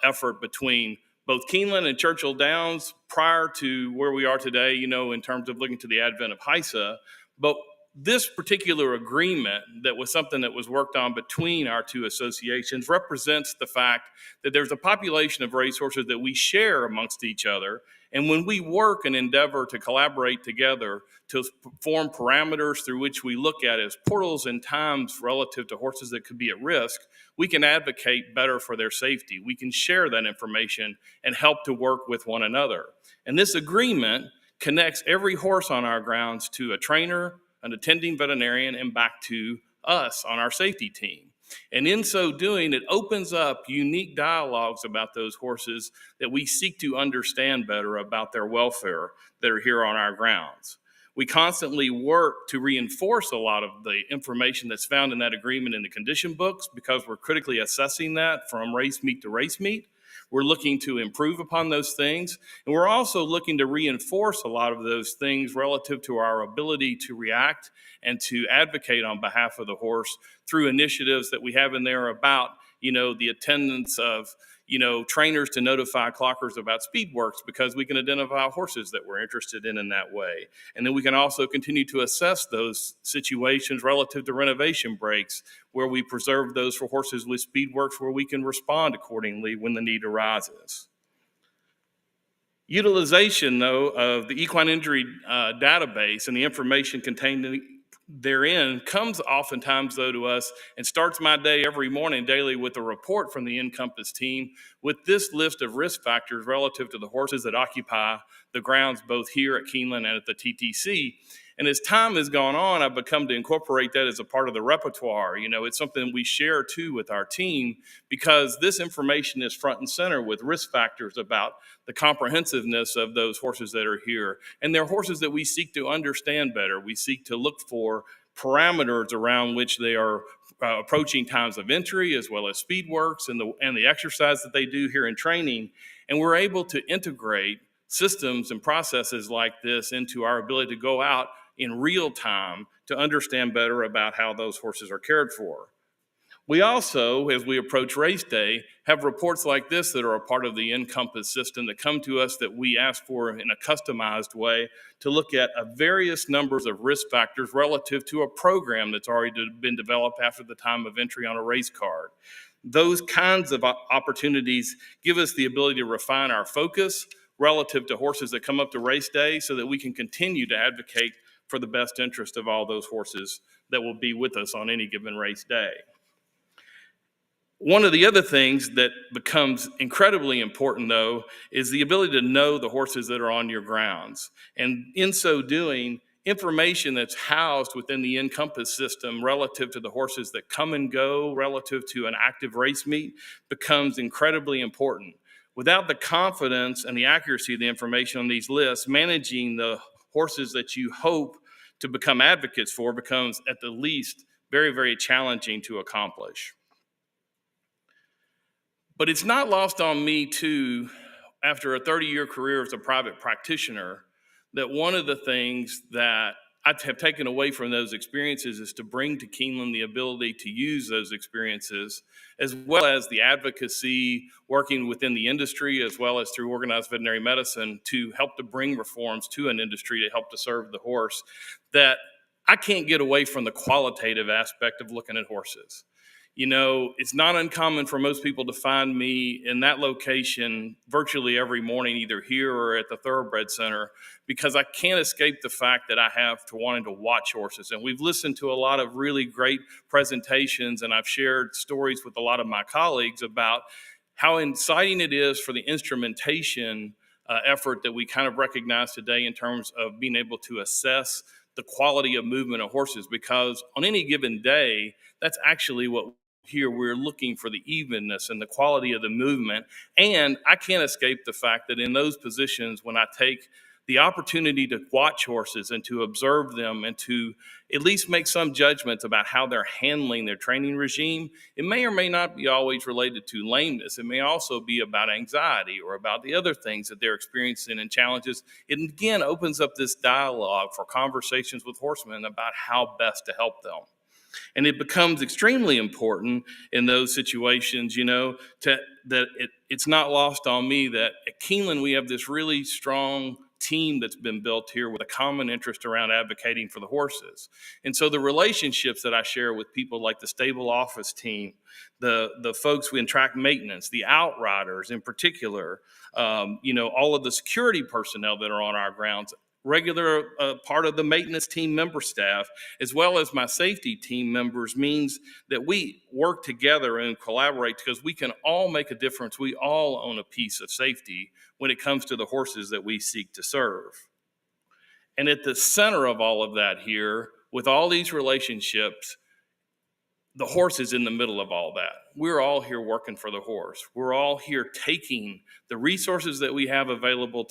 effort between both Keeneland and Churchill Downs prior to where we are today, in terms of looking to the advent of HISA. But this particular agreement that was something that was worked on between our 2 associations represents the fact that there's a population of racehorses that we share amongst each other. And when we work and endeavor to collaborate together to form parameters through which we look at as portals and times relative to horses that could be at risk, we can advocate better for their safety. We can share that information and help to work with one another. And this agreement connects every horse on our grounds to a trainer, an attending veterinarian, and back to us on our safety team. And in so doing, it opens up unique dialogues about those horses that we seek to understand better about their welfare that are here on our grounds. We constantly work to reinforce a lot of the information that's found in that agreement in the condition books, because we're critically assessing that from race meet to race meet. We're looking to improve upon those things, and we're also looking to reinforce a lot of those things relative to our ability to react and to advocate on behalf of the horse through initiatives that we have in there about, the attendance of, trainers to notify clockers about speed works, because we can identify horses that we're interested in that way. And then we can also continue to assess those situations relative to renovation breaks, where we preserve those for horses with speed works where we can respond accordingly when the need arises. Utilization, though, of the equine injury database and the information contained therein comes oftentimes, though, to us and starts my day every morning daily with a report from the Encompass team with this list of risk factors relative to the horses that occupy the grounds both here at Keeneland and at the TTC. And as time has gone on, I've become to incorporate that as a part of the repertoire. It's something we share too with our team, because this information is front and center with risk factors about the comprehensiveness of those horses that are here. And they're horses that we seek to understand better. We seek to look for parameters around which they are approaching times of entry, as well as speed works and the exercise that they do here in training. And we're able to integrate systems and processes like this into our ability to go out in real time to understand better about how those horses are cared for. We also, as we approach race day, have reports like this that are a part of the Encompass system that come to us that we ask for in a customized way to look at various numbers of risk factors relative to a program that's already been developed after the time of entry on a race card. Those kinds of opportunities give us the ability to refine our focus relative to horses that come up to race day, so that we can continue to advocate for the best interest of all those horses that will be with us on any given race day. One of the other things that becomes incredibly important, though, is the ability to know the horses that are on your grounds. And in so doing, information that's housed within the Encompass system relative to the horses that come and go relative to an active race meet becomes incredibly important. Without the confidence and the accuracy of the information on these lists, managing the horses that you hope to become advocates for becomes, at the least, very, very challenging to accomplish. But it's not lost on me, too, after a 30-year career as a private practitioner, that one of the things that I have taken away from those experiences is to bring to Keeneland the ability to use those experiences, as well as the advocacy, working within the industry, as well as through organized veterinary medicine, to help to bring reforms to an industry to help to serve the horse, that I can't get away from the qualitative aspect of looking at horses. You know, it's not uncommon for most people to find me in that location virtually every morning, either here or at the Thoroughbred Center, because I can't escape the fact that I have to wanting to watch horses. And we've listened to a lot of really great presentations, and I've shared stories with a lot of my colleagues about how exciting it is for the instrumentation effort that we kind of recognize today in terms of being able to assess the quality of movement of horses, because on any given day, that's actually what here we're looking for, the evenness and the quality of the movement. And I can't escape the fact that in those positions, when I take the opportunity to watch horses and to observe them and to at least make some judgments about how they're handling their training regime, it may or may not be always related to lameness. It may also be about anxiety or about the other things that they're experiencing and challenges. It again opens up this dialogue for conversations with horsemen about how best to help them. And it becomes extremely important in those situations, you know, it's not lost on me that at Keeneland we have this really strong team that's been built here with a common interest around advocating for the horses. And so the relationships that I share with people like the stable office team, the folks in track maintenance, the outriders in particular, you know, all of the security personnel that are on our grounds, regular part of the maintenance team member staff, as well as my safety team members, means that we work together and collaborate because we can all make a difference. We all own a piece of safety when it comes to the horses that we seek to serve. And at the center of all of that here, with all these relationships, the horse is in the middle of all that. We're all here working for the horse. We're all here taking the resources that we have available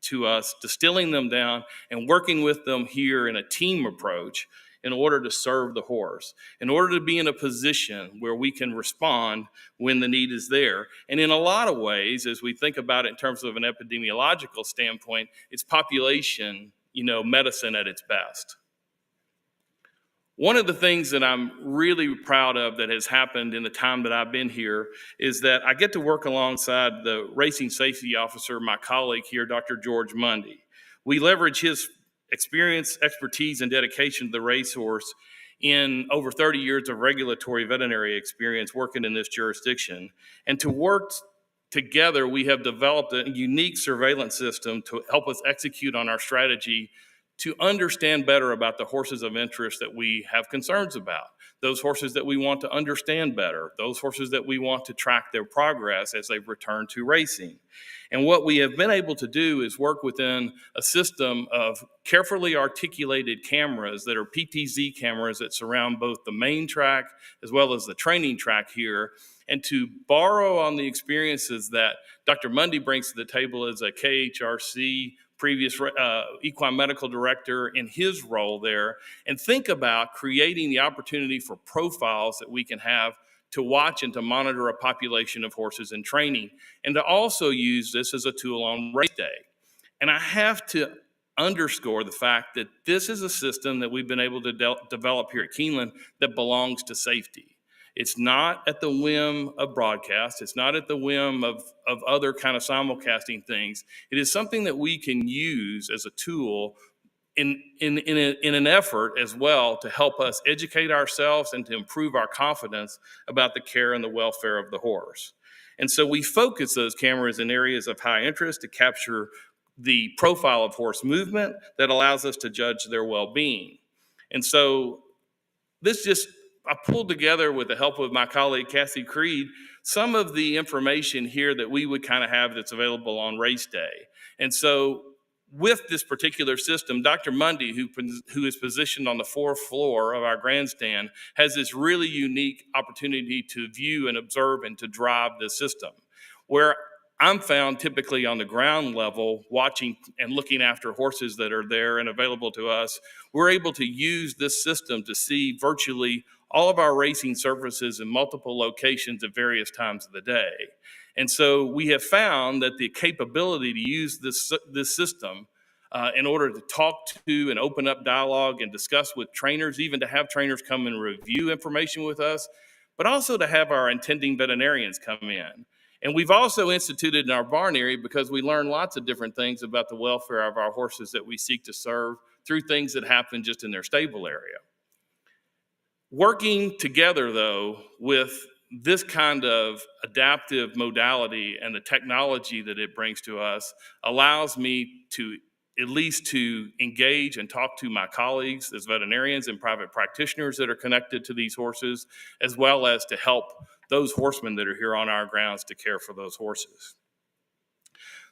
to us, distilling them down and working with them here in a team approach in order to serve the horse, in order to be in a position where we can respond when the need is there. And in a lot of ways, as we think about it in terms of an epidemiological standpoint, it's population, you know, medicine at its best. One of the things that I'm really proud of that has happened in the time that I've been here is that I get to work alongside the racing safety officer, my colleague here, Dr. George Mundy. We leverage his experience, expertise, and dedication to the racehorse in over 30 years of regulatory veterinary experience working in this jurisdiction. And to work together, we have developed a unique surveillance system to help us execute on our strategy to understand better about the horses of interest that we have concerns about, those horses that we want to understand better, those horses that we want to track their progress as they return to racing. And what we have been able to do is work within a system of carefully articulated cameras that are PTZ cameras that surround both the main track as well as the training track here, and to borrow on the experiences that Dr. Mundy brings to the table as a KHRC previous equine medical director in his role there, and think about creating the opportunity for profiles that we can have to watch and to monitor a population of horses in training, and to also use this as a tool on race day. And I have to underscore the fact that this is a system that we've been able to develop here at Keeneland that belongs to safety. It's not at the whim of broadcast. It's not at the whim of other kind of simulcasting things. It is something that we can use as a tool in an effort as well to help us educate ourselves and to improve our confidence about the care and the welfare of the horse. And so we focus those cameras in areas of high interest to capture the profile of horse movement that allows us to judge their well-being. And so I pulled together, with the help of my colleague Cassie Creed, some of the information here that we would kind of have that's available on race day. And so with this particular system, Dr. Mundy, who is positioned on the fourth floor of our grandstand, has this really unique opportunity to view and observe and to drive the system. Where I'm found typically on the ground level, watching and looking after horses that are there and available to us, we're able to use this system to see virtually all of our racing surfaces in multiple locations at various times of the day. And so we have found that the capability to use this system in order to talk to and open up dialogue and discuss with trainers, even to have trainers come and review information with us, but also to have our intending veterinarians come in. And we've also instituted in our barn area, because we learn lots of different things about the welfare of our horses that we seek to serve through things that happen just in their stable area. Working together, though, with this kind of adaptive modality and the technology that it brings to us allows me to at least to engage and talk to my colleagues as veterinarians and private practitioners that are connected to these horses, as well as to help those horsemen that are here on our grounds to care for those horses.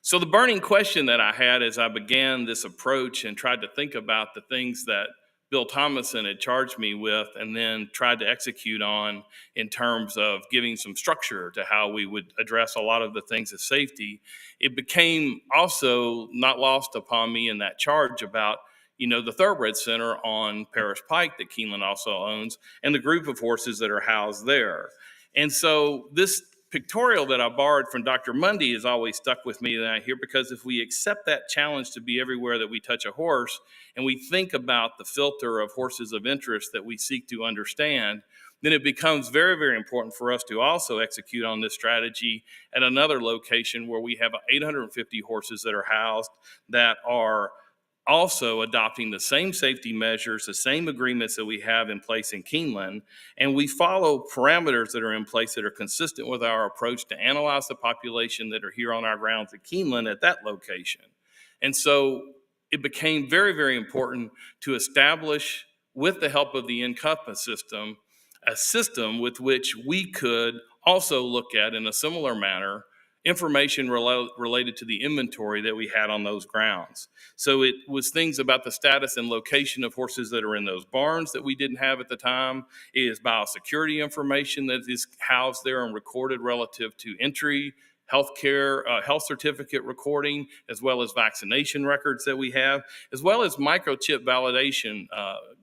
So the burning question that I had as I began this approach and tried to think about the things that Bill Thomason had charged me with and then tried to execute on in terms of giving some structure to how we would address a lot of the things of safety, it became also not lost upon me in that charge about, the Thoroughbred Center on Parish Pike that Keeneland also owns and the group of horses that are housed there. And so this pictorial that I borrowed from Dr. Mundy has always stuck with me that I hear, because if we accept that challenge to be everywhere that we touch a horse, and we think about the filter of horses of interest that we seek to understand, then it becomes very, very important for us to also execute on this strategy at another location where we have 850 horses that are housed that are also adopting the same safety measures, the same agreements that we have in place in Keeneland, and we follow parameters that are in place that are consistent with our approach to analyze the population that are here on our grounds at Keeneland at that location. And so it became very, very important to establish, with the help of the Encompass system, a system with which we could also look at in a similar manner information related to the inventory that we had on those grounds. So it was things about the status and location of horses that are in those barns that we didn't have at the time. It is biosecurity information that is housed there and recorded relative to entry, healthcare, health certificate recording, as well as vaccination records that we have, as well as microchip validation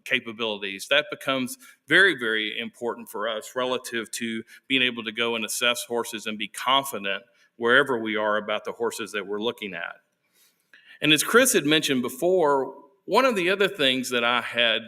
capabilities. That becomes very, very important for us relative to being able to go and assess horses and be confident wherever we are about the horses that we're looking at. And as Chris had mentioned before, one of the other things that I had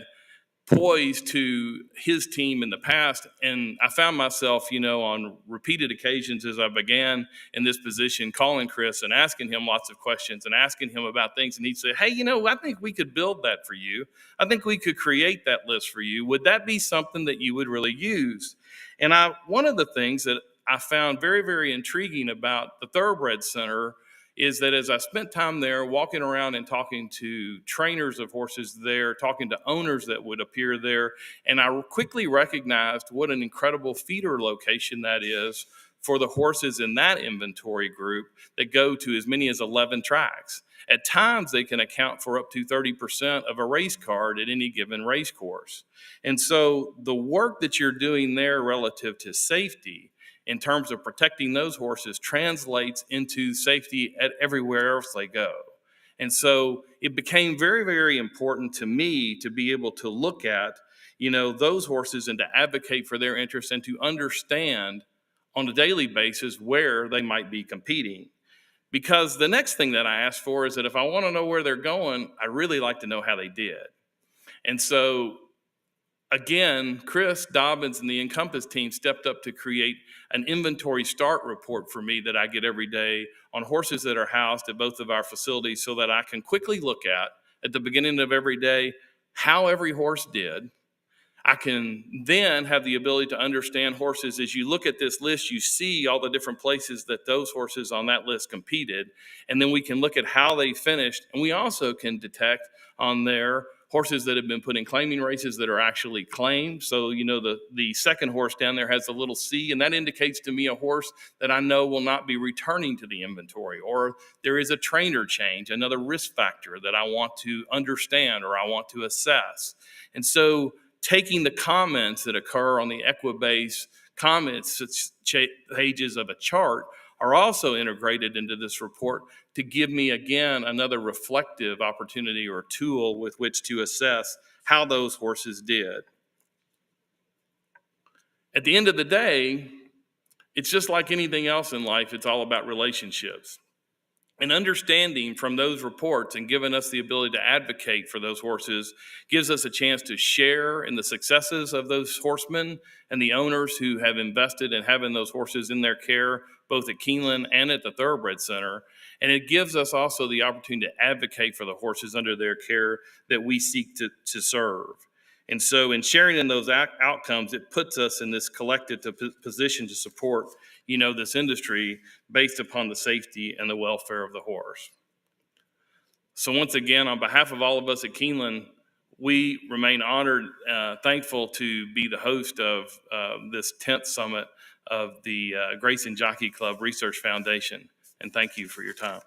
poised to his team in the past, and I found myself, on repeated occasions as I began in this position, calling Chris and asking him lots of questions and asking him about things, and he'd say, hey, I think we could build that for you. I think we could create that list for you. Would that be something that you would really use? And one of the things that I found very, very intriguing about the Thoroughbred Center is that as I spent time there walking around and talking to trainers of horses there, talking to owners that would appear there, and I quickly recognized what an incredible feeder location that is for the horses in that inventory group that go to as many as 11 tracks. At times, they can account for up to 30% of a race card at any given race course. And so the work that you're doing there relative to safety in terms of protecting those horses translates into safety at everywhere else they go. And so it became very, very important to me to be able to look at, those horses and to advocate for their interests and to understand on a daily basis where they might be competing. Because the next thing that I asked for is that if I want to know where they're going, I really like to know how they did. And so again, Chris Dobbins and the Encompass team stepped up to create an inventory start report for me that I get every day on horses that are housed at both of our facilities so that I can quickly look at the beginning of every day, how every horse did. I can then have the ability to understand horses. As you look at this list, you see all the different places that those horses on that list competed. And then we can look at how they finished. And we also can detect on there horses that have been put in claiming races that are actually claimed. So, the second horse down there has a little C, and that indicates to me a horse that I know will not be returning to the inventory. Or there is a trainer change, another risk factor that I want to understand or I want to assess. And so taking the comments that occur on the Equibase comments pages of a chart are also integrated into this report to give me, again, another reflective opportunity or tool with which to assess how those horses did. At the end of the day, It's just like anything else in life, it's all about relationships. And understanding from those reports and giving us the ability to advocate for those horses gives us a chance to share in the successes of those horsemen and the owners who have invested in having those horses in their care, both at Keeneland and at the Thoroughbred Center. And it gives us also the opportunity to advocate for the horses under their care that we seek to serve. And so in sharing in those outcomes, it puts us in this collective position to support, this industry based upon the safety and the welfare of the horse. So once again, on behalf of all of us at Keeneland, we remain honored, thankful to be the host of this 10th summit of the Grayson Jockey Club Research Foundation. And thank you for your time.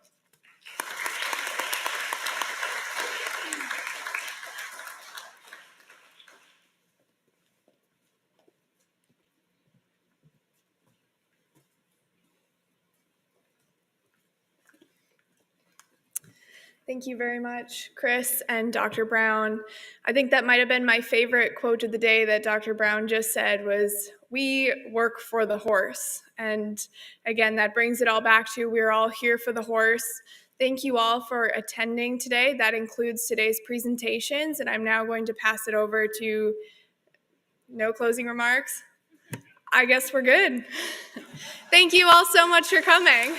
Thank you very much, Chris and Dr. Brown. I think that might have been my favorite quote of the day that Dr. Brown just said was, "We work for the horse." And again, that brings it all back to we're all here for the horse. Thank you all for attending today. That includes today's presentations, and I'm now going to pass it over to no closing remarks. I guess we're good. Thank you all so much for coming.